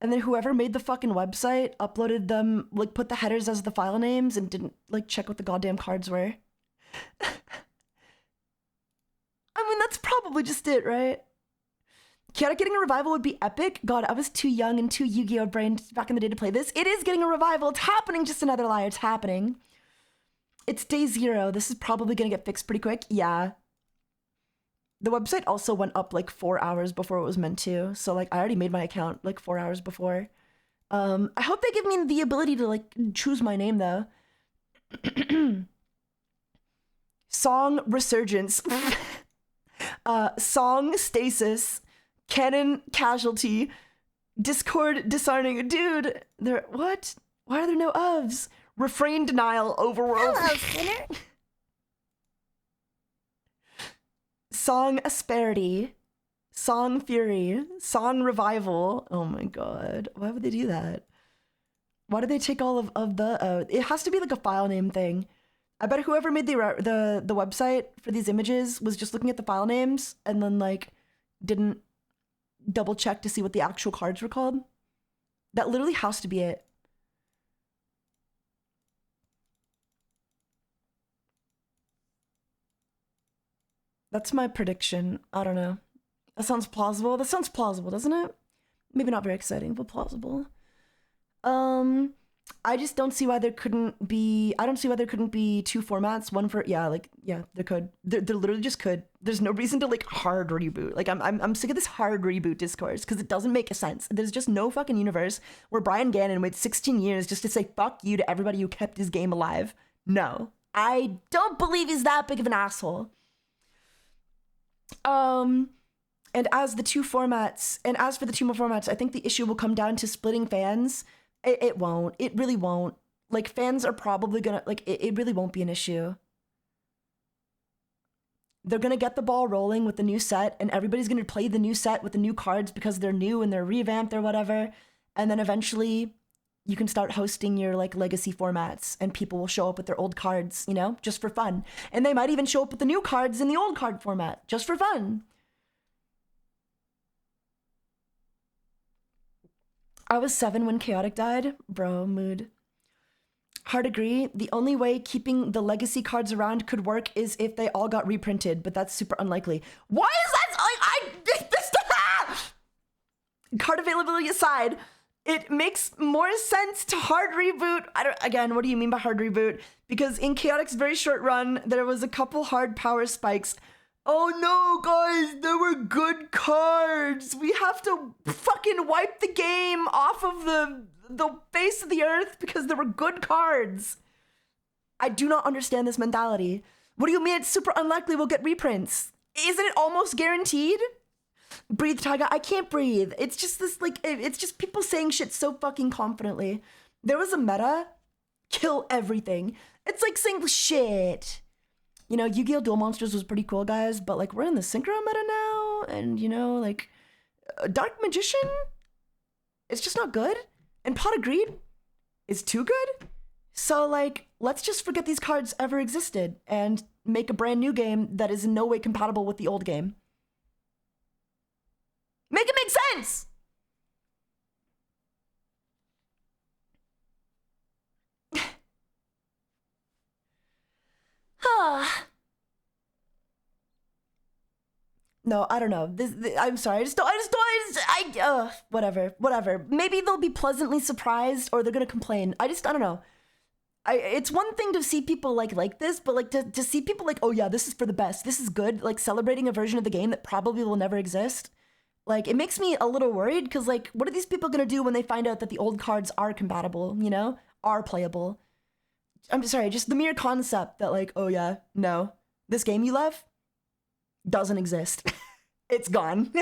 And then whoever made the fucking website uploaded them, like put the headers as the file names and didn't like check what the goddamn cards were. I mean, that's probably just it, right? Chaotic getting a revival would be epic. God, I was too young and too Yu-Gi-Oh brained back in the day to play this. It is getting a revival. It's happening. Just another lie. It's happening. It's day 0. This is probably going to get fixed pretty quick. Yeah. The website also went up like 4 hours before it was meant to. So like I already made my account like 4 hours before. I hope they give me the ability to like choose my name though. Song Resurgence. Song Stasis. Canon Casualty. Discord Disarming. Dude, there, what? Why are there no ofs? Refrain Denial Overworld. Hello, sinner. Song Asperity. Song Fury. Song Revival. Oh my god. Why would they do that? Why did they take all of the... it has to be like a file name thing. I bet whoever made the website for these images was just looking at the file names and then like didn't double check to see what the actual cards were called. That literally has to be it. That's my prediction. I don't know. That sounds plausible. That sounds plausible, doesn't it? Maybe not very exciting, but plausible. I just don't see why there couldn't be... I don't see why there couldn't be 2 formats. One for... Yeah, like, yeah, there could. There literally just could. There's no reason to, like, hard reboot. Like, I'm sick of this hard reboot discourse because it doesn't make sense. There's just no fucking universe where Brian Gannon waited 16 years just to say fuck you to everybody who kept his game alive. No. I don't believe he's that big of an asshole. And as for the 2 more formats, I think the issue will come down to splitting fans. It won't. It really won't. Like, fans are probably gonna, like, it really won't be an issue. They're gonna get the ball rolling with the new set, and everybody's gonna play the new set with the new cards because they're new and they're revamped or whatever. And then eventually, you can start hosting your, like, legacy formats, and people will show up with their old cards, you know, just for fun. And they might even show up with the new cards in the old card format, just for fun. I was 7 when Chaotic died. Bro, mood. Hard agree. The only way keeping the legacy cards around could work is if they all got reprinted, but that's super unlikely. Why is that? Card availability aside, it makes more sense to hard reboot. Again, what do you mean by hard reboot? Because in Chaotic's very short run, there was a couple hard power spikes. Oh no, guys, there were good cards. We have to fucking wipe the game off of the face of the earth because there were good cards. I do not understand this mentality. What do you mean it's super unlikely we'll get reprints? Isn't it almost guaranteed? Breathe, Taiga. I can't breathe. It's just this, like, it's just people saying shit so fucking confidently. There was a meta, kill everything. It's like saying shit. You know, Yu-Gi-Oh! Duel Monsters was pretty cool, guys, but, like, we're in the Synchro meta now, and, you know, like, Dark Magician is just not good. And Pot of Greed is too good. So, like, let's just forget these cards ever existed and make a brand new game that is in no way compatible with the old game. Make it make sense! No, I don't know. I'm sorry. Whatever. Maybe they'll be pleasantly surprised or they're gonna complain. I don't know. It's one thing to see people like this, but like to see people like, oh yeah, this is for the best. This is good. Like celebrating a version of the game that probably will never exist. Like it makes me a little worried because like, what are these people gonna do when they find out that the old cards are compatible? You know, are playable. I'm sorry. Just the mere concept that like, oh yeah, no, this game you love doesn't exist. It's gone.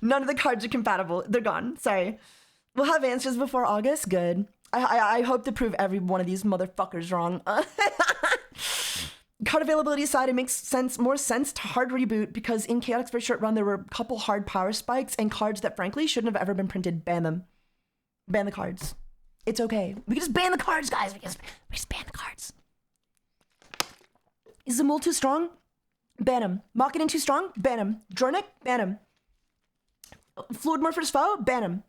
None of the cards are compatible. They're gone. Sorry. We'll have answers before August. Good. I hope to prove every one of these motherfuckers wrong. Card availability aside, it makes more sense to hard reboot because in Chaotix for short run, there were a couple hard power spikes and cards that frankly shouldn't have ever been printed. Ban them. Ban the cards. It's okay. We can just ban the cards, guys. We just ban the cards. Is the Zamul too strong? Ban him. Mockin' too strong? Ban him. Jornik? Ban him. Fluid Morpher's Foe? Ban him.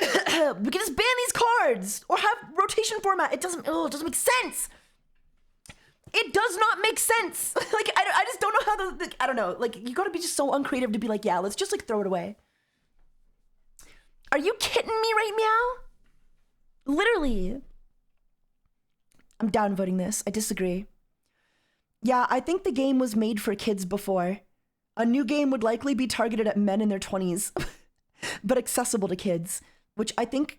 We can just ban these cards or have rotation format. It doesn't make sense. It does not make sense. Like, I just don't know how I don't know. Like, you gotta be just so uncreative to be like, yeah, let's just like throw it away. Are you kidding me right meow? Literally. I'm downvoting this. I disagree. Yeah, I think the game was made for kids before. A new game would likely be targeted at men in their 20s, but accessible to kids, which I think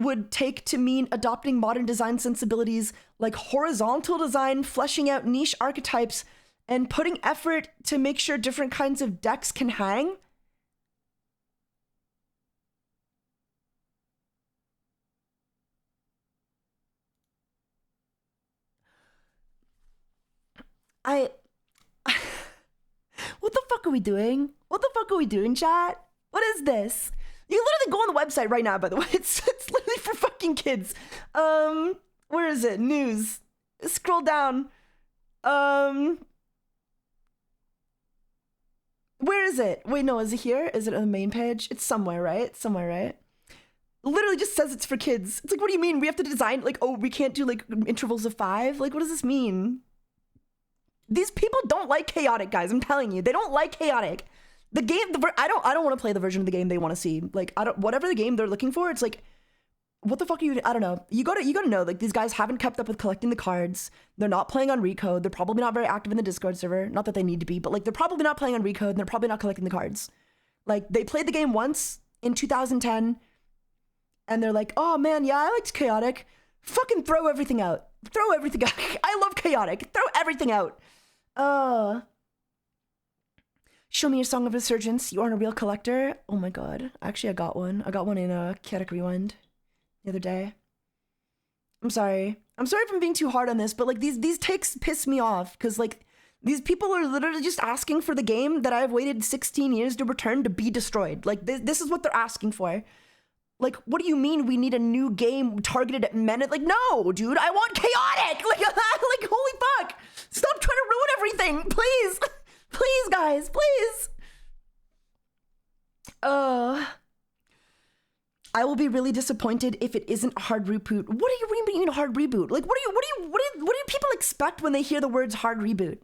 would take to mean adopting modern design sensibilities like horizontal design, fleshing out niche archetypes, and putting effort to make sure different kinds of decks can hang. What the fuck are we doing? What the fuck are we doing, chat? What is this? You can literally go on the website right now, by the way. It's literally for fucking kids. Where is it? News. Scroll down. Where is it? Wait, no, is it here? Is it on the main page? It's somewhere, right? Somewhere, right? Literally just says it's for kids. It's like, what do you mean? We have to design, like, oh, we can't do, like, intervals of 5? Like, what does this mean? These people don't like chaotic, guys. I'm telling you. They don't like chaotic. The game, I don't want to play the version of the game they want to see. Like, whatever the game they're looking for, it's like, what the fuck are you, I don't know. You gotta know, like, these guys haven't kept up with collecting the cards. They're not playing on Recode. They're probably not very active in the Discord server. Not that they need to be, but, like, they're probably not playing on Recode, and they're probably not collecting the cards. Like, they played the game once in 2010, and they're like, oh, man, yeah, I liked chaotic. Fucking throw everything out. Throw everything out. I love chaotic. Throw everything out. Show me your Song of Resurgence. You aren't a real collector. Oh my god. Actually, I got one. I got one in a Chaotic Rewind the other day. I'm sorry. I'm sorry if I'm being too hard on this, but like these takes piss me off because like these people are literally just asking for the game that I've waited 16 years to return to be destroyed. Like this is what they're asking for. Like, what do you mean we need a new game targeted at men? Like, no, dude, I want chaotic. Like, like, holy fuck. Stop trying to ruin everything, please. Please, guys, please. I will be really disappointed if it isn't a hard reboot. What do you mean hard reboot? Like, what do people expect when they hear the words hard reboot?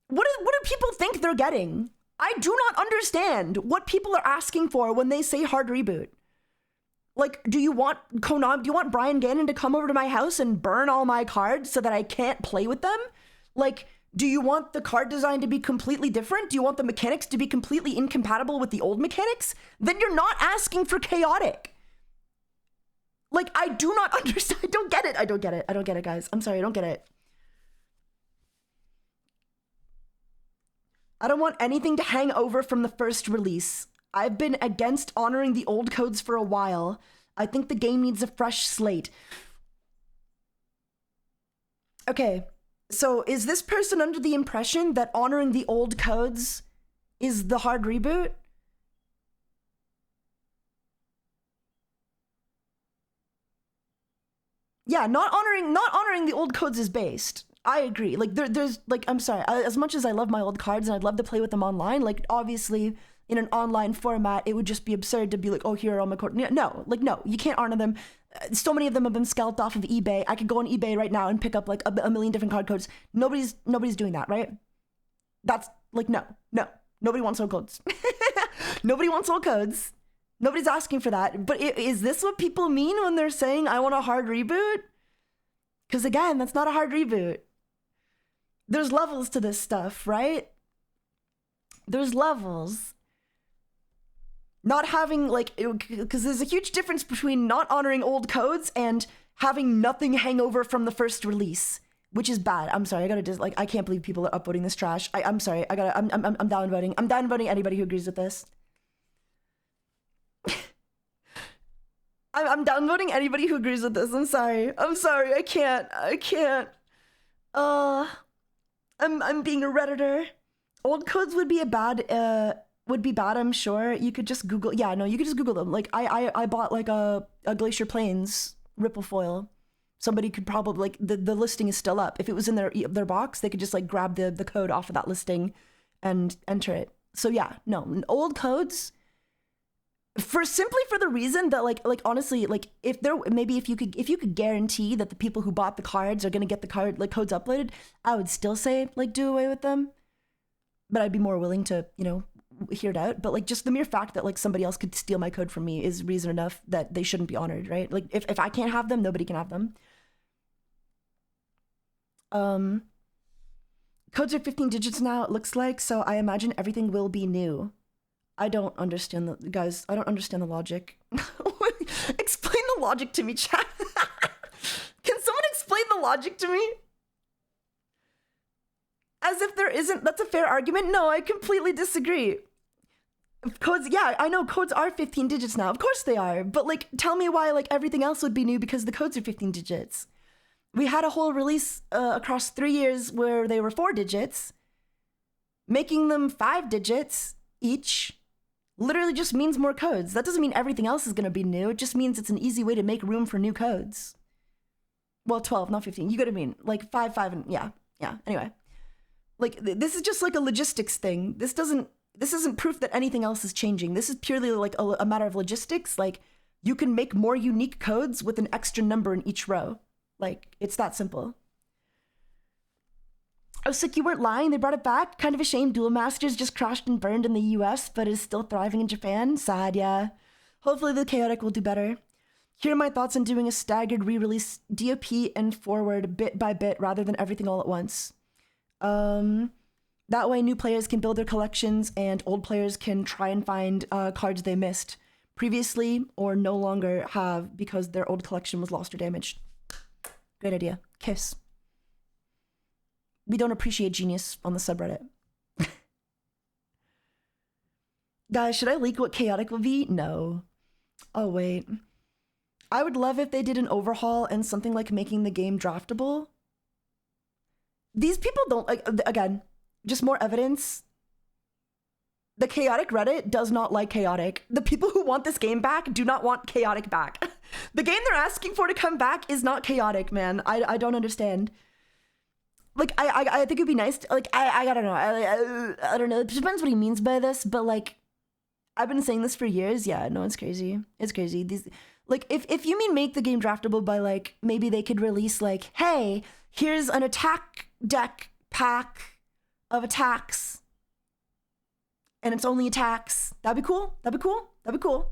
What do people think they're getting? I do not understand what people are asking for when they say hard reboot. Like, do you want Konami, do you want Brian Gannon to come over to my house and burn all my cards so that I can't play with them? Like, do you want the card design to be completely different? Do you want the mechanics to be completely incompatible with the old mechanics? Then you're not asking for chaotic. Like, I do not understand. I don't get it. I don't get it, guys. I'm sorry, I don't get it. I don't want anything to hang over from the first release. I've been against honoring the old codes for a while. I think the game needs a fresh slate. Okay, so is this person under the impression that honoring the old codes is the hard reboot. Yeah, not honoring the old codes is based. I agree. Like there's like, I'm sorry, as much as I love my old cards and I'd love to play with them online, like obviously in an online format, it would just be absurd to be like, oh, here are all my cards. No, like no, you can't honor them. So many of them have been scalped off of eBay. I could go on eBay right now and pick up like a million different card codes. Nobody's doing that, right? That's like, no. Nobody wants old codes. Nobody wants old codes. Nobody's asking for that. But is this what people mean when they're saying, I want a hard reboot? Because again, that's not a hard reboot. There's levels to this stuff, right? There's levels. Not having like, because there's a huge difference between not honoring old codes and having nothing hang over from the first release, which is bad. I'm sorry, I gotta like, I can't believe people are upvoting this trash. I'm sorry, I'm downvoting. I'm downvoting anybody who agrees with this. I'm downvoting anybody who agrees with this. I'm sorry, I can't. I'm being a Redditor. Old codes would be bad, I'm sure. You could just Google, yeah, no, you could just Google them. Like, I bought like a Glacier Plains Ripple foil. Somebody could probably, like, the listing is still up. If it was in their box, they could just like grab the code off of that listing and enter it. So yeah, no, old codes, simply for the reason that like honestly, like if you could guarantee that the people who bought the cards are gonna get the codes uploaded, I would still say like do away with them. But I'd be more willing to, you know, hear it out. But like just the mere fact that like somebody else could steal my code from me is reason enough that they shouldn't be honored, right? Like if I can't have them, nobody can have them. Codes are 15 digits now, it looks like, so I imagine everything will be new. I don't understand guys, I don't understand the logic. Explain the logic to me, chat. Can someone explain the logic to me? As if there isn't, that's a fair argument. No, I completely disagree. Codes, yeah, I know codes are 15 digits now. Of course they are. But like, tell me why like everything else would be new because the codes are 15 digits. We had a whole release across 3 years where they were 4 digits. Making them 5 digits each literally just means more codes. That doesn't mean everything else is going to be new. It just means it's an easy way to make room for new codes. Well, 12, not 15. You get what I mean? Like 5, and yeah. Anyway. Like, this is just like a logistics thing. This isn't proof that anything else is changing. This is purely like a matter of logistics. Like, you can make more unique codes with an extra number in each row. Like, it's that simple. Oh, sick, you weren't lying. They brought it back. Kind of a shame Duel Masters just crashed and burned in the US, but is still thriving in Japan. Sad, yeah. Hopefully the Chaotic will do better. Here are my thoughts on doing a staggered re-release DOP and forward bit by bit rather than everything all at once. That way new players can build their collections and old players can try and find cards they missed previously or no longer have because their old collection was lost or damaged. Great idea. Kiss. We don't appreciate genius on the subreddit. Guys, should I leak what Chaotic will be? No. Oh, wait. I would love if they did an overhaul and something like making the game draftable. These people don't, like, again, just more evidence. The Chaotic Reddit does not like Chaotic. The people who want this game back do not want Chaotic back. The game they're asking for to come back is not Chaotic, man. I don't understand. Like, I think it'd be nice to, like, I don't know. I don't know. It depends what he means by this, but, like, I've been saying this for years. Yeah, no, it's crazy. It's crazy. These, like, if you mean make the game draftable by, like, maybe they could release, like, hey, here's an attack deck pack of attacks and it's only attacks. That'd be cool. That'd be cool. That'd be cool.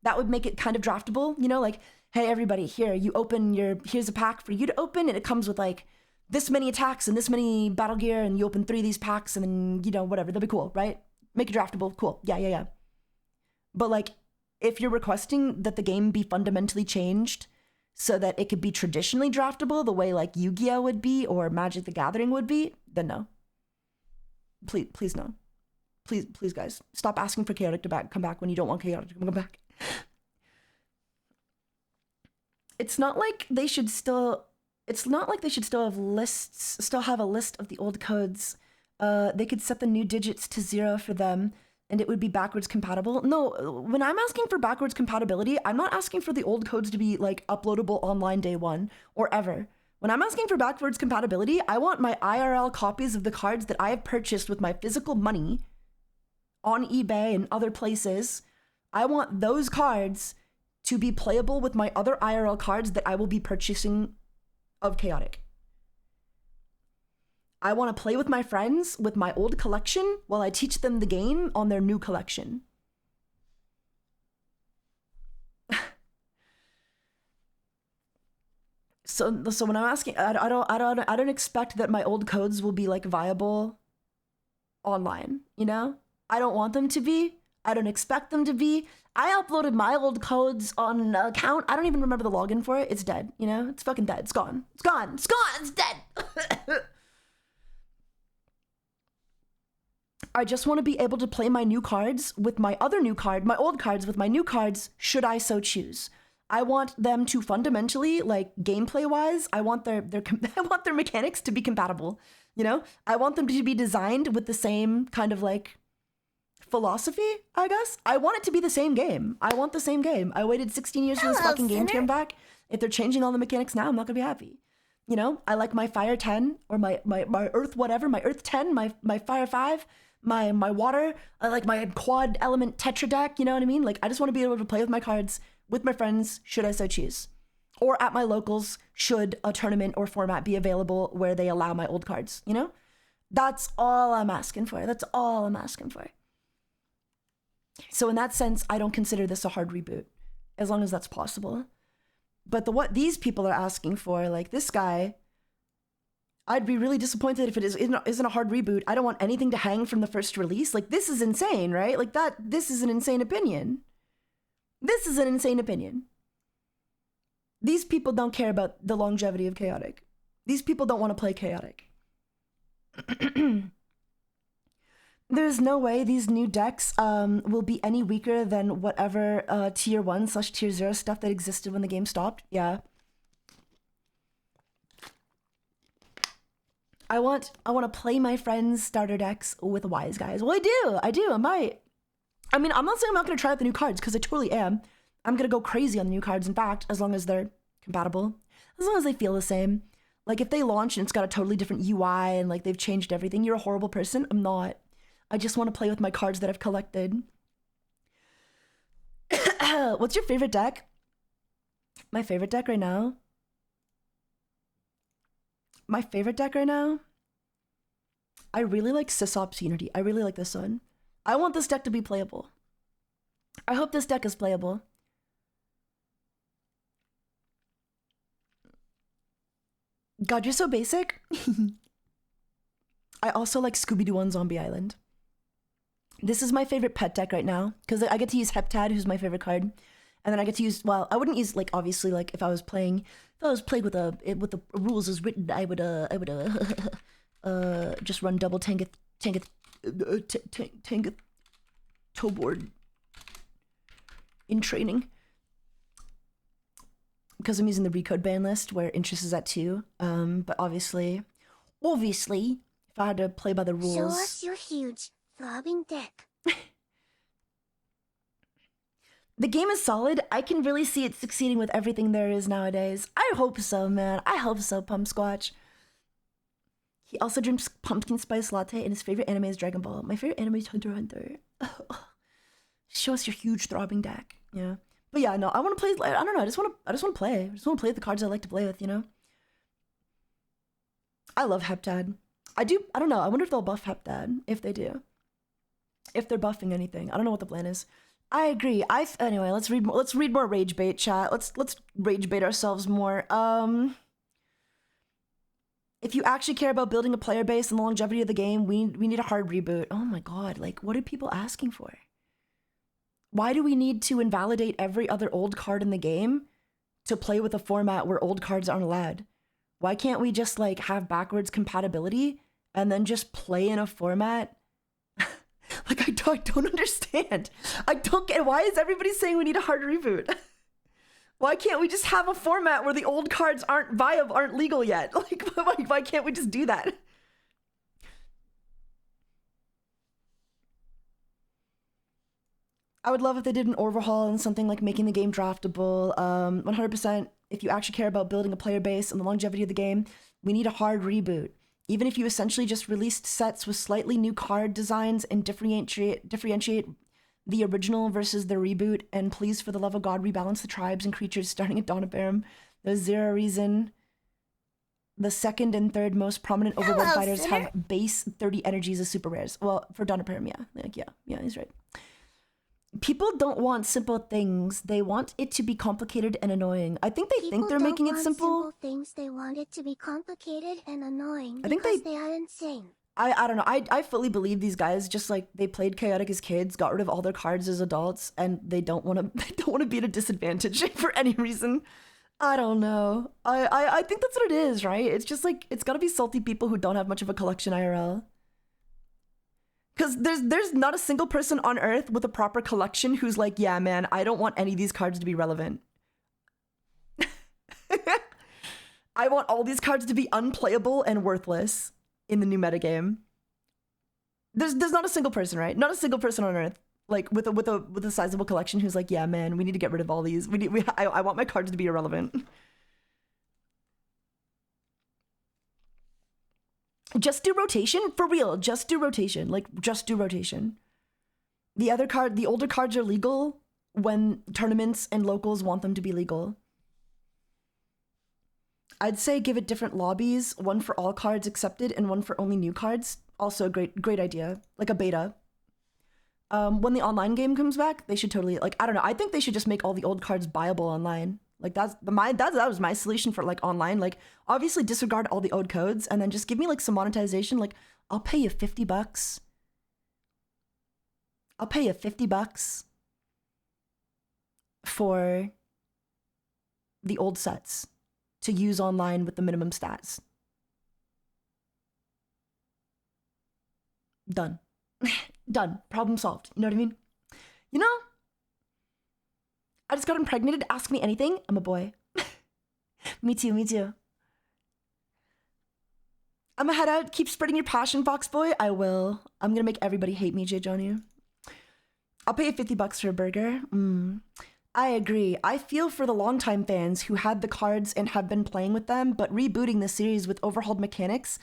That would make it kind of draftable, you know, like, hey, everybody, here, you open here's a pack for you to open and it comes with like this many attacks and this many battle gear and you open 3 of these packs and then, you know, whatever. That'd be cool, right? Make it draftable. Cool. Yeah. But like, if you're requesting that the game be fundamentally changed so that it could be traditionally draftable the way like Yu-Gi-Oh would be or Magic the Gathering would be, then no. Please no. Please guys, stop asking for Chaotic to come back when you don't want Chaotic to come back. It's not like they should still have lists, still have a list of the old codes they could set the new digits to 0 for them and it would be backwards compatible. No, when I'm asking for backwards compatibility, I'm not asking for the old codes to be like uploadable online day one or ever. When I'm asking for backwards compatibility, I want my IRL copies of the cards that I have purchased with my physical money on eBay and other places. I want those cards to be playable with my other IRL cards that I will be purchasing of Chaotic. I want to play with my friends with my old collection while I teach them the game on their new collection. So when I'm asking, I don't expect that my old codes will be like viable online, you know? I don't want them to be. I don't expect them to be. I uploaded my old codes on an account. I don't even remember the login for it. It's dead, you know? It's fucking dead. It's gone. It's gone. It's gone. It's dead. I just want to be able to play my new cards with my other new card, my old cards with my new cards, should I so choose. I want them to fundamentally, like gameplay wise, I want their I want their mechanics to be compatible, you know? I want them to be designed with the same kind of like philosophy, I guess. I want it to be the same game. I want the same game. I waited 16 years for this fucking game to come back. If they're changing all the mechanics now, I'm not gonna be happy. You know, I like my Fire 10 or my Earth whatever, my Earth 10, my Fire 5, my water. I like my quad element Tetra deck, you know what I mean? Like, I just want to be able to play with my cards with my friends, should I so choose. Or at my locals, should a tournament or format be available where they allow my old cards, you know? That's all I'm asking for. That's all I'm asking for. So in that sense, I don't consider this a hard reboot, as long as that's possible. But what these people are asking for, like this guy, I'd be really disappointed if it isn't a hard reboot. I don't want anything to hang from the first release. Like, this is insane, right? Like, this is an insane opinion. This is an insane opinion. These people don't care about the longevity of Chaotic. These people don't want to play Chaotic. There's no way these new decks will be any weaker than whatever tier 1/tier 0 stuff that existed when the game stopped. Yeah. I want to play my friends' starter decks with wise guys. Well, I do. I might. I mean, I'm not saying I'm not going to try out the new cards, because I totally am. I'm going to go crazy on the new cards, in fact, as long as they're compatible. As long as they feel the same. Like, if they launch and it's got a totally different UI and, like, they've changed everything, you're a horrible person. I'm not. I just want to play with my cards that I've collected. What's your favorite deck? My favorite deck right now? My favorite deck right now? I really like Sysops Unity. I really like this one. I want this deck to be playable. I hope this deck is playable. God, you're so basic. I also like Scooby-Doo on Zombie Island. This is my favorite pet deck right now, because I get to use Heptad, who's my favorite card. And then I get to use, well, I wouldn't use, like, obviously, like, if I was playing with the rules as written, I would just run double Tanguth toe board in training, because I'm using the recode ban list where interest is at 2. But obviously, if I had to play by the rules. Show us your huge throbbing dick. The game is solid. I can really see it succeeding with everything there is nowadays. I hope so, man. I hope so, Pump Squatch. He also drinks pumpkin spice latte, and his favorite anime is Dragon Ball. My favorite anime is Hunter x Hunter. Show us your huge throbbing deck. Yeah. But yeah, no, I want to play. I don't know. I just want to play. I just want to play with the cards I like to play with, you know? I love Heptad. I don't know. I wonder if they'll buff Heptad. If they do. If they're buffing anything. I don't know what the plan is. I agree. Anyway, let's read more rage bait, chat. Let's rage bait ourselves more. If you actually care about building a player base and the longevity of the game, we need a hard reboot. Oh my god, like, what are people asking for? Why do we need to invalidate every other old card in the game to play with a format where old cards aren't allowed? Why can't we just, like, have backwards compatibility and then just play in a format? Like, I don't understand. I don't get, why is everybody saying we need a hard reboot? Why can't we just have a format where the old cards aren't viable, aren't legal yet? Like, why can't we just do that? I would love if they did an overhaul and something like making the game draftable. 100%, if you actually care about building a player base and the longevity of the game, we need a hard reboot. Even if you essentially just released sets with slightly new card designs and differentiate the original versus the reboot, and please, for the love of God, rebalance the tribes and creatures starting at Dawn of Barum. There's zero reason the second and third most prominent overworld fighters have base 30 energies as super rares. Well, for Dawn of Barum, yeah. Like, yeah, he's right. People don't want simple things. They want it to be complicated and annoying. I think they think they're making it simple. Things they want it to be complicated and annoying. I think they are insane. I don't know. I fully believe these guys just like they played Chaotic as kids, got rid of all their cards as adults, and they don't want to be at a disadvantage for any reason. I don't know. I think that's what it is, right? It's just like it's gotta be salty people who don't have much of a collection IRL. Because there's not a single person on Earth with a proper collection who's like, yeah, man, I don't want any of these cards to be relevant. I want all these cards to be unplayable and worthless in the new metagame. There's not a single person, right? Not a single person on Earth, like with a sizable collection who's like, yeah, man, we need to get rid of all these. I want my cards to be irrelevant. Just do rotation? For real, just do rotation. Like, just do rotation. The older cards are legal when tournaments and locals want them to be legal. I'd say give it different lobbies, one for all cards accepted and one for only new cards. Also a great idea, like a beta. When the online game comes back, they should totally, like, I don't know, I think they should just make all the old cards buyable online. Like that was my solution for like online. Like obviously disregard all the old codes and then just give me like some monetization. Like I'll pay you $50. I'll pay you $50 for the old sets to use online with the minimum stats. Done. Done. Problem solved. You know what I mean? You know? I just got impregnated. Ask me anything. I'm a boy. Me too. I'm gonna head out. Keep spreading your passion, Fox Boy. I will. I'm gonna make everybody hate me, J. Johnny. I'll pay you $50 for a burger. I agree. I feel for the longtime fans who had the cards and have been playing with them, but rebooting the series with overhauled mechanics,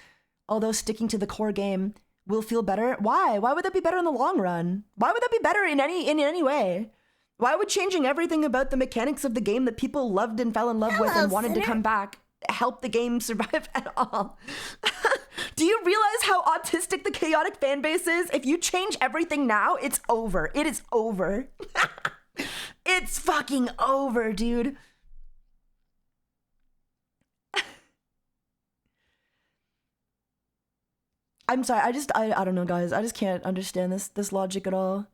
although sticking to the core game, will feel better. Why? Why would that be better in the long run? Why would that be better in any way? Why would changing everything about the mechanics of the game that people loved and fell in love with and wanted to come back help the game survive at all? Do you realize how autistic the chaotic fan base is? If you change everything now, it's over. It is over. It's fucking over, dude. I'm sorry, I don't know, guys. I just can't understand this logic at all.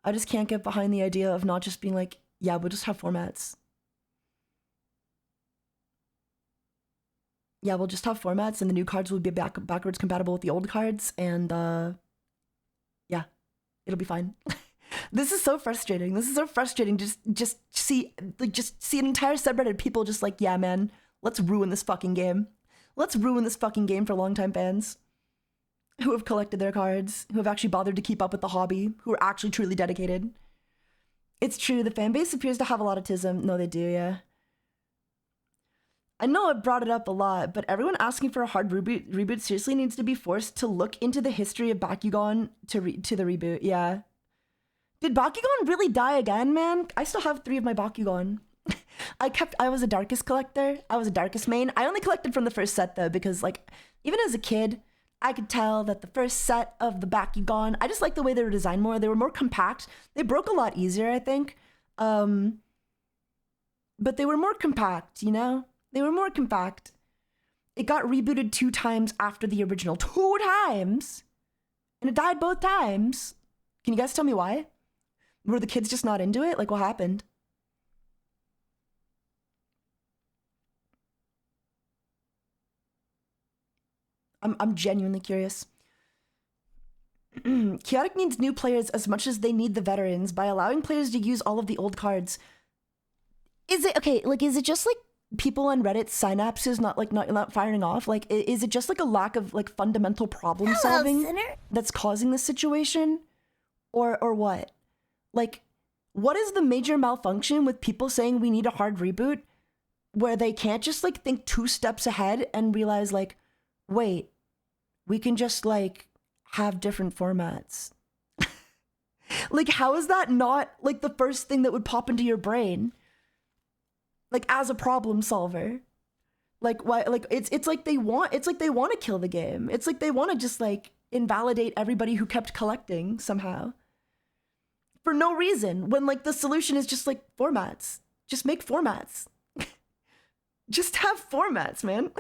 I just can't get behind the idea of not just being like, yeah, we'll just have formats. Yeah, we'll just have formats and the new cards will be backwards compatible with the old cards and yeah, it'll be fine. This is so frustrating. This is so frustrating. Just see an entire subreddit of people just like, yeah, man, let's ruin this fucking game. Let's ruin this fucking game for longtime fans who have collected their cards, who have actually bothered to keep up with the hobby, who are actually truly dedicated. It's true, the fan base appears to have a lot of autism. No, they do, yeah. I know I brought it up a lot, but everyone asking for a hard reboot seriously needs to be forced to look into the history of Bakugan to the reboot, yeah. Did Bakugan really die again, man? I still have 3 of my Bakugan. I was a Darkest collector. I was a Darkest main. I only collected from the first set though, because like, even as a kid, I could tell that the first set of the Bakugan, I just like the way they were designed more. They were more compact. They broke a lot easier, I think. But they were more compact, you know? They were more compact. It got rebooted 2 times after the original. 2 times! And it died both times. Can you guys tell me why? Were the kids just not into it? Like, what happened? I'm genuinely curious. Chaotic needs new players as much as they need the veterans by allowing players to use all of the old cards. Is it, okay, like, is it just like people on Reddit synapses not firing off? Like, is it just like a lack of like fundamental problem solving that's causing this situation? Or what? Like, what is the major malfunction with people saying we need a hard reboot where they can't just like think 2 steps ahead and realize like, wait, we can just like have different formats. Like, how is that not like the first thing that would pop into your brain? Like, as a problem solver. Like, why? Like, it's like they want to kill the game. It's like they want to just like invalidate everybody who kept collecting somehow. For no reason, when like the solution is just like formats. Just make formats. Just have formats, man.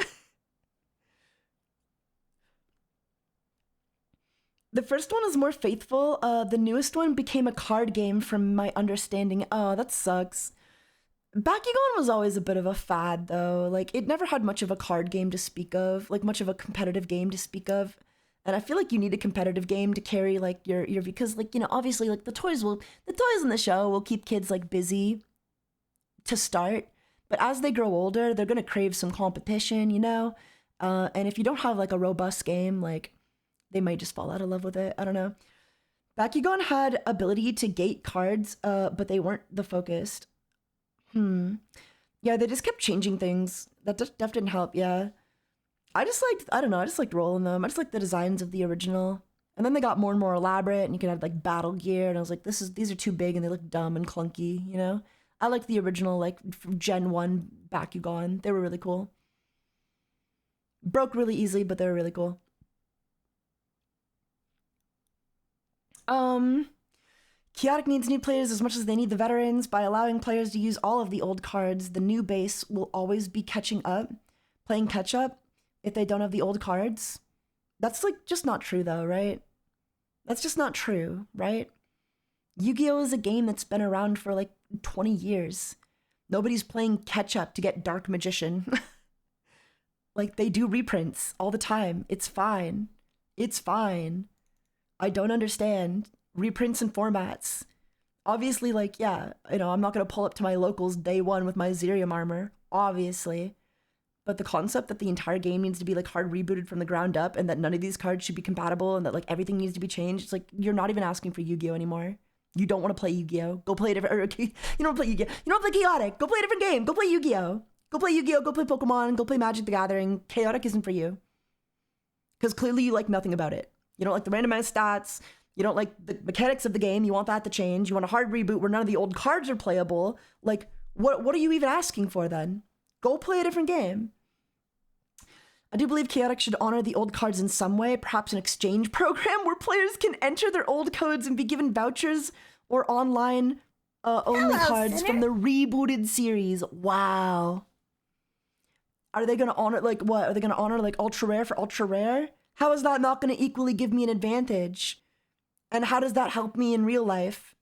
The first one is more faithful. The newest one became a card game from my understanding. Oh, that sucks. Bakugan was always a bit of a fad though. Like it never had much of a card game to speak of, like much of a competitive game to speak of. And I feel like you need a competitive game to carry like your because like, you know, obviously like the toys in the show will keep kids like busy to start. But as they grow older, they're going to crave some competition, you know? And if you don't have like a robust game, like they might just fall out of love with it. I don't know. Bakugan had ability to gate cards, but they weren't the focused. Yeah, they just kept changing things. That def didn't help, yeah. I just liked rolling them. I just liked the designs of the original. And then they got more and more elaborate and you could have like battle gear. And I was like, these are too big and they look dumb and clunky, you know? I liked the original, like Gen 1 Bakugan. They were really cool. Broke really easily, but they were really cool. Chaotic needs new players as much as they need the veterans. By allowing players to use all of the old cards, the new base will always be playing catch up if they don't have the old cards. That's like just not true though, right? That's just not true, right? Yu-Gi-Oh! Is a game that's been around for like 20 years. Nobody's playing catch up to get Dark Magician. Like they do reprints all the time. It's fine. It's fine. I don't understand reprints and formats. Obviously, like, yeah, you know, I'm not going to pull up to my locals day one with my Zerium armor, obviously. But the concept that the entire game needs to be like hard rebooted from the ground up and that none of these cards should be compatible and that like everything needs to be changed, it's like you're not even asking for Yu-Gi-Oh anymore. You don't want to play Yu-Gi-Oh. Go play a different, you don't play Yu-Gi-Oh. You don't play Chaotic. Go play a different game. Go play Yu-Gi-Oh. Go play Yu-Gi-Oh. Go play Pokemon. Go play Magic the Gathering. Chaotic isn't for you. Because clearly you like nothing about it. You don't like the randomized stats. You don't like the mechanics of the game. You want that to change. You want a hard reboot where none of the old cards are playable. Like, what are you even asking for then? Go play a different game. I do believe Chaotic should honor the old cards in some way, perhaps an exchange program where players can enter their old codes and be given vouchers or online only cards from the rebooted series. Wow. Are they going to honor, like, what? Are they going to honor, like, ultra rare for ultra rare? How is that not going to equally give me an advantage? And how does that help me in real life?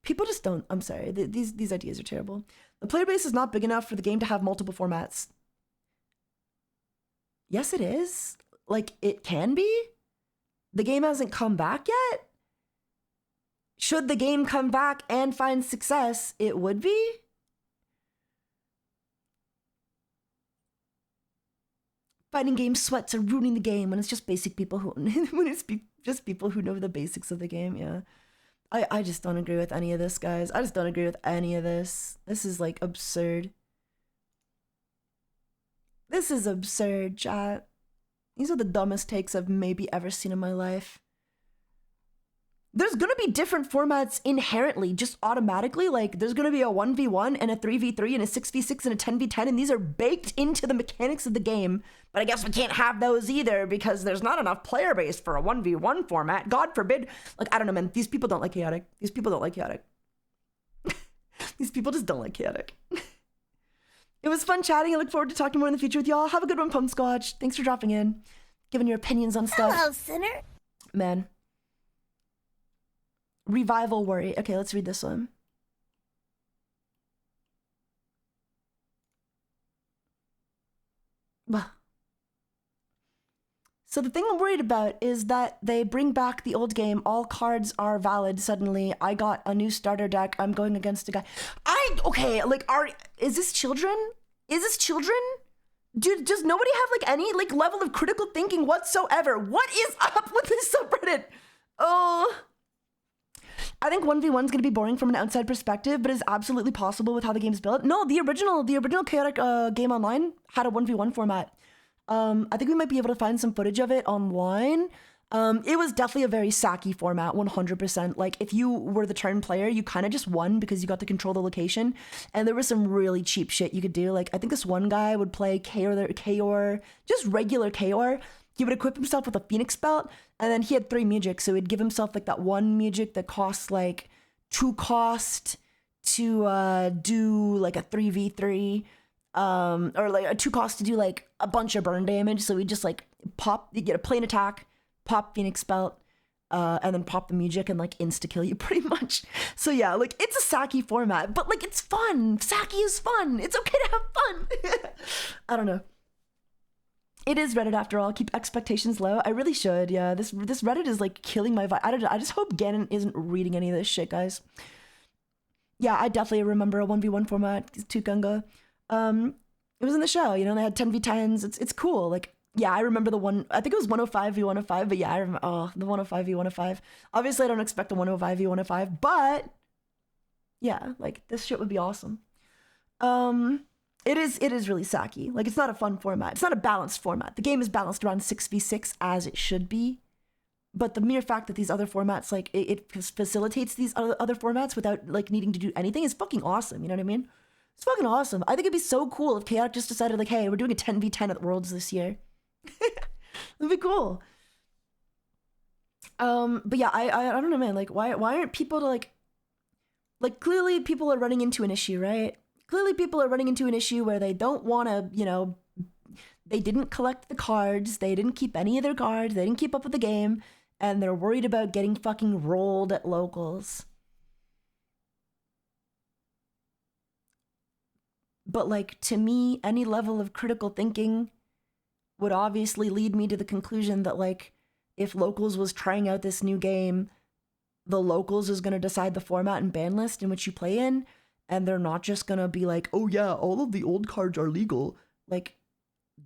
People just don't, I'm sorry, these ideas are terrible. The player base is not big enough for the game to have multiple formats. Yes, it is. Like, it can be. The game hasn't come back yet. Should the game come back and find success, it would be. Fighting game sweats are ruining the game when it's just basic people who just people who know the basics of the game. Yeah, I just don't agree with any of this, guys. I just don't agree with any of this. This is like absurd. This is absurd, chat. These are the dumbest takes I've maybe ever seen in my life. There's gonna be different formats inherently, just automatically. Like, there's gonna be a 1v1 and a 3v3 and a 6v6 and a 10v10, and these are baked into the mechanics of the game. But I guess we can't have those either because there's not enough player base for a 1v1 format. God forbid. Like, I don't know, man. These people don't like Chaotic. These people don't like Chaotic. These people just don't like Chaotic. It was fun chatting. I look forward to talking more in the future with y'all. Have a good one, Pumpsquatch. Thanks for dropping in, giving your opinions on stuff. Hello, sinner. Man. Revival worry. Okay, let's read this one. So the thing I'm worried about is that they bring back the old game. All cards are valid suddenly. I got a new starter deck. I'm going against a guy. Okay, like, is this children? Is this children? Dude, does nobody have like any like level of critical thinking whatsoever? What is up with this subreddit? Oh. I think 1v1 is going to be boring from an outside perspective, but it's absolutely possible with how the game's built. No, the original Chaotic game online had a 1v1 format. I think we might be able to find some footage of it online. It was definitely a very Sacky format, 100%. Like, if you were the turn player, you kind of just won because you got to control the location. And there was some really cheap shit you could do. Like, I think this one guy would play Kaor, just regular Kaor. He would equip himself with a Phoenix belt, and then he had 3 music. So he'd give himself like that one music that costs like 2 cost to do like a 3v3. Or like a 2 cost to do like a bunch of burn damage. So we just like you get a plane attack, pop Phoenix belt, and then pop the music and like insta kill you pretty much. So yeah, like it's a Sacky format, but like it's fun. Sacky is fun. It's okay to have fun. I don't know. It is Reddit after all. Keep expectations low. I really should. Yeah, this Reddit is like killing my vibe. I just hope Ganon isn't reading any of this shit, guys. Yeah, I definitely remember a 1v1 format, Tukunga. It was in the show, you know, they had 10v10s. It's cool. Like, yeah, I remember the one, I think it was 105v105, but yeah, I remember, the 105v105. Obviously, I don't expect a 105v105, but yeah, like, this shit would be awesome. It is really Sacky. Like, it's not a fun format. It's not a balanced format. The game is balanced around 6v6 as it should be. But the mere fact that these other formats, like, it facilitates these other formats without, like, needing to do anything is fucking awesome. You know what I mean? It's fucking awesome. I think it'd be so cool if Chaotic just decided, like, hey, we're doing a 10v10 at the Worlds this year. It'd be cool. But yeah, I don't know, man. Like, why aren't people to, like, clearly people are running into an issue, right? Clearly people are running into an issue where they don't want to, you know, they didn't collect the cards, they didn't keep any of their cards, they didn't keep up with the game, and they're worried about getting fucking rolled at locals. But like, to me, any level of critical thinking would obviously lead me to the conclusion that like, if locals was trying out this new game, the locals is going to decide the format and ban list in which you play in, and they're not just going to be like, oh yeah, all of the old cards are legal. Like,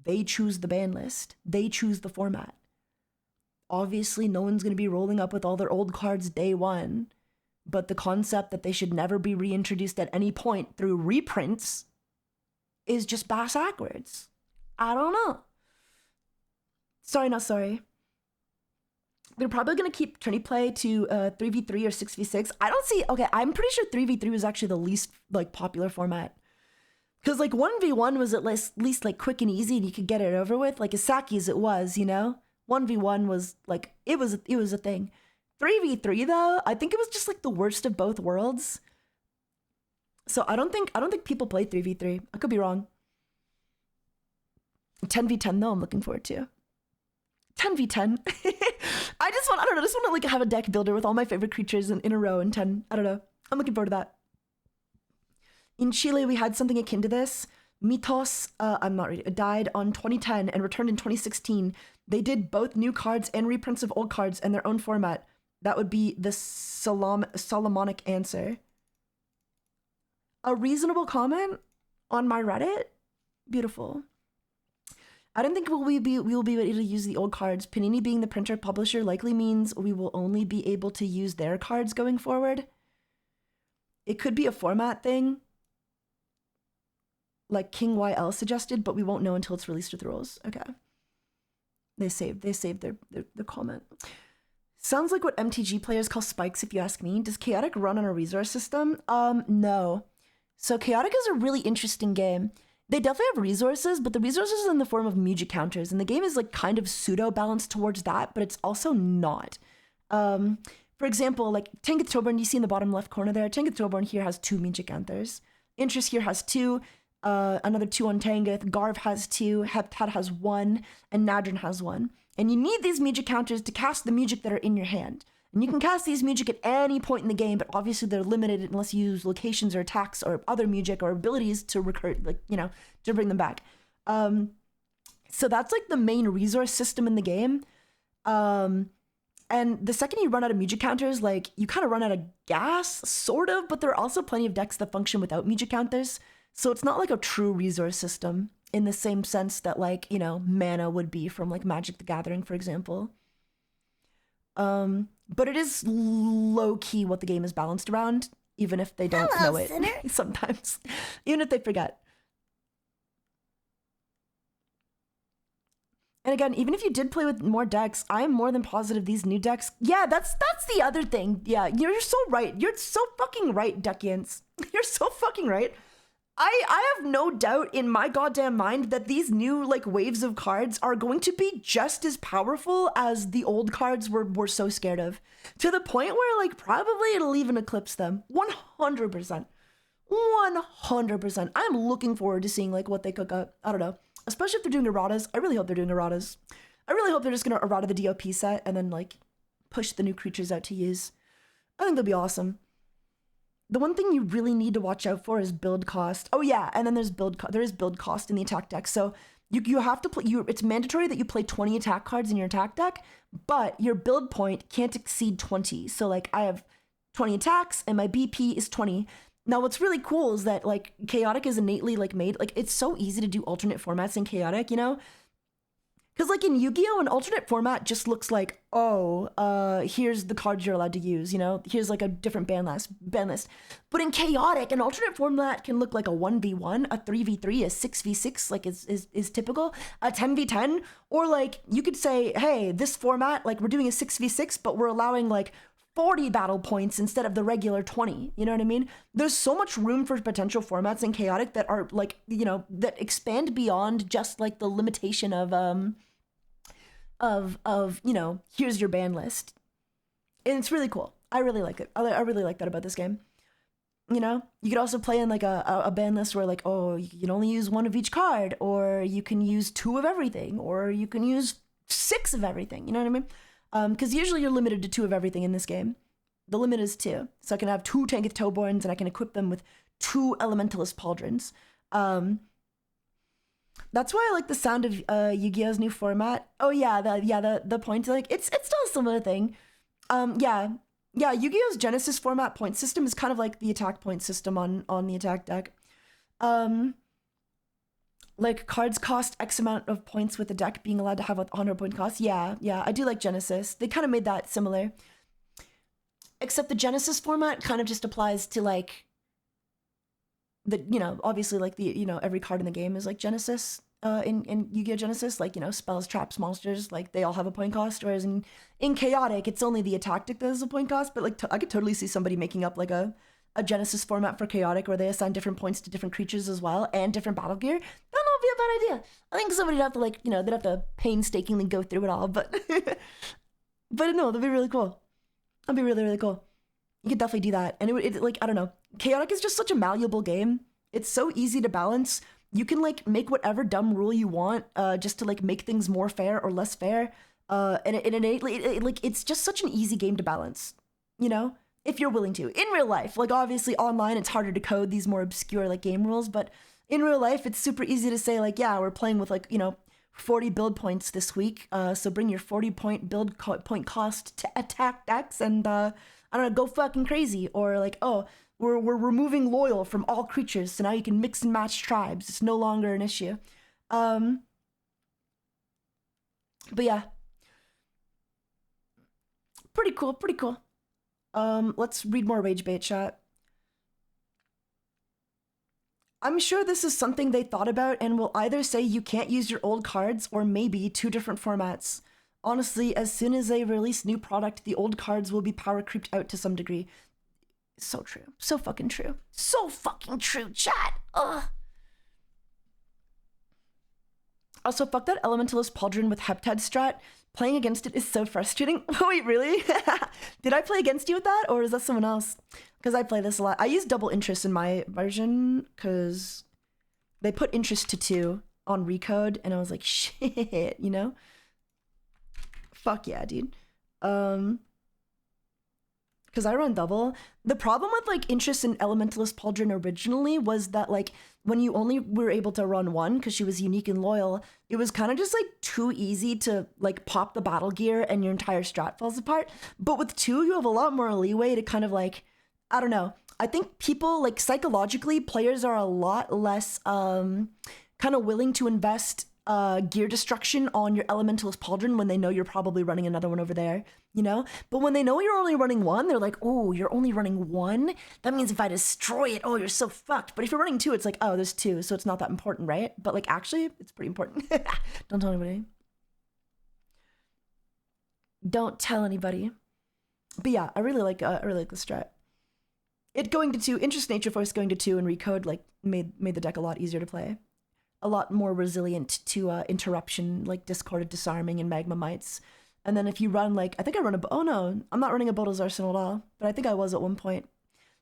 they choose the ban list. They choose the format. Obviously, no one's going to be rolling up with all their old cards day one, but the concept that they should never be reintroduced at any point through reprints is just backwards. I don't know. Sorry, not sorry. They're probably going to keep tourney play to 3v3 or 6v6. I don't see... Okay, I'm pretty sure 3v3 was actually the least, like, popular format. Because, like, 1v1 was at least, like, quick and easy and you could get it over with. Like, as Sacky as it was, you know? 1v1 was, like, it was a thing. 3v3, though, I think it was just, like, the worst of both worlds. So I don't think people play 3v3. I could be wrong. 10v10, though, I'm looking forward to. 10v10. I just want to like have a deck builder with all my favorite creatures in a row in 10. I don't know. I'm looking forward to that. In Chile, we had something akin to this. Mitos, died on 2010 and returned in 2016. They did both new cards and reprints of old cards in their own format. That would be the Solomonic answer. A reasonable comment on my Reddit? Beautiful. I don't think we will be able to use the old cards. Panini being the printer publisher likely means we will only be able to use their cards going forward. It could be a format thing, like King YL suggested, but we won't know until it's released with the rules. Okay. They saved their comment. Sounds like what MTG players call spikes, if you ask me. Does Chaotic run on a resource system? No. So Chaotic is a really interesting game. They definitely have resources, but the resources are in the form of music counters, and the game is like kind of pseudo-balanced towards that, but it's also not. For example, like Tankith Toborn, you see in the bottom left corner there, Tankith Toborn here has 2 music counters. Interest here has 2, another 2 on Tangith, Garv has 2, Heptad has 1, and Nadrin has 1. And you need these music counters to cast the music that are in your hand. And you can cast these music at any point in the game, but obviously they're limited unless you use locations or attacks or other music or abilities to recur, like, you know, to bring them back. So that's like the main resource system in the game. And the second you run out of music counters, like you kind of run out of gas, sort of, but there are also plenty of decks that function without music counters. So it's not like a true resource system in the same sense that, like, you know, mana would be from like Magic the Gathering, for example. but it is low-key what the game is balanced around, even if they don't Hello, know it sinner. sometimes, even if they forget. And again, even if you did play with more decks, I am more than positive these new decks. Yeah, that's the other thing. Yeah, you're so right. You're so fucking right, Duckians. You're so fucking right. I have no doubt in my goddamn mind that these new like waves of cards are going to be just as powerful as the old cards we're so scared of. To the point where like probably it'll even eclipse them. 100%. 100%. I'm looking forward to seeing like what they cook up. I don't know. Especially if they're doing erratas. I really hope they're doing erratas. I really hope they're just gonna errata the DOP set and then like push the new creatures out to use. I think they'll be awesome. The one thing you really need to watch out for is build cost. Oh yeah, and then there is build cost in the attack deck. So you have to play. It's mandatory that you play 20 attack cards in your attack deck, but your build point can't exceed 20. So like I have 20 attacks and my BP is 20. Now, what's really cool is that, like, Chaotic is innately, like, made, like, it's so easy to do alternate formats in Chaotic, you know? Because, like, in Yu-Gi-Oh!, an alternate format just looks like, oh, here's the cards you're allowed to use, you know? Here's, like, a different ban list. But in Chaotic, an alternate format can look like a 1v1, a 3v3, a 6v6, like, is typical, a 10v10, or, like, you could say, hey, this format, like, we're doing a 6v6, but we're allowing, like, 40 battle points instead of the regular 20. You know what I mean? There's so much room for potential formats in Chaotic that are like, you know, that expand beyond just like the limitation of you know, here's your ban list. And it's really cool. I really like it. I really like that about this game. You know, you could also play in like a ban list where like, oh, you can only use one of each card, or you can use 2 of everything, or you can use 6 of everything. You know what I mean? Because usually you're limited to 2 of everything in this game. The limit is 2. So I can have 2 Tankith Toborns and I can equip them with 2 Elementalist Pauldrons. That's why I like the sound of Yu-Gi-Oh's new format. Oh yeah, the point, like, it's still a similar thing. Yeah, Yu-Gi-Oh's Genesis format point system is kind of like the attack point system on the attack deck. Like, cards cost X amount of points with the deck being allowed to have a 100-point cost. Yeah, I do like Genesis. They kind of made that similar. Except the Genesis format kind of just applies to, like, the, you know, obviously, like, the, you know, every card in the game is, like, Genesis in Yu-Gi-Oh! Genesis. Like, you know, spells, traps, monsters, like, they all have a point cost. Whereas in Chaotic, it's only the attack deck that has a point cost. But, like, I could totally see somebody making up, like, a Genesis format for Chaotic where they assign different points to different creatures as well and different battle gear. I don't know if it'd be a bad idea. I think somebody'd have to, like, you know, they'd have to painstakingly go through it all, but but no, that'd be really cool. That'd be really, really cool. You could definitely do that. And it like, I don't know. Chaotic is just such a malleable game. It's so easy to balance. You can, like, make whatever dumb rule you want just to, like, make things more fair or less fair. And it innately, like, it's just such an easy game to balance, you know? If you're willing to. In real life, like, obviously online it's harder to code these more obscure, like, game rules, but in real life it's super easy to say, like, yeah, we're playing with, like, you know, 40 build points this week, so bring your 40-point build point cost to attack decks and I don't know, go fucking crazy. Or like, oh, we're removing loyal from all creatures, so now you can mix and match tribes. It's no longer an issue. But yeah, pretty cool. Let's read more rage bait chat. I'm sure this is something they thought about and will either say you can't use your old cards or maybe 2 different formats. Honestly, as soon as they release new product, the old cards will be power creeped out to some degree. So true. So fucking true. So fucking true, chat. Ugh. Also, fuck that Elementalist Pauldron with Heptad strat. Playing against it is so frustrating. Oh, wait, really? Did I play against you with that, or is that someone else? Because I play this a lot. I use double interest in my version, because they put interest to 2 on Recode, and I was like, shit, you know? Fuck yeah, dude. Because I run double. The problem with, like, interest in Elementalist Pauldron originally was that, like, when you only were able to run 1 because she was unique and loyal, it was kind of just, like, too easy to, like, pop the battle gear and your entire strat falls apart. But with 2, you have a lot more leeway to kind of, like, I don't know. I think people, like, psychologically, players are a lot less kind of willing to invest gear destruction on your Elementalist Pauldron when they know you're probably running another one over there, you know? But when they know you're only running one, they're like, oh, you're only running one? That means if I destroy it, oh, you're so fucked. But if you're running two, it's like, oh, there's two, so it's not that important, right? But like, actually, it's pretty important. Don't tell anybody. Don't tell anybody. But yeah, I really like the strat. It going to 2, Interest Nature Force going to 2 and Recode like made the deck a lot easier to play. A lot more resilient to interruption, like Discorded Disarming and Magma Mites. And then if you run like, I think I run oh no, I'm not running a Bodil's Arsenal at all, but I think I was at one point.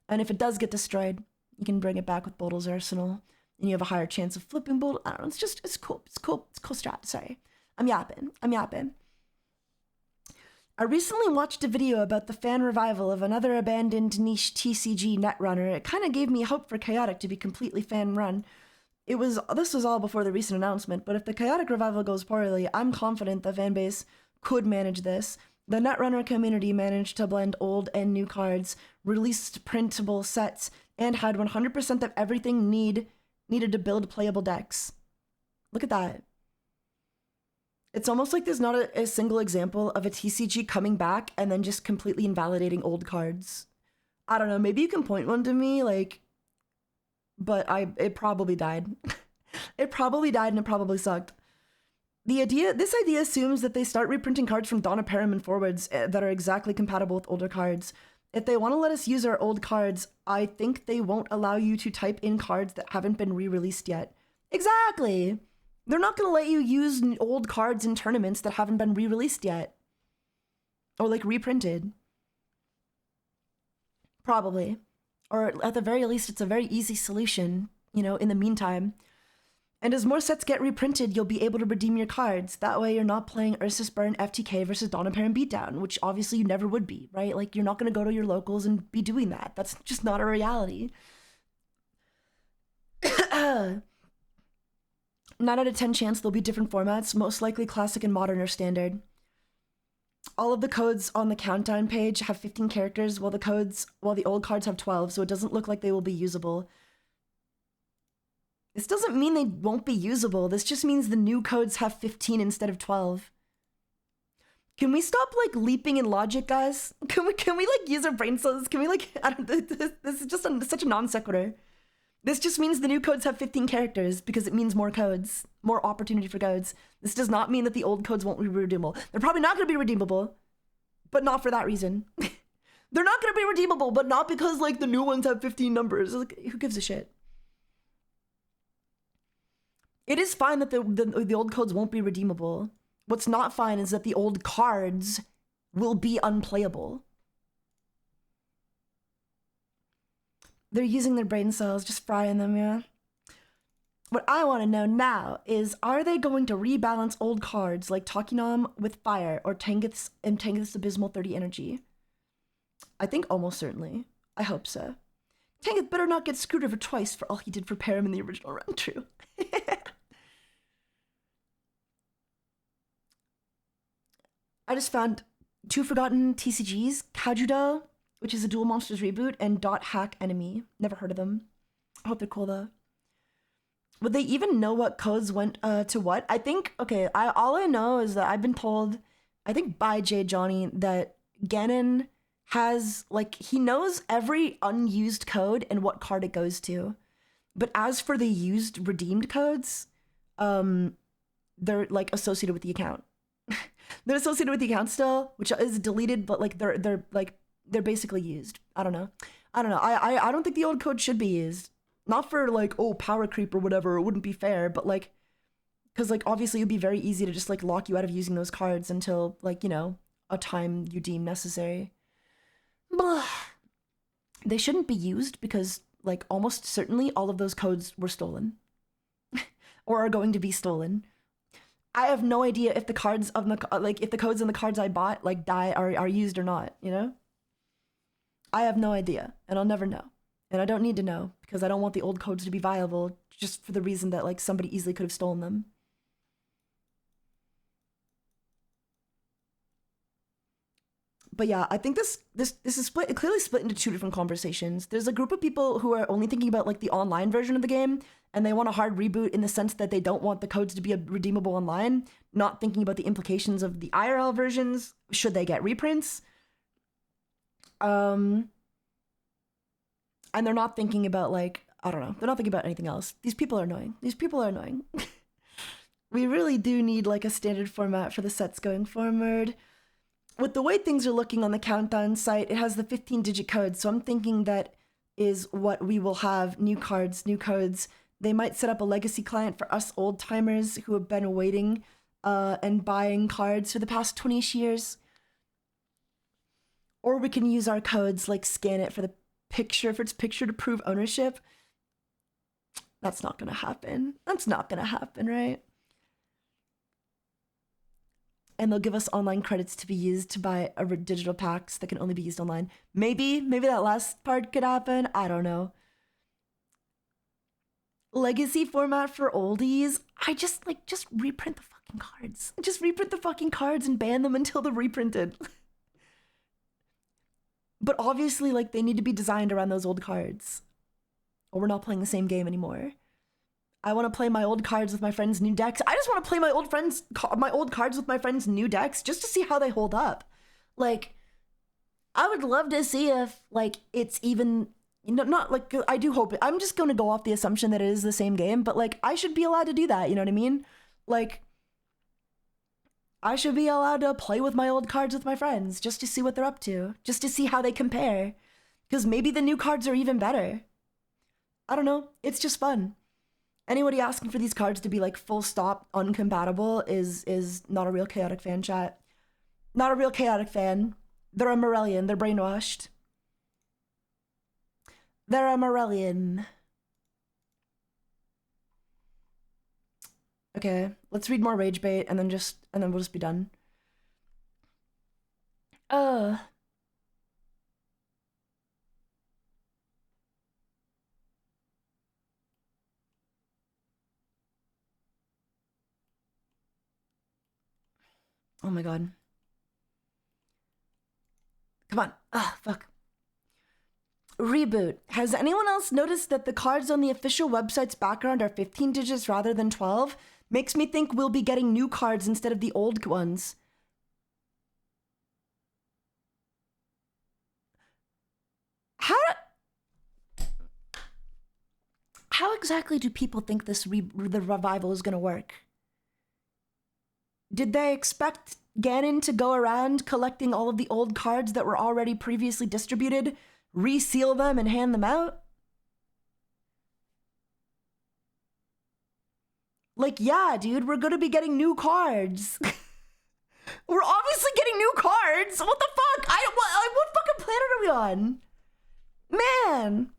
And if it does get destroyed, you can bring it back with Bodil's Arsenal and you have a higher chance of flipping Bodil. I don't know, it's cool strat, sorry. I'm yapping. I recently watched a video about the fan revival of another abandoned niche TCG netrunner. It kind of gave me hope for Chaotic to be completely fan run. This was all before the recent announcement, but if the Chaotic revival goes poorly, I'm confident the fanbase could manage this. The netrunner community managed to blend old and new cards, released printable sets, and had 100% of everything needed to build playable decks. Look at that. It's almost like there's not a single example of a TCG coming back and then just completely invalidating old cards. I don't know, maybe you can point one to me, like, but it probably died. It probably died and it probably sucked. This idea assumes that they start reprinting cards from Donna Perriman forwards that are exactly compatible with older cards. If they want to let us use our old cards, I think they won't allow you to type in cards that haven't been re-released yet. Exactly! They're not going to let you use old cards in tournaments that haven't been re-released yet. Or like reprinted. Probably. Or at the very least, it's a very easy solution, you know, in the meantime. And as more sets get reprinted, you'll be able to redeem your cards. That way you're not playing Ursus Burn FTK versus Donna Perrin Beatdown, which obviously you never would be, right? Like, you're not going to go to your locals and be doing that. That's just not a reality. 9 out of 10 chance there'll be different formats, most likely classic and modern or standard. All of the codes on the countdown page have 15 characters, while the old cards have 12, so it doesn't look like they will be usable. This doesn't mean they won't be usable, this just means the new codes have 15 instead of 12. Can we stop, like, leaping in logic, guys? Can we like, use our brain cells? Can we, like, this is just such a non sequitur. This just means the new codes have 15 characters because it means more codes, more opportunity for codes. This does not mean that the old codes won't be redeemable. They're probably not going to be redeemable, but not for that reason. They're not going to be redeemable, but not because, like, the new ones have 15 numbers. Like, who gives a shit? It is fine that the old codes won't be redeemable. What's not fine is that the old cards will be unplayable. They're using their brain cells, just frying them, yeah? What I want to know now is, are they going to rebalance old cards like Takinam with Fire or Tangus Abysmal 30 Energy? I think almost certainly. I hope so. Tangus better not get screwed over twice for all he did for Param in the original run, true. I just found 2 forgotten TCGs, Kajudo, which is a Duel Monsters reboot, and Dot Hack Enemy. Never heard of them. I hope they're cool though. Would they even know what codes went to what? I think, okay, all I know is that I've been told, I think by Jay Johnny, that Ganon has, like, he knows every unused code and what card it goes to. But as for the used redeemed codes, they're, like, associated with the account. They're associated with the account still, which is deleted, but, like, they're basically used. I don't know. I don't think the old code should be used. Not for, like, oh, power creep or whatever. It wouldn't be fair, but, like, because, like, obviously it would be very easy to just, like, lock you out of using those cards until, like, you know, a time you deem necessary. Blah. They shouldn't be used because, like, almost certainly all of those codes were stolen. Or are going to be stolen. I have no idea if the cards of the, like, if the codes in the cards I bought, like, are used or not, you know? I have no idea, and I'll never know. And I don't need to know, because I don't want the old codes to be viable, just for the reason that, like, somebody easily could have stolen them. But yeah, I think this is clearly split into two different conversations. There's a group of people who are only thinking about like the online version of the game, and they want a hard reboot in the sense that they don't want the codes to be redeemable online, not thinking about the implications of the IRL versions should they get reprints. And they're not thinking about like, I don't know, they're not thinking about anything else. These people are annoying. We really do need like a standard format for the sets going forward. With the way things are looking on the countdown site, it has the 15-digit code, so I'm thinking that is what we will have. New cards, new codes. They might set up a legacy client for us old timers who have been waiting and buying cards for the past 20-ish years. Or we can use our codes, like scan it for the picture, for its picture to prove ownership. That's not gonna happen. That's not gonna happen, right? And they'll give us online credits to be used to buy digital packs that can only be used online. Maybe that last part could happen. I don't know. Legacy format for oldies. I just reprint the fucking cards. Just reprint the fucking cards and ban them until they're reprinted. But obviously, like, they need to be designed around those old cards, or we're not playing the same game anymore. I want to play my old cards with my friends' new decks. I just want to play my old cards with my friends' new decks just to see how they hold up. Like, I would love to see if, like, it's even, you know, not like, I do hope it. I'm just going to go off the assumption that it is the same game, but like, I should be allowed to do that. You know what I mean? Like, I should be allowed to play with my old cards with my friends just to see what they're up to, just to see how they compare. Because maybe the new cards are even better. I don't know. It's just fun. Anybody asking for these cards to be like full stop uncompatible is not a real chaotic fan, chat. Not a real chaotic fan. They're a Morellian. They're brainwashed. They're a Morellian. Okay, let's read more rage bait and then we'll just be done. Oh my god. Come on. Fuck. Reboot. Has anyone else noticed that the cards on the official website's background are 15 digits rather than 12? Makes me think we'll be getting new cards instead of the old ones. How exactly do people think the revival is going to work? Did they expect Ganon to go around collecting all of the old cards that were already previously distributed, reseal them, and hand them out? Like, yeah, dude, we're gonna be getting new cards. We're obviously getting new cards. What the fuck? What fucking planet are we on? Man.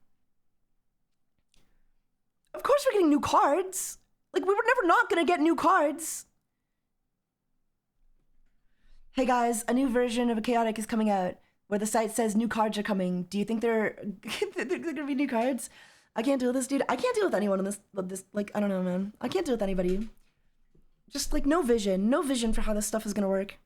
Of course we're getting new cards. Like, we were never not gonna get new cards. Hey guys, a new version of a Chaotic is coming out where the site says new cards are coming. Do you think they're gonna be new cards? I can't deal with this, dude. I can't deal with anyone in this, like, I don't know, man. I can't deal with anybody. Just, like, no vision for how this stuff is gonna work.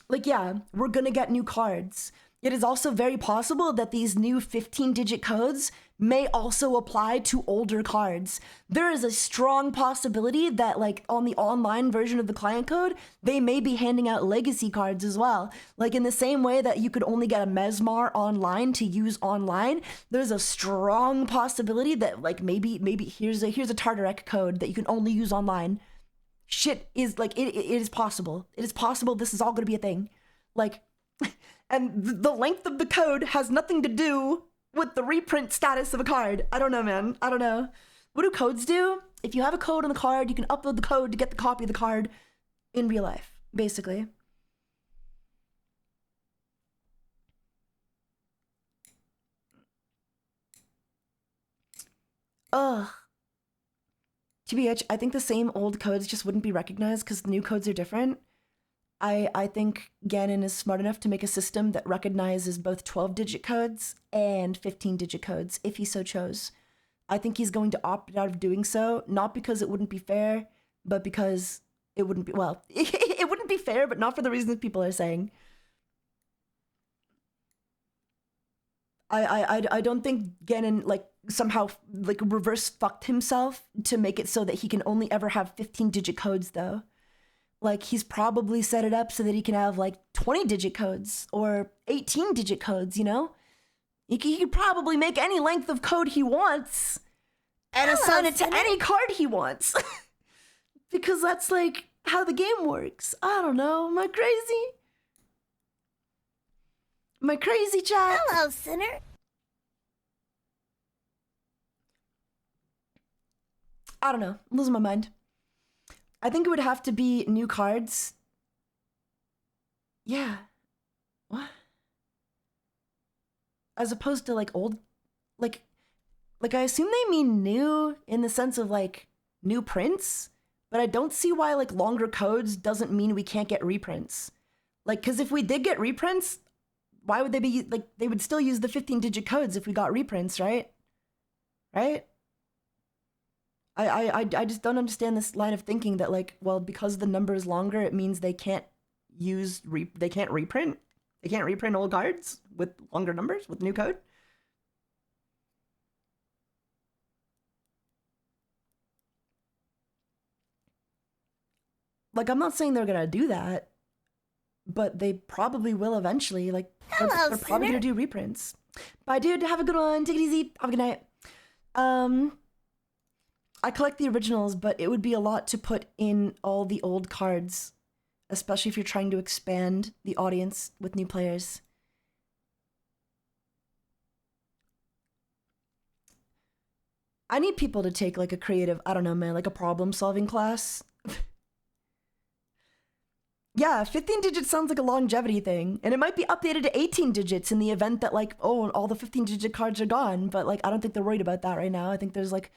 Like, yeah, we're gonna get new cards. It is also very possible that these new 15-digit codes may also apply to older cards. There is a strong possibility that, like, on the online version of the client code, they may be handing out legacy cards as well. Like, in the same way that you could only get a Mesmar online to use online, there's a strong possibility that, like, maybe here's a Tartarek code that you can only use online. Shit is, like, it is possible. It is possible this is all gonna be a thing. Like, and the length of the code has nothing to do with the reprint status of a card. I don't know, man. I don't know. What do codes do? If you have a code on the card, you can upload the code to get the copy of the card in real life, basically. Ugh. TBH, I think the same old codes just wouldn't be recognized because the new codes are different. I think Ganon is smart enough to make a system that recognizes both 12-digit codes and 15-digit codes, if he so chose. I think he's going to opt out of doing so, not because it wouldn't be fair, but because it wouldn't be, well, it wouldn't be fair, but not for the reasons people are saying. I don't think Ganon like somehow like reverse fucked himself to make it so that he can only ever have 15-digit codes though. Like he's probably set it up so that he can have like 20-digit codes or 18-digit codes, you know? He could probably make any length of code he wants and assign it to any card he wants. Because that's like how the game works. I don't know, am I crazy? Am I crazy, chat? Hello, sinner. I don't know. I'm losing my mind. I think it would have to be new cards. Yeah. What? As opposed to like old, like I assume they mean new in the sense of like new prints, but I don't see why like longer codes doesn't mean we can't get reprints. Like, cause if we did get reprints, why would they be like, they would still use the 15-digit codes if we got reprints, right? Right? I just don't understand this line of thinking that like, well, because the number is longer, it means they can't reprint. They can't reprint old cards with longer numbers with new code. Like, I'm not saying they're gonna do that, but they probably will eventually. Like, they're probably gonna do reprints. Bye, dude. Have a good one. Take it easy. Have a good night. I collect the originals, but it would be a lot to put in all the old cards, especially if you're trying to expand the audience with new players. I need people to take like a creative, I don't know, man, like a problem-solving class. Yeah, 15 digits sounds like a longevity thing, and it might be updated to 18 digits in the event that like, oh, all the 15-digit cards are gone, but like, I don't think they're worried about that right now. I think there's like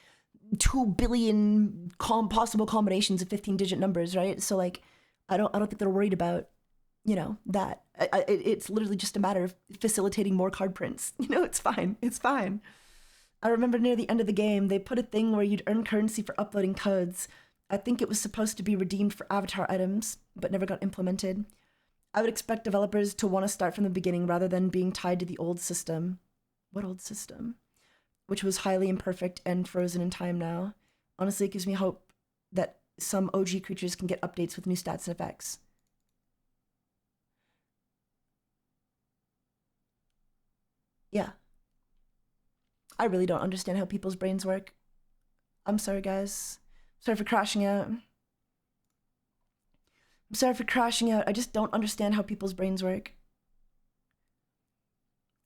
2 billion possible combinations of 15-digit numbers, right? So like, I don't think they're worried about, you know, that. It's literally just a matter of facilitating more card prints. You know, it's fine. It's fine. I remember near the end of the game, they put a thing where you'd earn currency for uploading codes. I think it was supposed to be redeemed for avatar items, but never got implemented. I would expect developers to want to start from the beginning rather than being tied to the old system. What old system? Which was highly imperfect and frozen in time now. Honestly, it gives me hope that some OG creatures can get updates with new stats and effects. Yeah. I really don't understand how people's brains work. I'm sorry, guys. Sorry for crashing out. I'm sorry for crashing out. I just don't understand how people's brains work.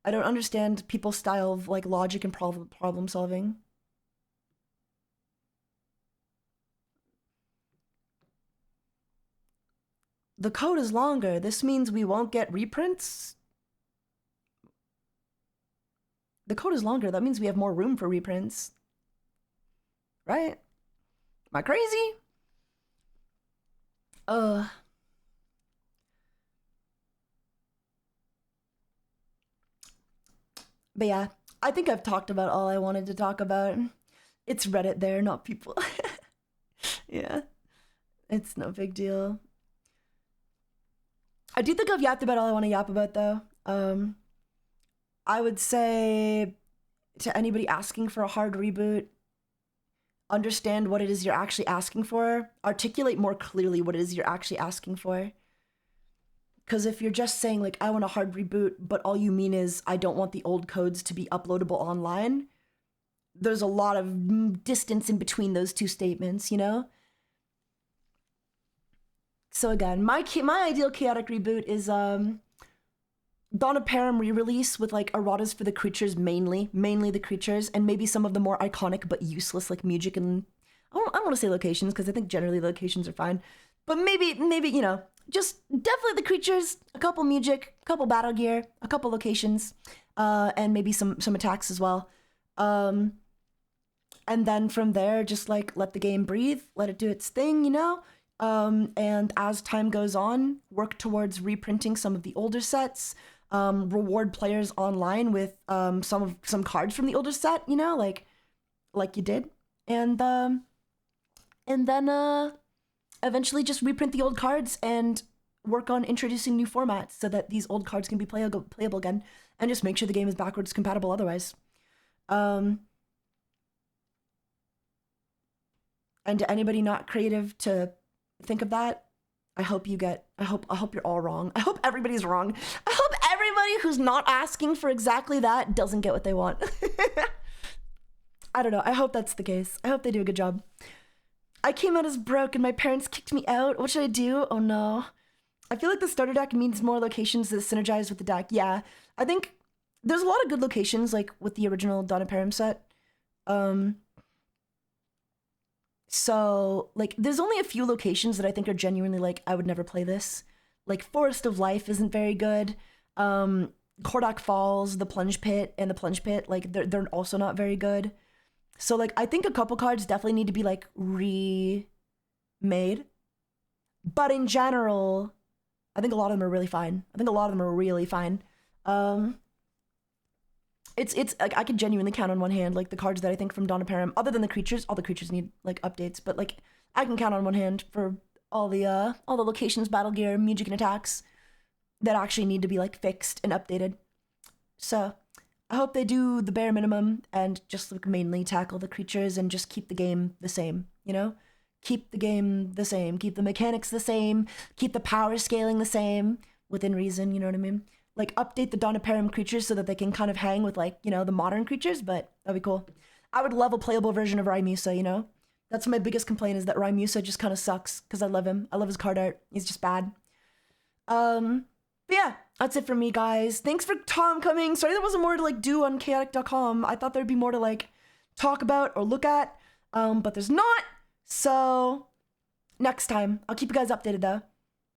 I don't understand people's style of like logic and problem solving. The code is longer. This means we won't get reprints? The code is longer. That means we have more room for reprints. Right? Am I crazy? But yeah, I think I've talked about all I wanted to talk about. It's Reddit there, not people. Yeah, it's no big deal. I do think I've yapped about all I want to yap about, though. I would say to anybody asking for a hard reboot, understand what it is you're actually asking for. Articulate more clearly what it is you're actually asking for. Because if you're just saying, like, I want a hard reboot, but all you mean is, I don't want the old codes to be uploadable online, there's a lot of distance in between those two statements, you know? So again, my ideal chaotic reboot is Dawn of Param re-release with like erratas for the creatures mainly the creatures, and maybe some of the more iconic but useless like music and I don't want to say locations because I think generally locations are fine, but maybe you know, just definitely the creatures, a couple music, a couple battle gear, a couple locations, and maybe some attacks as well. And then from there, just like let the game breathe, let it do its thing, you know. And as time goes on, work towards reprinting some of the older sets, reward players online with some cards from the older set, you know, like you did, and then eventually just reprint the old cards and work on introducing new formats so that these old cards can be playable again, and just make sure the game is backwards compatible otherwise. And to anybody not creative to think of that, I hope you're all wrong. I hope everybody's wrong. I hope everybody who's not asking for exactly that doesn't get what they want. I don't know. I hope that's the case. I hope they do a good job. I came out as broke and my parents kicked me out. What should I do? Oh no. I feel like the starter deck means more locations that synergize with the deck. Yeah, I think there's a lot of good locations, like with the original Dawn of Param set. So, like, there's only a few locations that I think are genuinely, like, I would never play this. Like, Forest of Life isn't very good. Kordak Falls, the Plunge Pit, and the Plunge Pit, like, they're also not very good. So, like, I think a couple cards definitely need to be, like, remade. But in general, I think a lot of them are really fine. It's like, I could genuinely count on one hand, like, the cards that I think from Dawn of Param, other than the creatures. All the creatures need, like, updates, but, like, I can count on one hand for all the locations, battle gear, music, and attacks that actually need to be, like, fixed and updated. So, I hope they do the bare minimum and just, like, mainly tackle the creatures and just keep the game the same, you know? Keep the game the same, keep the mechanics the same, keep the power scaling the same, within reason, you know what I mean? Like, update the Dawn of Param creatures so that they can kind of hang with, like, you know, the modern creatures, but that'd be cool. I would love a playable version of Raimusa, you know? That's my biggest complaint, is that Raimusa just kind of sucks, because I love him. I love his card art. He's just bad. But yeah, that's it for me, guys. Thanks for Tom coming. Sorry there wasn't more to, like, do on chaotic.com. I thought there'd be more to, like, talk about or look at, but there's not. So, next time. I'll keep you guys updated, though.